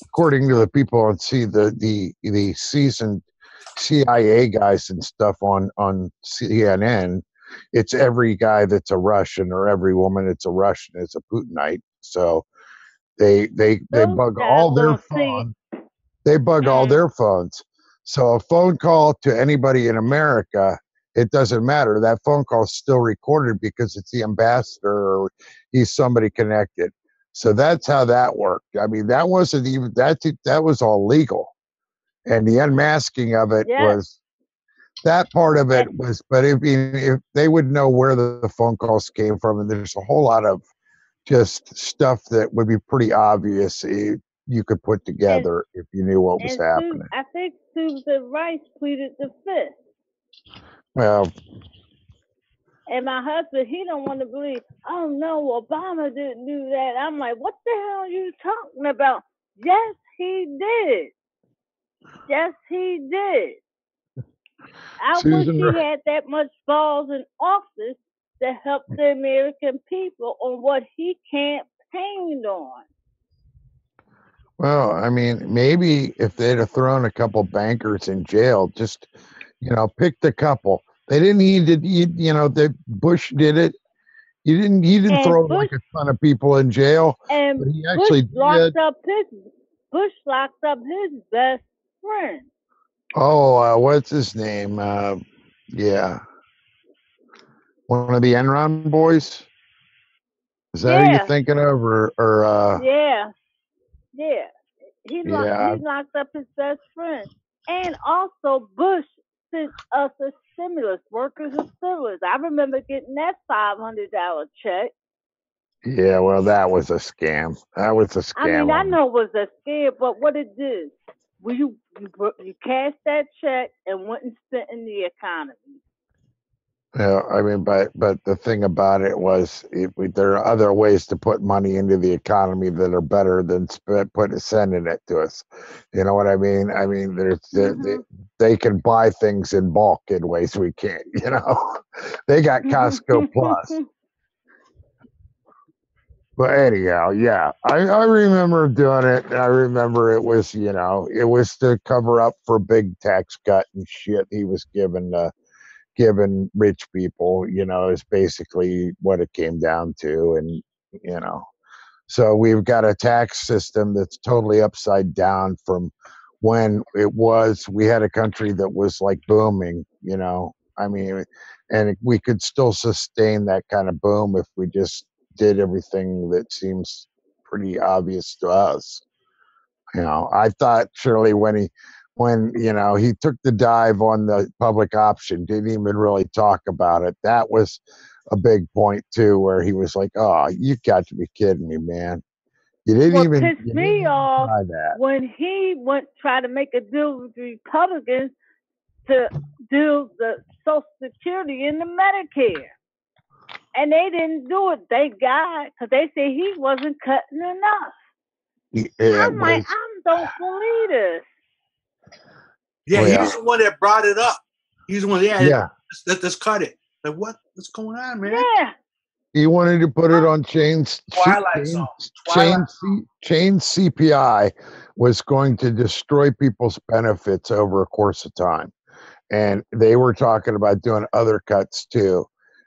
according to the people on the seasoned CIA guys and stuff on CNN, it's every guy that's a Russian or every woman that's a Russian is a Putinite. So they bug all their phones. They bug all their phones. So a phone call to anybody in America, it doesn't matter. That phone call is still recorded because it's the ambassador or he's somebody connected. So that's how that worked. I mean, that wasn't even that was all legal, and the unmasking of it was that part of it was. But if they would know where the phone calls came from, and there's a whole lot of just stuff that would be pretty obvious you could put together if you knew what was happening. I think Susan Rice pleaded the fifth. Well, and my husband, he don't want to believe, oh no, Obama didn't do that. I'm like, what the hell are you talking about? Yes, he did. Yes, he did. I wish he had that much balls in office to help the American people on what he campaigned on. Well, I mean, maybe if they'd have thrown a couple bankers in jail, just, you know, picked a couple. They didn't need to, you know, Bush did it. He didn't throw like a ton of people in jail. And but he actually Bush Bush locked up his best friend. Oh, what's his name? Yeah, one of the Enron boys. Is that who you're thinking of, or? Yeah. He Yeah. locked up his best friend, and also Bush sent us a stimulus, workers a stimulus. I remember getting that $500 check. Yeah, well, that was a scam. That was a scam. I mean, I know it was a scam, but what it did, you cashed that check and went and spent in the economy. Yeah, I mean, but the thing about it was, there are other ways to put money into the economy that are better than sending it to us. You know what I mean? I mean, they can buy things in bulk in ways we can't. You know, they got Costco Plus. But anyhow, yeah, I remember doing it. And I remember it was, it was to cover up for big tax cut and shit he was giving rich people, is basically what it came down to. And, so we've got a tax system that's totally upside down from when we had a country that was like booming, I mean, and we could still sustain that kind of boom if we just did everything that seems pretty obvious to us. I thought surely when he took the dive on the public option, didn't even really talk about it. That was a big point too, where he was like, "Oh, you got to be kidding me, man! You didn't even pissed me off when he went try to make a deal with the Republicans to do the Social Security and the Medicare, and they didn't do it. Thank God, because they said he wasn't cutting enough. I'm like, I don't believe this. Yeah, he was the one that brought it up. He's the one. Yeah. Let's cut it. Like, what's going on, man? Yeah. He wanted to put it on chain CPI was going to destroy people's benefits over a course of time. And they were talking about doing other cuts too.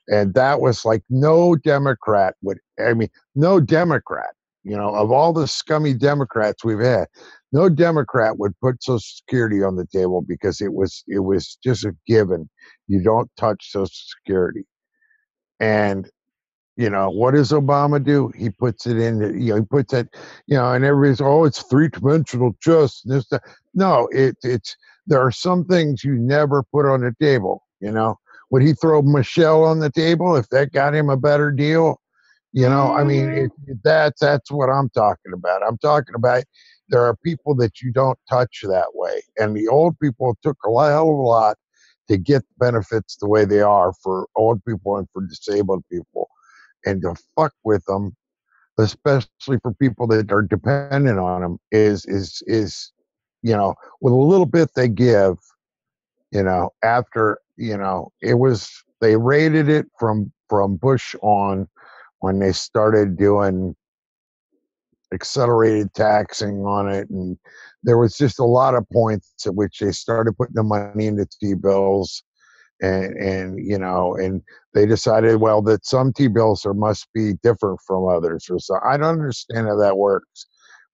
And that was like no Democrat, of all the scummy Democrats we've had, no Democrat would put Social Security on the table because it was just a given. You don't touch Social Security. And what does Obama do? He puts it in, he puts it, and everybody's, it's three-dimensional chess. No, it's, there are some things you never put on the table, Would he throw Michelle on the table if that got him a better deal? I mean, that's what I'm talking about. I'm talking about there are people that you don't touch that way. And the old people took a hell of a lot to get benefits the way they are for old people and for disabled people. And to fuck with them, especially for people that are dependent on them, is with a little bit they give, after it was, they rated it from Bush on, when they started doing accelerated taxing on it, and there was just a lot of points at which they started putting the money into T-bills. And they decided, well, that some T-bills must be different from others, or so. I don't understand how that works,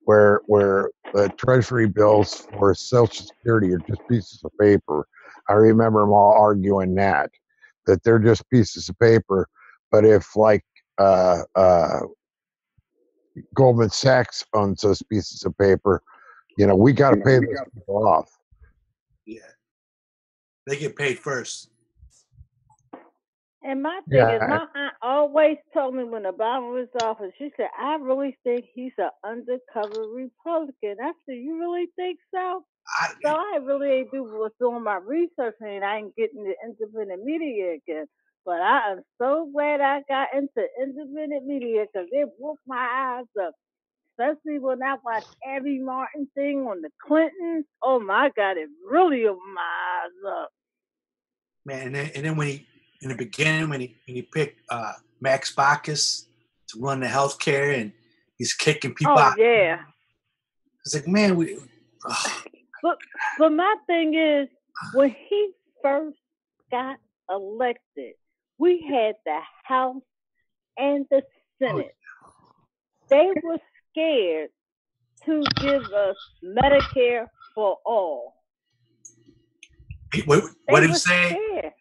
where the Treasury bills for Social Security are just pieces of paper. I remember them all arguing that they're just pieces of paper. But if Goldman Sachs owns those pieces of paper, we got to pay those people off. Yeah, they get paid first. And my thing is, my aunt always told me when Obama was in office, she said, I really think he's an undercover Republican. I said, you really think so? So I really was doing my research and I ain't getting the independent media again. But I am so glad I got into independent media because it woke my eyes up. Especially when I watched Abby Martin thing on the Clintons. Oh my God, it really opened my eyes up. Man, and then when he, in the beginning, when he picked Max Baucus to run the healthcare, and he's kicking people out. Oh yeah. It's like, man, But my thing is, when he first got elected, we had the House and the Senate. They were scared to give us Medicare for all. What did he say?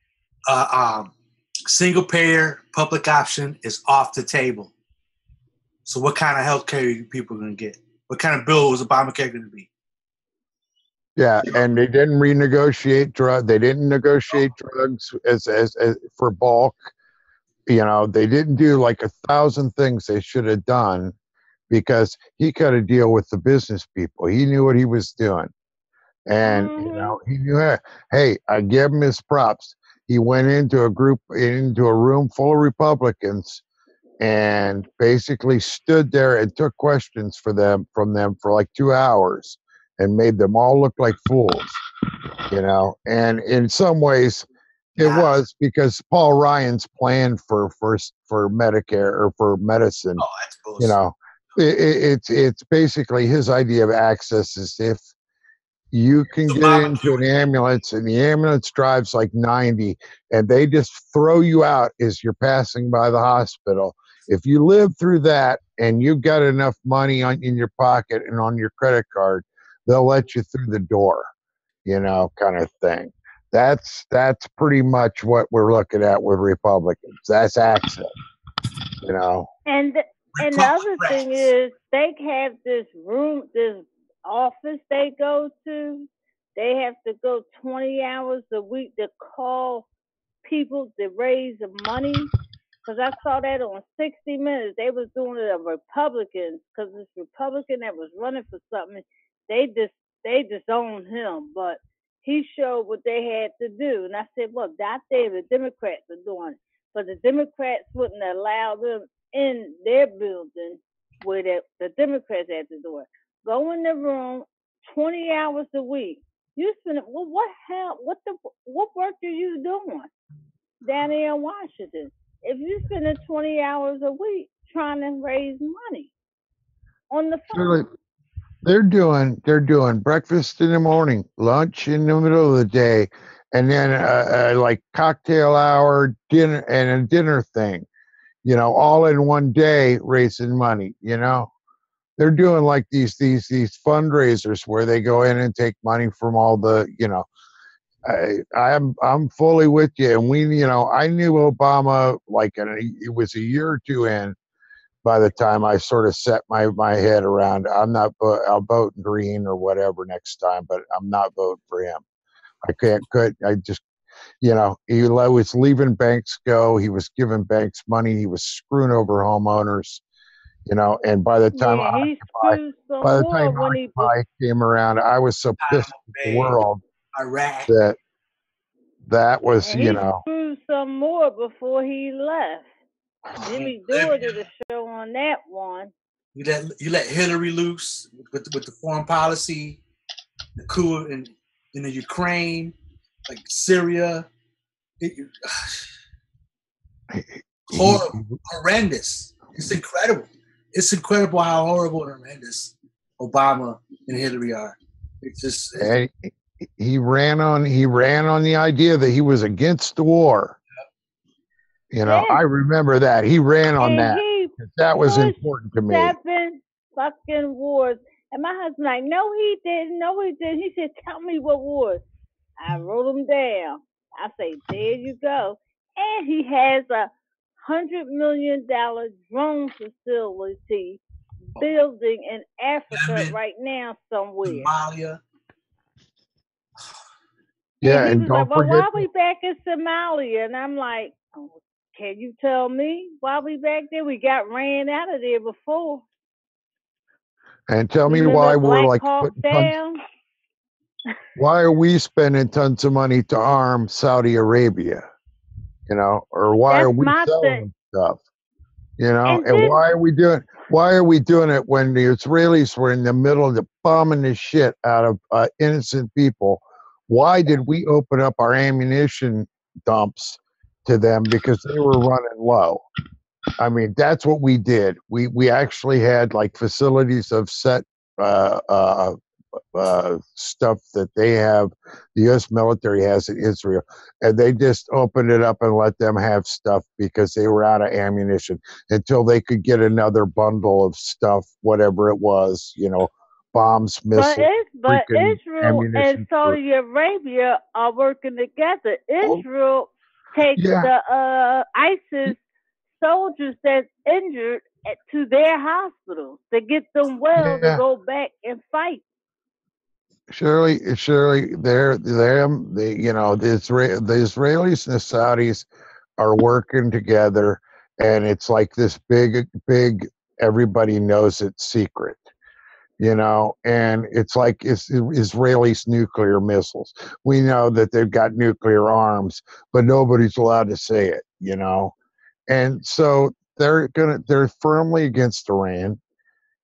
Single payer public option is off the table. So what kind of health care are people going to get? What kind of bill is Obamacare going to be? Yeah, and they didn't renegotiate drug. They didn't negotiate drugs as for bulk. You know, they didn't do like 1,000 things they should have done because he got to deal with the business people. He knew what he was doing, and you know, he knew. Hey, I give him his props. He went into a room full of Republicans, and basically stood there and took questions from them for like 2 hours, and made them all look like fools. You know, and in some ways, it was because Paul Ryan's plan for Medicare or for medicine. Oh, that's bullshit. You know, it's basically his idea of access is if you can get into an ambulance and the ambulance drives like 90 and they just throw you out as you're passing by the hospital. If you live through that and you've got enough money in your pocket and on your credit card, they'll let you through the door, you know, kind of thing. That's pretty much what we're looking at with Republicans. That's access, you know. And the other thing is they have this office they go to. They have to go 20 hours a week to call people to raise money. Because I saw that on 60 Minutes. They was doing it of Republicans because this Republican that was running for something, they disowned him. But he showed what they had to do. And I said, look, that's there the Democrats are doing it. But the Democrats wouldn't allow them in their building where the Democrats had to do it. Go in the room 20 hours a week. You spend what work are you doing down there in Washington? If you spend 20 hours a week trying to raise money on the phone. They're doing breakfast in the morning, lunch in the middle of the day, and then like cocktail hour, dinner, and a dinner thing, you know, all in one day, raising money. You know, they're doing like these fundraisers where they go in and take money from all the, you know. I'm fully with you, and you know, I knew Obama like it was a year or two in. By the time I sort of set my head around, I'll vote green or whatever next time, but I'm not voting for him. I just, you know, he was leaving banks go. He was giving banks money. He was screwing over homeowners, you know, and by the time Occupy came around, I was so pissed at the world Iraq. that was, and you know. He screwed some more before he left. Jimmy Dore did a show on that one. You let Hillary loose with the foreign policy, the coup in the Ukraine, like Syria. Horrendous. It's incredible. It's incredible how horrible and horrendous Obama and Hillary are. It's just he ran on the idea that he was against the war. You know, I remember that. He ran on that. That was important to me. 7 fucking wars. And my husband like, no, he didn't. No, he didn't. He said, tell me what wars. I wrote them down. I say, there you go. And he has a $100 million drone facility building in Africa right now somewhere. Somalia. Yeah, and don't like, well, forget. why are we back in Somalia? And I'm like, oh, can you tell me why we back there? We got ran out of there before. And tell me why we're like why are we spending tons of money to arm Saudi Arabia? You know, or why are we selling stuff? You know, and why are we doing it when the Israelis were in the middle of bombing the shit out of innocent people? Why did we open up our ammunition dumps to them? Because they were running low. I mean, that's what we did. We actually had like facilities of set stuff that they have, the U.S. military has in Israel, and they just opened it up and let them have stuff because they were out of ammunition until they could get another bundle of stuff, whatever it was, you know, bombs, missiles, but freaking Israel and ammunition. Saudi Arabia are working together. Israel takes Yeah. the ISIS soldiers that's injured to their hospitals to get them well to Yeah. go back and fight. Surely, they, you know, the Israelis and the Saudis are working together, and it's like this big, everybody knows it secret, you know, and it's like it's Israelis' nuclear missiles. We know that they've got nuclear arms, but nobody's allowed to say it, you know, and so they're firmly against Iran.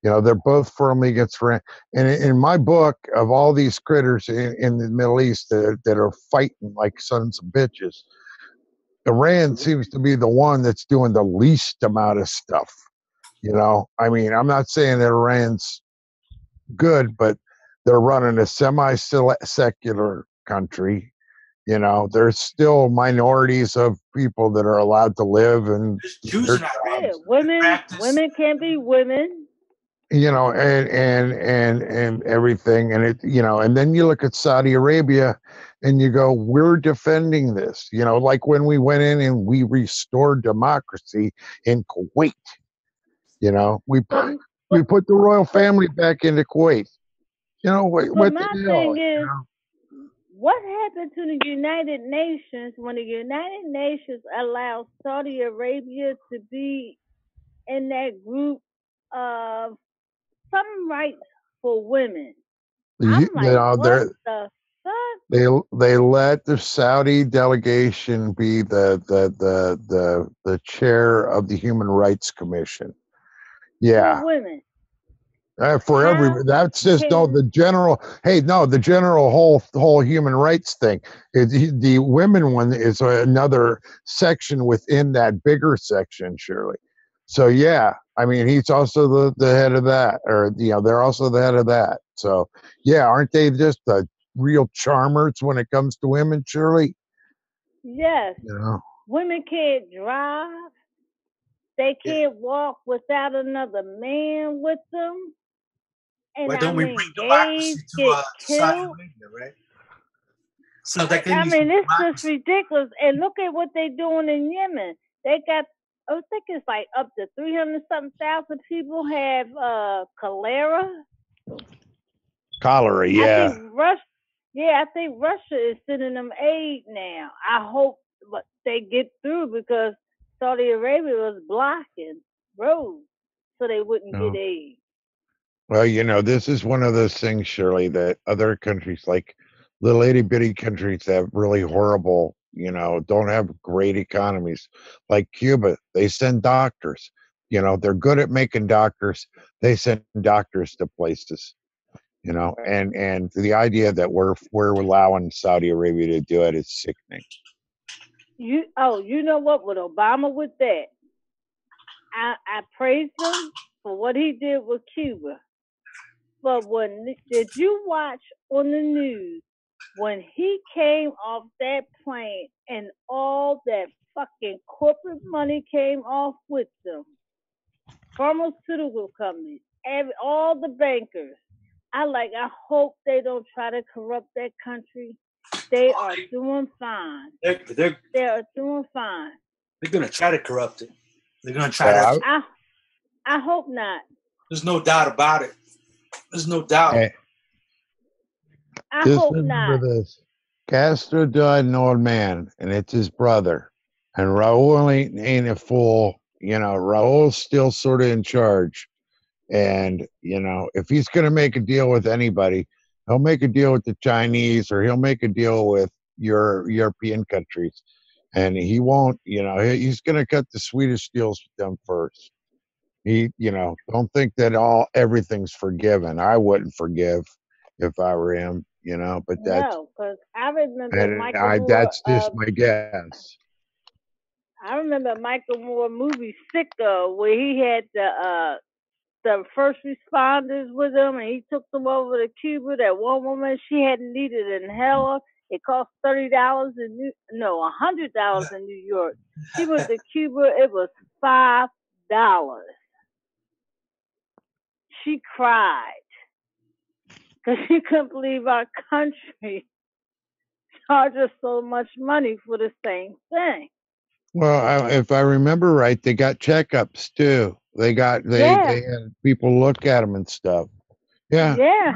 You know, they're both firmly against Iran. And in my book, of all these critters in the Middle East that are fighting like sons of bitches, Iran seems to be the one that's doing the least amount of stuff. You know, I mean, I'm not saying that Iran's good, but they're running a semi-secular country. You know, there's still minorities of people that are allowed to live and women can't be women. You know, and everything, and it, you know, and then you look at Saudi Arabia, and you go, we're defending this. You know, like when we went in and we restored democracy in Kuwait. You know, we put the royal family back into Kuwait. You know, what my the thing hell? is, what happened to the United Nations when the United Nations allowed Saudi Arabia to be in that group of some rights for women? I'm like, what the fuck? They let the Saudi delegation be the chair of the Human Rights Commission. Yeah. For women. For every, that's just the general. Hey, no, the general whole human rights thing. The women one is another section within that bigger section, surely. So yeah, I mean, he's also the head of that, or you know, they're also the head of that. So yeah, aren't they just the real charmers when it comes to women, surely? Yes. You know? Women can't drive. They can't walk without another man with them. And why don't we bring gays democracy get to Saudi killed. Arabia, right? So that I mean, it's just ridiculous. And look at what they're doing in Yemen. They got, I think it's like up to 300-something thousand people have cholera. Cholera, yeah. I think Russia is sending them aid now. I hope they get through, because Saudi Arabia was blocking roads so they wouldn't get aid. Well, you know, this is one of those things, Shirley, that other countries, like little itty bitty countries that have really horrible, you know, don't have great economies, like Cuba. They send doctors. You know, they're good at making doctors. They send doctors to places. You know, and the idea that we're allowing Saudi Arabia to do it is sickening. You know what? With Obama, with that, I praised him for what he did with Cuba. But did you watch on the news when he came off that plane and all that fucking corporate money came off with them? Pharmaceutical companies, all the bankers. I hope they don't try to corrupt that country. They are doing fine. They are doing fine. They're gonna try to corrupt it. They're gonna try to. I hope not. There's no doubt about it. There's no doubt. Hey, I hope not. This. Castro died an old man, and it's his brother. And Raul ain't a fool. You know, Raul's still sort of in charge. And, you know, if he's going to make a deal with anybody, he'll make a deal with the Chinese, or he'll make a deal with your European countries. And he won't, you know, he's going to cut the sweetest deals with them first. You know, don't think that everything's forgiven. I wouldn't forgive if I were him, you know, but no, because I remember Michael Moore. That's just my guess. I remember Michael Moore movie Sicko, where he had the first responders with him, and he took them over to Cuba. That one woman, she had needed inhaler. It cost $30 $100 in New York. She went to Cuba. It was $5. She cried. because she couldn't believe our country charged us so much money for the same thing. Well, if I remember right, they got checkups too. They had people look at them and stuff. Yeah. Yeah.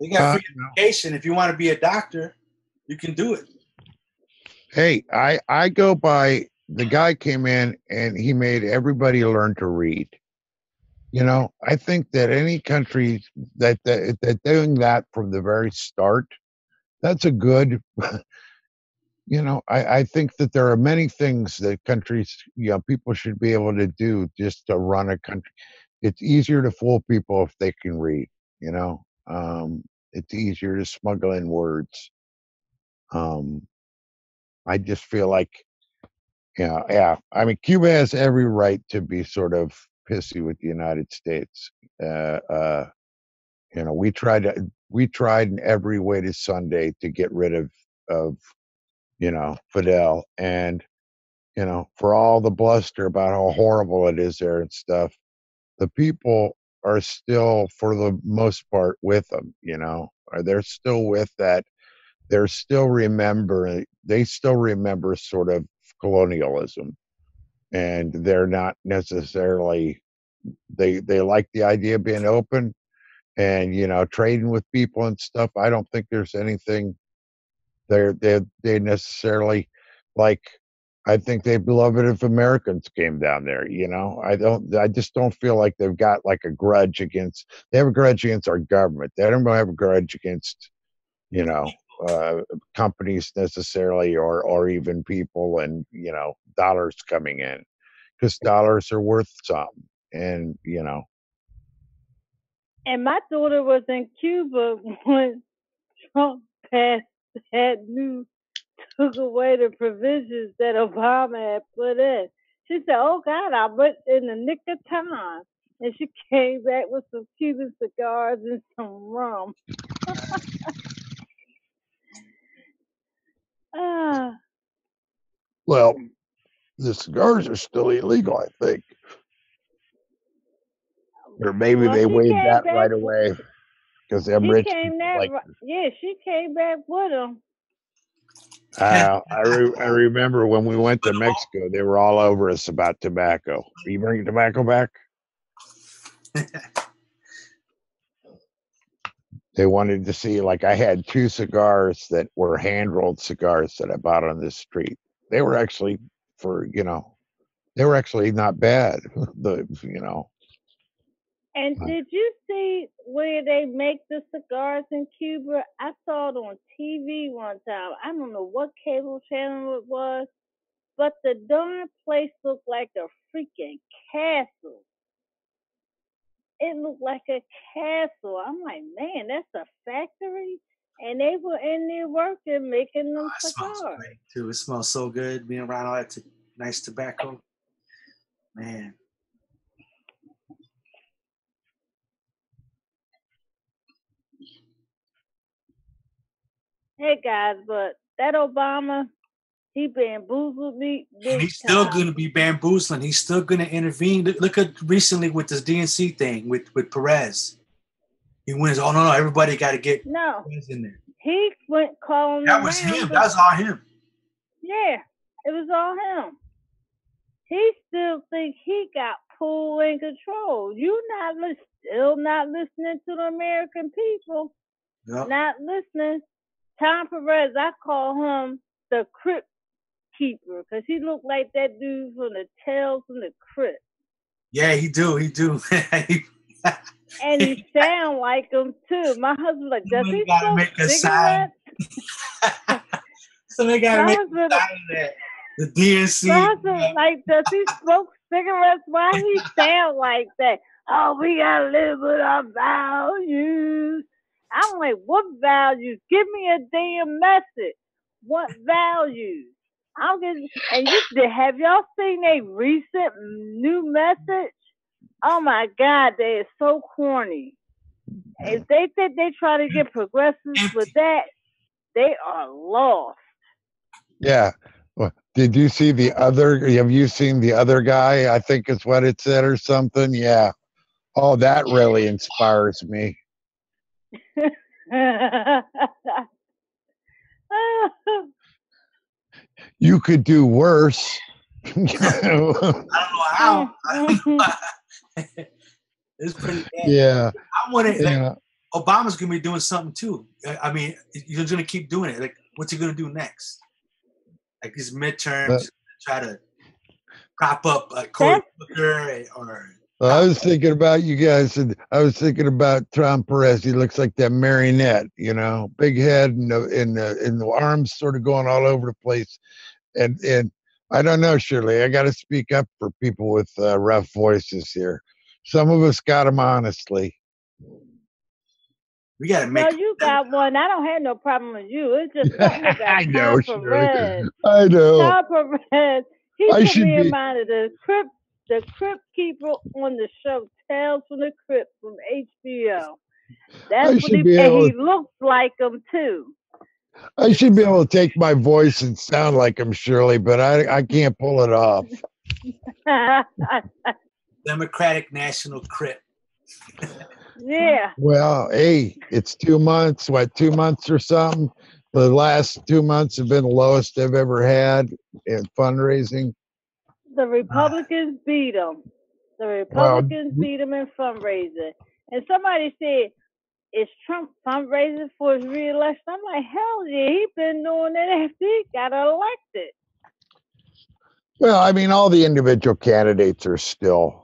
They got free education. If you want to be a doctor, you can do it. Hey, I go by, the guy came in and he made everybody learn to read. I think that any country that doing that from the very start, that's a good. I think that there are many things that countries, people should be able to do just to run a country. It's easier to fool people if they can read. It's easier to smuggle in words. I just feel like, yeah. I mean, Cuba has every right to be sort of pissy with the United States. We tried in every way to Sunday to get rid of Fidel, and for all the bluster about how horrible it is there and stuff, the people are still, for the most part, with them. They're still with that. They still remember sort of colonialism, and they're not necessarily. They like the idea of being open and trading with people and stuff. I don't think there's anything they necessarily like. I think they'd love it if Americans came down there. I just don't feel like they've got like a grudge against. They have a grudge against our government. They don't have a grudge against companies necessarily, or even people, and dollars coming in, because dollars are worth something. And And my daughter was in Cuba when Trump passed took away the provisions that Obama had put in. She said, "Oh God, I went in the nick of time," and she came back with some Cuban cigars and some rum. Well, the cigars are still illegal, I think. Or maybe they waived that right away because them rich people she came back with them. I remember when we went to Mexico, they were all over us about tobacco. Are you bringing tobacco back? They wanted to see, like, I had 2 cigars that were hand-rolled cigars that I bought on the street. They were actually they were actually not bad. And did you see where they make the cigars in Cuba? I saw it on TV one time. I don't know what cable channel it was, but the darn place looked like a freaking castle. It looked like a castle. I'm like, man, that's a factory? And they were in there working, making them cigars. Smells great too. It smells so good being around all that nice tobacco. Man. Hey guys, but that Obama, he bamboozled me. He's still going to be bamboozling. He's still going to intervene. Look at recently with this DNC thing with Perez. He wins. Oh no, everybody got to get Perez in there. He went calling. That was him. That was all him. Yeah, it was all him. He still thinks he got pull and control. You still not listening to the American people. Yep. Not listening. Tom Perez, I call him the Crypt Keeper because he looked like that dude from the Tales from the Crypt. Yeah, he do. And he sound like him too. My husband's like, does he smoke cigarettes? So they gotta make a sign of that. The DNC. My husband's like, does he smoke cigarettes? Why he sound like that? Oh, we gotta live with our values. I'm like, what values? Give me a damn message. What values? And have y'all seen a recent new message? Oh my God, they are so corny. If they think they try to get progressives with that, they are lost. Yeah. Well, did you see the other? Have you seen the other guy? I think is what it said or something. Yeah. Oh, that really inspires me. You could do worse. I don't know how. It's pretty bad. Yeah. I want it. Yeah. Like, Obama's gonna be doing something too. I mean, he's gonna keep doing it. Like, what's he gonna do next? Like these midterms, try to prop up Cory Booker or. I was thinking about you guys, and I was thinking about Tom Perez. He looks like that marionette, you know, big head and the arms sort of going all over the place. And I don't know, Shirley. I got to speak up for people with rough voices here. Some of us got them, honestly. We gotta make. No, you got one. I don't have no problem with you. It's just something about I know, Tom Perez. I know. Tom Perez. He I put me in be- mind of the Crypt Keeper on the show Tales from the Crypt from HBO. That's what he looks like him too. I should be able to take my voice and sound like him, Shirley, but I can't pull it off. Democratic National Crypt. Yeah. Well, hey, it's 2 months. What, 2 months or something? The last 2 months have been the lowest I've ever had in fundraising. The Republicans beat them. The Republicans beat them in fundraising. And somebody said, is Trump fundraising for his re-election? I'm like, hell yeah, he's been doing it after he got elected. Well, I mean, all the individual candidates are still.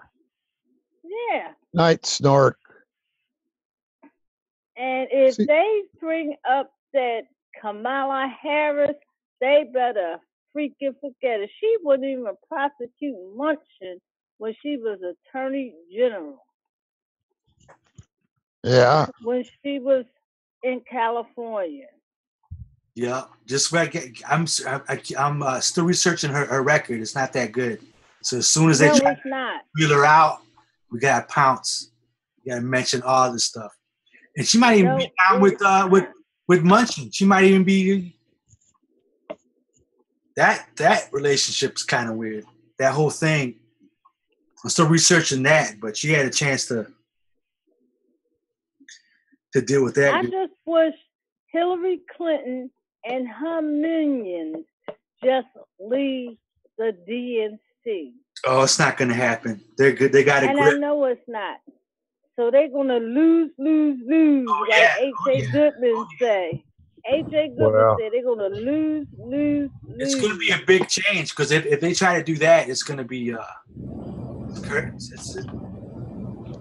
Yeah. Night snort. And if they bring up that Kamala Harris, they better freaking forget it. She wouldn't even prosecute Munchin when she was Attorney General. Yeah. When she was in California. Yeah, just I'm still researching her record. It's not that good. So as soon as they try to wheel her out, we gotta pounce. We gotta mention all this stuff. And she might even be down with Munchin. She might even be that relationship's kind of weird. That whole thing. I'm still researching that, but she had a chance to deal with that. I just wish Hillary Clinton and her minions just leave the DNC. Oh, it's not going to happen. They're good. They got a grip. And I know it's not. So they're going to lose, like H.A. Goodman say. H.A. Goodman said they're going to lose. It's going to be a big change because if they try to do that, it's going to be curtains.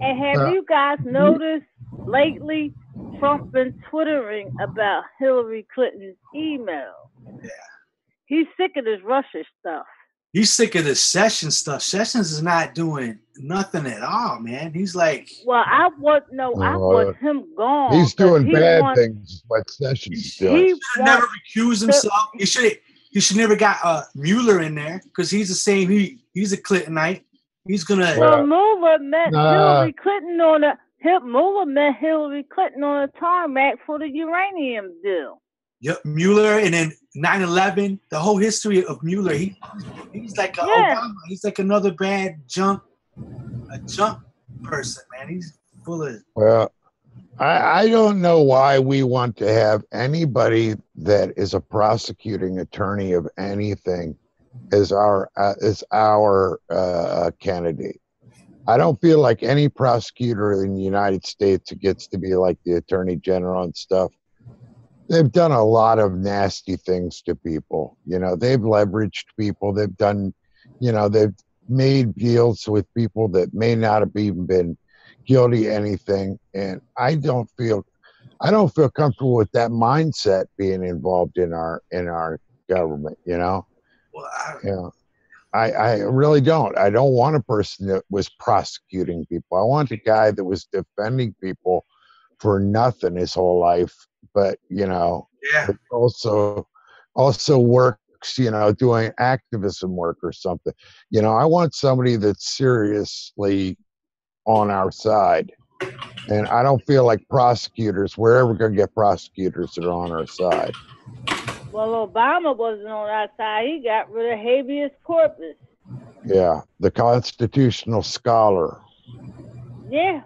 And have you guys noticed lately Trump been twittering about Hillary Clinton's email? Yeah. He's sick of this Russia stuff. He's sick of this Sessions stuff. Sessions is not doing nothing at all, man. He's like, well, I want him gone. He's doing bad things, but Sessions is doing. He should never recuse himself. He should never got Mueller in there because he's the same. He's a Clintonite. He's gonna. Well, Mueller met Hillary Clinton on a. Mueller met Hillary Clinton on a tarmac for the uranium deal. Yep, Mueller, and then 9/11. The whole history of Mueller. He's like Obama. He's like another bad junk person, man. He's full of. Well, I don't know why we want to have anybody that is a prosecuting attorney of anything as our candidate. I don't feel like any prosecutor in the United States gets to be like the attorney general and stuff. They've done a lot of nasty things to people. You know, they've leveraged people. They've done, you know, they've made deals with people that may not have even been guilty of anything. And I don't feel comfortable with that mindset being involved in our government, you know? Well, I really don't. I don't want a person that was prosecuting people. I want a guy that was defending people for nothing his whole life, but, you know, also works, you know, doing activism work or something. You know, I want somebody that's seriously on our side. And I don't feel like we're ever going to get prosecutors that are on our side. Well, Obama wasn't on our side. He got rid of habeas corpus. Yeah, the constitutional scholar. Yeah.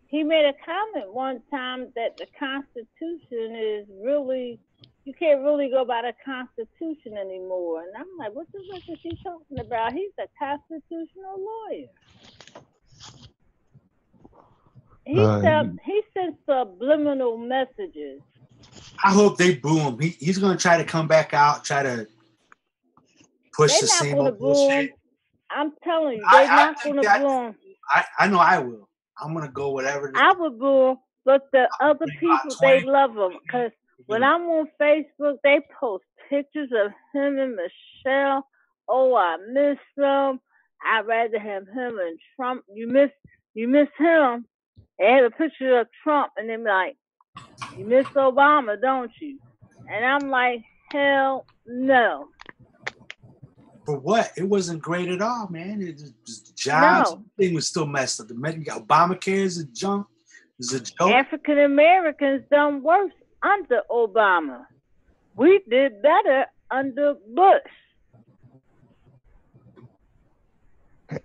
He he made a comment one time that the Constitution is really, you can't really go by the Constitution anymore. And I'm like, what the fuck is he talking about? He's a constitutional lawyer. He sent subliminal messages. I hope they boo him. He's going to try to come back out, try to push the same old bullshit. I'm telling you, they're not going to boo him. I know I will. I'm going to go whatever. I would boo him, but the other people, they love him. Because when I'm on Facebook, they post pictures of him and Michelle. Oh, I miss them. I'd rather have him and Trump. You miss him. They have a picture of Trump, and they're like, you miss Obama, don't you? And I'm like, hell no. For what? It wasn't great at all, man. It was jobs. No. Everything was still messed up. The Obamacare is a junk. It's a joke. African Americans done worse under Obama. We did better under Bush.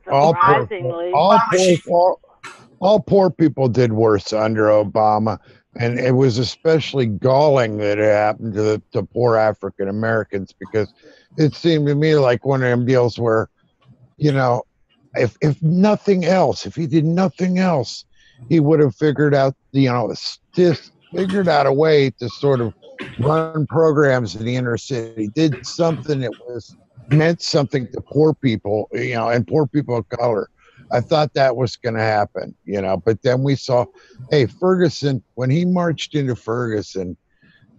Surprisingly. All poor people did worse under Obama. And it was especially galling that it happened to poor African Americans, because it seemed to me like one of them deals where, you know, if nothing else, if he did nothing else, he would have figured out, you know, just figured out a way to sort of run programs in the inner city, did something that meant something to poor people, you know, and poor people of color. I thought that was going to happen, you know, but then we saw, hey, Ferguson, when he marched into Ferguson,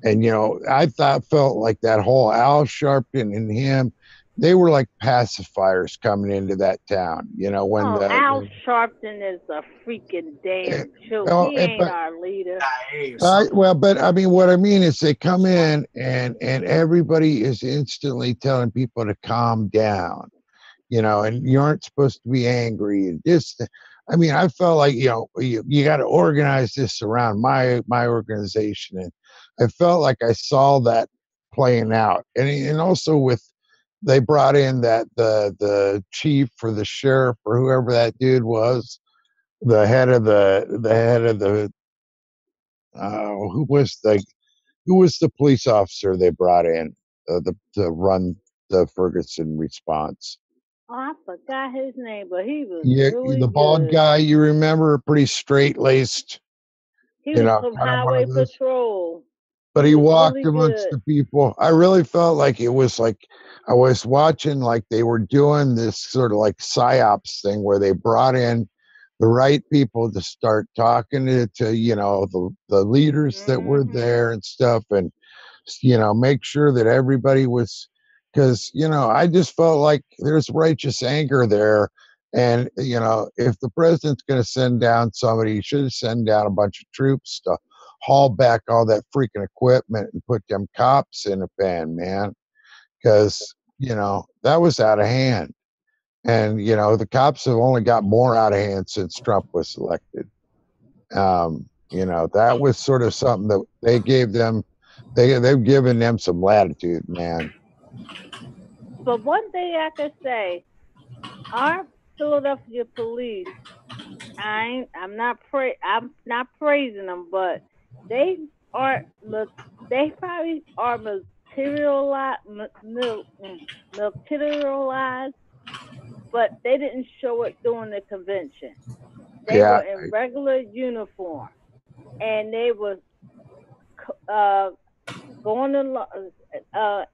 and, you know, I felt like that whole Al Sharpton and him, they were like pacifiers coming into that town, you know, when Al Sharpton is a freaking damn joke. He ain't our leader. Well, but I mean, what I mean is they come in and everybody is instantly telling people to calm down. You know, and you aren't supposed to be angry. And just, I mean, I felt like, you know, you got to organize this around my organization, and I felt like I saw that playing out. And also they brought in the chief or the sheriff or whoever that dude was, the head of the who was the police officer they brought in to run the Ferguson response. Oh, I forgot his name, but he was really the bald guy. You remember, pretty straight-laced. He was from Highway Patrol. But he walked amongst the people. I really felt like it was like I was watching, like they were doing this sort of like psyops thing where they brought in the right people to start talking to you know, the leaders that were there and stuff, and you know, make sure that everybody was. Because, you know, I just felt like there's righteous anger there. And, you know, if the president's going to send down somebody, he should send down a bunch of troops to haul back all that freaking equipment and put them cops in a pen, man. Because, you know, that was out of hand. And, you know, the cops have only got more out of hand since Trump was elected. You know, that was sort of something that they gave them. They've given them some latitude, man. But one thing I could say, our Philadelphia police, I'm not praising them, but they probably are materialized, but they didn't show it during the convention. They were in regular uniform, and they were going to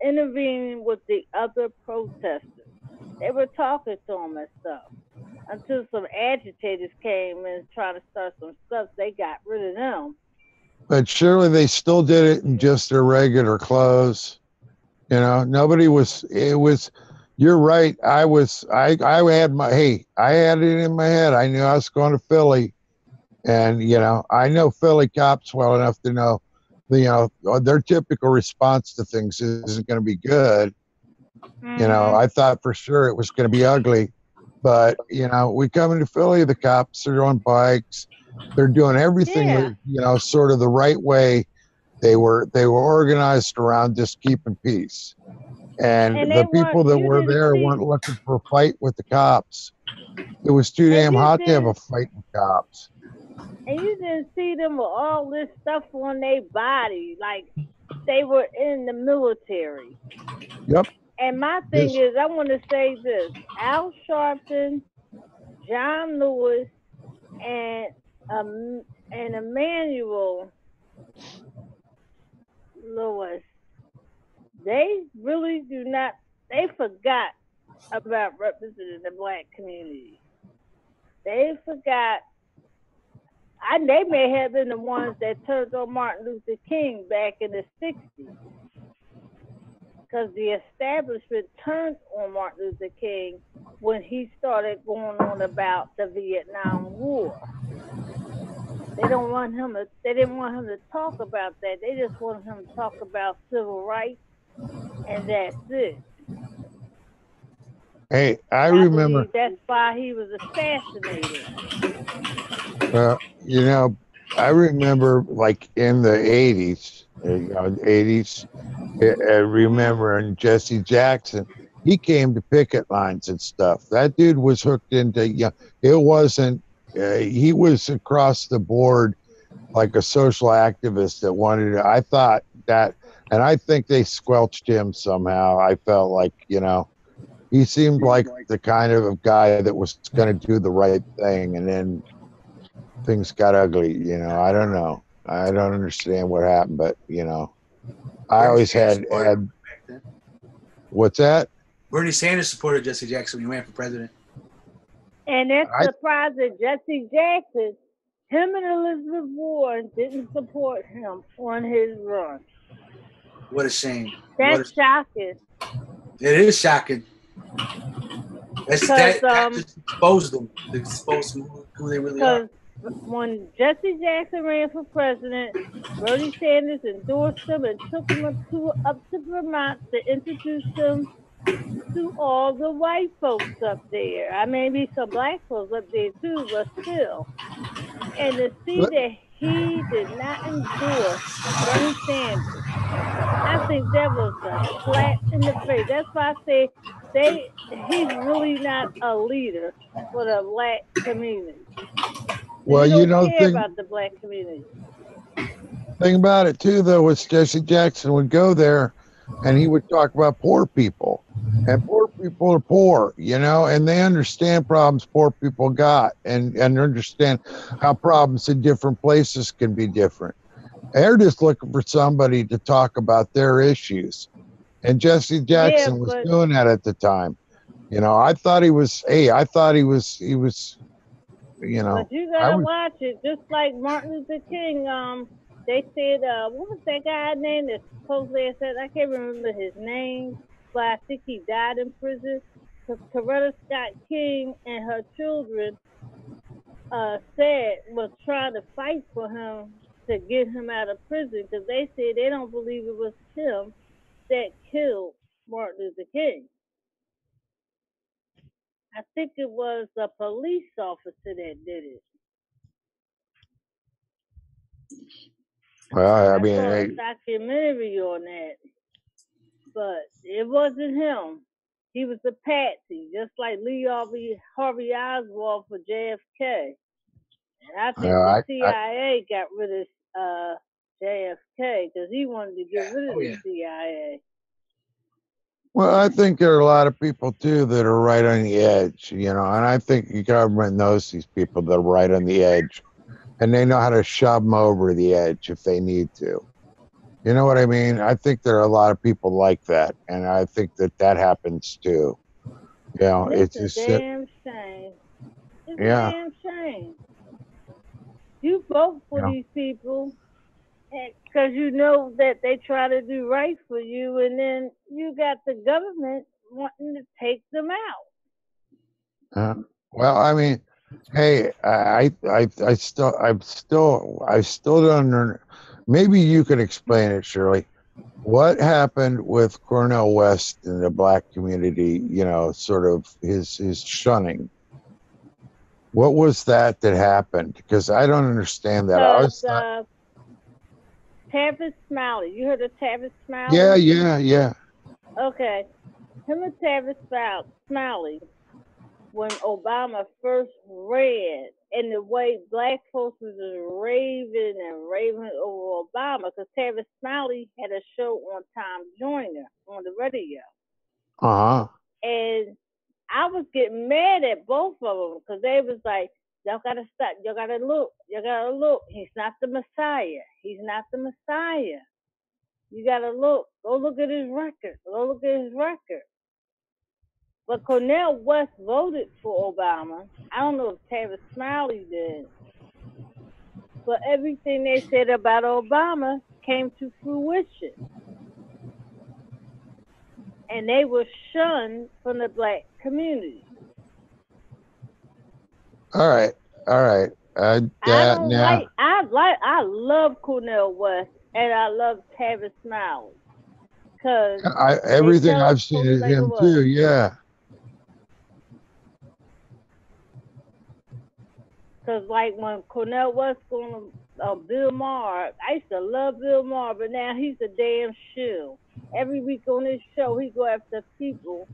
intervening with the other protesters. They were talking to them and stuff until some agitators came and tried to start some stuff. They got rid of them. But surely they still did it in just their regular clothes. You know, nobody was. It was. You're right. I had it in my head. I knew I was going to Philly, and you know, I know Philly cops well enough to know. You know, their typical response to things isn't going to be good. You know, I thought for sure it was going to be ugly, but you know, we come into Philly, the cops are on bikes, they're doing everything, you know, sort of the right way. They were organized around just keeping peace, and the people that were there weren't looking for a fight with the cops. It was too damn hot to have a fight with cops. and you didn't see them with all this stuff on their body, like they were in the military. Yep. And my thing is, I want to say this: Al Sharpton, John Lewis, and Emmanuel Lewis, they really do not. They forgot about representing the black community. They forgot. They may have been the ones that turned on Martin Luther King back in the 60s, because the establishment turned on Martin Luther King when he started going on about the Vietnam War. They didn't want him to talk about that. They just wanted him to talk about civil rights, and that's it. Hey, I I remember. believe that's why he was assassinated. You know, I remember like in the 80s, I remember in Jesse Jackson, he came to picket lines and stuff. That dude was hooked into, it wasn't, he was across the board like a social activist that wanted to, I thought that, and I think they squelched him somehow. I felt like, he seemed like the kind of guy that was going to do the right thing, and then things got ugly. I don't know. I don't understand what happened, but I always had what's that? Bernie Sanders supported Jesse Jackson when he ran for president. And it's surprised that Jesse Jackson, him and Elizabeth Warren didn't support him on his run. What a shame. That's shocking. It is shocking. That just exposed them. It exposed who they really are. When Jesse Jackson ran for president, Bernie Sanders endorsed him and took him up to Vermont to introduce him to all the white folks up there. I mean, maybe some black folks up there too, but still. And to see that he did not endorse Bernie Sanders, I think that was a slap in the face. That's why I say he's really not a leader for the black community. Well, you don't care about the black community. Thing about it too, though, was Jesse Jackson would go there, and he would talk about poor people, and poor people are poor, and they understand problems poor people got, and understand how problems in different places can be different. They're just looking for somebody to talk about their issues, and Jesse Jackson was doing that at the time. I thought he was. Hey, I thought he was. But you gotta watch it, just like Martin Luther King. They said, what was that guy's name that supposedly said? I can't remember his name, but I think he died in prison. Coretta Scott King and her children was trying to fight for him to get him out of prison, because they said they don't believe it was him that killed Martin Luther King. I think it was a police officer that did it. Well, I saw mean, a documentary on that, but it wasn't him. He was a patsy, just like Lee Harvey Oswald for JFK. And I think the CIA got rid of JFK because he wanted to get rid of the CIA. Well, I think there are a lot of people too that are right on the edge, and I think the government knows these people that are right on the edge, and they know how to shove them over the edge if they need to. You know what I mean? I think there are a lot of people like that, and I think that happens too. It's a damn shame. It's a damn shame. You vote for these people because you know that they try to do right for you, and then you got the government wanting to take them out. Well, I mean, hey, I still don't know. Maybe you can explain it, Shirley. What happened with Cornel West in the black community? Sort of his shunning. What was that happened? Because I don't understand that. Tavis Smiley. You heard of Tavis Smiley? Yeah. Okay. Him and Tavis Smiley, when Obama first ran, and the way black folks was just raving and raving over Obama, because Tavis Smiley had a show on Tom Joyner on the radio. And I was getting mad at both of them because they was like, y'all gotta stop, y'all gotta look. He's not the Messiah. He's not the Messiah. You gotta look. Go look at his record. But Cornel West voted for Obama. I don't know if Tavis Smiley did. But everything they said about Obama came to fruition. And they were shunned from the black community. All right. I love Cornel West and I love Tavis Smiley. Cause everything I've seen is him too. Yeah. Because like when Cornel West going to Bill Maher, I used to love Bill Maher, but now he's a damn shill. Every week on his show, he go after people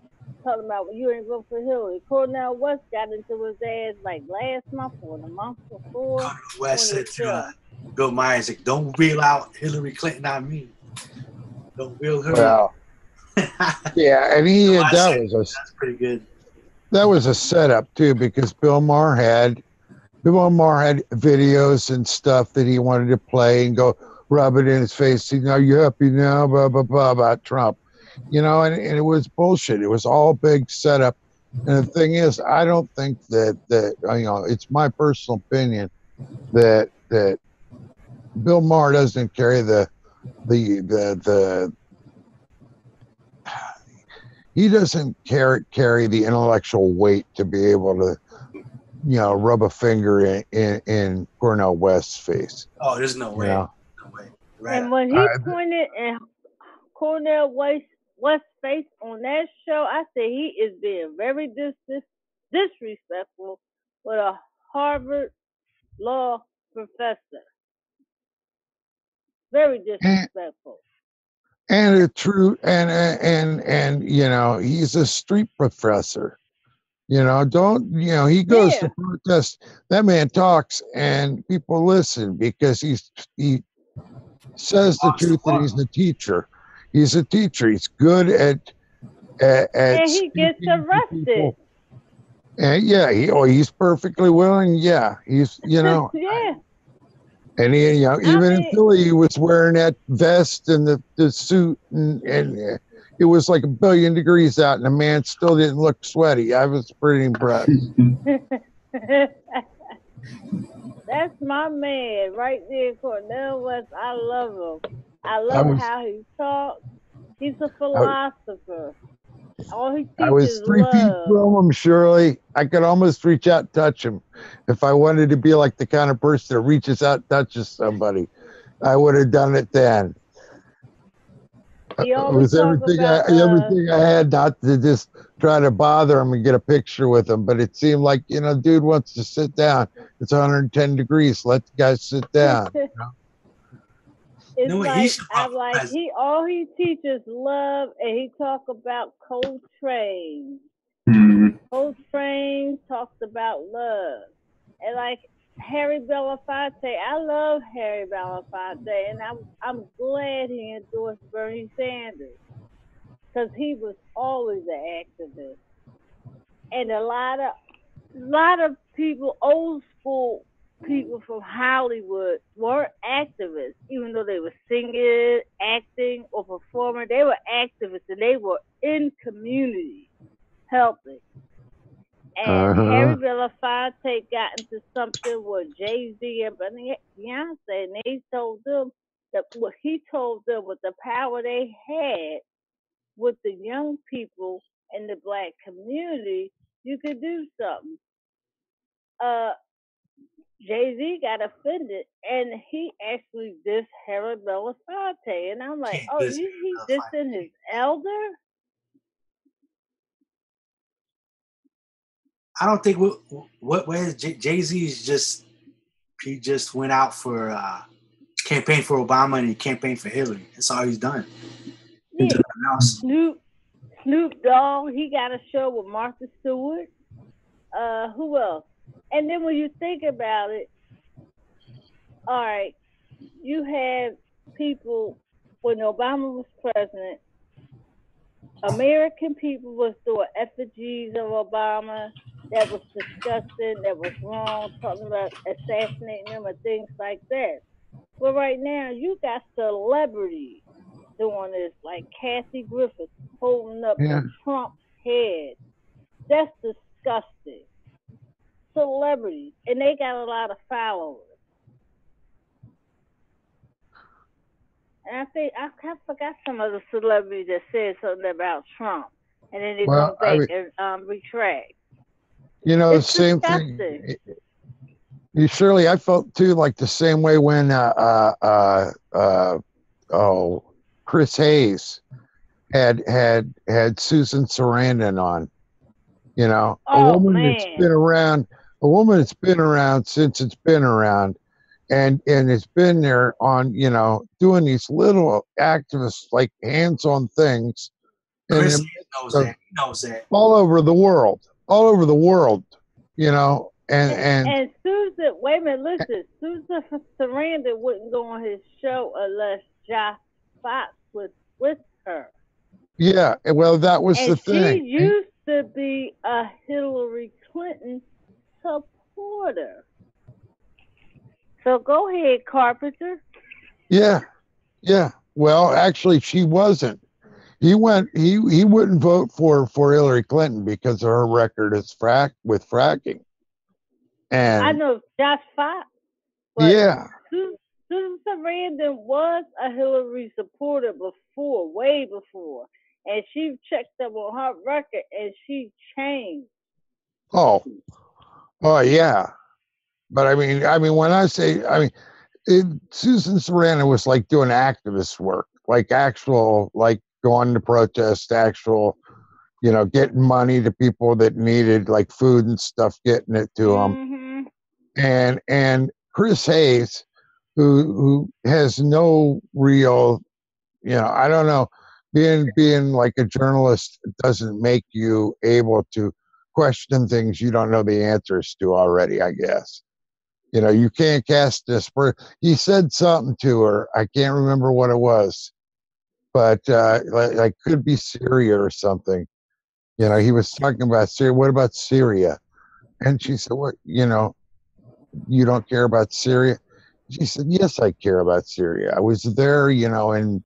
talking about, well, you ain't vote for Hillary. Cornel West got into his ass like last month or the month before. Cornel West said to Bill Maher, like, don't reel out Hillary Clinton on me. Don't reel her. Well, yeah, and that's pretty good. That was a setup too, because Bill Maher had videos and stuff that he wanted to play and go rub it in his face. You know, you happy now, blah blah blah about Trump, you know, and it was bullshit. It was all big setup. And the thing is, I don't think that you know, it's my personal opinion that Bill Maher doesn't carry he doesn't carry the intellectual weight to be able to, you know, rub a finger in Cornel West's face. Oh, there's no way. know? No way. Right. And when he pointed in Cornel West's face on that show, I said he is being very disrespectful with a Harvard law professor. Very disrespectful. And a true and you know, he's a street professor. You know, he goes to protest. That man talks and people listen because he says the truth that he's a teacher. He's a teacher. He's good at and he gets arrested. And he's perfectly willing. Yeah, he's, you know. Yeah. And he, you know, even in Philly, he was wearing that vest and the suit, and it was like 1,000,000,000 degrees out, and the man still didn't look sweaty. I was pretty impressed. That's my man right there, Cornel West. I love him. I love how he talks. He's a philosopher. All he teaches I was 3 feet from him, Shirley. I could almost reach out and touch him. If I wanted to be like the kind of person that reaches out and touches somebody, I would have done it then. It was everything I had not to just try to bother him and get a picture with him. But it seemed like, you know, dude wants to sit down. It's 110 degrees. Let the guy sit down. You know? It's all he teaches love, and he talk about Coltrane. Coltrane talks about love, and like Harry Belafonte, I love Harry Belafonte, and I'm glad he endorsed Bernie Sanders because he was always an activist, and a lot of people, old school people from Hollywood were activists, even though they were singing, acting, or performing. They were activists, and they were in community helping. And Harry Belafonte got into something with Jay-Z and Beyonce, and they told them that what he told them with the power they had with the young people in the black community, you could do something. Jay-Z got offended, and he actually dissed Harry Belafonte. And I'm like, he dissing his elder? I don't think what Jay-Z is just went out for campaign for Obama and he campaigned for Hillary. That's all he's done. Yeah. Snoop Dogg, he got a show with Martha Stewart. Who else? And then when you think about it, all right, you had people when Obama was president. American people was doing effigies of Obama. That was disgusting. That was wrong. Talking about assassinating him and things like that. But right now, you got celebrities doing this, like Kathy Griffith holding up Yeah. Trump's head. That's disgusting. Celebrities, and they got a lot of followers. And I think I forgot some of the celebrities that said something about Trump, and then they come back and retract. You know, It's the same disgusting. thing. You surely, I felt too like the same way when Chris Hayes had Susan Sarandon on. You know, a woman that's been around since it's been around, and it's been there on, you know, doing these little activist like hands-on things. Chris knows that. He knows that. All over the world, you know, and Susan, wait a minute, listen, Susan Sarandon wouldn't go on his show unless Josh Fox was with her. Yeah, well, that was the thing. She used to be a Hillary Clinton supporter. So go ahead, Carpenter. Yeah. Well, actually, she wasn't. He wouldn't vote for Hillary Clinton because of her record with fracking. And I know Josh Fox. Yeah. Susan Sarandon was a Hillary supporter before, way before. And she checked up on her record and she changed. Oh yeah. But I mean, when I say, Susan Sarandon was like doing activist work, like actual, like going to protest, actual, you know, getting money to people that needed like food and stuff, getting it to them. And Chris Hayes, who has no real, you know, I don't know, being like a journalist doesn't make you able to question things you don't know the answers to already, I guess. You know, you can't cast this. He said something to her. I can't remember what it was, but like could be Syria or something. You know, he was talking about Syria. What about Syria? And she said, "What? You know, you don't care about Syria?" She said, "Yes, I care about Syria. I was there, you know, in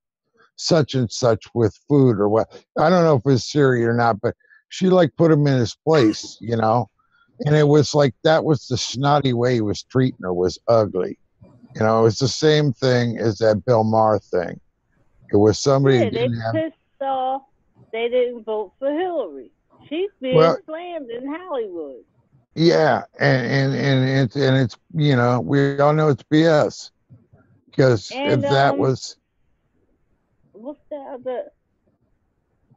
such and such with food or what. I don't know if it was Syria or not, but she like put him in his place, you know." And it was like, that was the snotty way he was treating her, was ugly. You know, it was the same thing as that Bill Maher thing. It was somebody they pissed off. They didn't vote for Hillary. She's being slammed in Hollywood. Yeah, and it's, you know, we all know it's BS. Because if that was, what's the other?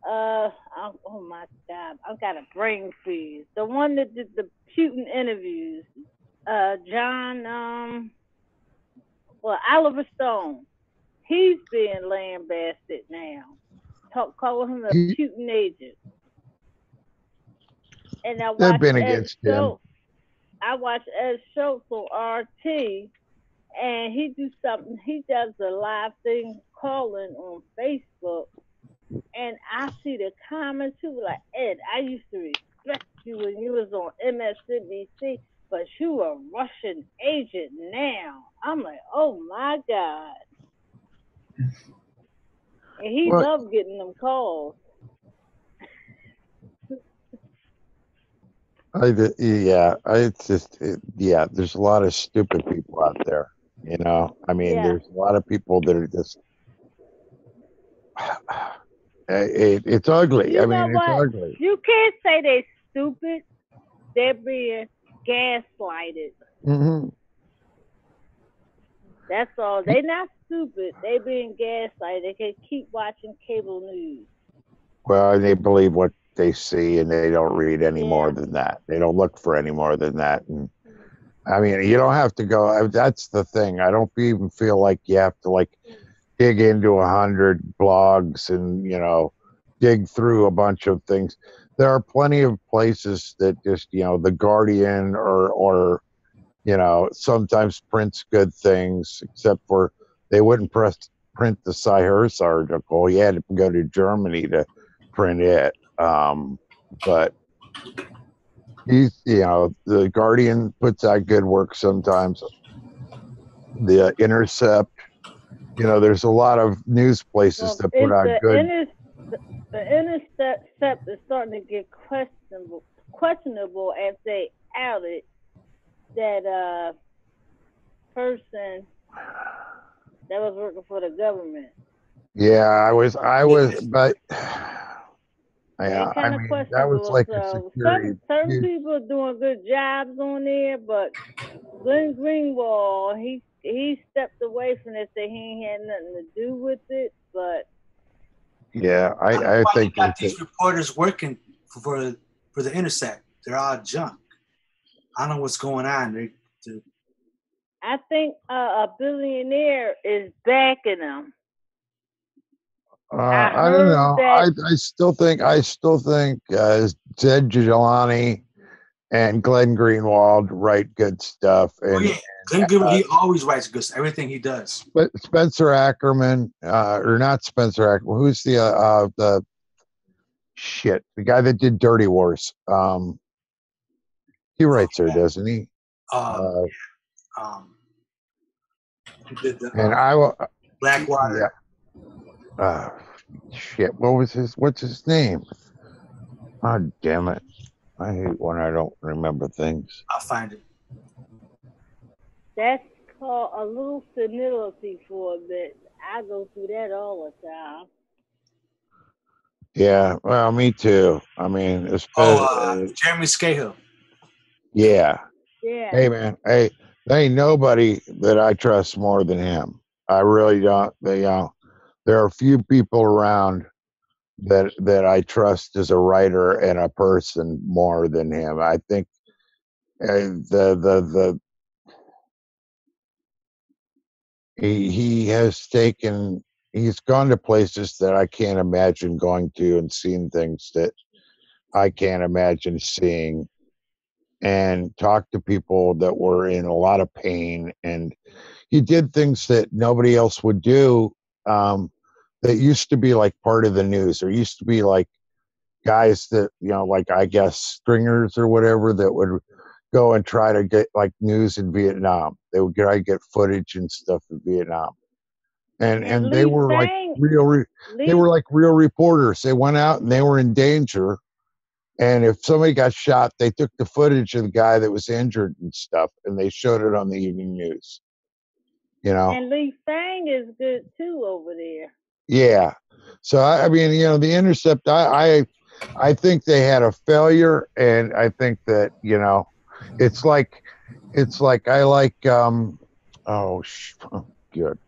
Oh my God, I've got a brain freeze. The one that did the Putin interviews, Oliver Stone. He's being lambasted now. Calling him a Putin agent. And I watched Ed Schultz. I watched Ed Schultz on RT, and he does a live thing calling on Facebook. And I see the comments too, like, Ed, I used to respect you when you was on MSNBC, but you a Russian agent now. I'm like, oh my God. And he loved getting them calls. There's a lot of stupid people out there, you know. I mean, there's a lot of people that are just, it's ugly. You I mean, know what? It's ugly. You can't say they're stupid. They're being gaslighted. Mm-hmm. That's all. They're not stupid. They're being gaslighted. They can keep watching cable news. Well, they believe what they see, and they don't read any more than that. They don't look for any more than that. And I mean, you don't have to go. That's the thing. I don't even feel like you have to like dig into 100 blogs and, you know, dig through a bunch of things. there are plenty of places that just, the Guardian or sometimes prints good things, except for they wouldn't print the Cyrus article. You had to go to Germany to print it. But the Guardian puts out good work sometimes. The Intercept, there's a lot of news places that put out good. The Intercept is starting to get questionable as they outed that person that was working for the government. Yeah, I was, but yeah, I mean, that was like a security. Certain people are doing good jobs on there, but Glenn Greenwald, he stepped away from it, said he ain't had nothing to do with it. But yeah, I think got these reporters working for the Intercept. They're all junk. I don't know what's going on. I think a billionaire is backing them. I don't know. I still think Zed Jelani and Glenn Greenwald write good stuff. And, Glenn Greenwald, he always writes good stuff. Everything he does. But Spencer Ackerman, or not Spencer Ackerman, who's the guy that did Dirty Wars? He writes there, doesn't he? He did the, and I will Blackwater. Yeah. What's his name? Oh, damn it. I hate when I don't remember things. I'll find it. That's called a little senility for a bit. I go through that all the time. Yeah, well, me too. I mean, Jeremy Scahill. Yeah. Yeah. Hey, man. Hey, there ain't nobody that I trust more than him. I really don't. There are a few people around that I trust as a writer and a person more than him. I think he's gone to places that I can't imagine going to and seen things that I can't imagine seeing, and talked to people that were in a lot of pain, and he did things that nobody else would do. That used to be like part of the news. There used to be like guys that, like, I guess stringers or whatever, that would go and try to get like news in Vietnam. They would try to get footage and stuff in Vietnam. And they were like real reporters. They went out and they were in danger. And if somebody got shot, they took the footage of the guy that was injured and stuff, and they showed it on the evening news. And Lee Fang is good too over there. Yeah. So I mean, the Intercept, I think they had a failure, and I think that, it's like I like good. Damn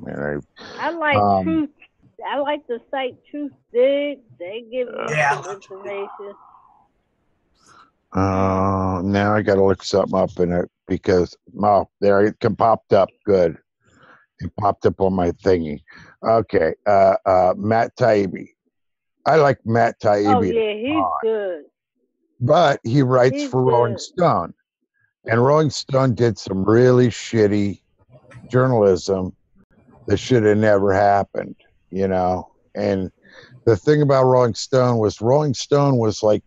it. I like Truth. I like the site Truth Dig. They give me some information. Now I got to look something up in it because there it popped up. Good. It popped up on my thingy. Okay. Matt Taibbi. I like Matt Taibbi. Oh yeah, he's good. But he writes for Rolling Stone. And Rolling Stone did some really shitty journalism that should have never happened, And the thing about Rolling Stone was like,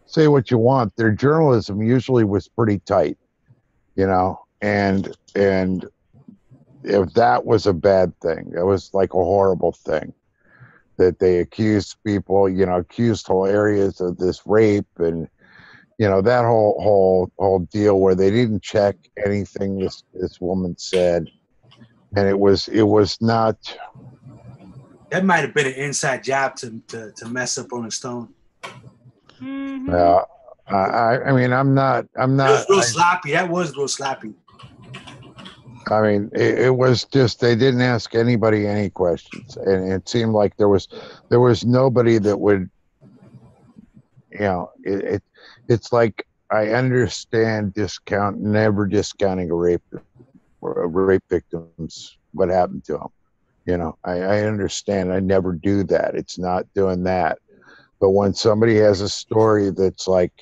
say what you want, their journalism usually was pretty tight, and if that was a bad thing, it was like a horrible thing that they accused people, accused whole areas of this rape, and that whole deal where they didn't check anything this woman said, and it was not. That might have been an inside job to mess up Rolling Stone. Mm-hmm. I mean, I'm not. It was real sloppy. That was real sloppy. I mean, it was just they didn't ask anybody any questions, and it seemed like there was nobody that would. It's like, I understand never discounting a rape victims, what happened to them. I understand. I never do that. It's not doing that. But when somebody has a story that's like,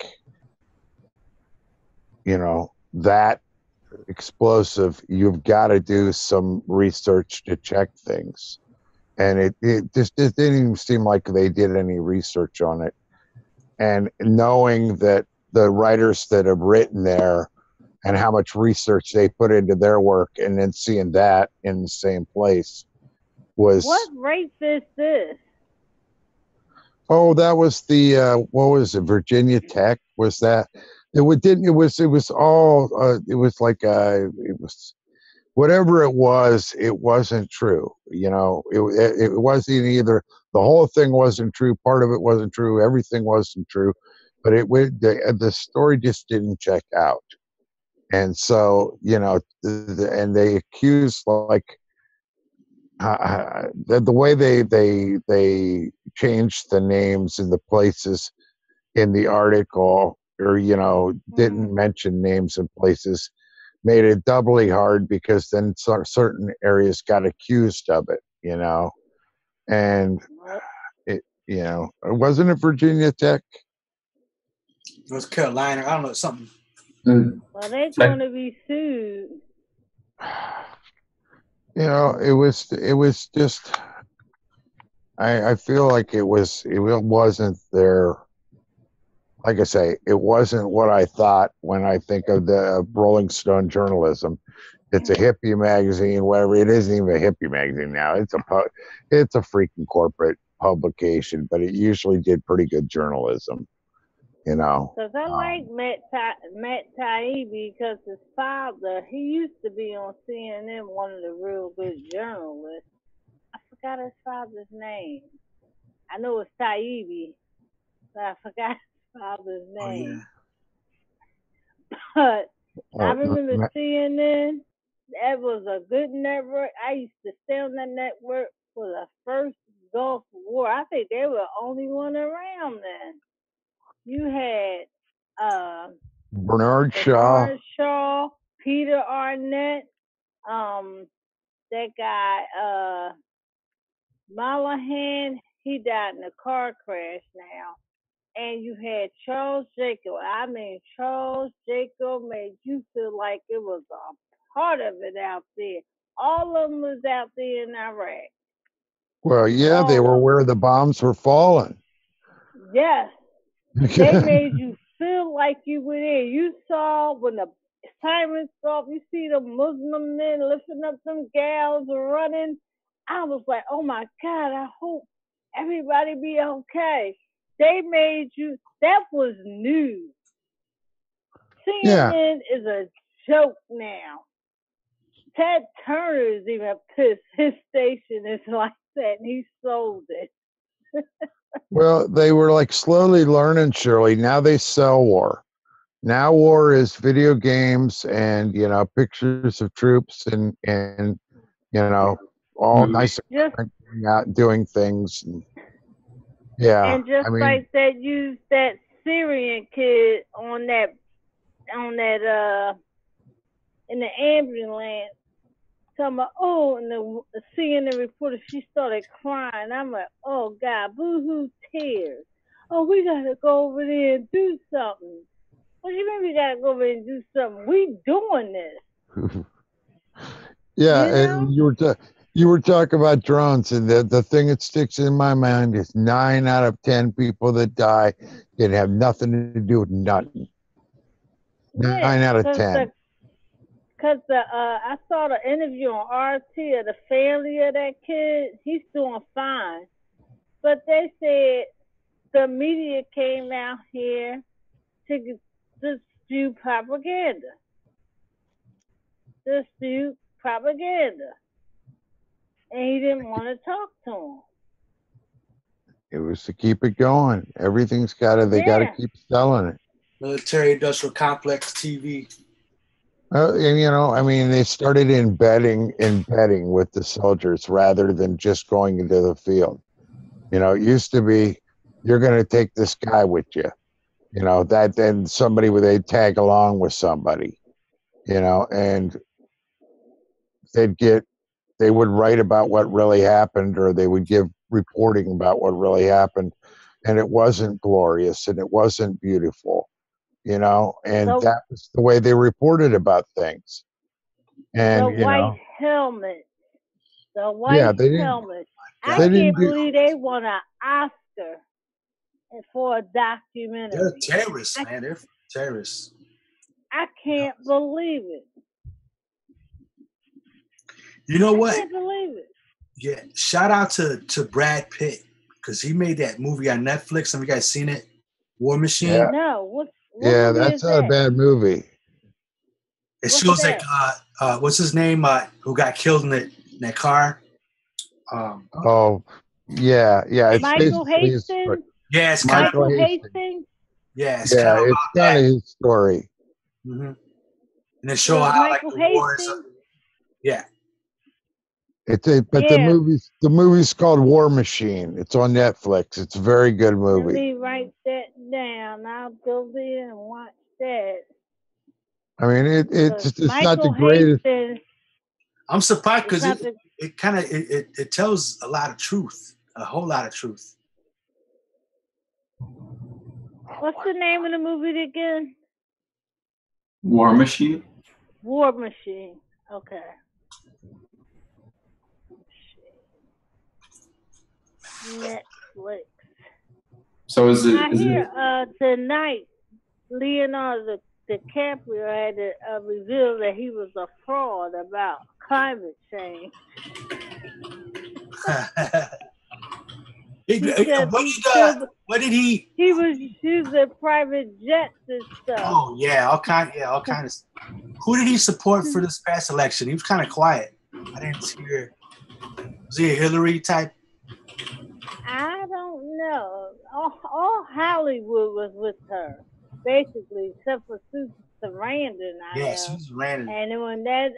that explosive, you've got to do some research to check things. And it didn't even seem like they did any research on it. And knowing that the writers that have written there and how much research they put into their work, and then seeing that in the same place was... What race is this? Oh, that was the what was it? Virginia Tech was that? It was all it was like it was whatever it was. It wasn't true. It wasn't either. The whole thing wasn't true. Part of it wasn't true. Everything wasn't true. But the story just didn't check out. And so and they accused like the way they changed the names and the places in the article, or didn't mention names and places, made it doubly hard, because then certain areas got accused of it, and it wasn't it Virginia Tech? North Carolina, I don't know, something. Well, they're going to be sued. It was just, I feel like it wasn't their, like I say, it wasn't what I thought when I think of the Rolling Stone journalism. It's a hippie magazine, whatever. It isn't even a hippie magazine now. It's a freaking corporate publication, but it usually did pretty good journalism, Because I like Matt Taibbi, because his father, he used to be on CNN, one of the real good journalists. I forgot his father's name. I know it's Taibbi, but I forgot his father's name. Oh, yeah. But I remember CNN. That was a good network. I used to stay on that network for the first Gulf War. I think they were the only one around then. You had Bernard Shaw, Peter Arnett, that guy Mollahan. He died in a car crash now. And you had Charles Jacob. I mean, Charles Jacob made you feel like it was a part of it out there. All of them was out there in Iraq. Well, yeah, they were where the bombs were falling. Yes. They made you feel like you were there. You saw when the sirens off, you see the Muslim men lifting up some gals running. I was like, oh my God, I hope everybody be okay. They made you, that was news. CNN is a joke now. Ted Turner's even pissed. His station is like that, and he sold it. Well, they were like slowly learning, Shirley. Now they sell war. Now war is video games and, pictures of troops and all nice out doing things. Yeah. And just like that, use that Syrian kid on that in the ambulance, talking about, and the CNN reporter, she started crying. I'm like, oh God, boo-hoo tears. Oh, we gotta go over there and do something. What do you mean we gotta go over there and do something? We doing this. Yeah, and you were talking about drones, and the thing that sticks in my mind is 9 out of 10 people that die didn't have nothing to do with nothing. 9 out of 10. Because I saw the interview on RT of the family of that kid. He's doing fine. But they said the media came out here to dispute propaganda. And he didn't want to talk to him. It was to keep it going. Everything's got to, they got to keep selling it. Military Industrial Complex TV. And they started embedding with the soldiers rather than just going into the field. It used to be, you're going to take this guy with you. That then somebody would tag along with somebody, and they would write about what really happened, or they would give reporting about what really happened. and it wasn't glorious and it wasn't beautiful, you know, and So- that was the way they reported about things. And The you white know, helmet. The yeah, white they didn't. helmet. They I didn't can't do. believe they won an Oscar for a documentary. They're terrorists, man. They're terrorists. I can't believe it. You know I what? can't believe it. Yeah, shout out to Brad Pitt because he made that movie on Netflix. Have you guys seen it? War Machine. Yeah. No, what Yeah, movie that's is not a that? bad movie. It What's shows that? like what's his name? Who got killed in that car? Oh, yeah. It's Michael basically his story. Hastings? Yeah, it's kind of Michael Hastings? yeah, it's Yeah, kind of it's about kind that. of his story. And it show Was how like Michael the wars. Hastings? Yeah, But the Yeah. movie's called War Machine. It's on Netflix. It's a very good Let movie. me write that down. I'll go there and watch that. I mean, it's not the Michael greatest. Hastings. I'm surprised It's because not the- it kind of it tells a lot of truth, a whole lot of truth. What's the name of the movie again? War Machine. War Machine. Okay. Netflix. So is it? I Is hear it? tonight Leonardo DiCaprio had to reveal that he was a fraud about climate change. What did he? He was using private jets and stuff. Oh yeah, all kind of. Who did he support for this past election? He was kind of quiet. I didn't hear. Was he a Hillary type? I don't know. All Hollywood was with her, basically, except for Susan Sarandon. Yeah, Susan Sarandon. And then when that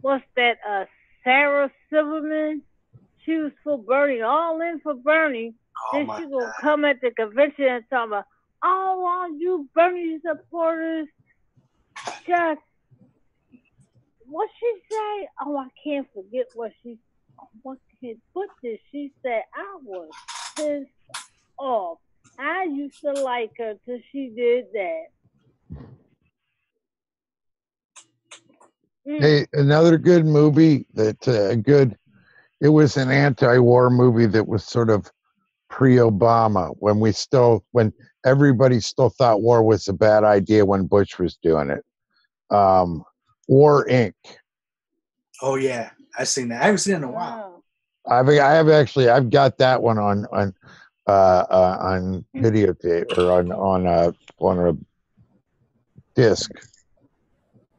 what's that? Sarah Silverman. She was for Bernie, all in for Bernie. Then she gonna come at the convention and talk about, oh, all you Bernie supporters, just what she say? Oh, I can't forget what did she say? I was pissed off. I used to like her till she did that. Hey, another good movie it was an anti-war movie that was sort of pre-Obama when everybody still thought war was a bad idea when Bush was doing it. War Inc. Oh yeah, I've seen that. I haven't seen it in a while. I've got that one on videotape or on a disc.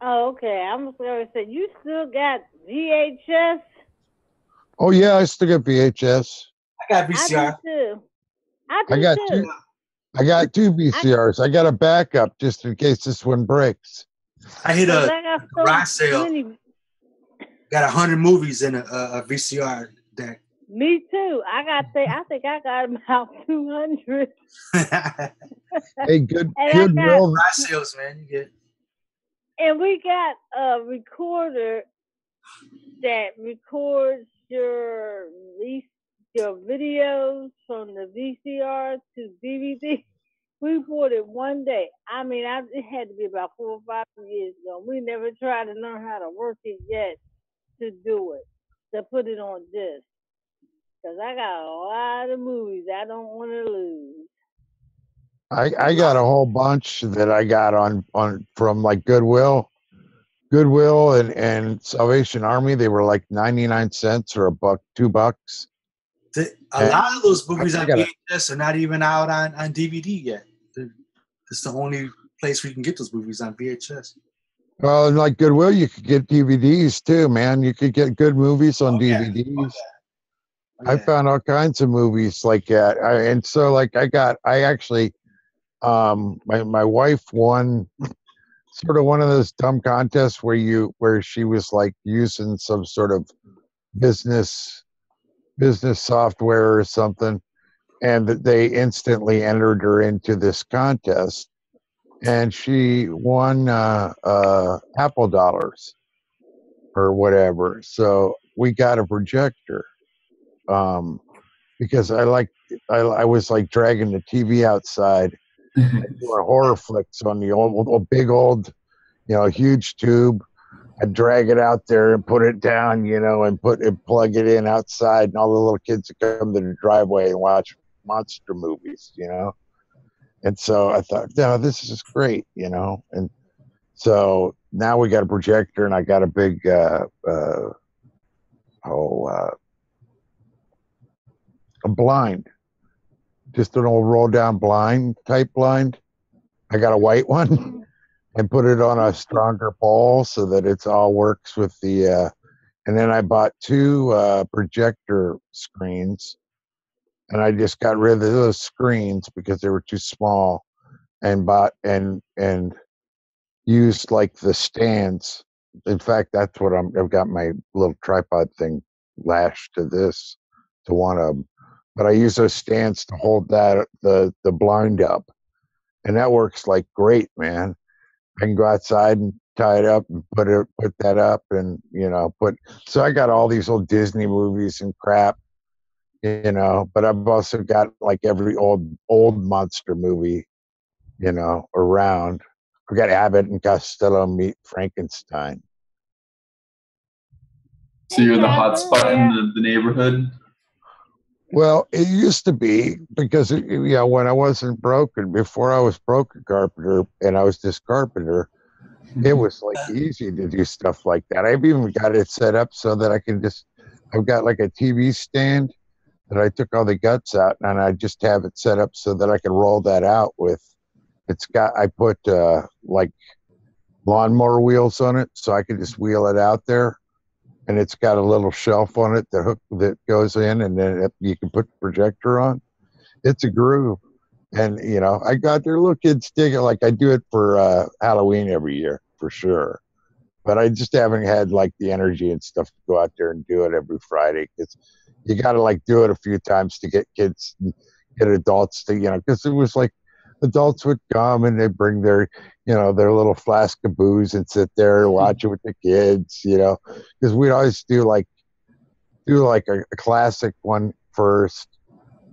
Oh, okay. I'm going to say, you still got VHS? Oh yeah, I still got VHS. I got VCR. I do too. I got two VCRs. I got a backup just in case this one breaks. I hit a garage sale. Got 100 movies in a VCR deck. Me too. I think I got about 200. Hey, Goodwill. Garage sales, man. You get. And we got a recorder that records your videos from the VCR to DVD. We bought it one day. I mean, it had to be about 4 or 5 years ago. We never tried to learn how to work it yet to do it, to put it on disc. Because I got a lot of movies I don't want to lose. I got a whole bunch that I got on from like Goodwill and Salvation Army. They were like 99 cents or $1, $2. A lot of those movies on VHS are not even out on DVD yet. It's the only place we can get those movies on VHS. Well, and like Goodwill, you could get DVDs too, man. You could get good movies on DVDs. Oh, yeah. I found all kinds of movies like that. My wife won sort of one of those dumb contests where she was like using some sort of business software or something, and that they instantly entered her into this contest, and she won Apple dollars or whatever. So we got a projector. because I was like dragging the TV outside, doing horror flicks on the old big old, huge tube. I'd drag it out there and put it down, and plug it in outside, and all the little kids would come to the driveway and watch monster movies, And so I thought, no, this is just great, And so now we got a projector, and I got a big, a blind, just an old roll down blind type blind. I got a white one and put it on a stronger pole so that it's all works with the. And then I bought two projector screens, and I just got rid of those screens because they were too small, and bought and used like the stands. In fact, that's what I've got my little tripod thing lashed to this, to one of them. But I use those stands to hold the blind up, and that works like great, man. I can go outside and tie it up and put that up, and So I got all these old Disney movies and crap, But I've also got like every old monster movie, around. We got Abbott and Costello meet Frankenstein. So you're the hot spot in the neighborhood? Well, it used to be because, when I wasn't broken, before I was broken carpenter and I was just carpenter, it was like easy to do stuff like that. I've even got it set up so that I've got like a TV stand that I took all the guts out, and I just have it set up so that I can roll that out with. I put like lawnmower wheels on it, so I can just wheel it out there, and it's got a little shelf on it that goes in, and then you can put the projector on. It's a groove, and I got their little kids dig it. Like I do it for Halloween every year for sure, but I just haven't had like the energy and stuff to go out there and do it every Friday, because you got to like do it a few times to get kids, get adults to, because it was like adults would come and they bring their little flask of booze and sit there and watch it with the kids, because we'd always do like a classic one first,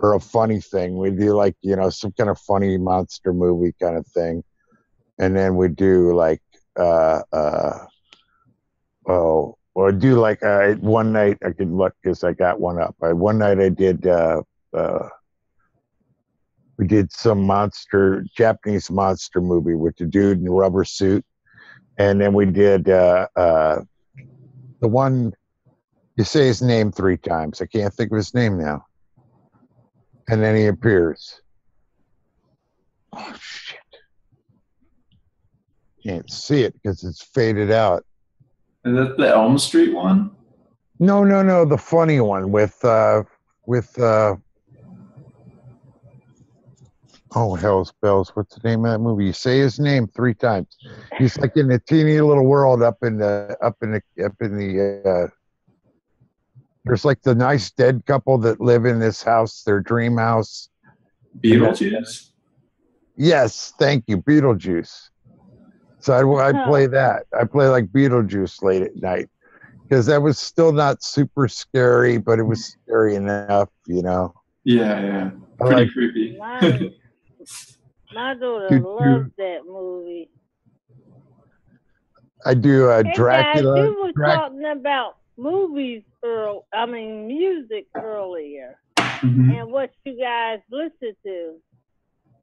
or a funny thing. We'd do like, some kind of funny monster movie kind of thing. And then we'd do like, or do like one night I could look, because I got one up. One night I did, we did some Japanese monster movie with the dude in the rubber suit. And then we did the one, you say his name 3 times. I can't think of his name now. And then he appears. Oh, shit. Can't see it because it's faded out. Is that the Elm Street one? No. The funny one with oh, hell's bells. What's the name of that movie? You say his name 3 times. He's like in a teeny little world up in the there's like the nice dead couple that live in this house, their dream house. Beetlejuice? Yes, thank you, Beetlejuice. So I'd play that. I play like Beetlejuice late at night, because that was still not super scary, but it was scary enough, Yeah. Pretty creepy. My daughter loves that movie. I do Dracula. Guys, you were talking about movies music earlier, and what you guys listen to.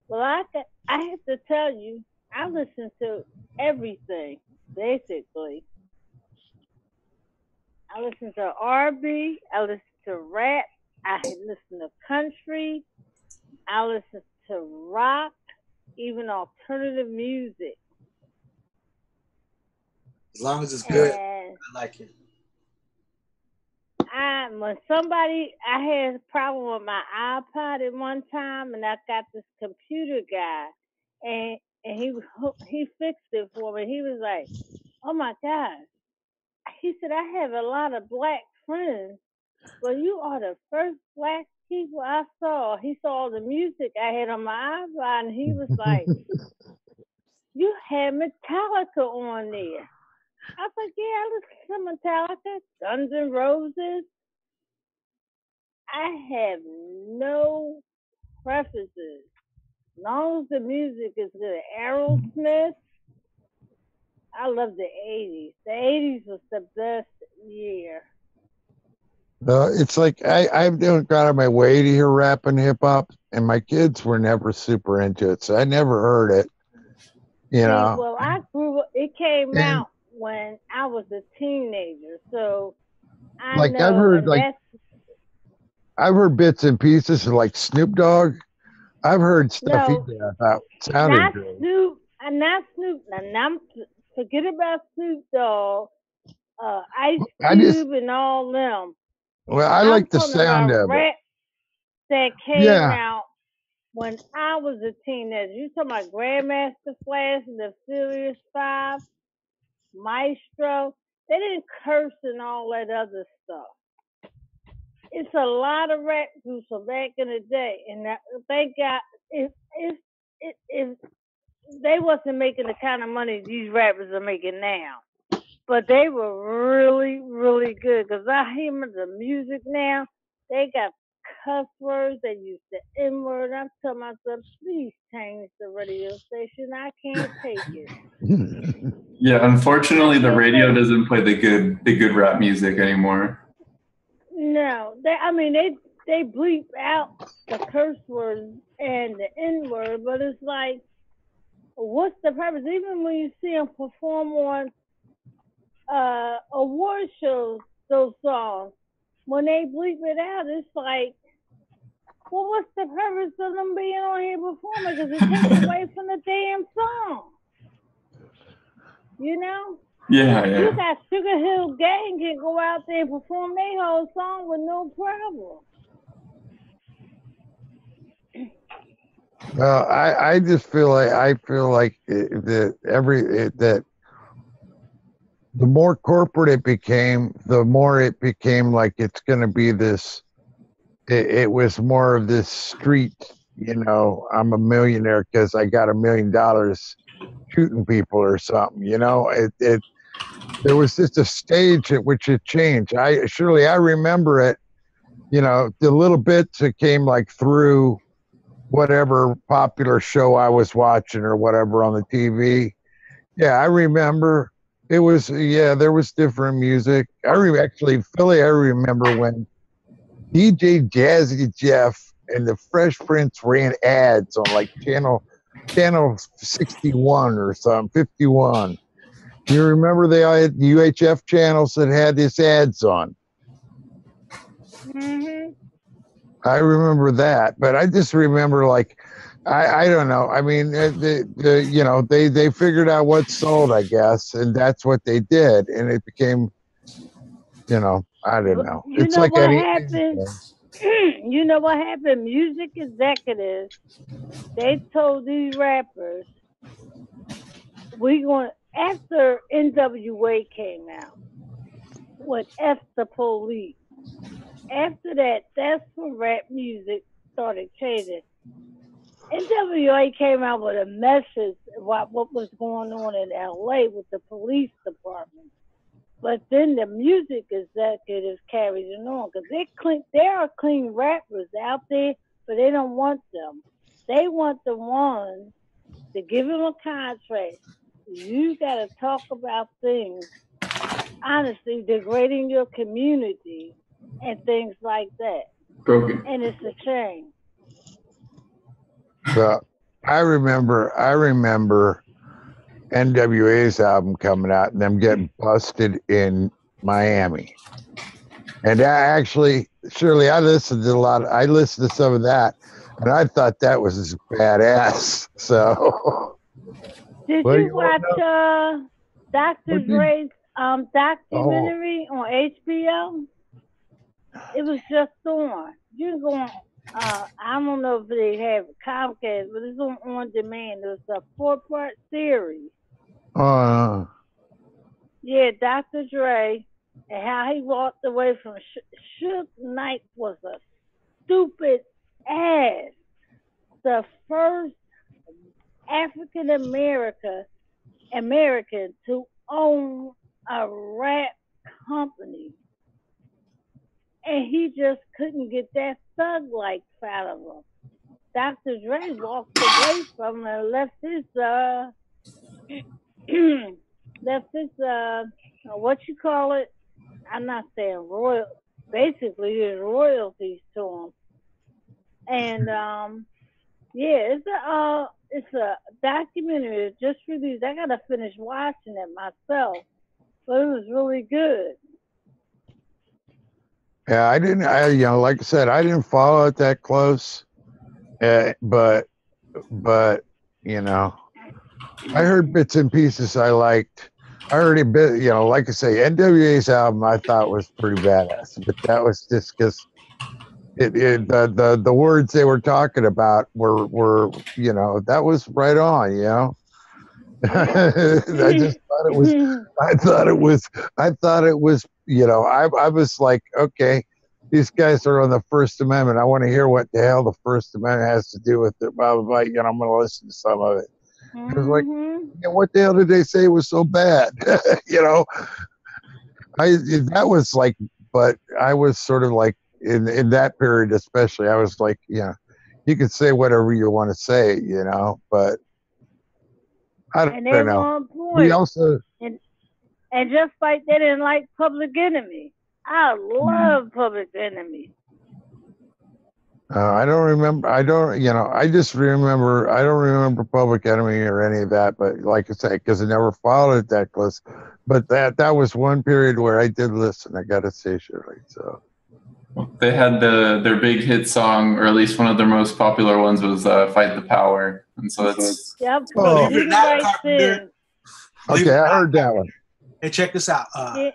Well, I have to tell you, I listen to everything, basically. I listen to R&B, I listen to rap, I listen to country, I listen to rock, even alternative music. As long as it's good, I like it. I had a problem with my iPod at one time, and I got this computer guy, and he fixed it for me. He was like, "Oh my God," he said, "I have a lot of black friends, but you are the first black people I saw." He saw the music I had on my iPod, and he was like, "You had Metallica on there." I was like, "Yeah, I listen to Metallica, Guns N' Roses." I have no preferences. As long as the music is good. Aerosmith, I love the 80s. The 80s was the best year. It's like I don't got out of my way to hear rap and hip hop, and my kids were never super into it, so I never heard it. You know. Well, I grew up. It came And, out when I was a teenager, so I like know, and that's I've heard bits and pieces of like Snoop Dogg. I've heard stuff he did that sounded not great. Snoop, and not Snoop. Now, forget about Snoop Dogg, Ice Cube, and all them. Well, I like the sound of rap that came Yeah. out when I was a teenager. You talking about Grandmaster Flash and the Furious Five, Maestro? They didn't curse and all that other stuff. It's a lot of rap groups from back in the day, and thank God if they wasn't making the kind of money these rappers are making now. But they were really, really good. Because I hear the music now, they got cuss words, they use the N word. I'm telling myself, please change the radio station. I can't take it. Yeah, unfortunately, the radio doesn't play the good rap music anymore. No, they bleep out the curse words and the N word, but it's like, what's the purpose? Even when you see them perform on award shows, those songs, when they bleep it out, it's like, well, what's the purpose of them being on here performing? Because it takes away from the damn song. You know? Yeah. You got Sugar Hill Gang can go out there and perform their whole song with no problem. Well, I just feel like that the more corporate it became, the more it became like it's going to be this. It was more of this street. You know, I'm a millionaire because I got $1 million shooting people or something. You know, there was just a stage at which it changed. I remember it. You know, the little bits that came like through whatever popular show I was watching or whatever on the TV. Yeah, I remember it was, there was different music. Actually, Philly, I remember when DJ Jazzy Jeff and the Fresh Prince ran ads on like channel 61 or something, 51. You remember they had UHF channels that had this ads on? Mm-hmm. I remember that, but I just remember like, I don't know. I mean, they figured out what sold, I guess, and that's what they did, and it became, I don't know. It's like what happened. You know what happened? Music executives, they told these rappers, after NWA came out with F the Police. After that, that's when rap music started changing. NWA came out with a message about what was going on in LA with the police department. But then the music executives carried it on because there are clean rappers out there, but they don't want them. They want the ones to give them a contract. You got to talk about things, honestly, degrading your community and things like that. Broken. And it's a shame. So I remember NWA's album coming out and them getting busted in Miami. And Shirley, I listened to some of that, and I thought that was badass. So did you watch Dr. Dre's documentary on HBO? It was just on. You can go on. I don't know if they have Comcast, but it's on demand. It was a 4-part series. Yeah, Dr. Dre and how he walked away from Suge Knight was a stupid ass. The first African American to own a rap company. and he just couldn't get that thug life out of him. Dr. Dre walked away from him and left his what you call it? I'm not saying basically his royalties to him. And yeah, it's a documentary. It just released. I gotta finish watching it myself, but it was really good. Yeah, like I said, I didn't follow it that close, but you know, I heard bits and pieces I liked. I heard a bit, like I say, NWA's album I thought was pretty badass, but that was just because the words they were talking about were that was right on. I just thought it was. I thought it was. I was like, okay, these guys are on the First Amendment. I want to hear what the hell the First Amendment has to do with it. Blah blah blah. I'm going to listen to some of it. I was like, what the hell did they say was so bad? That was like, but I was sort of like in that period especially. I was like, you could say whatever you want to say, but. I don't know. We also and just like they didn't like Public Enemy. I love Public Enemy. I don't remember. I just remember. I don't remember Public Enemy or any of that. But like I say, because I never followed it that close. But that was one period where I did listen. I got to say, Shirley. So they had their big hit song, or at least one of their most popular ones, was "Fight the Power," and so that's. Yep. Okay, I heard that one. Hey, check this out. Oh,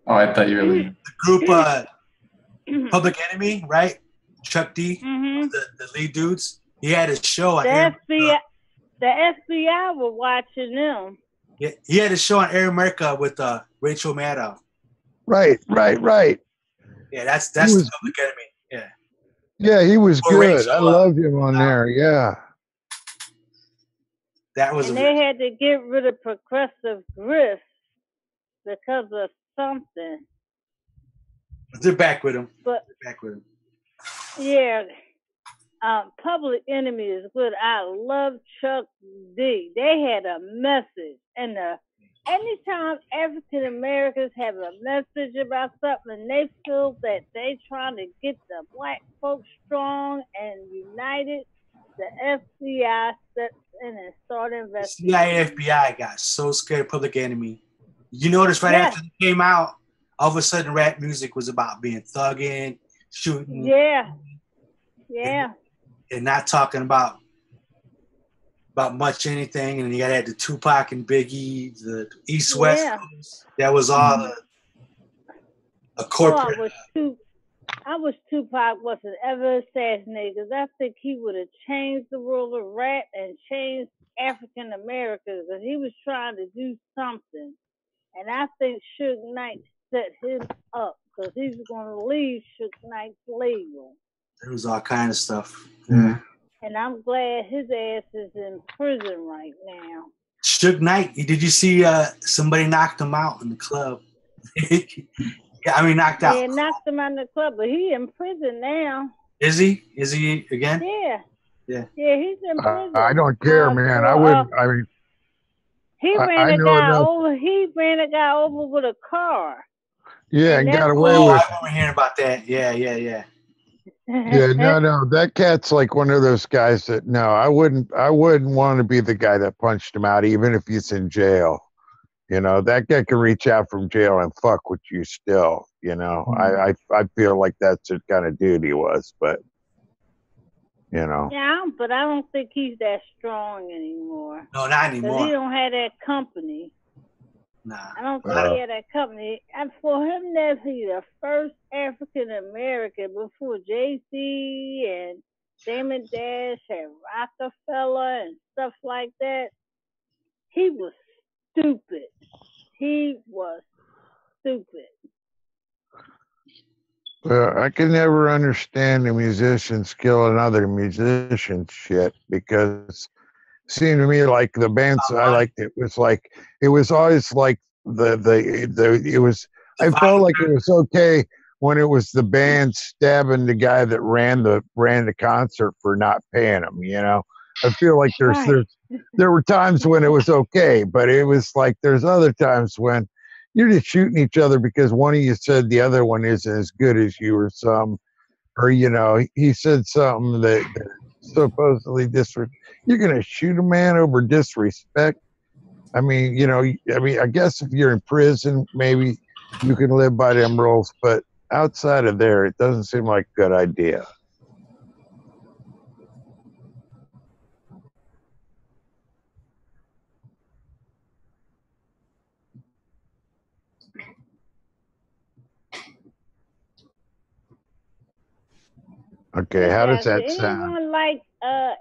I thought you were leaving. The group Public Enemy, right? Chuck D, the lead dudes. He had a show on the FBI were watching them. Yeah, he had a show on Air America with Rachel Maddow. Right. Yeah, that's the Public Enemy. Yeah. Yeah, he was good. Rachel, I loved him on there. Yeah. That was. And they had to get rid of Progressive Griff because of something. They're back with him. Yeah. Public Enemy is good. I love Chuck D. They had a message, and anytime African Americans have a message about something, they feel that they trying to get the black folks strong and united. The FBI steps in and start investigating. CIA, FBI got so scared of Public Enemy. You notice after they came out, all of a sudden rap music was about being thugging, shooting. Yeah. And not talking about much anything. And you got to have the Tupac and Biggie, the East West. That was all a corporate. I wish Tupac wasn't ever assassinated, because I think he would have changed the world of rap and changed African Americans, because he was trying to do something. And I think Suge Knight set him up, because he was going to leave Suge Knight's label. There was all kind of stuff. Yeah. And I'm glad his ass is in prison right now. Suge Knight, did you see somebody knocked him out in the club? Knocked out. Yeah, knocked him out in the club, but he in prison now. Is he? Is he again? Yeah, he's in prison. I don't care, man. I wouldn't. He ran a guy over. He ran a guy over with a car. Yeah, and got away with. I remember hearing about that. Yeah. Yeah, no. That cat's like one of those guys that I wouldn't want to be the guy that punched him out, even if he's in jail. That guy can reach out from jail and fuck with you still. I feel like that's the kind of dude he was, but Yeah, but I don't think he's that strong anymore. No, not anymore. Because he don't have that company. Nah. I don't think he had that company. And for him to be the first African American before Jay-Z and Damon Dash and Rockefeller and stuff like that, he was stupid. He was stupid. Well, I can never understand the musicians killing other musicians shit, because it seemed to me like the bands I liked, it was always like it was, I felt like it was okay when it was the band stabbing the guy that ran the concert for not paying him. You know, I feel like there were times when it was okay, but it was like there's other times when you're just shooting each other because one of you said the other one isn't as good as you or he said something that supposedly you're going to shoot a man over disrespect. I mean, I guess if you're in prison, maybe you can live by them rules, but outside of there, it doesn't seem like a good idea. Okay, how does that sound? Anyone like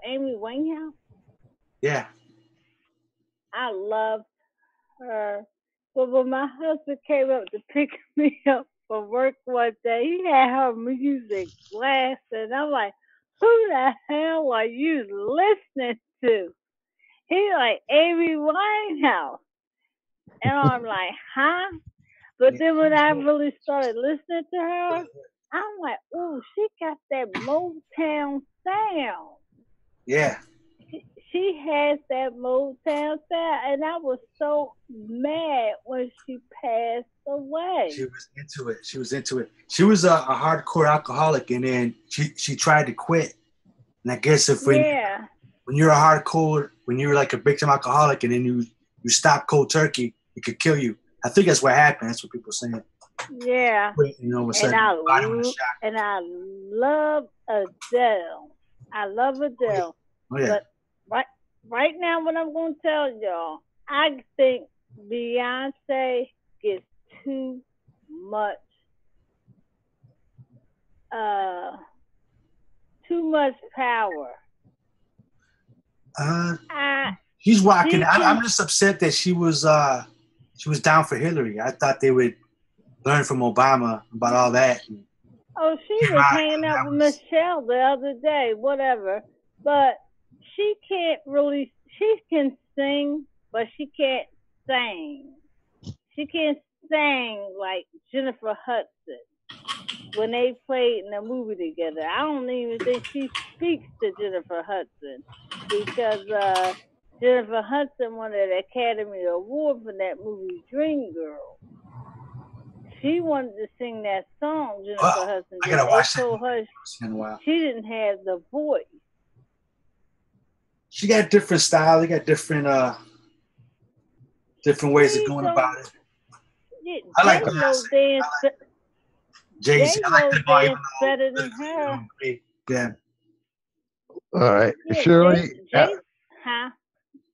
Amy Winehouse? Yeah. I love her. But when my husband came up to pick me up from work one day, he had her music blasting. I'm like, who the hell are you listening to? He's like, Amy Winehouse. And I'm like, huh? But then when I really started listening to her, I'm like, oh, she got that Motown sound. Yeah. She has that Motown sound, and I was so mad when she passed away. She was into it. She was a hardcore alcoholic, and then she tried to quit. And I guess when you're a hardcore, when you're like a big time alcoholic, and then you stop cold turkey, it could kill you. I think that's what happened. That's what people are saying. Yeah. And I love Adele. I love Adele. Oh, yeah. But right now, what I'm going to tell y'all, I think Beyonce gets too much power. She's rocking. I'm just upset that she was down for Hillary. I thought they would learn from Obama about all that. Oh, she was hanging out with Michelle the other day, whatever. But she can't really. She can sing, but she can't sing. She can't sing like Jennifer Hudson when they played in a movie together. I don't even think she speaks to Jennifer Hudson because Jennifer Hudson won an Academy Award for that movie Dreamgirls. She wanted to sing that song, Jennifer Hudson. I gotta watch that. She didn't have the voice. She got different style. They got different ways of going about it. Yeah, I like the Jay-Z. I like the volume better than her. Yeah. All right, Shirley.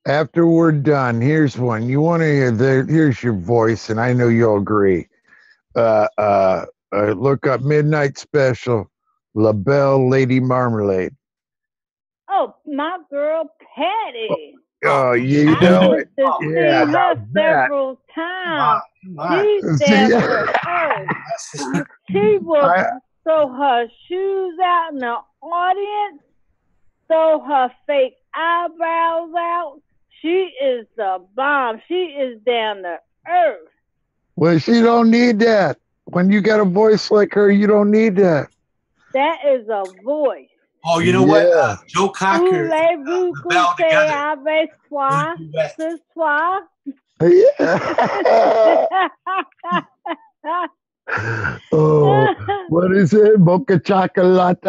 After we're done, here's one. You want to hear? Here's your voice, and I know you'll agree. Look up Midnight Special, La Belle Lady Marmalade. Oh, my girl Patty. Oh, you know it. Yeah, her several times. She said she will throw her shoes out in the audience, throw her fake eyebrows out. She is the bomb. She is down to earth. Well, she don't need that. When you got a voice like her, you don't need that. That is a voice. Oh, you know what? Joe Cocker. Oh, what is it? Mocha chocolate.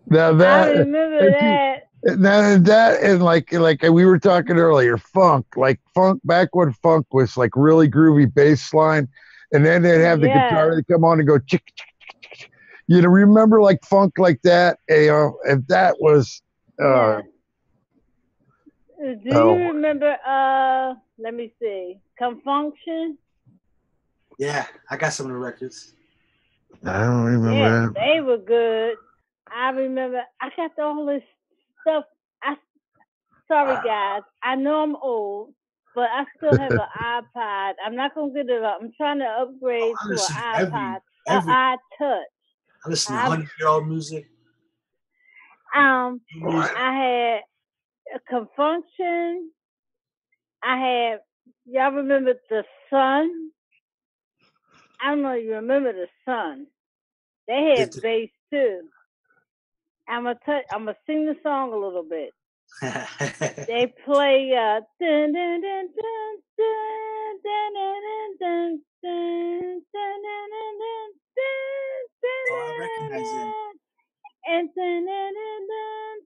Now that, I remember that. Now that and like we were talking earlier, funk back when funk was like really groovy bass line, and then they'd have the guitar, they come on and go chick, chick, chick, chick. You know, remember like funk like that? If that was do you remember let me see, Confunction? Yeah, I got some of the records. I don't remember that. They were good. I remember I got all this stuff. Sorry guys, I know I'm old, but I still have an iPod. I'm not gonna get it up. I'm trying to upgrade to an iPod, an iTouch. I listen to 100-year-old music. I had a Confunction. I had Y'all remember the Sun? I don't know if you remember the Sun. They had bass too. I'm gonna sing the song a little bit. They play dun, dun, dun, dun, dun, dun, dun, dun, dun, dun, dun, dun, Oh, I recognize it. and dun, dun, dun, dun,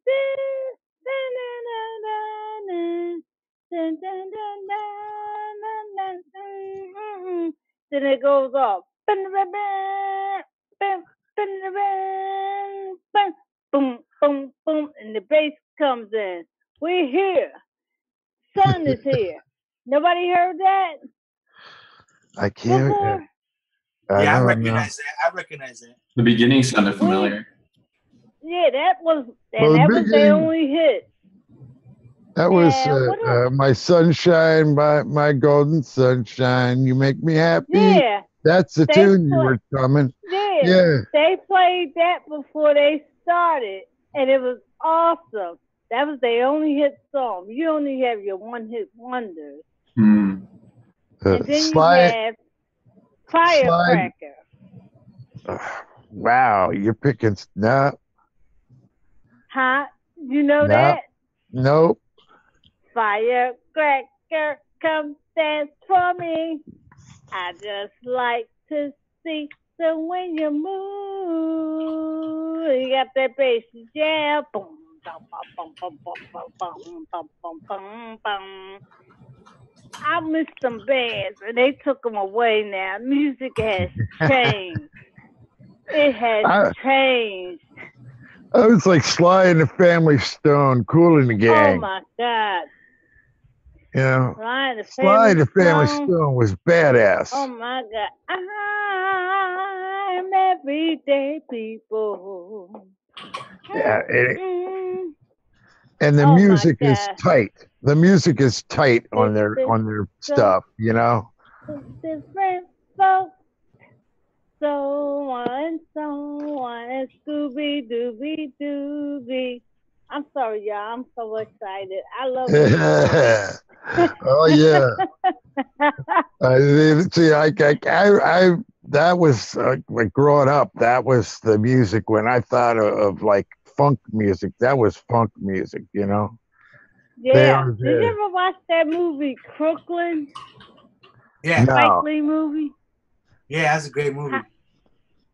dun, dun, dun, dun, dun, dun, dun. Then it goes off. Boom, boom, boom, and the bass comes in. We're here. Sun is here. Nobody heard that I can't. before? Yeah, I don't know. recognize that. I recognize that. The beginning sounded familiar. Yeah, that was the their only hit. That was what my sunshine, my golden sunshine. You make me happy. Yeah. That's the tune you were strumming. Yeah. They played that before they started, and it was awesome. That was their only hit song. You only have your one hit wonders. And then you have Firecracker. Wow, you're picking no. Huh? You know that? Nope. Firecracker, come dance for me. I just like to see the way you move. You got that bass jam. Boom, bum, bum, bum, bum, bum, bum, bum, bum, bum, bum. I miss some bands, and they took them away now. Music has changed. It has changed. I was like Sly and the Family Stone, Cool in the Gang. Oh my God. You know, Sly and the Family Stone was badass. Oh my God. I'm everyday people. Yeah. And the music is tight. The music is tight on their stuff, you know. Different folks. So on, Scooby Dooby Dooby. I'm sorry, y'all. I'm so excited. I love it. Oh yeah. See, I that was like growing up. That was the music when I thought of like funk music. That was funk music, you know. Yeah. Did you ever watch that movie Crooklyn? Yeah. Spike Lee movie. Yeah, that's a great movie.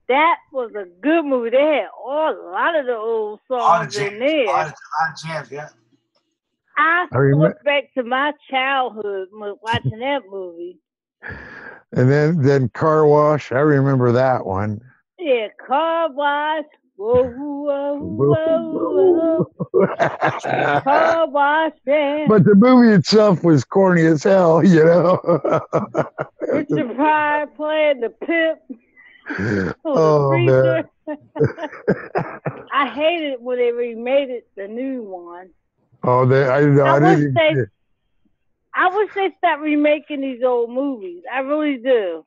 That was a good movie. They had a lot of the old songs in there. All the jams, yeah. I look back to my childhood watching that movie. And then Car Wash. I remember that one. Yeah, Car Wash. Whoa, whoa, whoa, whoa. Car Wash. Yeah. But the movie itself was corny as hell, you know. Richard Pryor playing the pimp. Oh man. I hated it when they remade it, the new one. Oh, I wish they stopped remaking these old movies. I really do.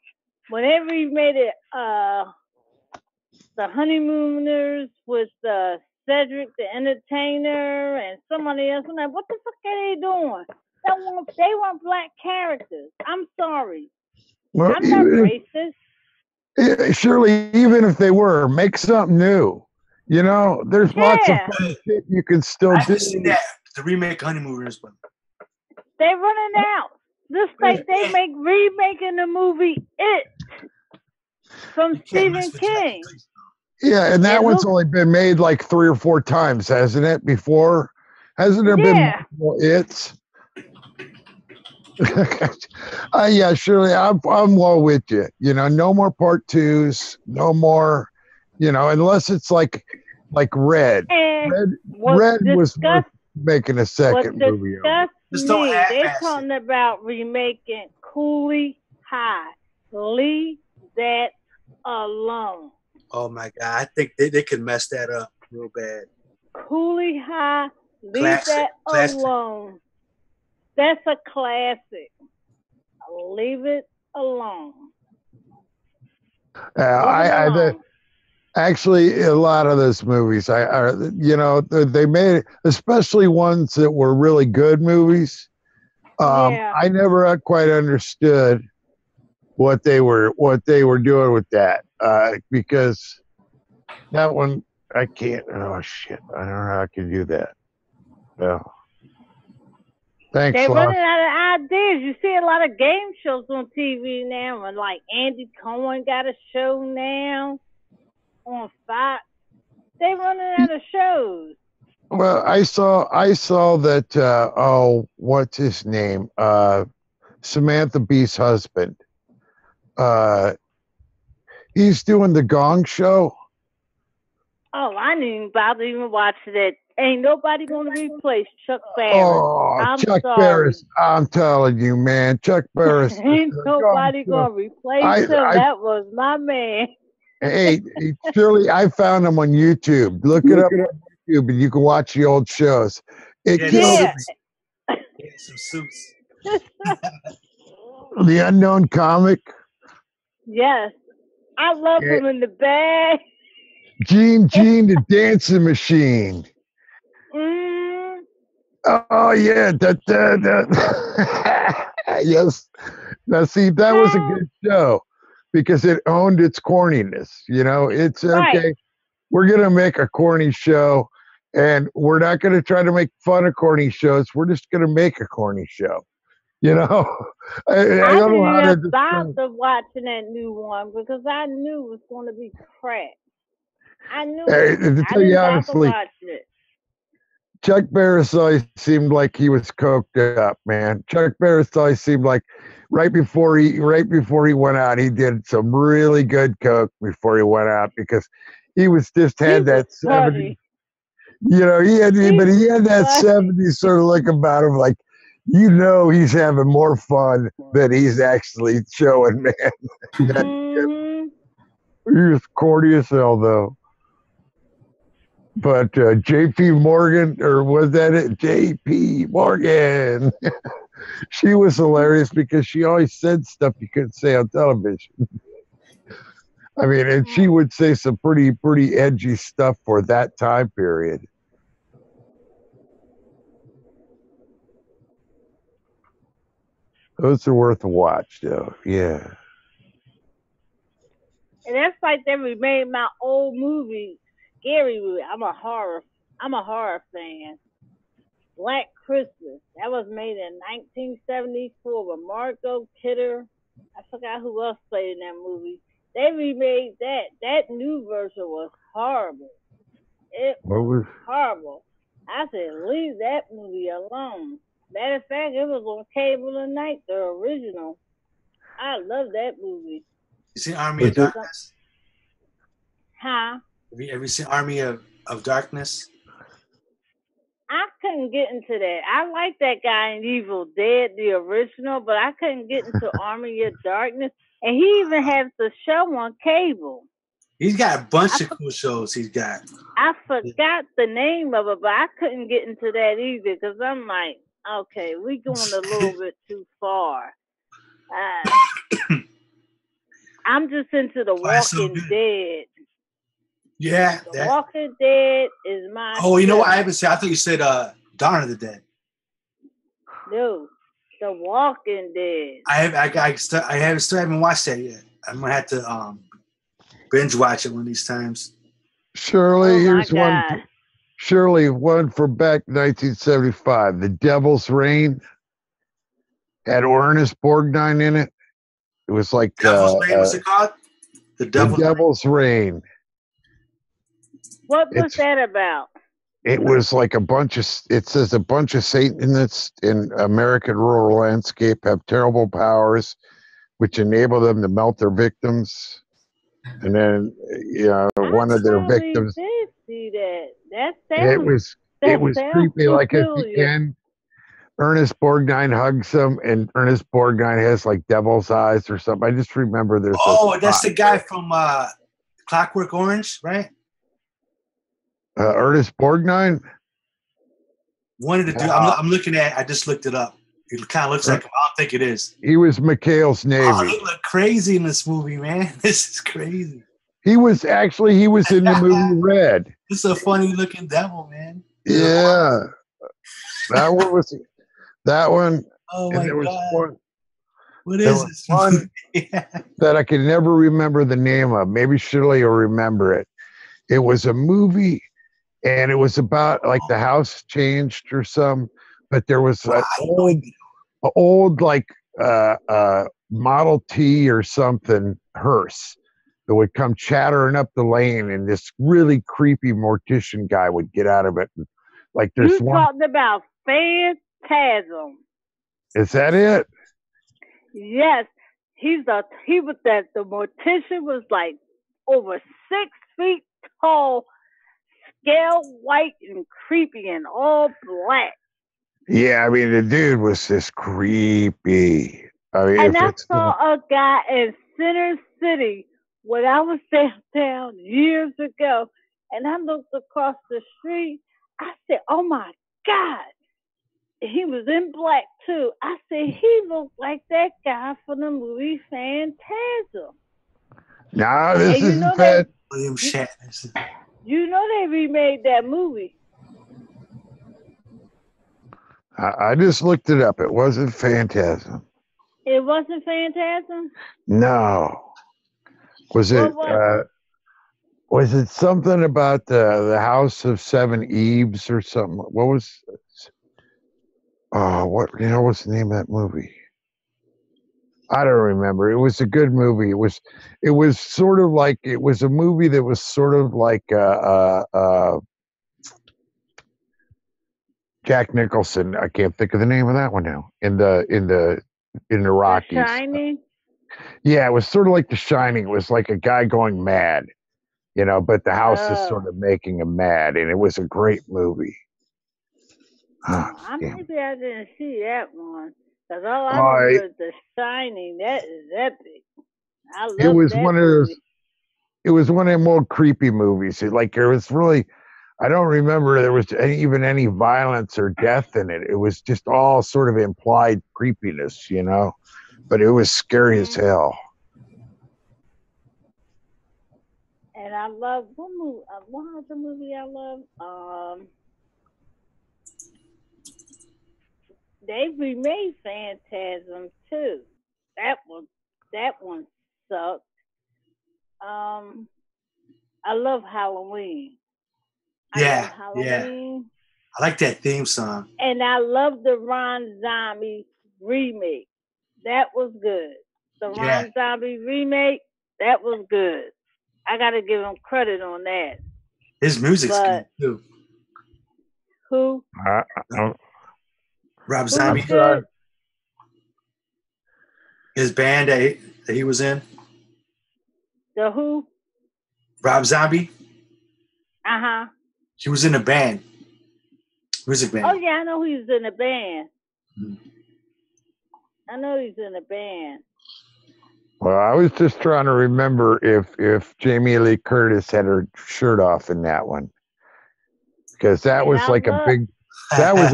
When they remade it, The Honeymooners with Cedric the Entertainer and somebody else, I'm like, what the fuck are they doing? They weren't black characters. I'm sorry. Well, I'm not racist. Surely, even if they were, make something new. You know, there's lots of fun shit you can still do. I see that the remake Honeymooners, but they're running out. Just like they remaking the movie It from Stephen King. Yeah, and that one's only been made like 3 or 4 times, hasn't it? Before, hasn't there been multiple It's? Yeah, surely I'm well with you. You know, no more part 2s, no more. You know, unless it's like Red. Red was worth making a second movie. They're talking about remaking Cooley High. Leave that alone. Oh my God, I think they could mess that up real bad. Cooley High, leave that alone. That's a classic. Leave it alone. Actually, a lot of those movies, you know, they made, especially ones that were really good movies. Yeah. I never quite understood what they were doing with that because that one I can't. Oh shit! I don't know how I can do that. Well, thanks, They're Lost. running out of ideas. You see a lot of game shows on TV now, and like Andy Cohen got a show now on Fox. They're running out of shows. Well, I saw that. What's his name? Samantha Bee's husband. He's doing the Gong Show. Oh, I didn't even bother even watching it. Ain't nobody gonna replace Chuck Barris. Oh, I'm Chuck sorry. Barris! I'm telling you, man, Chuck Barris. Ain't nobody gonna replace him. That was my man. Hey, Shirley, I found him on YouTube. Look it up on YouTube, and you can watch the old shows. It kills me. Some suits. The Unknown Comic. Yes, I love him in the bag. Gene, the Dancing Machine. Mm. Oh yeah, yes. Now see, that was a good show because it owned its corniness. You know, it's okay. Right. We're gonna make a corny show, and we're not gonna try to make fun of corny shows. We're just gonna make a corny show. You know, I don't know how to didn't bother watching that new one because I knew it was going to be crap. I knew it. To I tell you didn't bother honestly, watching it. Chuck Barris always seemed like he was coked up, man. Chuck Barris always seemed like right before he went out, he did some really good coke before he went out because he was just had that 70s. You know, he had that 70s sort of look about him, like, you know, he's having more fun than he's actually showing, man. Mm-hmm. He was corny as hell, though. But J.P. Morgan, or was that it? J.P. Morgan. She was hilarious because she always said stuff you couldn't say on television. I mean, and she would say some pretty edgy stuff for that time period. Those are worth a watch, though. Yeah. And that's like they remade my old movie, scary movie. I'm a horror fan. Black Christmas. That was made in 1974 with Margot Kidder. I forgot who else played in that movie. They remade that. That new version was horrible. It was horrible. I said, leave that movie alone. Matter of fact, it was on cable tonight, the original. I love that movie. You seen Army of Darkness? Huh? Have you ever seen Army of Darkness? I couldn't get into that. I like that guy in Evil Dead, the original, but I couldn't get into Army of Darkness. And he even has the show on cable. He's got a bunch of cool shows he's got. I forgot the name of it, but I couldn't get into that either because I'm like, okay, we going a little bit too far. I'm just into The Walking Dead. Yeah. The Walking Dead is my Oh, you know what? I haven't said. I thought you said Dawn of the Dead. No. The Walking Dead. I still haven't watched that yet. I'm gonna have to binge watch it one of these times. Shirley, here's one. Shirley, one from back 1975. The Devil's Reign had Ernest Borgnine in it. It was like Devil's Reign. What's it called? The Devil's Reign. What was that about? It was like it says a bunch of Satanists in American rural landscape have terrible powers, which enable them to melt their victims. And then, one of their victims. I did see that. That sounds. It was creepy. Like at the end, Ernest Borgnine hugs him, and Ernest Borgnine has like devil's eyes or something. I just remember there's. That's the guy from Clockwork Orange, right? Ernest Borgnine. One of the dudes. I'm looking at. I just looked it up. It kind of looks like him. I don't think it is. He was McHale's Navy. Oh, he looked crazy in this movie, man. This is crazy. He was in the movie Red. It's a funny looking devil, man. Yeah. That one. Oh and my there was God. one. What There is was this? one Yeah. that I could never remember the name of. Maybe Shirley will remember it. It was a movie, and it was about like the house changed or some, but there was an old like Model T or something hearse that would come chattering up the lane, and this really creepy mortician guy would get out of it. And, like there's You one. talked about Phantasm. Is that it? Yes, he was that the mortician was like over 6 feet tall, scale white and creepy and all black. Yeah, I mean the dude was just creepy. I mean, And if I it's saw a guy in Center City when I was downtown years ago, and I looked across the street. I said, "Oh my God!" He was in black too. I said, "He looked like that guy from the movie Phantasm." nah, this And you is know bad. William Shatner. You know they remade that movie. I just looked it up. It wasn't Phantasm. It wasn't Phantasm. No. Was it? Was it something about the House of Seven Eves or something? What was? What what's the name of that movie? I don't remember. It was a good movie. It was sort of like it was a movie that was sort of like Jack Nicholson. I can't think of the name of that one now. In the Rockies. The Shining. Yeah, it was sort of like The Shining. It was like a guy going mad, but the house is sort of making him mad, and it was a great movie. Maybe I didn't see that one because all I remember is The Shining. That is epic. I love that movie. It was one of them old creepy movies. It was really. I don't remember there was even any violence or death in it. It was just all sort of implied creepiness, but it was scary as hell. And I love what movie? What was the movie I love? They remade Phantasm too. That one sucked. I love Halloween. Yeah, I love Halloween. I like that theme song. And I love the Ron Zombie remake. That was good. The Ron Zombie remake, that was good. I got to give him credit on that. His music's good too. Who? Rob Zombie. His band that he was in. The who? Rob Zombie. Uh-huh. He was in a band. Music band. Oh, yeah, I know he's in a band. I know he's in a band. Well, I was just trying to remember if Jamie Lee Curtis had her shirt off in that one, because that was that was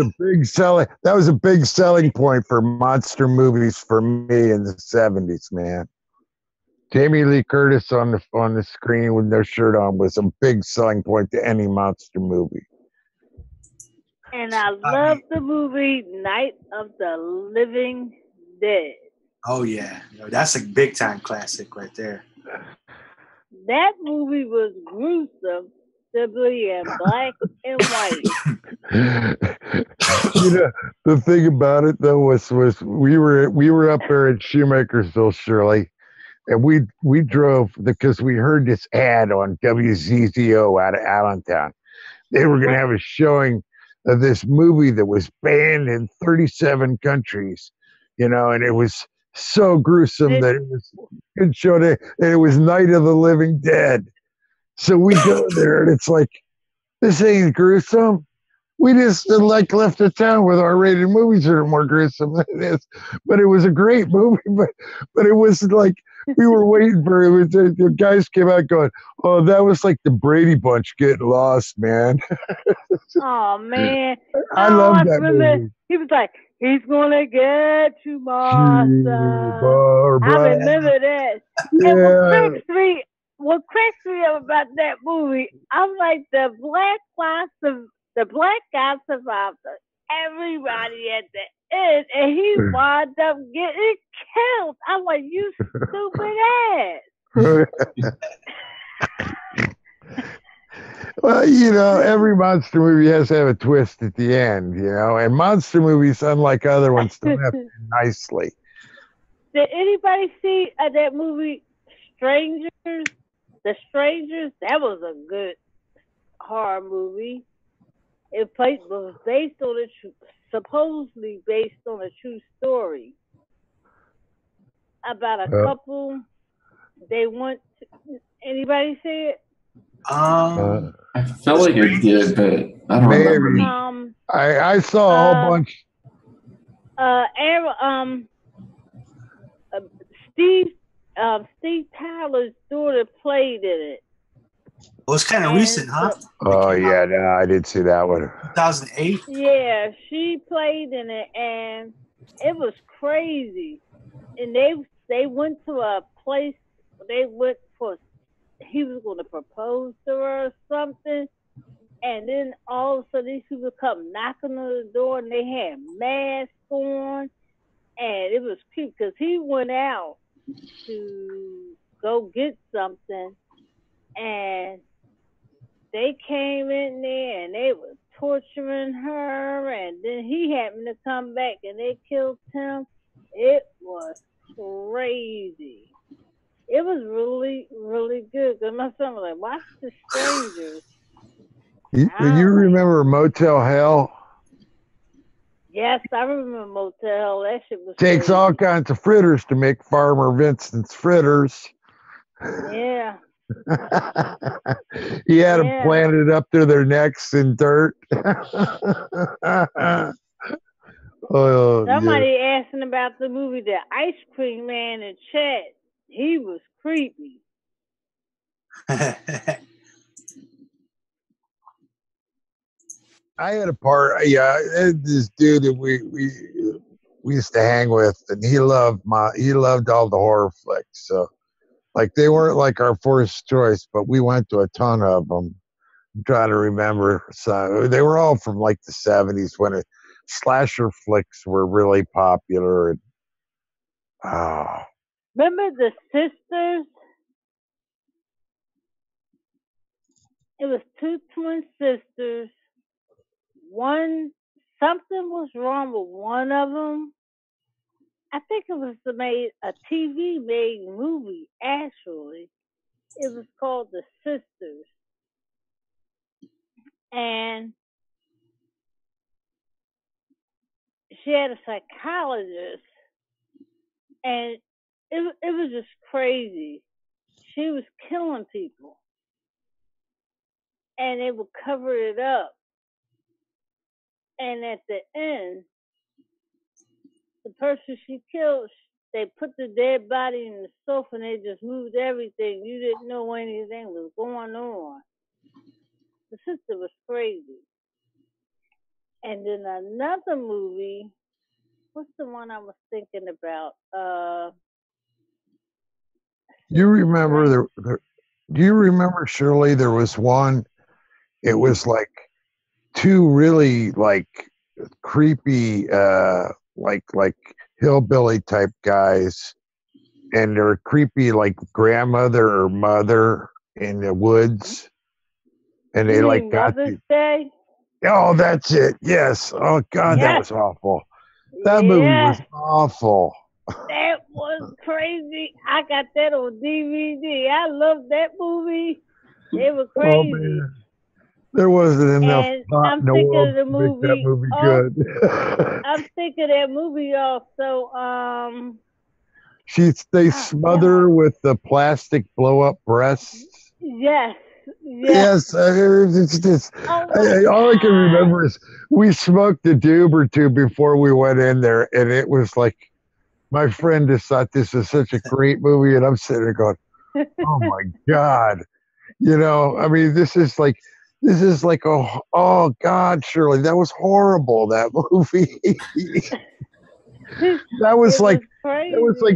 a big selling point for monster movies for me in the 70s, man. Jamie Lee Curtis on the screen with no shirt on was a big selling point to any monster movie. And I love the movie Night of the Living Dead. Oh yeah, that's a big time classic right there. That movie was gruesome, simply in black and white. The thing about it though was we were up there at Shoemakersville, Shirley, and we drove because we heard this ad on WZZO out of Allentown. They were going to have a showing of this movie that was banned in 37 countries, and it was so gruesome that it was a good show, and it was Night of the Living Dead. So we go there, and it's like, this ain't gruesome. We just left the town with R-rated movies that are more gruesome than it is. But it was a great movie. But it was like we were waiting for it. The guys came out going, "Oh, that was like the Brady Bunch getting lost, man." Oh man, I love that movie. He was like, "He's gonna get you, Martha." I remember that. Yeah. And what cracks me up about that movie, I'm like, the black guy survived everybody at the end, and he wound up getting killed. I'm like, you stupid ass. Well, every monster movie has to have a twist at the end, and monster movies, unlike other ones, don't have to end nicely. Did anybody see that movie, Strangers? The Strangers? That was a good horror movie. It was based on supposedly based on a true story about a couple. They went. Anybody see it? I felt like it did, but I don't remember. I saw a whole bunch. Steve Tyler's daughter played in it. Well, it's kind of recent, huh? Oh yeah, no, I did see that one. 2008. Yeah, she played in it, and it was crazy. And they went to a place. They went for. He was going to propose to her or something, and then all of a sudden these people come knocking on the door, and they had masks on, and it was cute because he went out to go get something, and they came in there and they were torturing her, and then he happened to come back and they killed him. It was crazy. It was really, really good. Because my son was like, watch The Strangers. You remember Motel Hell? Yes, I remember Motel Hell. That shit was Takes crazy. all kinds of fritters to make Farmer Vincent's fritters. Yeah. He had them planted up to their necks in dirt. Somebody asking about the movie The Ice Cream Man in chat. He was creepy. I had a part. This dude that we used to hang with, and he loved all the horror flicks. So, like, they weren't like our first choice, but we went to a ton of them. I'm trying to remember. So they were all from like the 70s when slasher flicks were really popular. And, remember The Sisters? It was two twin sisters. Something was wrong with one of them. I think it was a TV made movie, actually. It was called The Sisters. And she had a psychologist, and it was just crazy. She was killing people, and they would cover it up. And at the end, the person she killed, they put the dead body in the sofa and they just moved everything. You didn't know anything was going on. The sister was crazy. And then another movie, what's the one I was thinking about? you remember do you remember, Shirley, there was one, it was like two really like creepy like hillbilly type guys, and they're creepy like grandmother or mother in the woods, and they like got Mother's Day? Oh, that's it. Yes. Oh God, that was awful. That movie was awful. That was crazy. I got that on DVD. I love that movie. They were crazy. Oh, man. There wasn't enough pot in the world to make that movie good. I'm thinking of that movie also. They smother her with the plastic blow-up breasts. Yes. Yes, it's just all I can remember is we smoked a doob or two before we went in there, and it was like my friend just thought this was such a great movie, and I'm sitting there going, "Oh my God!" I mean, this is like, oh God, Shirley, that was horrible. That movie. That was like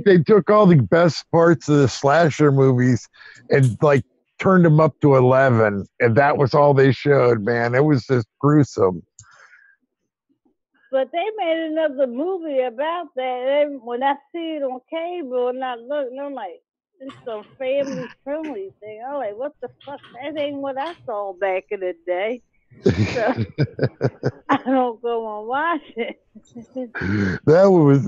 they took all the best parts of the slasher movies and like turned them up to 11, and that was all they showed. Man, it was just gruesome. But they made another movie about that. And when I see it on cable and I look, and I'm like, it's some family friendly thing. I'm like, what the fuck? That ain't what I saw back in the day. So I don't go and watch it. That was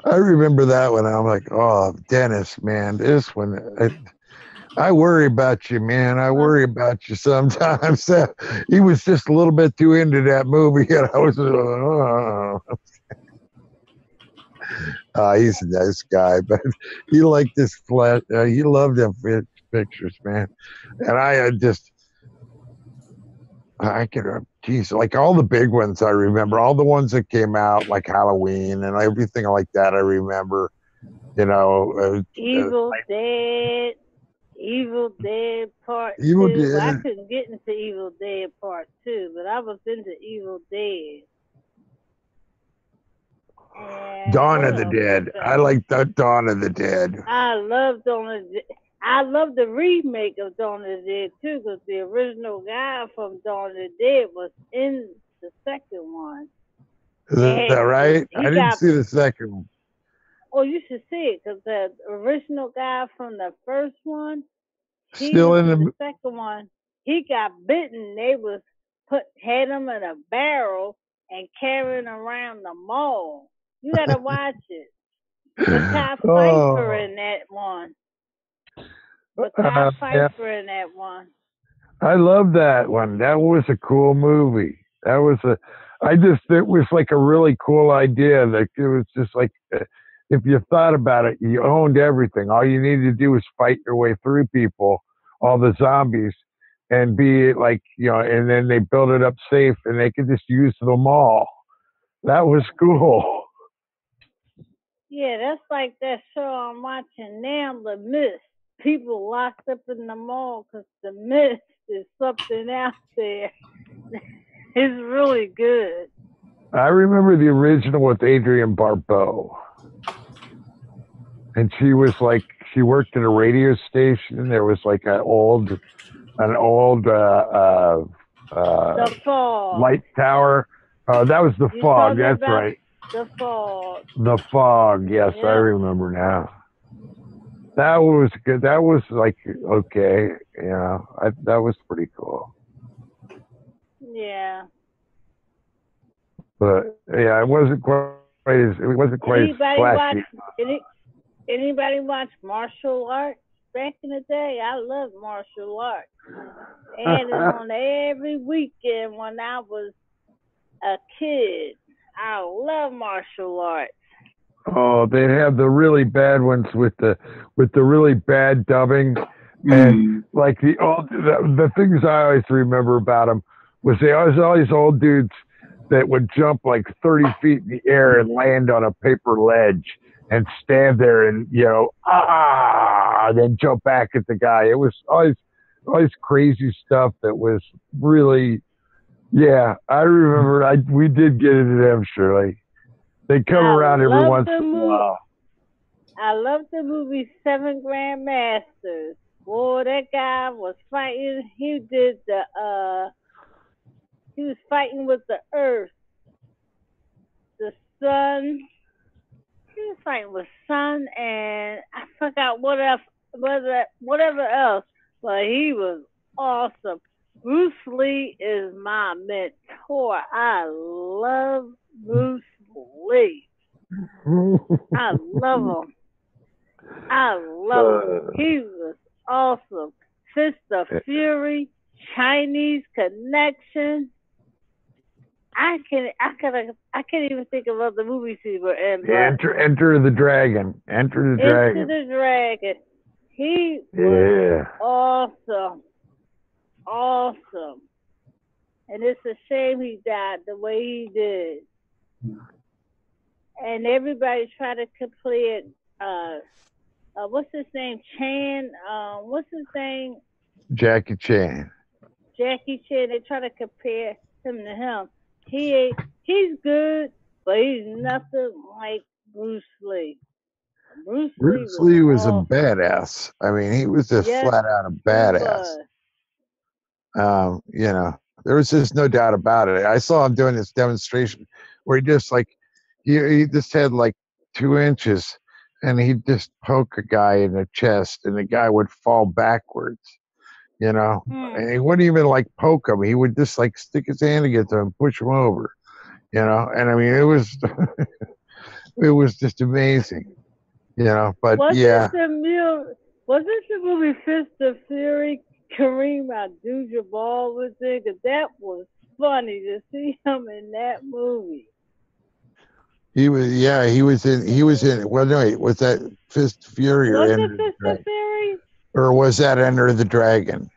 I remember that one. I'm like, oh, Dennis, man, this one. I worry about you, man. I worry about you sometimes. He was just a little bit too into that movie, and I was, he's a nice guy, but he liked this flat. He loved them pictures, man. And I can, geez, like all the big ones I remember, all the ones that came out, like Halloween and everything like that. I remember, Evil Dead. Evil Dead Part Evil 2. Dead. I couldn't get into Evil Dead Part 2, but I was into Evil Dead. And Dawn of the Dead. I like that Dawn of the Dead. I love Dawn of the Dead. I love the remake of Dawn of the Dead too, because the original guy from Dawn of the Dead was in the second one. Is that right? I didn't see the second one. Oh, you should see it, because the original guy from the first one, still in the second one, he got bitten. They had him in a barrel and carrying around the mall. You gotta watch it. Makai Pfeiffer in that one. Makai Pfeiffer in that one. I love that one. That was a cool movie. It was like a really cool idea. Like it was just like, if you thought about it, you owned everything. All you needed to do was fight your way through people, all the zombies, and be like, and then they built it up safe and they could just use them all. That was cool. Yeah, that's like that show I'm watching now, The Mist. People locked up in the mall because the mist is something out there. It's really good. I remember the original with Adrienne Barbeau. And she worked at a radio station. There was like an old light tower. That was The Fog. That's right. The Fog. The Fog. Yes, I remember now. That was good. That was like, okay. That was pretty cool. Yeah. But yeah, it wasn't quite as flashy. Anybody watch martial arts back in the day? I loved martial arts. And it on every weekend when I was a kid. I love martial arts. Oh, they'd have the really bad ones with the really bad dubbing, and like the things I always remember about them was they always all these old dudes that would jump like 30 feet in the air and land on a paper ledge and stand there and then jump back at the guy. It was always crazy stuff that was really, I remember we did get into them, Shirley. They come around every once in a while. I love the movie Seven Grandmasters. Boy, that guy was fighting. He was fighting with the earth, the sun. He was fighting with sun, and I forgot whatever else. But he was awesome. Bruce Lee is my mentor. I love Bruce Lee. I love him. He was awesome. Fist of Fury, Chinese Connection. I can't even think of other movies he were in. Enter the Dragon. Enter the Dragon. He was awesome. Awesome. And it's a shame he died the way he did. And everybody tried to compare what's his name? Chan. What's his name? Jackie Chan. Jackie Chan. They try to compare him to him. He's good, but he's nothing like Bruce Lee. Bruce Lee was a badass. I mean, he was just flat out a badass. There was just no doubt about it. I saw him doing this demonstration where he just had like 2 inches, and he'd just poke a guy in the chest, and the guy would fall backwards. And he wouldn't even like poke him. He would just like stick his hand against him and push him over. And I mean, it was it was just amazing. But yeah. Was this the movie Fist of Fury? Kareem Abdul-Jabbar was in, because that was funny to see him in that movie. He was in. Well, no, was that Fist of Fury or Was Enter it the Fist of Dragon? Fury? Or was that Enter the Dragon?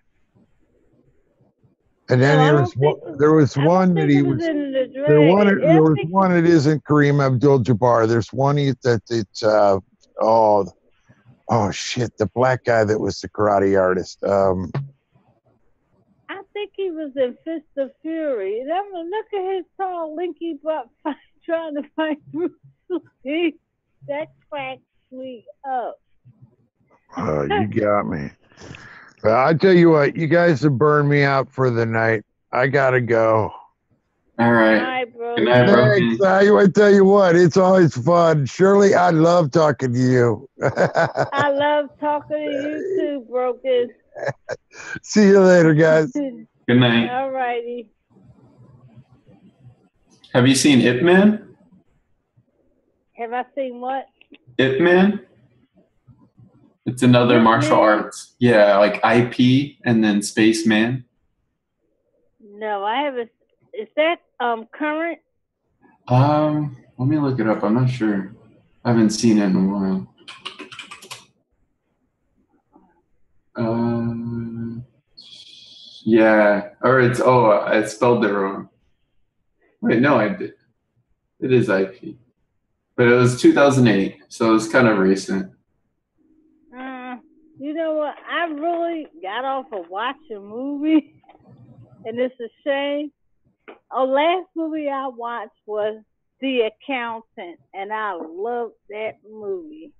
And then there was one that he was. There was one that isn't Kareem Abdul-Jabbar. There's one that it's oh shit, the black guy that was the karate artist. I think he was in Fist of Fury. And I'm look at his tall, linky butt trying to fight Bruce Lee. That cracks me up. You got me. Well, I tell you what, you guys have burned me out for the night. I gotta go. All right. All right, bro. Good night, bro. Thanks. I tell you what, it's always fun. Shirley, I love talking to you. I love talking to you too, Broken. See you later, guys. Good night. All righty. Have you seen Ip Man? Have I seen what? Ip Man? It's another martial arts. Yeah, like IP and then Spaceman. No, I haven't. Is that current? Let me look it up. I'm not sure. I haven't seen it in a while. Yeah, or I spelled it wrong. Wait, no, I did. It is IP, but it was 2008, so it's kind of recent. You know what? I really got off of watching movies, and it's a shame. Last movie I watched was The Accountant, and I loved that movie.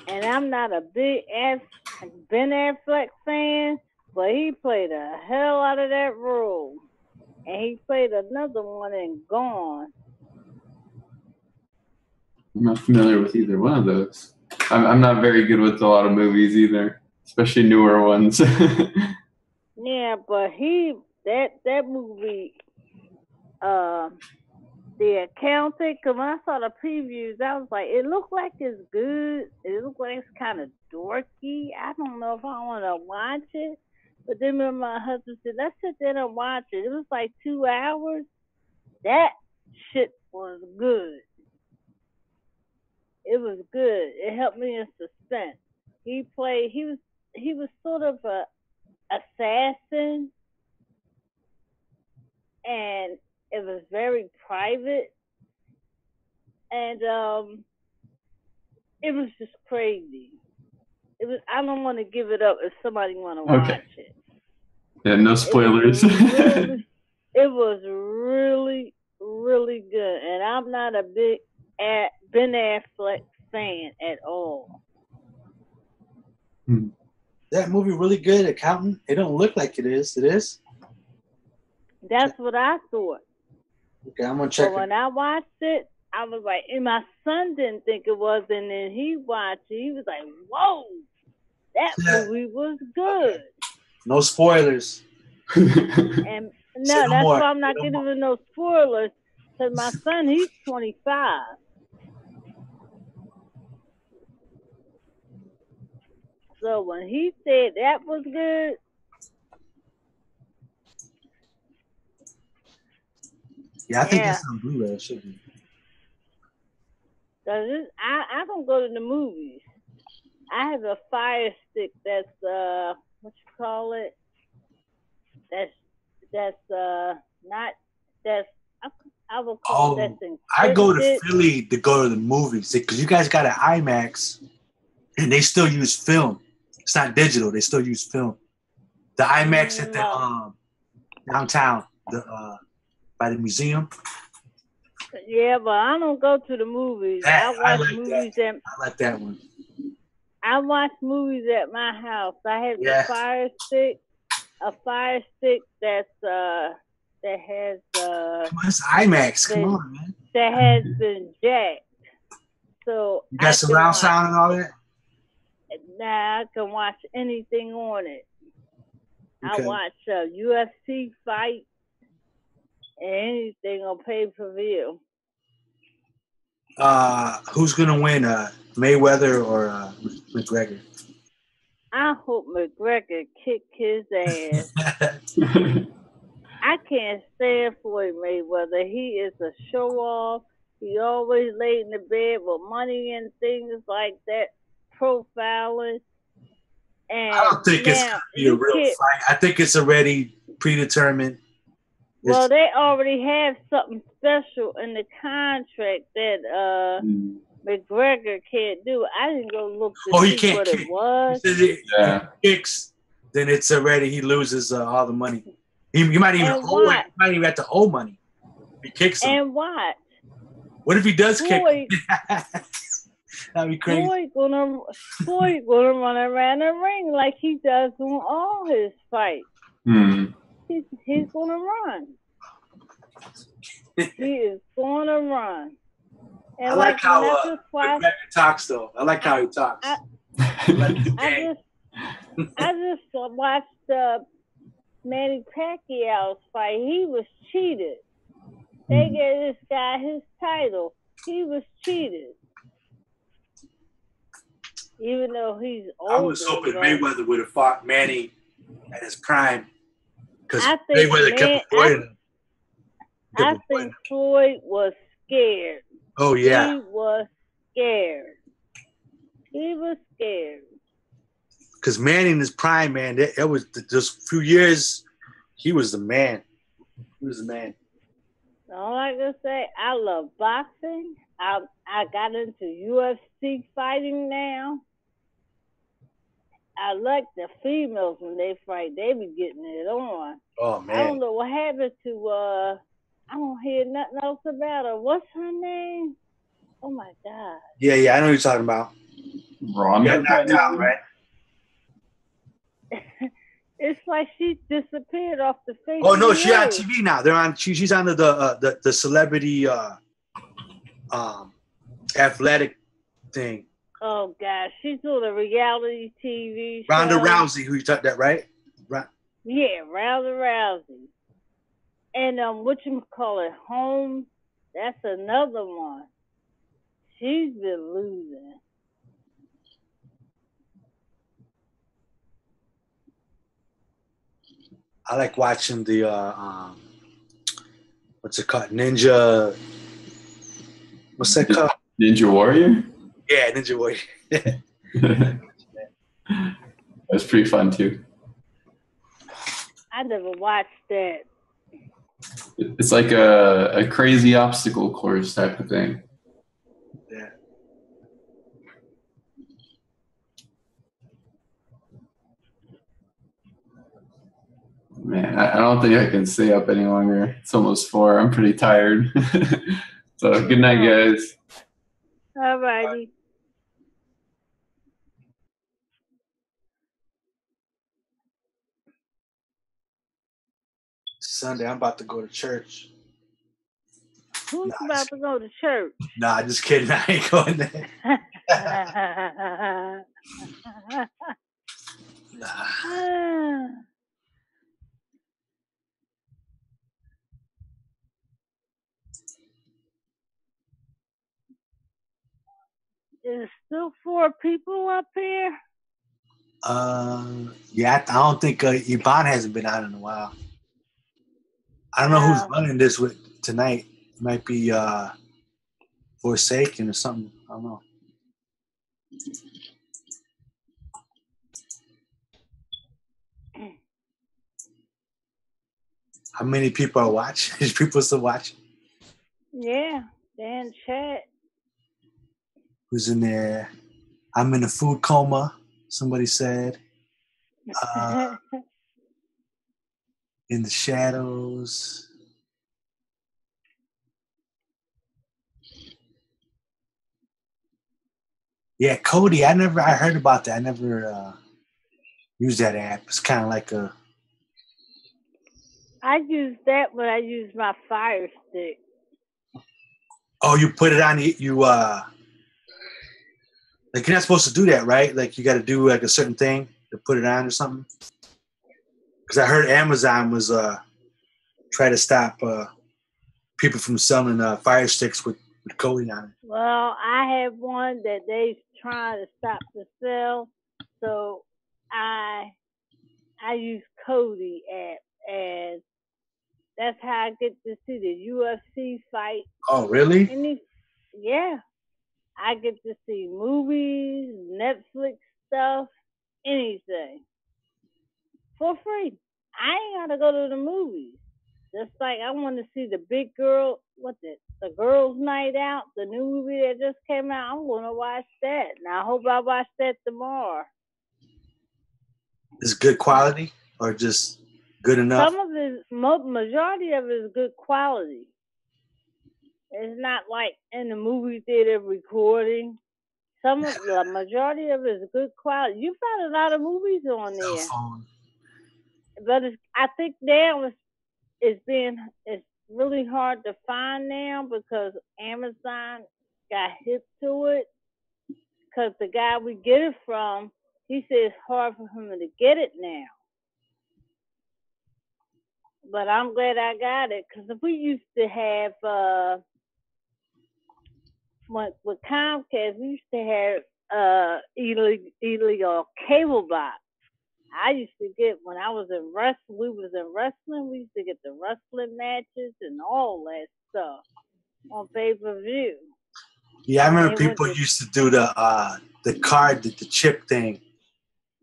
And I'm not a big Ben Affleck fan, but he played a hell out of that role. And he played another one in Gone. I'm not familiar with either one of those. I'm not very good with a lot of movies either, especially newer ones. Yeah, but that movie, The Accountant, because when I saw the previews, I was like, it looked like it's good. It looked like it's kind of dorky. I don't know if I want to watch it. But then when my husband said, let's sit there and watch it. It was like 2 hours. That shit was good. It was good. It helped me in suspense. He was sort of a assassin, and it was very private, and it was just crazy. I don't want to give it up if somebody want to watch it. Yeah, no spoilers. It was really, really good, and I'm not a big Ben Affleck fan at all. That movie really good, Accountant? It don't look like it is. It is? That's what I thought. Okay, I'm gonna check But when I watched it, I was like, and my son didn't think it was, and then he watched it. He was like, whoa, that movie was good. No spoilers. And no, that's why I'm not giving him no spoilers, because my son, he's 25. So when he said that was good, yeah, I think that's on Blu-ray. It should be. I don't go to the movies. I have a Fire Stick that's what you call it? I would call that's encrypted. I go to Philly to go to the movies because you guys got an IMAX, and they still use film. It's not digital. They still use film. The IMAX at the downtown, by the museum. Yeah, but I don't go to the movies. I like that one. I watch movies at my house. I have the Fire Stick, a Fire Stick that's that has It's IMAX. Come on, man. that has been jacked. So You got surround sound and all that? Now I can watch anything on it. Okay. I watch UFC fight and anything on pay-per-view. Who's gonna win, Mayweather or McGregor? I hope McGregor kick his ass. I can't stand Floyd Mayweather. He is a show-off. He always laid in the bed with money and things like that, profiling. And I don't think it's gonna be a real fight. I think it's already predetermined. Well, they already have something special in the contract that McGregor can't do. I didn't go look to see what it was. If he kicks, then it's already he loses all the money. You might even owe it. You might even have to owe money if he kicks him. And what? What if he does kick? That'd be crazy. Floyd gonna run around the ring like he does on all his fights. He's gonna run. He is gonna run. And I like how McGregor talks, though. I like how he talks. I just watched Manny Pacquiao's fight. He was cheated. They gave this guy his title. He was cheated. Even though he's older. I was hoping Mayweather would have fought Manny at his prime. Because Mayweather kept avoiding him. I think Floyd was scared. Oh, yeah. He was scared. He was scared. Because Manny in his prime, man, it was just a few years, he was the man. He was the man. All I can say, I love boxing. I got into UFC fighting now. I like the females when they fight. They be getting it on. Oh, man. I don't know what happened to, I don't hear nothing else about her. What's her name? Oh, my God. Yeah, I know what you're talking about. Ronda? Knocked out, right? It's like she disappeared off the face. Oh, no, of the she's on earth. TV now. They're on. She's on the celebrity athletic thing. Oh, gosh. She's doing a reality TV show. Ronda Rousey, who you talked that, right? Yeah, Ronda Rousey. And whatchamacallit, Holmes, that's another one. She's been losing. I like watching the what's it called? Ninja. What's that called? Ninja Warrior? Yeah, Ninja Warrior. That's pretty fun too. I never watched that. It's like a crazy obstacle course type of thing. Yeah. Man, I don't think I can stay up any longer. It's almost 4. I'm pretty tired. So good night, guys. All righty. Sunday, I'm about to go to church. Who's about to go to church? Nah, just kidding. I ain't going there. There's still 4 people up here? Yeah, I don't think Ebon hasn't been on in a while. I don't know who's running this with tonight. It might be Forsaken or something. I don't know. How many people are watching? Is people still watching? Yeah, they're in chat. Who's in there? I'm in a food coma, somebody said. In the shadows. Yeah, Cody. I heard about that. I never used that app. It's kind of like a. I use that when I use my fire stick. Oh, you put it on like you're not supposed to do that, right? Like you got to do like a certain thing to put it on or something. Because I heard Amazon was try to stop people from selling fire sticks with coating on it. Well, I have one that they trying to stop the sale, so I use Cody app, and that's how I get to see the UFC fight. Oh, really? Yeah, I get to see movies, Netflix stuff, anything for free. I ain't gotta go to the movies. Just like I want to see the big girl, the girls' night out, the new movie that just came out. I'm gonna watch that, and I hope I watch that tomorrow. Is good quality or just good enough? Some of it, majority of it is good quality. It's not like in the movie theater recording. The majority of it is good quality. You find a lot of movies on there. But I think now it's really hard to find now because Amazon got hip to it. Because the guy we get it from, he says it's hard for him to get it now. But I'm glad I got it because we used to have with Comcast, we used to have illegal cable box. I used to get when I was in wrestling. We was in wrestling. We used to get the wrestling matches and all that stuff on pay-per-view. Yeah, I remember people used to do the card, the chip thing.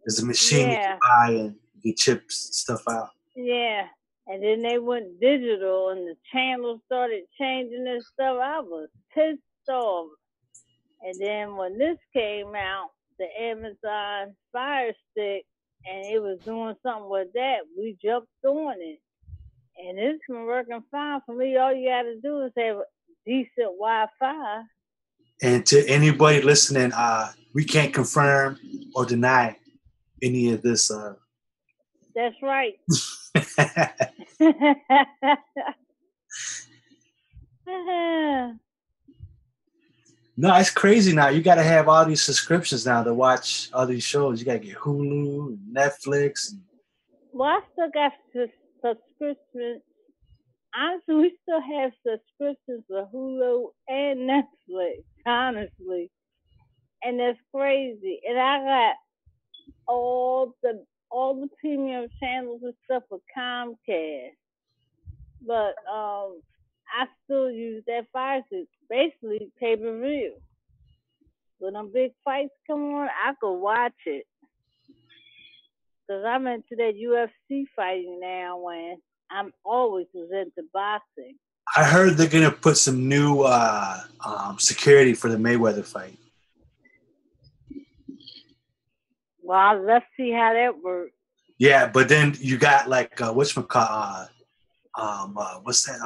There's a machine you can buy and get chips stuff out. Yeah, and then they went digital, and the channels started changing and stuff. I was pissed off. And then when this came out, the Amazon Fire Stick, and it was doing something with that, we jumped on it. And it's been working fine for me. All you got to do is have decent Wi-Fi. And to anybody listening, we can't confirm or deny any of this. That's right. No, it's crazy now. You got to have all these subscriptions now to watch all these shows. You got to get Hulu, and Netflix. Well, I still got subscriptions. Honestly, we still have subscriptions for Hulu and Netflix, honestly. And that's crazy. And I got all the premium channels and stuff for Comcast. But I still use that Fire Stick, basically pay-per-view. When them big fights come on, I could watch it. Because I'm into that UFC fighting now, and I'm always into boxing. I heard they're going to put some new security for the Mayweather fight. Well, let's see how that works. Yeah, but then you got like whatchamacallit, what's that?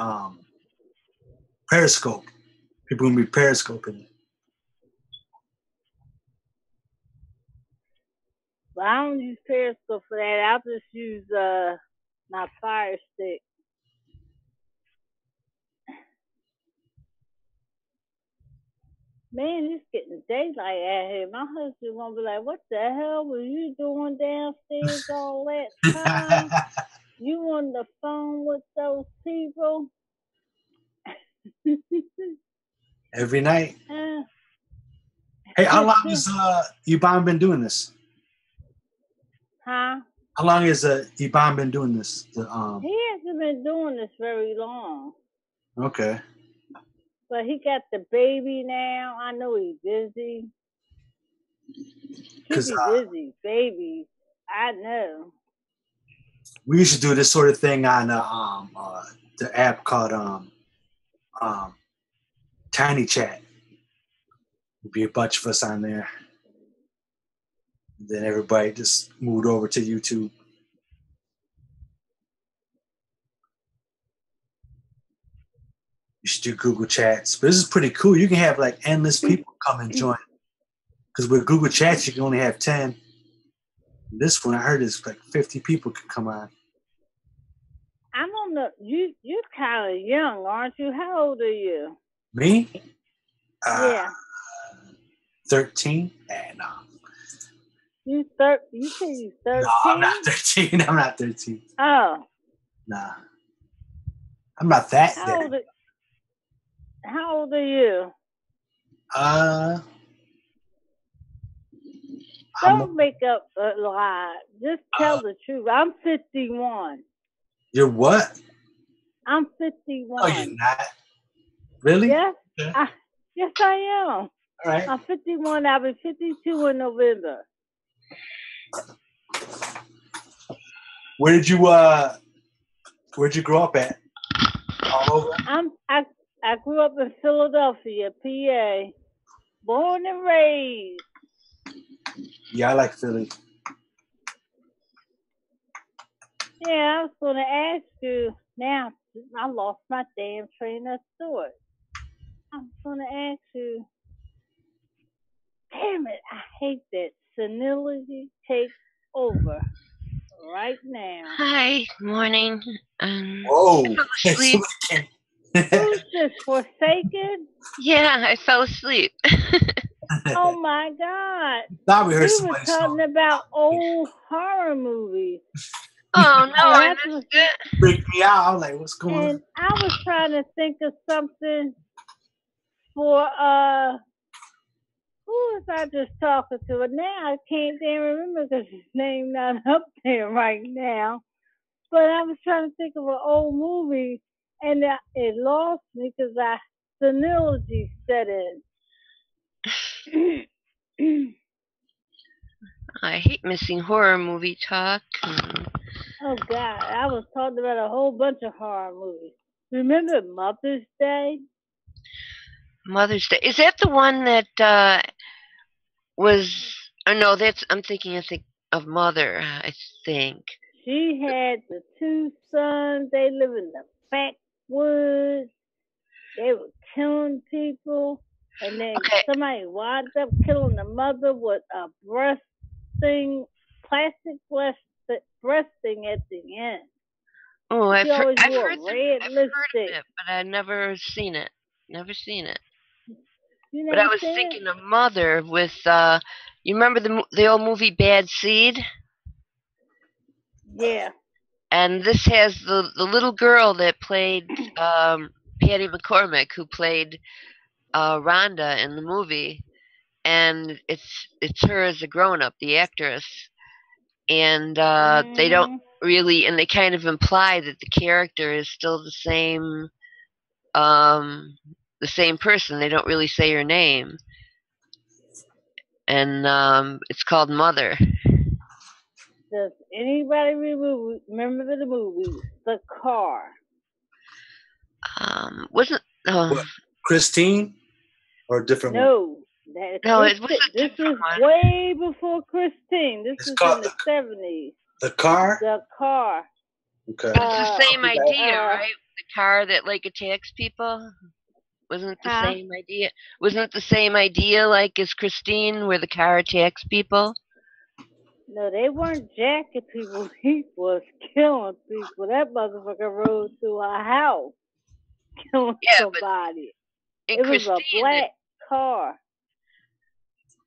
Periscope. People gonna be periscoping it. But I don't use Periscope for that. I'll just use my Fire Stick. Man, it's getting daylight out here. My husband gonna be like, "What the hell were you doing downstairs all that time? You on the phone with those people?" Every night. Hey, how long has Ebon been doing this? Huh? How long has Ebon been doing this? He hasn't been doing this very long. Okay. But he got the baby now. I know he's busy. He's busy, baby. I know. We used to do this sort of thing on the app called Tiny Chat. There'd be a bunch of us on there. And then everybody just moved over to YouTube. You should do Google Chats. But this is pretty cool. You can have like endless people come and join. Because with Google Chats, you can only have 10. This one, I heard, is like 50 people can come on. I'm on the. You're kind of young, aren't you? How old are you? Me? Yeah. 13? No. You say you 13? No, I'm not 13. I'm not 13. Oh. Nah. I'm not that. How old are you? Don't make up a lie. Just tell the truth. I'm 51. You're what? I'm 51. Oh, you're not. Really? Yes. Yeah. Yes, I am. All right. I'm 51. I'll be 52 in November. Where'd you grow up at? All over? I grew up in Philadelphia, PA. Born and raised. Yeah, I like Philly. Yeah, I was going to ask you. Now, I lost my damn train of thought. I was going to ask you. Damn it, I hate that. Senility takes over right now. Hi, morning. Whoa. I fell asleep. Who's this, Forsaken? Yeah, I fell asleep. Oh my God. Thought we heard We were talking about old horror movies. Oh, no, I missed it. Freaked me out. I was like, what's going on? And I was trying to think of something for, who was I just talking to? And now I can't damn remember because his name not up there right now. But I was trying to think of an old movie, and it lost me because senility set in. I hate missing horror movie talk. Oh God, I was talking about a whole bunch of horror movies. Remember Mother's Day? Mother's Day. Is that the one that was? Oh no, I'm thinking of Mother. I think. She had the two sons. They live in the backwoods. They were killing people, and then somebody wound up killing the mother with a breast thing, plastic breast thing at the end. Oh, I've heard red of it, but I've never seen it. Never seen it. But I was thinking of Mother with. You remember the old movie Bad Seed? Yeah. And this has the little girl that played Patty McCormick, who played Rhonda in the movie, and it's her as a grown up, the actress, and they don't really, and they kind of imply that the character is still the same person. They don't really say her name, and it's called Mother. Does anybody remember the movie The Car? Wasn't Christine or a different one? No, it was a this different is one. way before Christine. This is in the 70s. The Car? The Car. Okay. It's the same idea, right? The car that attacks people. Wasn't it the same idea? Wasn't it the same idea as Christine, where the car attacks people? No, they weren't jacking people. He was killing people. That motherfucker rode through a house, killing somebody. It was a black car.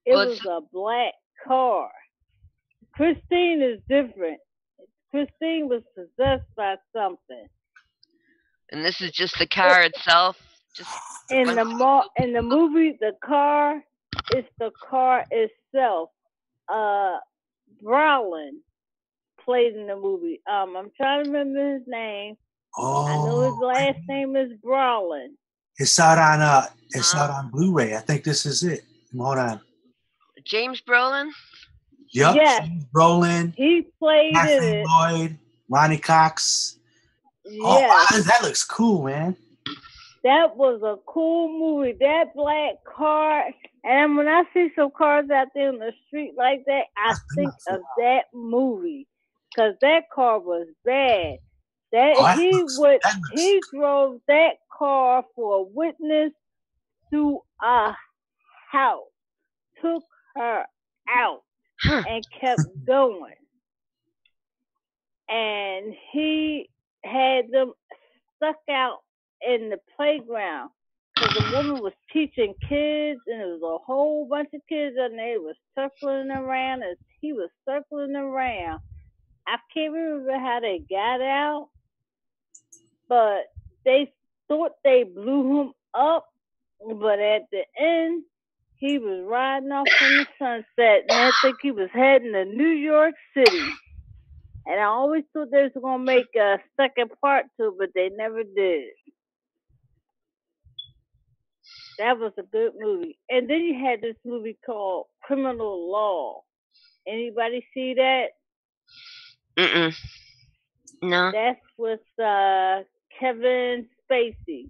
It was a black car. Christine is different. Christine was possessed by something. And this is just the car itself. In the movie, the car is the car itself. Brolin played in the movie. I'm trying to remember his name. Oh, I know his last name is Brolin. It's out on Blu-ray. I think this is it. Hold on. James Brolin? Yep. Yes. James Brolin. He played in it. Lloyd, Ronnie Cox. Yes. Oh, wow, that looks cool, man. That was a cool movie. That black car. And when I see some cars out there in the street like that, I think of that movie. Because that car was bad. He drove that car for a witness to a house, took her out, and kept going. And he had them stuck out in the playground because the woman was teaching kids, and there was a whole bunch of kids, and they was circling around as he was circling around. I can't remember how they got out, but they thought they blew him up, but at the end, he was riding off in the sunset, and I think he was heading to New York City. And I always thought they was going to make a second part to it, but they never did. That was a good movie. And then you had this movie called Criminal Law. Anybody see that? Mm-mm. No. That's with Kevin Spacey.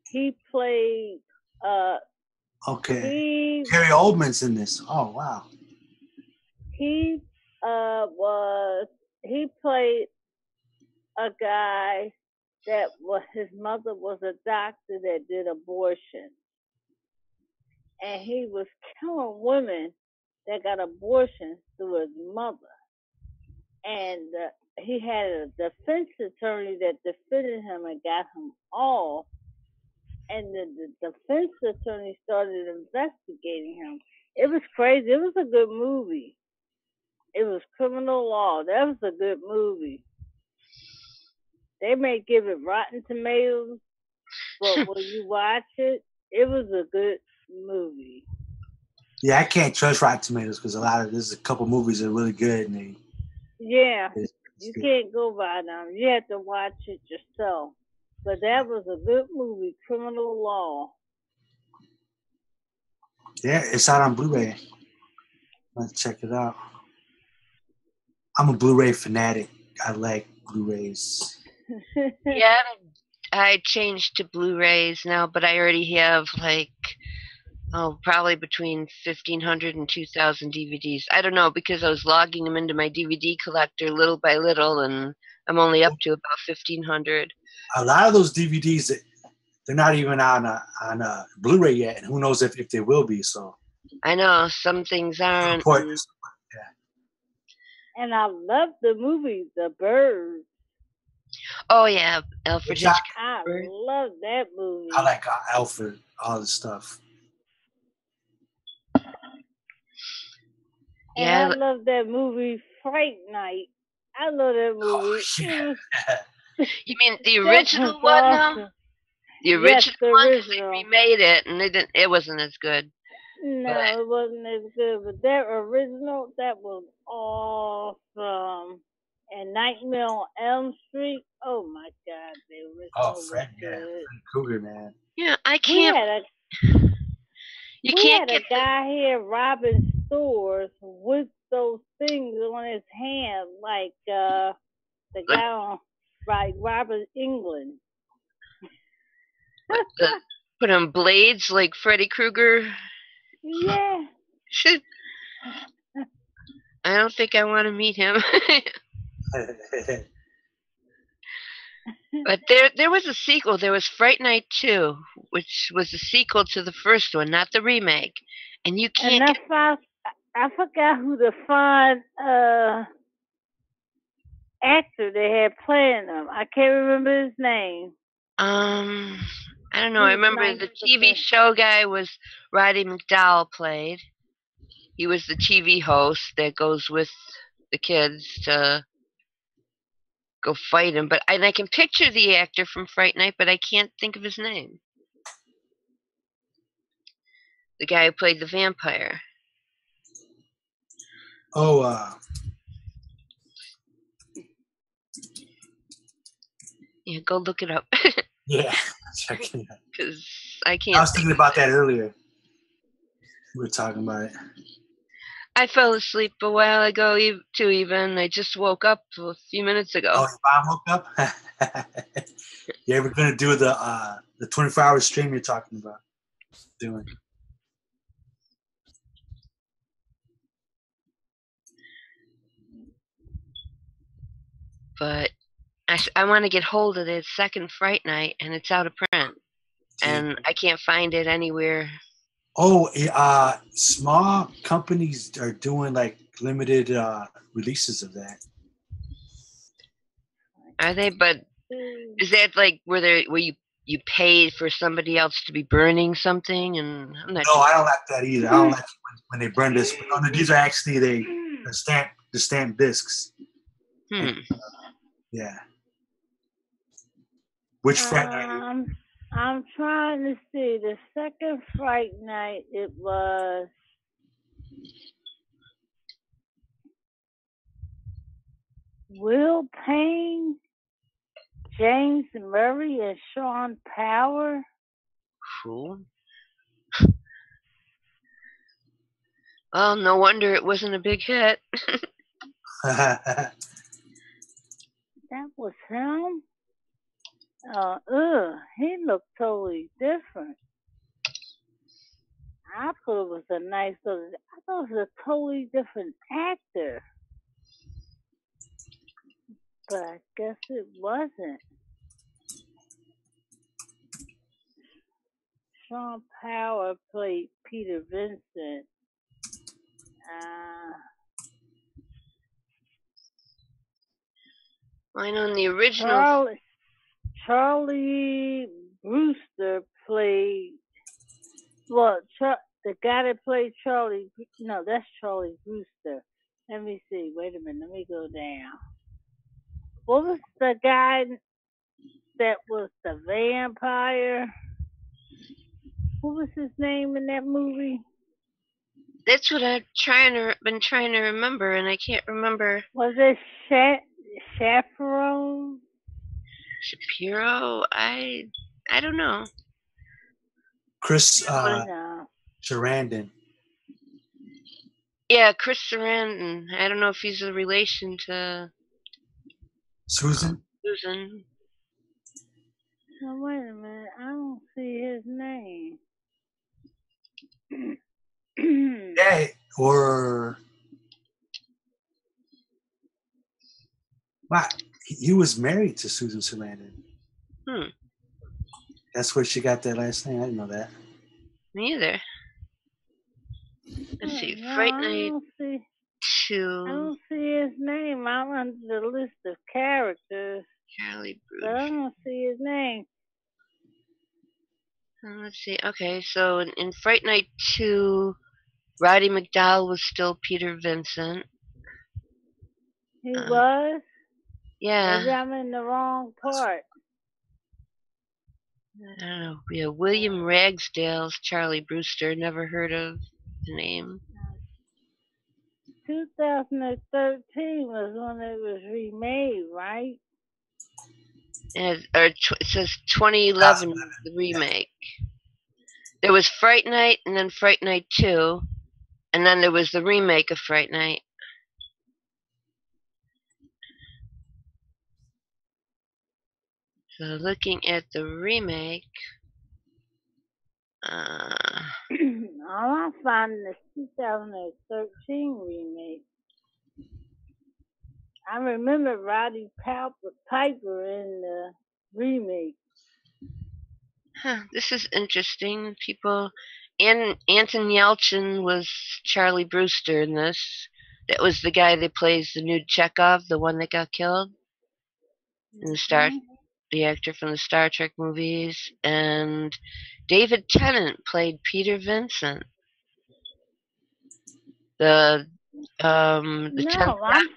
He played. Okay. Gary Oldman's in this. Oh wow. He played a guy that his mother was a doctor that did abortion, and he was killing women that got abortions through his mother. And he had a defense attorney that defended him and got him off. And the defense attorney started investigating him. It was crazy. It was a good movie. It was Criminal Law. That was a good movie. They may give it Rotten Tomatoes, but when you watch it, it was a good movie. Yeah, I can't trust Rotten Tomatoes because there's a couple movies that are really good and you can't go by them. You have to watch it yourself. But that was a good movie, Criminal Law. Yeah, it's out on Blu-ray. Let's check it out. I'm a Blu-ray fanatic. I like Blu-rays. Yeah, I changed to Blu-rays now, but I already have probably between 1,500 and 2,000 DVDs. I don't know, because I was logging them into my DVD collector little by little, and I'm only up to about 1,500. A lot of those DVDs, they're not even on a Blu-ray yet, and who knows if they will be. So I know some things aren't. And I love the movie The Bird. Oh yeah, Alfred Hitchcock. I love that movie. I like Alfred, all the stuff. And I love that movie Fright Night. I love that movie. Oh, yeah. You mean the original one now? The original one, because they remade it, and it wasn't as good. No, it wasn't as good. But that original, that was awesome. And Nightmare on Elm Street, oh my God, the original was good. Freddy Krueger, man. Yeah, I can't. We had a guy here robbing stores with those things on his hand, like the guy on Robert England. Put on blades like Freddy Krueger. Yeah. I don't think I want to meet him. But there was a sequel. There was Fright Night 2, which was a sequel to the first one, not the remake. And you can't. And I forgot who the fine actor they had playing them. I can't remember his name. I don't know. I remember the TV show guy was Roddy McDowall played. He was the TV host that goes with the kids to go fight him. But I can picture the actor from Fright Night, but I can't think of his name. The guy who played the vampire. Oh, yeah, go look it up. Yeah, check it out. Because I can't. I was thinking about that earlier. We were talking about it. I fell asleep a while ago too, even. I just woke up a few minutes ago. Oh, your mom woke up? Yeah, we're going to do the 24-hour stream you're talking about doing. But I want to get hold of the second Fright Night, and it's out of print. And I can't find it anywhere. Oh, small companies are doing like limited releases of that. Are they? But is that like where you paid for somebody else to be burning something? And I'm not. No, I don't like that either. I don't like when they burn this. No, these are actually the stamp discs. Yeah. Which Fright Night? I'm trying to see. The second Fright Night, it was Will Payne, James Murray, and Sean Power. Cool. Well, no wonder it wasn't a big hit. That was him? He looked totally different. I thought it was a nice little, I thought it was a totally different actor. But I guess it wasn't. Sean Power played Peter Vincent. I know in the original. Charlie Brewster played. Well, the guy that played Charlie. No, that's Charlie Brewster. Let me see. Wait a minute. Let me go down. What was the guy that was the vampire? What was his name in that movie? That's what I've been trying to remember, and I can't remember. Was it Chaperone? Shapiro? I don't know. Chris Sarandon. Yeah, Chris Sarandon. I don't know if he's a relation to Susan. No, wait a minute. I don't see his name. Yeah, or wow, he was married to Susan Sarandon. That's where she got that last name. I didn't know that. Me either. Let's see. Fright Night 2. I don't see his name. I'm under the list of characters. Charlie Bruce. But I don't see his name. Let's see. Okay, so in Fright Night 2, Roddy McDowall was still Peter Vincent. He was? Yeah. Maybe I'm in the wrong part. I don't know. Yeah, William Ragsdale's Charlie Brewster. Never heard of the name. 2013 was when it was remade, right? It says 2011, the remake. There was Fright Night, and then Fright Night 2, and then there was the remake of Fright Night. So looking at the remake, all I'm finding is 2013 remake. I remember Roddy Piper in the remake. This is interesting. Anton Yelchin was Charlie Brewster in this. That was the guy that plays the nude Chekhov, the one that got killed in the actor from the Star Trek movies. And David Tennant played Peter Vincent. I'm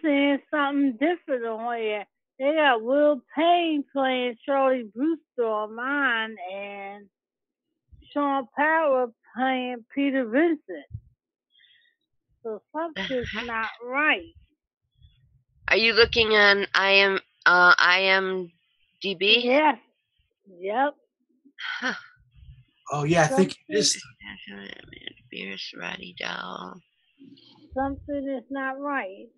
seeing something different on here. They got Will Payne playing Charlie Brewster on mine, and Sean Power playing Peter Vincent. So something's not right. Are you looking on IMDb? Yes. Yep. Huh. Oh yeah, I think it is. Beers, Roddy Doll. Something is not right.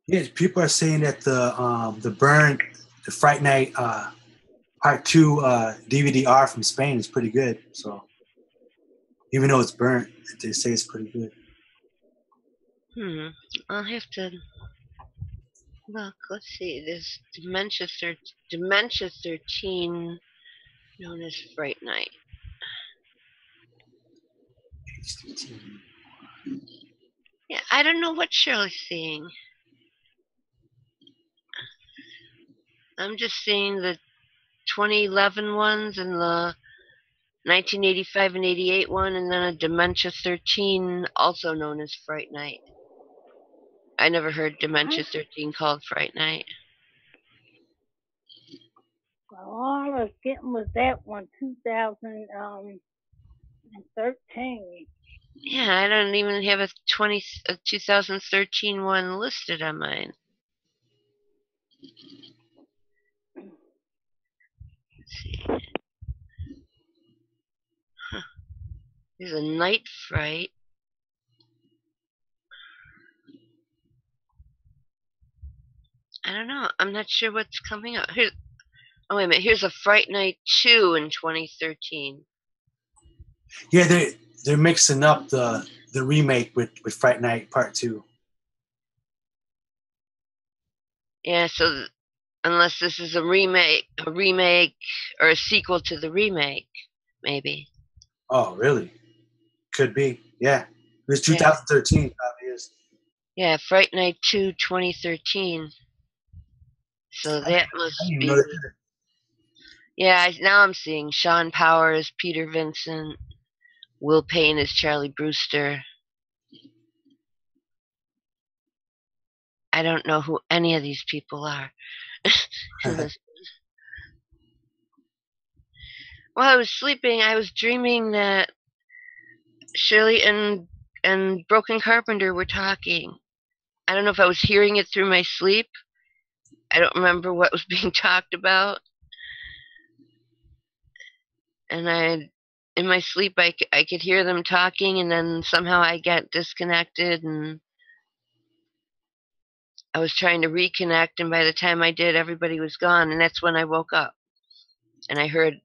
Yeah, people are saying that the Fright Night Part 2 DVD-R from Spain is pretty good. So even though it's burnt, they say it's pretty good. I'll have to look. Let's see. There's Dementia 13, known as Fright Night. Yeah, I don't know what Shirley's seeing. I'm just seeing the 2011 ones and the 1985 and 88 one, and then a Dementia 13, also known as Fright Night. I never heard Dementia 13 called Fright Night. Well, all I was getting was that one, 2013. Yeah, I don't even have a 2013 one listed on mine. Let's see. Huh. There's a Night Fright. I don't know. I'm not sure what's coming up. Oh, wait a minute. Here's a Fright Night 2 in 2013. Yeah, they're mixing up the remake with Fright Night Part 2. Yeah, so unless this is a remake or a sequel to the remake, maybe. Oh, really? Could be. Yeah. It was 2013, probably is. Yeah, Fright Night 2 2013. So that must be. Yeah, now I'm seeing Sean Powers, Peter Vincent, Will Payne as Charlie Brewster. I don't know who any of these people are. While I was sleeping, I was dreaming that Shirley and Broken Carpenter were talking. I don't know if I was hearing it through my sleep. I don't remember what was being talked about. And in my sleep, I could hear them talking, and then somehow I got disconnected, and I was trying to reconnect, and by the time I did, everybody was gone, and that's when I woke up. And I heard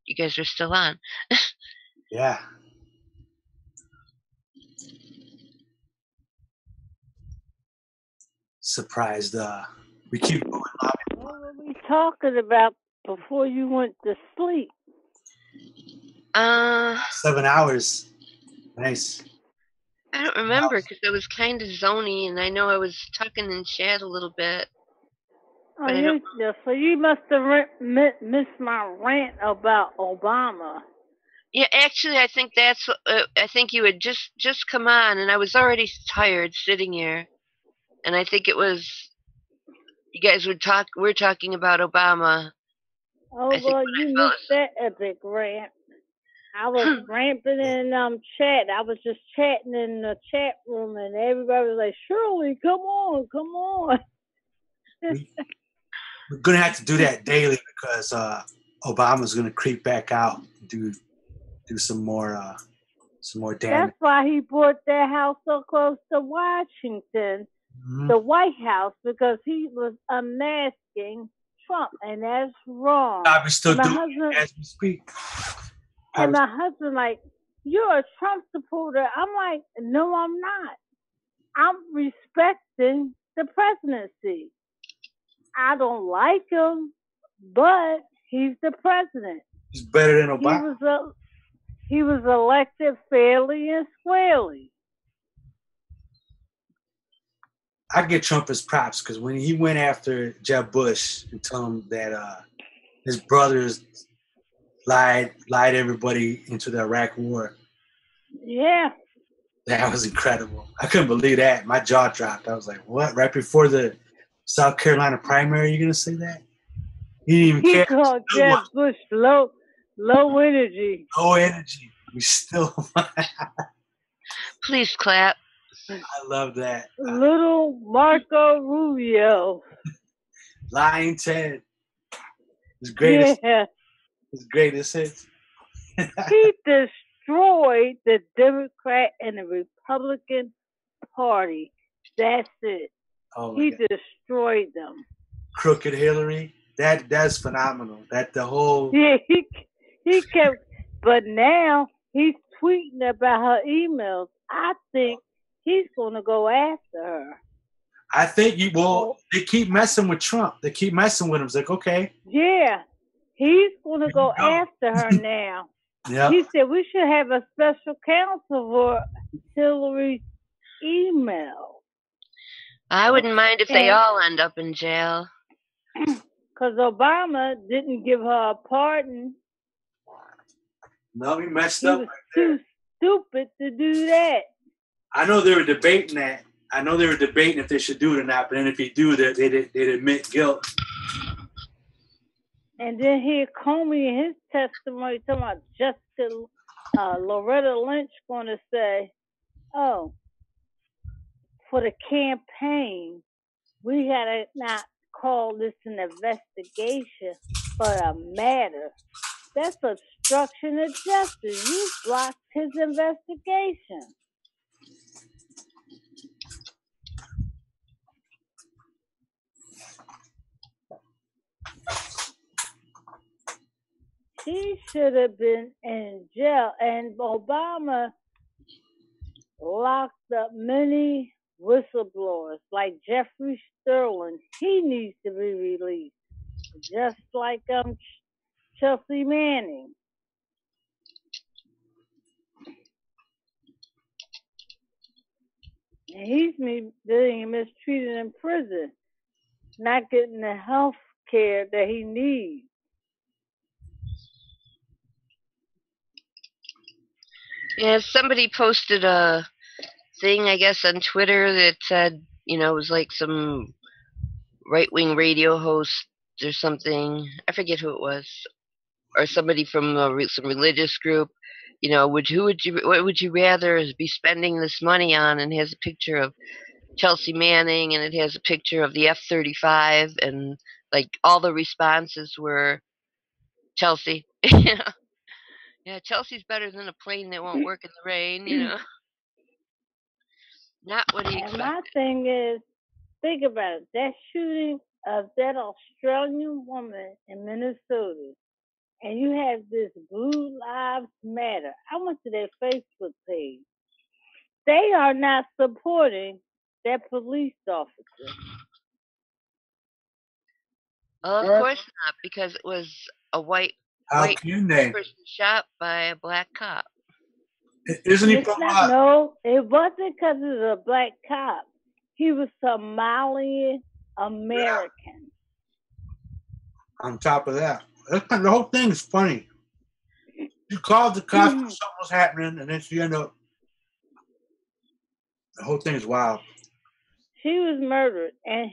you guys were still on. Yeah. Surprised. We keep going live. What were we talking about before you went to sleep? 7 hours. Nice. I don't remember because it was kind of zony, and I know I was tucking in chat a little bit. Oh, so you must have missed my rant about Obama. Yeah, actually, I think that's. I think you had just come on, and I was already tired sitting here, and I think it was you guys would talk. We're talking about Obama. Oh, well, you missed that epic rant. I was ramping in chat. I was just chatting in the chat room, and everybody was like, "Shirley, come on, come on." We're gonna have to do that daily because Obama's gonna creep back out, and do some more damage. That's why he brought that house so close to Washington, the White House, because he was unmasking Trump, and that's wrong. We're still doing it as we speak. And my husband like, "You're a Trump supporter." I'm like, "No, I'm not. I'm respecting the presidency. I don't like him, but he's the president. He's better than Obama. He was elected fairly and squarely." I give Trump his props because when he went after Jeb Bush and told him that his brothers lied everybody into the Iraq War. Yeah. That was incredible. I couldn't believe that. My jaw dropped. I was like, what? Right before the South Carolina primary, you're going to say that? He didn't even care. He called Jeb Bush low energy. Low energy. We still. Please clap. I love that. Little Marco Rubio. Lying Ted. His greatest. Yeah. His greatest hits. He destroyed the Democrat and the Republican Party. That's it. He destroyed them. Crooked Hillary. That's phenomenal. That the whole he kept, but now he's tweeting about her emails. I think he's gonna go after her. I think they keep messing with Trump. They keep messing with him. It's like, okay. Yeah, he's gonna go after her now. Yeah. He said we should have a special counsel for Hillary's email. I wouldn't mind if they all end up in jail. Because Obama didn't give her a pardon. No, he messed He up. was too stupid to do that. I know they were debating that. I know they were debating if they should do it or not. But then if he do that, they'd admit guilt. And then here Comey in his testimony talking about Jessica Loretta Lynch going to say, "Oh, for the campaign, we gotta not call this an investigation, but a matter. That's obstruction of justice. You blocked his investigation." He should have been in jail, and Obama locked up many whistleblowers like Jeffrey Sterling. He needs to be released, just like Chelsea Manning. And he's being mistreated in prison, not getting the health care that he needs. Yeah, somebody posted a thing, I guess, on Twitter that said, it was like some right-wing radio host or something. I forget who it was, or somebody from some religious group. What would you rather be spending this money on? And has a picture of Chelsea Manning, and it has a picture of the F-35, and like all the responses were Chelsea. Yeah, Chelsea's better than a plane that won't work in the rain. Not what he expected. And my thing is, think about it. That shooting of that Australian woman in Minnesota, and you have this Blue Lives Matter. I went to their Facebook page. They are not supporting that police officer. Well, of course not, because it was a white person shot by a black cop. Isn't he No, it wasn't because it was a black cop. He was Somalian American. On top of that, the whole thing is funny. You called the cops, something was happening, and then she ended up. The whole thing is wild. She was murdered, and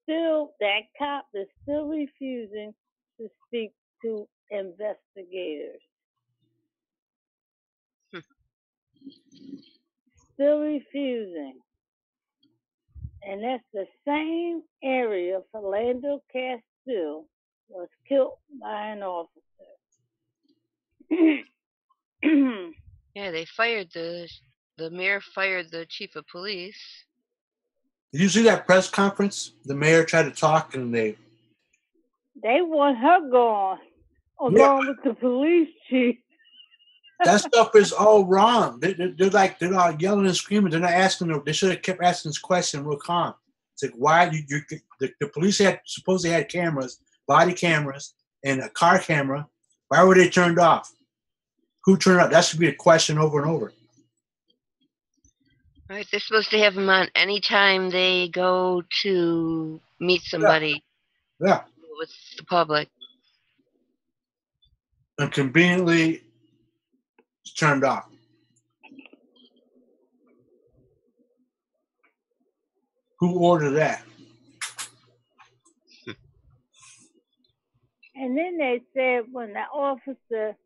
that cop is still refusing to speak to investigators. Still refusing. And that's the same area Philando Castile was killed by an officer. Yeah, they fired the mayor fired the chief of police. Did you see that press conference? The mayor tried to talk, and they want her gone, along with the police chief. That stuff is all wrong. They're all yelling and screaming. They're not asking them. They should have kept asking this question real calm. It's like, why the police supposedly had cameras, body cameras, and a car camera. Why were they turned off? Who turned off? That should be a question over and over. Right, they're supposed to have them on anytime they go to meet somebody. Yeah. With the public. And conveniently, it's turned off. Who ordered that? And then they said when the officer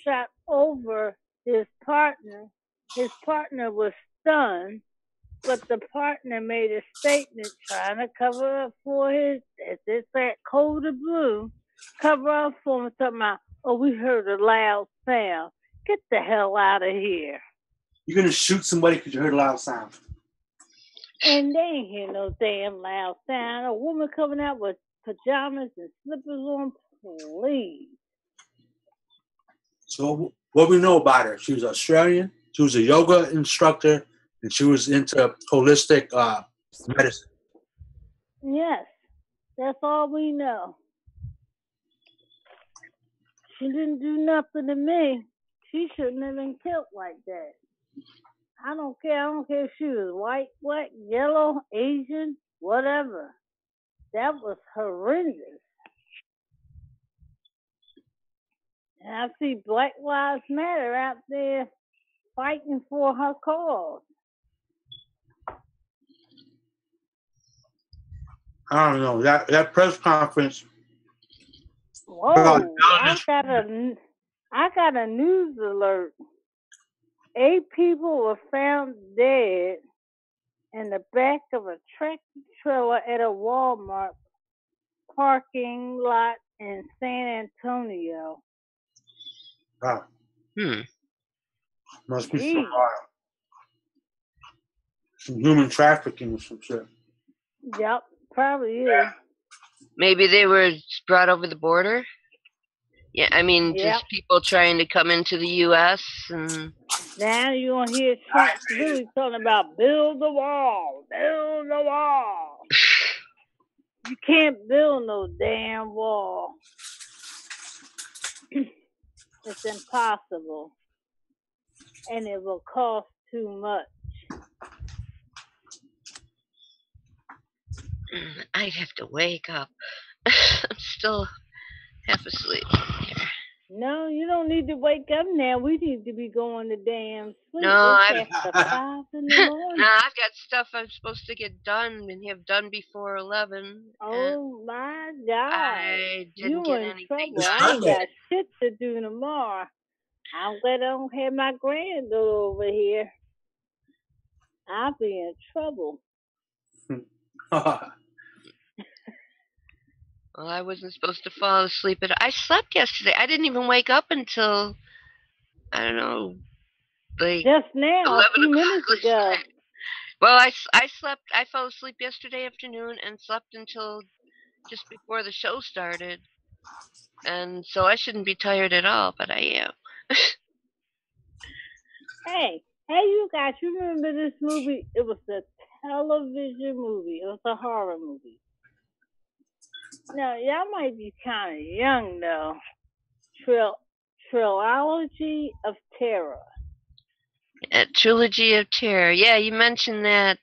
shot over his partner was stunned, but the partner made a statement trying to cover up for his, as it's that code of blue, cover up for him, talking about, oh, we heard a loud sound. Get the hell out of here. You're going to shoot somebody because you heard a loud sound. And they ain't hear no damn loud sound. A woman coming out with pajamas and slippers on, please. So what we know about her? She was Australian. She was a yoga instructor, and she was into holistic medicine. Yes, that's all we know. She didn't do nothing to me. She shouldn't have been killed like that. I don't care. I don't care if she was white, black, yellow, Asian, whatever. That was horrendous. And I see Black Lives Matter out there fighting for her cause. I don't know that press conference. Whoa! I got a news alert. 8 people were found dead in the back of a tractor trailer at a Walmart parking lot in San Antonio. Wow. Must be some human trafficking or some shit. Yep, probably is. Maybe they were brought over the border. Yeah, I mean, just people trying to come into the U.S. and. Now you're going to hear Trump really talking about build the wall, build the wall. You can't build no damn wall. It's impossible. And it will cost too much. I'd have to wake up. I'm still half asleep here. No, you don't need to wake up now. We need to be going to damn sleep. No, it's after 5 in the morning. No, I've got stuff I'm supposed to get done and have done before 11. Oh my God! I didn't get anything done. I ain't got shit to do tomorrow. I'm glad I don't have my granddaughter over here. I'll be in trouble. Well, I wasn't supposed to fall asleep. I slept yesterday. I didn't even wake up until, I don't know, like just now, 11 a few minutes ago. Well, I slept. I fell asleep yesterday afternoon and slept until just before the show started. And so I shouldn't be tired at all, but I am. Hey, you guys, you remember this movie? It was a television movie. It was a horror movie. Now, y'all might be kind of young, though. Trilogy of Terror. Trilogy of Terror. Yeah, you mentioned that.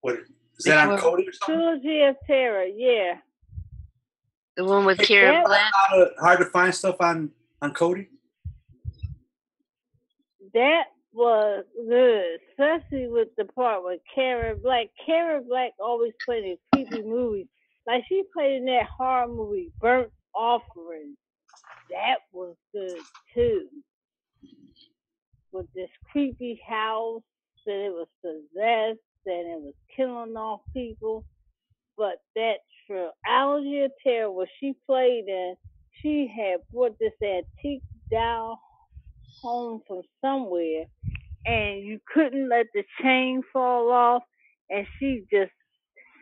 What is that on Cody or something? Trilogy of Terror, yeah. The one with Karen Black. Hard to find stuff on Cody. That was good, especially with the part with Karen Black. Karen Black always played in creepy movies. Like she played in that horror movie, Burnt Offering. That was good too. With this creepy house that it was possessed and it was killing off people. But that Trilogy of Terror, where she played in, she had brought this antique doll home from somewhere, and you couldn't let the chain fall off, and she just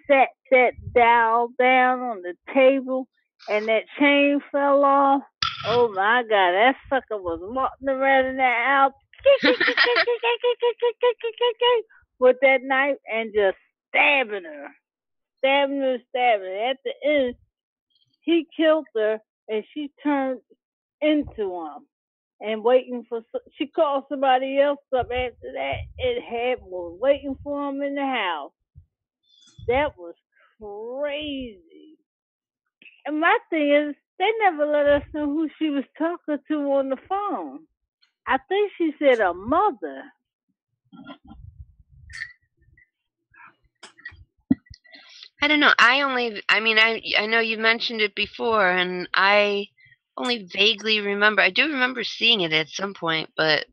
sat that doll down on the table, and that chain fell off. Oh my God, that sucker was walking around in that house with that knife and just stabbing her. At the end, he killed her, and she turned into him. And she called somebody else up after that. Was waiting for him in the house. That was crazy. And my thing is, they never let us know who she was talking to on the phone. I think she said a mother. I don't know. I know you mentioned it before, and I only vaguely remember. I do remember seeing it at some point, but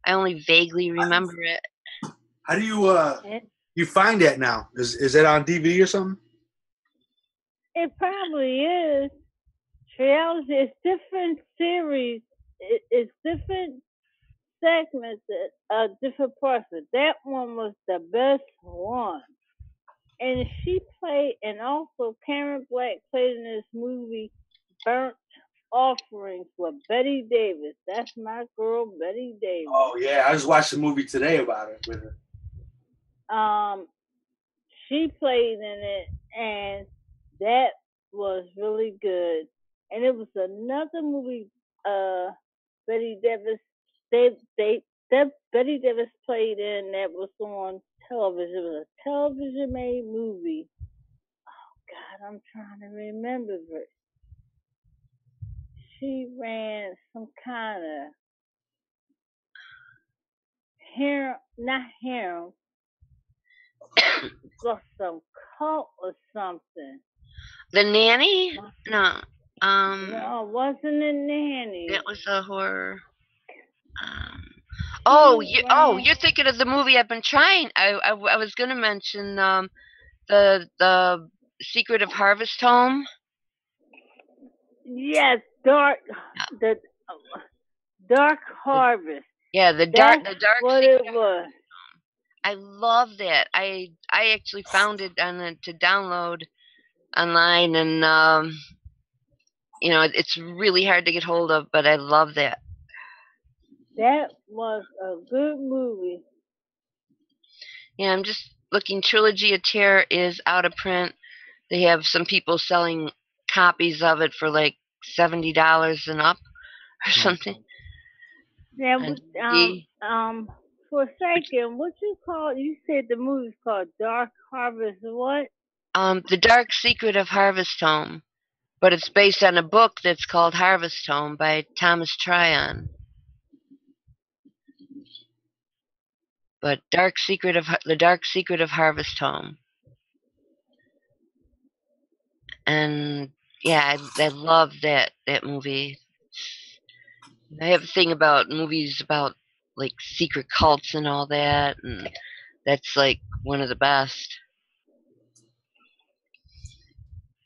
I only vaguely remember it. How do you find that now? Is it on DVD or something? It probably is. Trilogy, it's different series. It's different segments, different parts. But that one was the best one. And she played, and also Karen Black played in this movie, Burnt Offerings with Betty Davis. That's my girl, Betty Davis. Oh yeah, I just watched the movie today about it with her. She played in it, and that was really good. And it was another movie. Betty Davis. Betty Davis played in that was on television. It was a television made movie. Oh God, I'm trying to remember it. She ran some kind of harem, not harem, but some cult or something. The Nanny? No. No, it wasn't a nanny. It was a horror. You're thinking of the movie I've been trying. I was gonna mention the Secret of Harvest Home. Yes, the Dark Harvest. Yeah, the That's dark what Secret it was. I love that. I actually found it to download online, and it's really hard to get hold of, but I love that. That was a good movie. Yeah, I'm just looking. Trilogy of Terror is out of print. They have some people selling copies of it for like $70 and up or something. Yeah, for a second, what you call? You said the movie's called Dark Harvest. What? The Dark Secret of Harvest Home, but it's based on a book that's called Harvest Home by Thomas Tryon. But the Dark Secret of Harvest Home, and yeah, I love that movie. I have a thing about movies about like secret cults and all that, and that's like one of the best.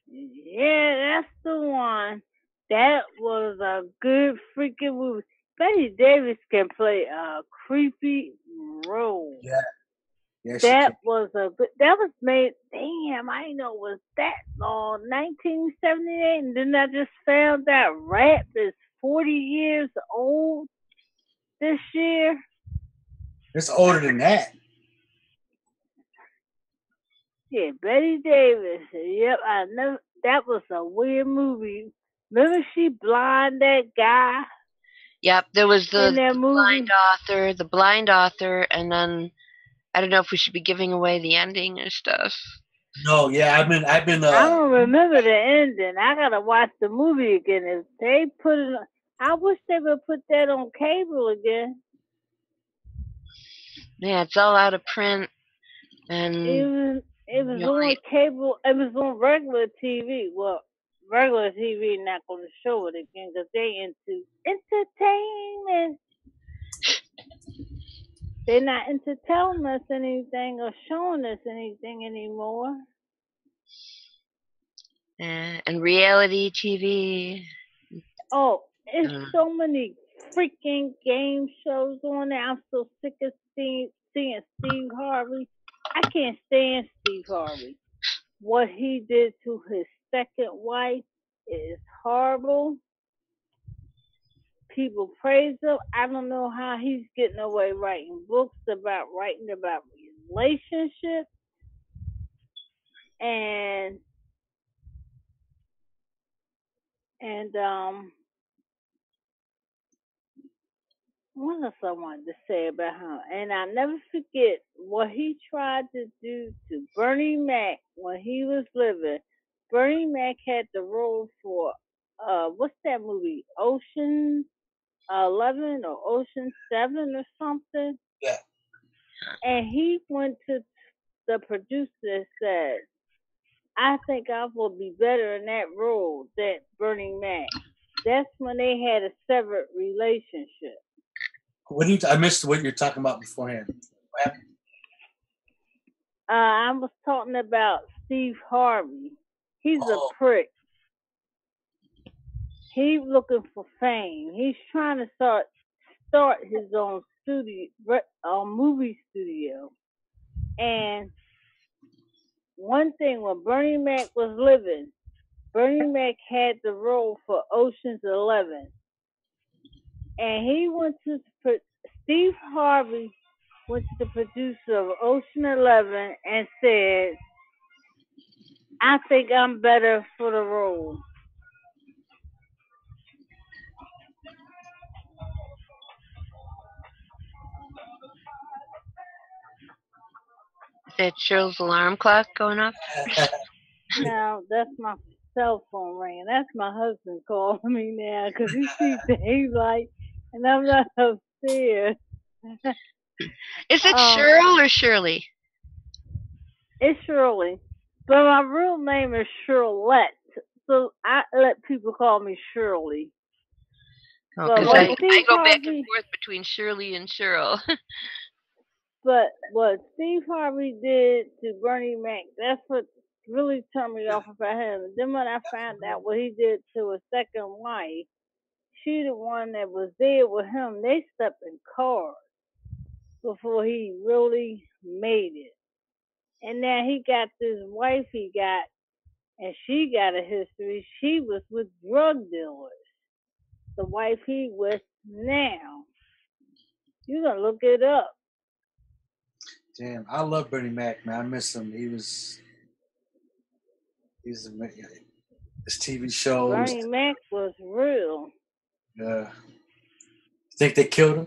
Yeah, that's the one. That was a good freaking movie. Betty Davis can play a creepy role. Yeah. That was a good. That was made. Damn, I didn't know it was that long. 1978, and then I just found out Rap is 40 years old this year. It's older than that. Yeah, Betty Davis. Yep, I know that was a weird movie. Remember she blind that guy? Yep, there was the blind author, and then I don't know if we should be giving away the ending or stuff. No, yeah, I've been. I don't remember the ending. I gotta watch the movie again. If they put it, I wish they would put that on cable again. Yeah, it's all out of print, and it was on cable. It was on regular TV. Well, regular TV not going to show it again because they into entertainment. They're not into telling us anything or showing us anything anymore. And reality TV. Oh, it's so many freaking game shows on there. I'm so sick of seeing Steve Harvey. I can't stand Steve Harvey. What he did to his second wife is horrible. People praise him. I don't know how he's getting away writing books about relationships and what else I wanted to say about him? And I never forget what he tried to do to Bernie Mac when he was living. Bernie Mac had the role for what's that movie? Ocean 11 or Ocean 7 or something. Yeah. And he went to the producer and said, I think I will be better in that role than Bernie Mac. That's when they had a severed relationship. I missed what you're talking about beforehand. What happened? I was talking about Steve Harvey. He's a prick. He's looking for fame. He's trying to start start his own studio, movie studio. And one thing, when Bernie Mac was living, Bernie Mac had the role for Ocean's 11, and he went to Steve Harvey went to the producer of Ocean 11 and said, "I think I'm better for the role." Is that Cheryl's alarm clock going off? Now that's my cell phone ringing. That's my husband calling me now because he sees daylight and I'm not upstairs. Is it Cheryl or Shirley? It's Shirley, but my real name is Shirlette, so I let people call me Shirley. Because I go back and forth between Shirley and Cheryl. But what Steve Harvey did to Bernie Mac, that's what really turned me off about him. And then when I found out what he did to his second wife, she the one that was there with him, they slept in cars before he really made it. And now he got this wife he got, and she got a history. She was with drug dealers. The wife he with now. You gonna look it up. Damn, I love Bernie Mac, man. I miss him. He's his TV shows. Bernie Mac was real. Yeah. Think they killed him?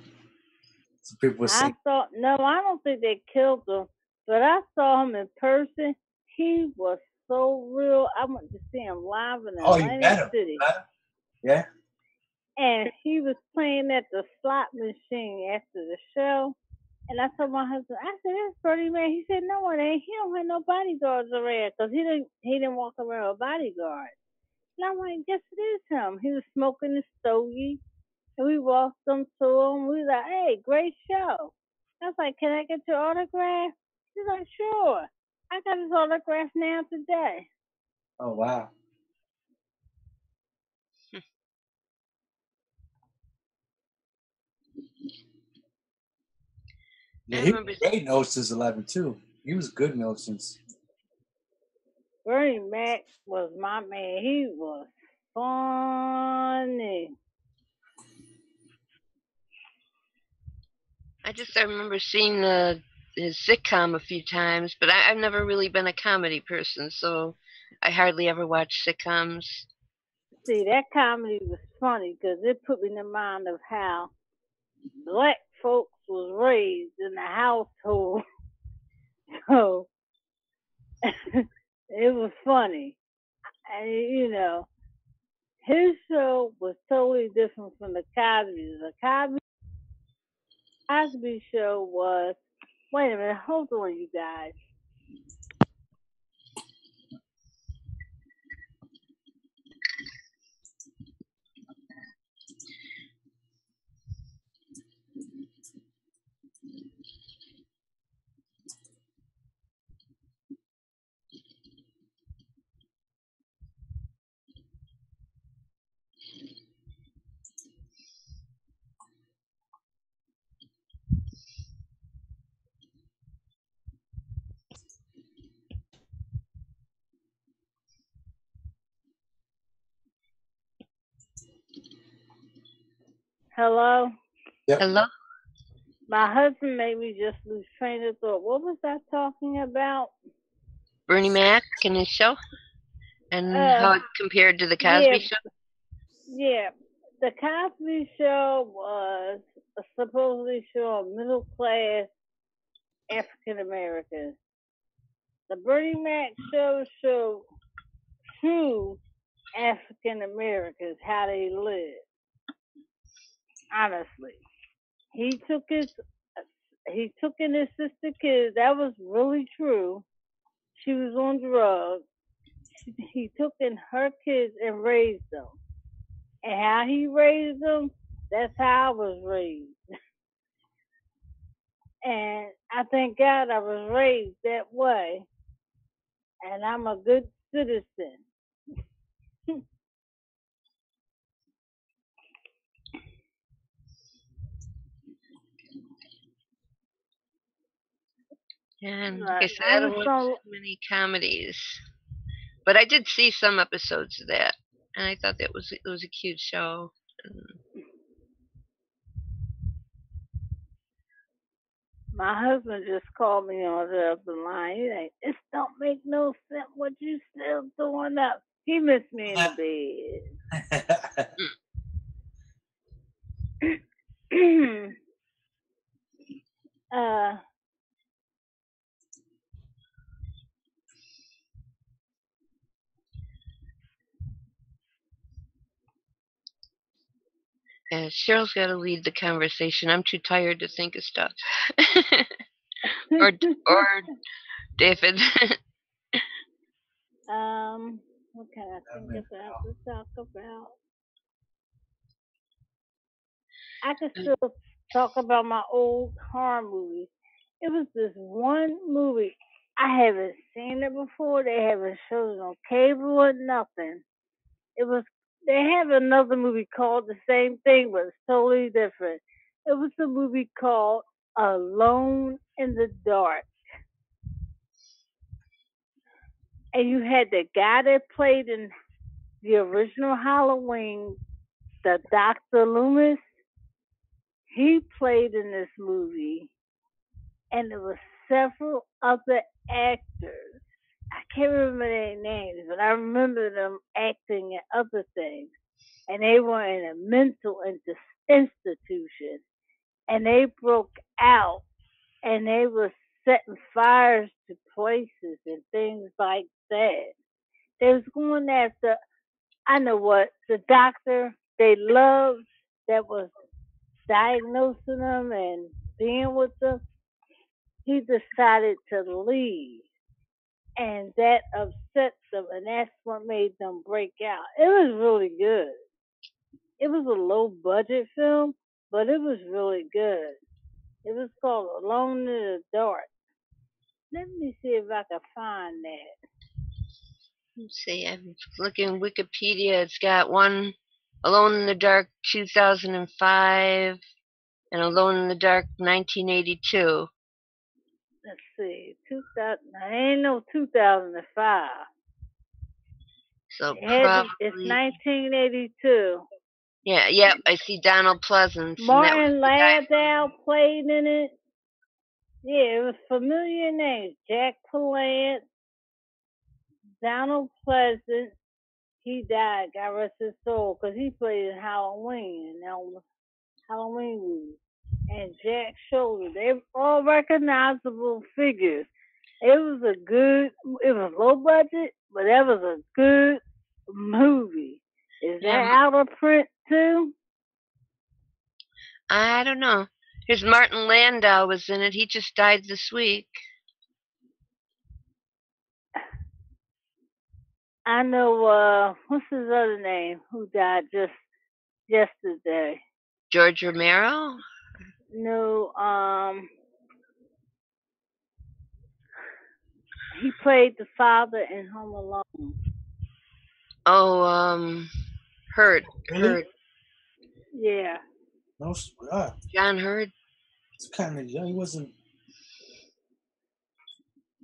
Some people would say. No, I don't think they killed him, but I saw him in person. He was so real. I went to see him live in Atlantic City. Yeah. And he was playing at the slot machine after the show. And I told my husband, I said, "That's Bernie Mac." He said, "No, it ain't. He don't have no bodyguards around because he didn't walk around with bodyguards." And I'm like, "Yes, it is him." He was smoking the stogie, and we walked him to him. We was like, "Hey, great show." I was like, "Can I get your autograph?" He's like, "Sure." I got his autograph now today. Oh wow. Yeah, he was great in Ocean's 11 too. He was good in Ocean's. Bernie Mac was my man. He was funny. I remember seeing his sitcom a few times, but I've never really been a comedy person, so I hardly ever watch sitcoms. See, that comedy was funny because it put me in the mind of how black folks was raised in the household. So it was funny. And, you know, his show was totally different from the Cosby. The Cosby show was, wait a minute, hold on, you guys. Hello? Yep. Hello? My husband made me just lose train of thought. What was I talking about? Bernie Mac and his show? And how it compared to the Cosby show? Yeah. The Cosby show was supposedly show of middle class African Americans. The Bernie Mac show showed true African Americans how they live. Honestly, he took in his sister kids. That was really true. She was on drugs. He took in her kids and raised them. And how he raised them, that's how I was raised. And I thank God I was raised that way. And I'm a good citizen. And like I Right. said, I don't watch so many comedies, but I did see some episodes of that, and I thought it was a cute show. My husband just called me on the other line. He's like, "This don't make no sense. What you still doing up?" He missed me in the bed. And Cheryl's got to lead the conversation. I'm too tired to think of stuff. or David. What can I think about to talk about? I can still talk about my old horror movies. It was this one movie. I haven't seen it before. They haven't shown it on cable or nothing. It was. They have another movie called the same thing, but it's totally different. It was a movie called Alone in the Dark. And you had the guy that played in the original Halloween, the Dr. Loomis. He played in this movie, and there were several other actors. I can't remember their names, but I remember them acting in other things. And they were in a mental institution, and they broke out, and they were setting fires to places and things like that. They was going after, I know what, the doctor they loved that was diagnosing them and being with them. He decided to leave, and that upset them, and that's what made them break out. It was really good. It was a low budget film, but it was really good. It was called Alone in the Dark. Let me see if I can find that. Let's see, I'm looking Wikipedia. It's got one Alone in the Dark 2005 and Alone in the Dark 1982. Let's see, 2000. Ain't no 2005. So probably It's 1982. Yeah, yep. I see Donald Pleasance. Martin Landau played in it. Yeah, it was familiar names. Jack Palance, Donald Pleasance. He died, God rest his soul, because he played in Halloween, and that was Halloween movie. And Jack Shoulder. They were all recognizable figures. It was low budget, but that was a good movie. Is that out of print too? I don't know. Here's Martin Landau was in it. He just died this week. I know, what's his other name who died just yesterday? George Romero? No, he played the father in Home Alone. Oh, Hurd. Really? Hurd. Yeah. No, God. John Hurd. It's kind of young. He wasn't.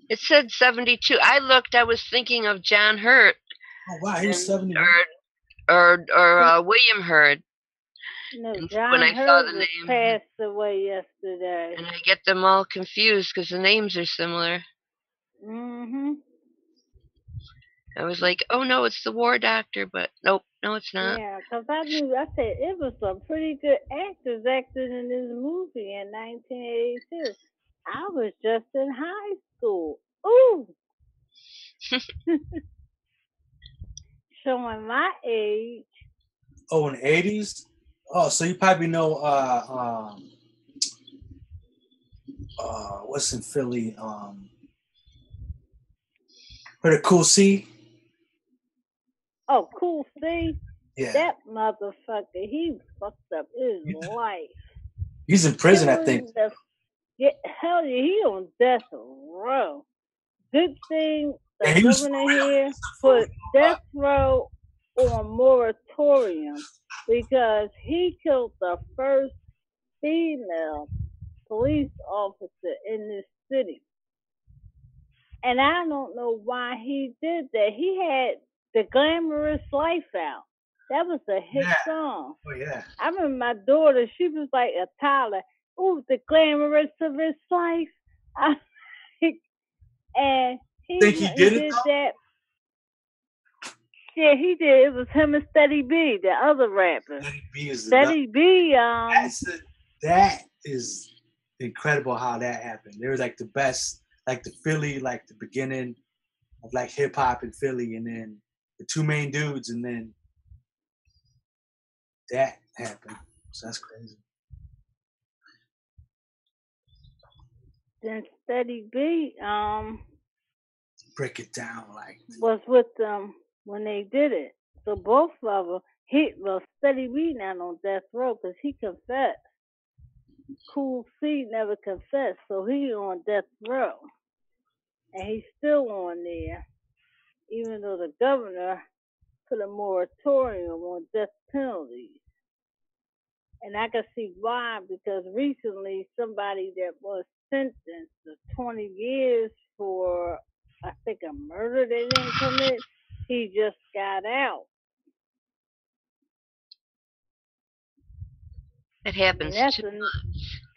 It said 72. I looked. I was thinking of John Hurt. Oh wow, he was 71. Or William Hurt. No, And John when I Hurt saw the was name, passed away yesterday. and I get them all confused because the names are similar. Mhm. I was like, oh no, it's the War Doctor, but nope, no, it's not. Yeah, because I said it was some pretty good actors acting in this movie in 1982. I was just in high school. Ooh. Showing my age. Oh, in the 80s? Oh, so you probably know what's in Philly? Heard of Cool C? Oh, Cool C? Yeah. That motherfucker, he fucked up his life. He's in prison, I think. Hell yeah, he on death row. Good thing the And he was governor here put death row on moratorium because he killed the first female police officer in this city. And I don't know why he did that. He had The Glamorous Life out. That was a hit song. Oh yeah. I remember my daughter, she was like a toddler. Ooh, the glamorous of his life. And he Think he did it did though? that. Yeah, he did. It was him and Steady B, the other rapper. Steady B is Steady B. That is incredible how that happened. They were like the best, like the Philly, like the beginning of like hip hop in Philly, and then the two main dudes, and then that happened. So that's crazy. Then Steady B break it down like was with them when they did it. So both of them, Steady B not on death row because he confessed. Cool C never confessed, so he on death row, and he's still on there, even though the governor put a moratorium on death penalties. And I can see why, because recently somebody that was sentenced to 20 years for, I think, a murder they didn't commit, he just got out. It happens too much.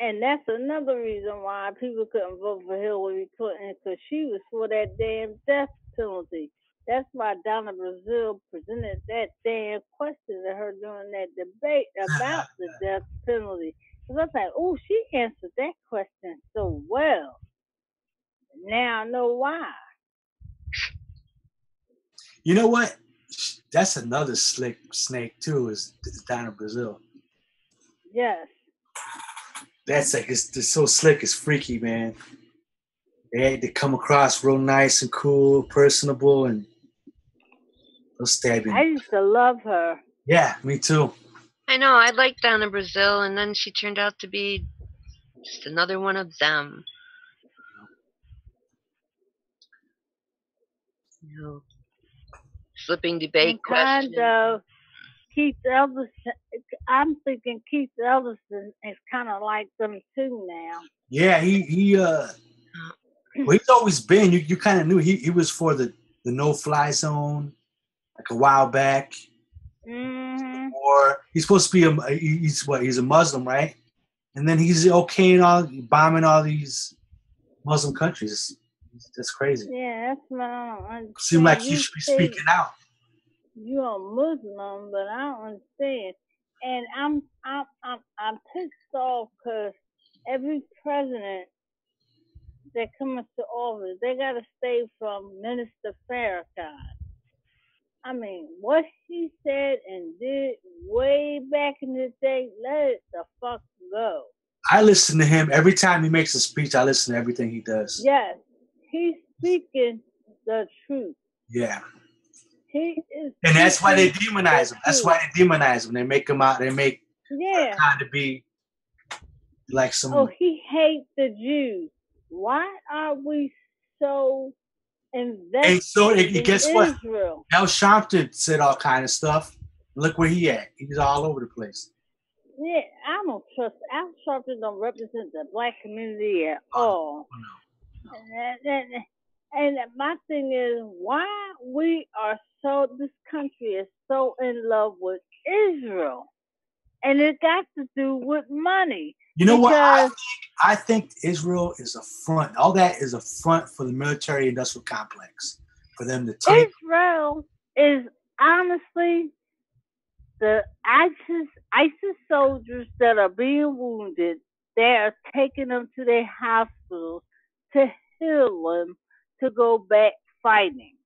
And that's another reason why people couldn't vote for Hillary Clinton, because she was for that damn death penalty. That's why Donna Brazile presented that damn question to her during that debate about the death penalty. Because I was like, oh, she answered that question so well. Now I know why. You know what? That's another slick snake too, is Donna Brazile. Yes. That's like, it's so slick, it's freaky, man. They come across real nice and cool, personable, and they'll stab you. I used to love her. Yeah, me too. I know, I liked Donna Brazile, and then she turned out to be just another one of them. You know, slipping debate question. Kind of. Keith Elderson, I'm thinking Keith Elderson is kind of like them too now. Yeah, well, he's always been. You kind of knew he was for the no-fly zone, like a while back. Mm-hmm. Or he's supposed to be he's a Muslim, right? And then he's bombing all these Muslim countries. That's crazy. Yeah, that's what I don't understand. Seems like he should be speaking out. You're a Muslim, but I don't understand. And I'm pissed off because every president that comes to office, they gotta stay from Minister Farrakhan. I mean, what he said and did way back in the day, let it the fuck go. I listen to him every time he makes a speech. I listen to everything he does. Yes, he's speaking the truth. Yeah. He is. And that's why they demonize him. That's why they demonize him. They make him out. They make kind of be like some. Oh, he hates the Jews. Why are we so invested and so, in guess Israel? What? Al Sharpton said all kind of stuff. Look where he at. He's all over the place. Yeah, I don't trust Al Sharpton. Don't represent the black community at all. No. And my thing is, why this country is so in love with Israel. And it got to do with money. You know what? I think Israel is a front. All that is a front for the military-industrial complex. For them to take. Israel is honestly the ISIS soldiers that are being wounded. They are taking them to their hospitals to heal them to go back fighting.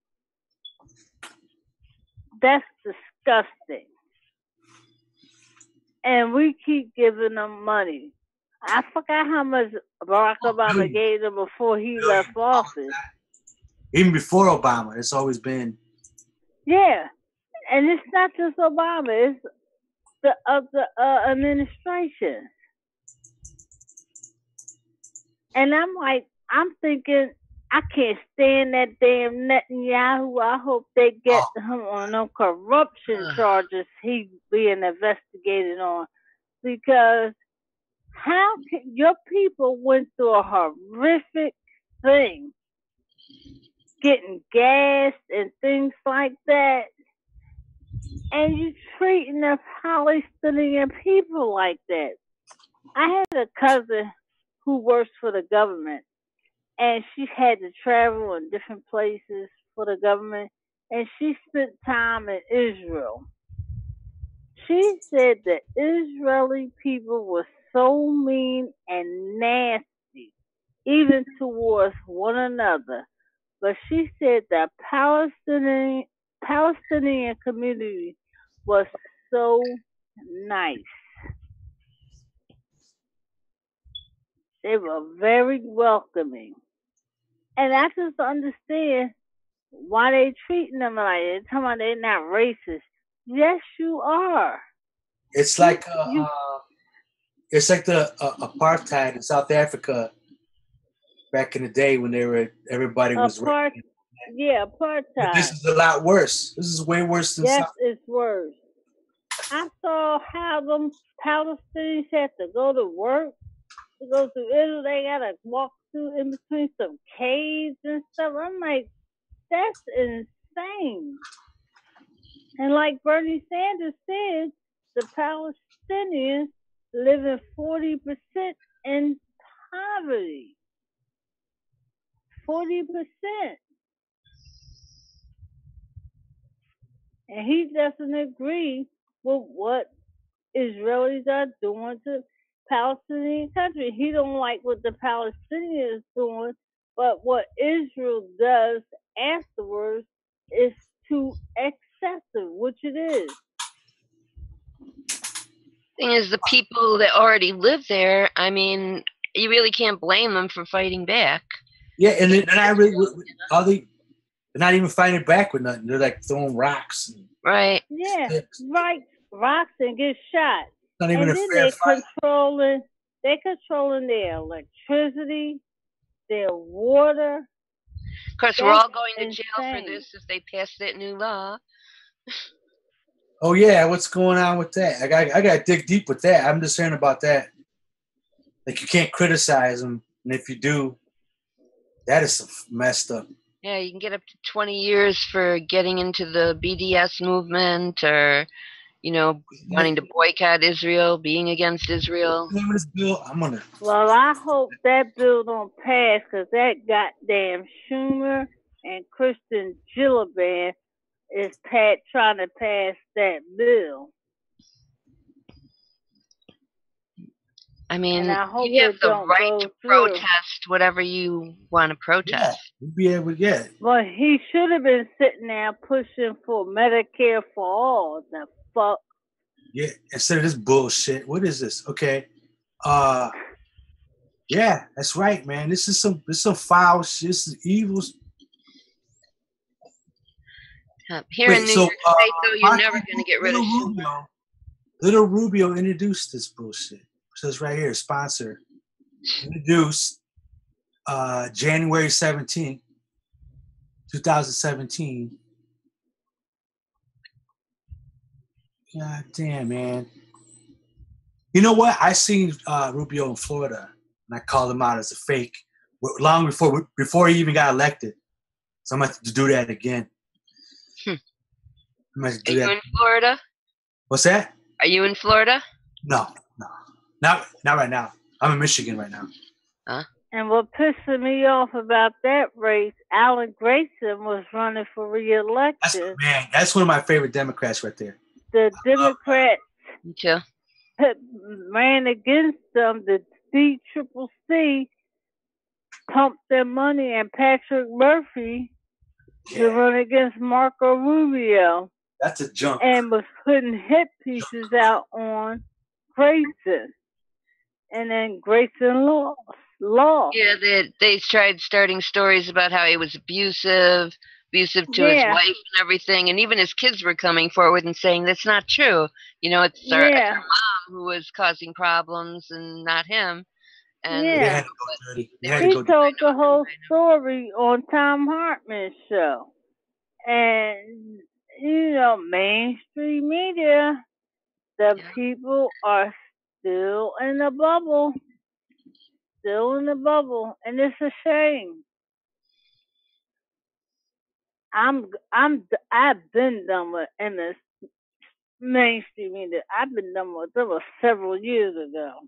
That's disgusting. And we keep giving them money. I forgot how much Barack Obama gave them before he left office. Even before Obama, it's always been. Yeah. And it's not just Obama, it's the other administration. And I'm thinking, I can't stand that damn Netanyahu. I hope they get him on no corruption charges he's being investigated on. Because how can your people went through a horrific thing getting gassed and things like that. And you treating the Palestinian people like that. I had a cousin who works for the government, and she had to travel in different places for the government, and she spent time in Israel. She said the Israeli people were so mean and nasty, even towards one another. But she said the Palestinian community was so nice. They were very welcoming. And I just understand why they treating them like that. They're talking about they're not racist. Yes, you are. It's like it's like the apartheid in South Africa back in the day when everybody was apartheid. But this is a lot worse. This is way worse than Yes, it's worse. I saw how them Palestinians had to go to work, to go through Israel. They gotta walk through in between some caves and stuff. I'm like, that's insane. And like Bernie Sanders said, the Palestinians live in 40% in poverty. 40%. And he doesn't agree with what Israelis are doing to Palestinian country. He don't like what the Palestinians doing, but what Israel does afterwards is too excessive, which it is. Thing is, the people that already live there, I mean, you really can't blame them for fighting back. Yeah, and they're not even fighting back with nothing. They're like throwing rocks. Right. Yeah, right. Rocks and get shot. Not even and a then fair fight. They're controlling their electricity, their water. Of course, we're all going to jail for this if they pass that new law. Oh yeah, what's going on with that? I got to dig deep with that. I'm just hearing about that. Like you can't criticize them, and if you do, that is messed up. Yeah, you can get up to 20 years for getting into the BDS movement, or wanting to boycott Israel, being against Israel. Well, I hope that bill don't pass, because that goddamn Schumer and Kristen Gillibrand is trying to pass that bill. I mean, you have the right to protest whatever you want to protest. Yeah, we'd be able to. Well, he should have been sitting there pushing for Medicare for all. The fuck. Yeah, instead of this bullshit. What is this? Okay. Yeah, that's right, man. This is some foul shit. This is evil. Here in New York State, though, you're never going to get rid of Schumer. Little Rubio introduced this bullshit. It says right here, sponsor. Introduced January 17th, 2017. God damn, man. You know what? I seen Rubio in Florida, and I called him out as a fake long before he even got elected. So I'm going to have to do that again. Are you in Florida? What's that? Are you in Florida? No. Not right now. I'm in Michigan right now. Huh? And what pissed me off about that race, Alan Grayson was running for re-election. That's one of my favorite Democrats right there. The Democrats ran against them. The CCCC pumped their money and Patrick Murphy to run against Marco Rubio. That's a jump. And was putting hit pieces out on Grayson. And then Grayson lost. Yeah, they tried starting stories about how he was abusive to his wife and everything, and even his kids were coming forward and saying that's not true. It's our mom who was causing problems and not him. And he told the whole story on Tom Hartman's show. And mainstream media, the people are still in the bubble. And it's a shame. I've been done with MS mainstream media. I've been done with it was several years ago.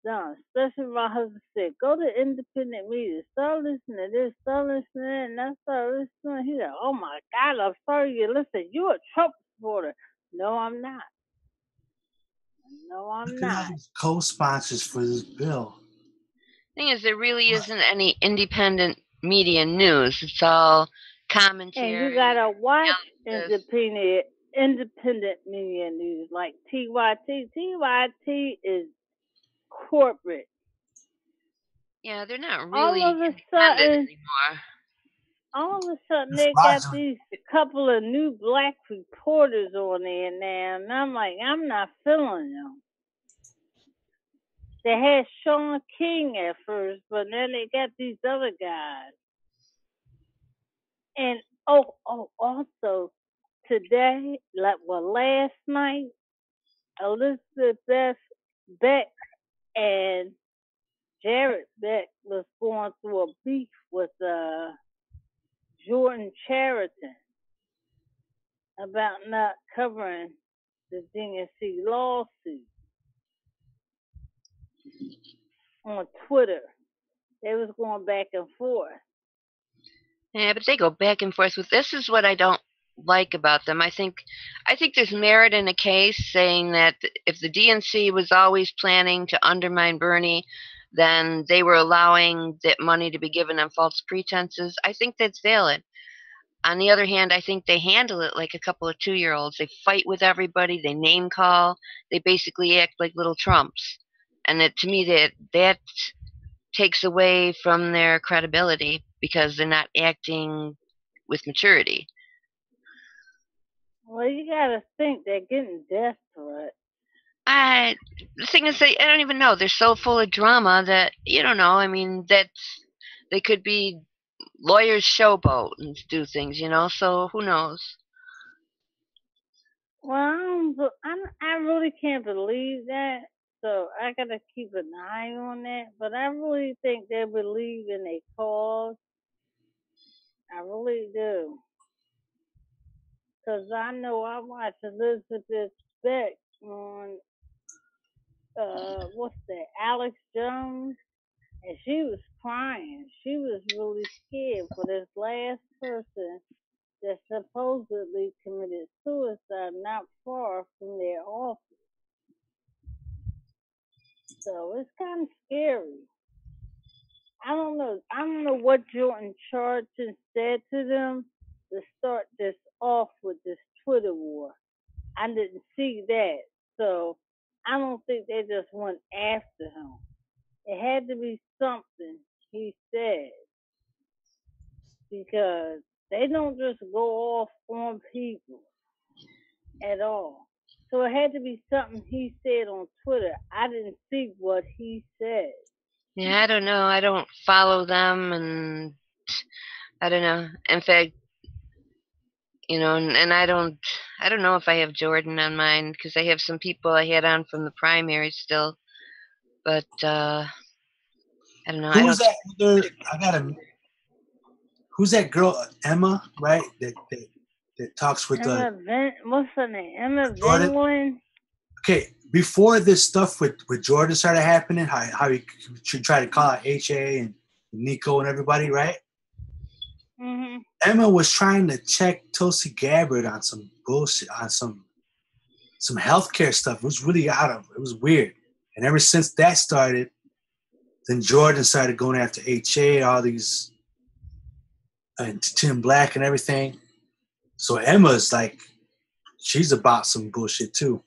Done, especially my husband said, go to independent media, start listening to this, start listening to that, and I started listening. He said, oh my God, I'm sorry you listen. You're a Trump supporter. No, I'm not. No, I'm Look at all not. these co-sponsors for this bill. Thing is, there really isn't any independent media news. It's all commentary. And you gotta watch analysis. independent media news like TYT. TYT is corporate. Yeah, they're not All really of a independent sudden, anymore. all of a sudden they got these couple of new black reporters on there now, and I'm like, I'm not feeling them. They had Sean King at first, but then they got these other guys. And also today, last night, Elizabeth Beck and Jared Beck was going through a beef with Jordan Chariton about not covering the DNC lawsuit on Twitter. They was going back and forth. Yeah, but they go back and forth with this is what I don't like about them. I think there's merit in a case saying that if the DNC was always planning to undermine Bernie, then they were allowing that money to be given on false pretenses. I think that's valid. On the other hand, I think they handle it like a couple of 2-year-olds. They fight with everybody. They name call. They basically act like little Trumps. And to me, that takes away from their credibility because they're not acting with maturity. Well, you gotta think they're getting desperate. The thing is, I don't even know. They're so full of drama that you don't know. I mean, they could be lawyers showboat and do things, So who knows? Well, I really can't believe that. So I gotta keep an eye on that. But I really think they believe in a cause. I really do. Because I know I watched Elizabeth Beck on, what's that, Alex Jones, and she was crying. She was really scared for this last person that supposedly committed suicide not far from their office. So it's kind of scary. I don't know. I don't know what Jordan Charlton said to them to start this off with this Twitter war. I didn't see that. So I don't think they just went after him. It had to be something he said because they don't just go off on people at all. So it had to be something he said on Twitter. I didn't see what he said. Yeah, I don't know. I don't follow them, and I don't know. In fact, and I don't know if I have Jordan on mine because I have some people I had on from the primary still, but I don't know. Who's that? I got him. Who's that girl? Emma, right? That talks with what's her name? Emma Jordan. Vinglin. Okay, before this stuff with Jordan started happening, how he should try to call out HA and Nico and everybody, right? Mm-hmm. Emma was trying to check Tulsi Gabbard on some bullshit, on some healthcare stuff. It was really it was weird. And ever since that started, then Jordan started going after HA, all these, and Tim Black and everything. So Emma's like, she's about some bullshit too.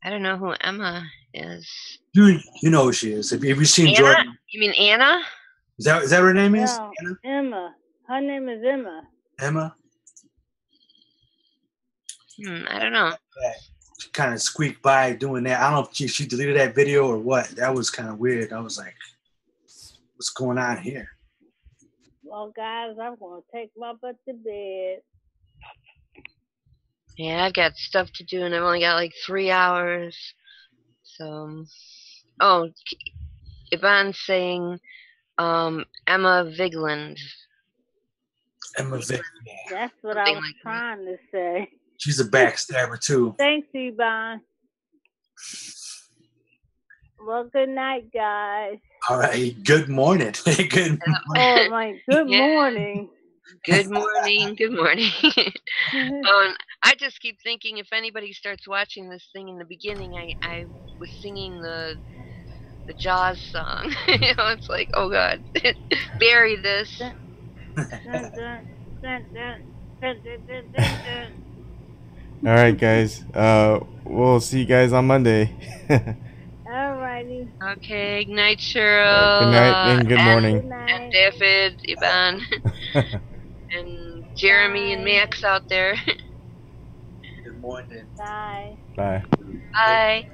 I don't know who Emma is. You know who she is. Have you seen Anna? Jordan? You mean Anna? Is that what her name is? No, Emma. Her name is Emma. Emma? I don't know. She kind of squeaked by doing that. I don't know if she deleted that video or what. That was kind of weird. I was like, what's going on here? Well, guys, I'm going to take my butt to bed. Yeah, I've got stuff to do, and I've only got like 3 hours. So, Ebon's saying Emma Vigland. Emma Vick. That's what I was trying to say. She's a backstabber too. Thanks, Ebon. Well, good night, guys. All right. Good morning. Good morning. Oh my, good Yeah. morning. Good morning. Good morning. I just keep thinking if anybody starts watching this thing in the beginning, I was singing the Jaws song. It's like, oh God, bury this. All right, guys. We'll see you guys on Monday. Alrighty. Okay, good night, Cheryl. Good night and good morning. And David, Ivan, and Jeremy and Max out there. Good morning. Bye. Bye. Bye.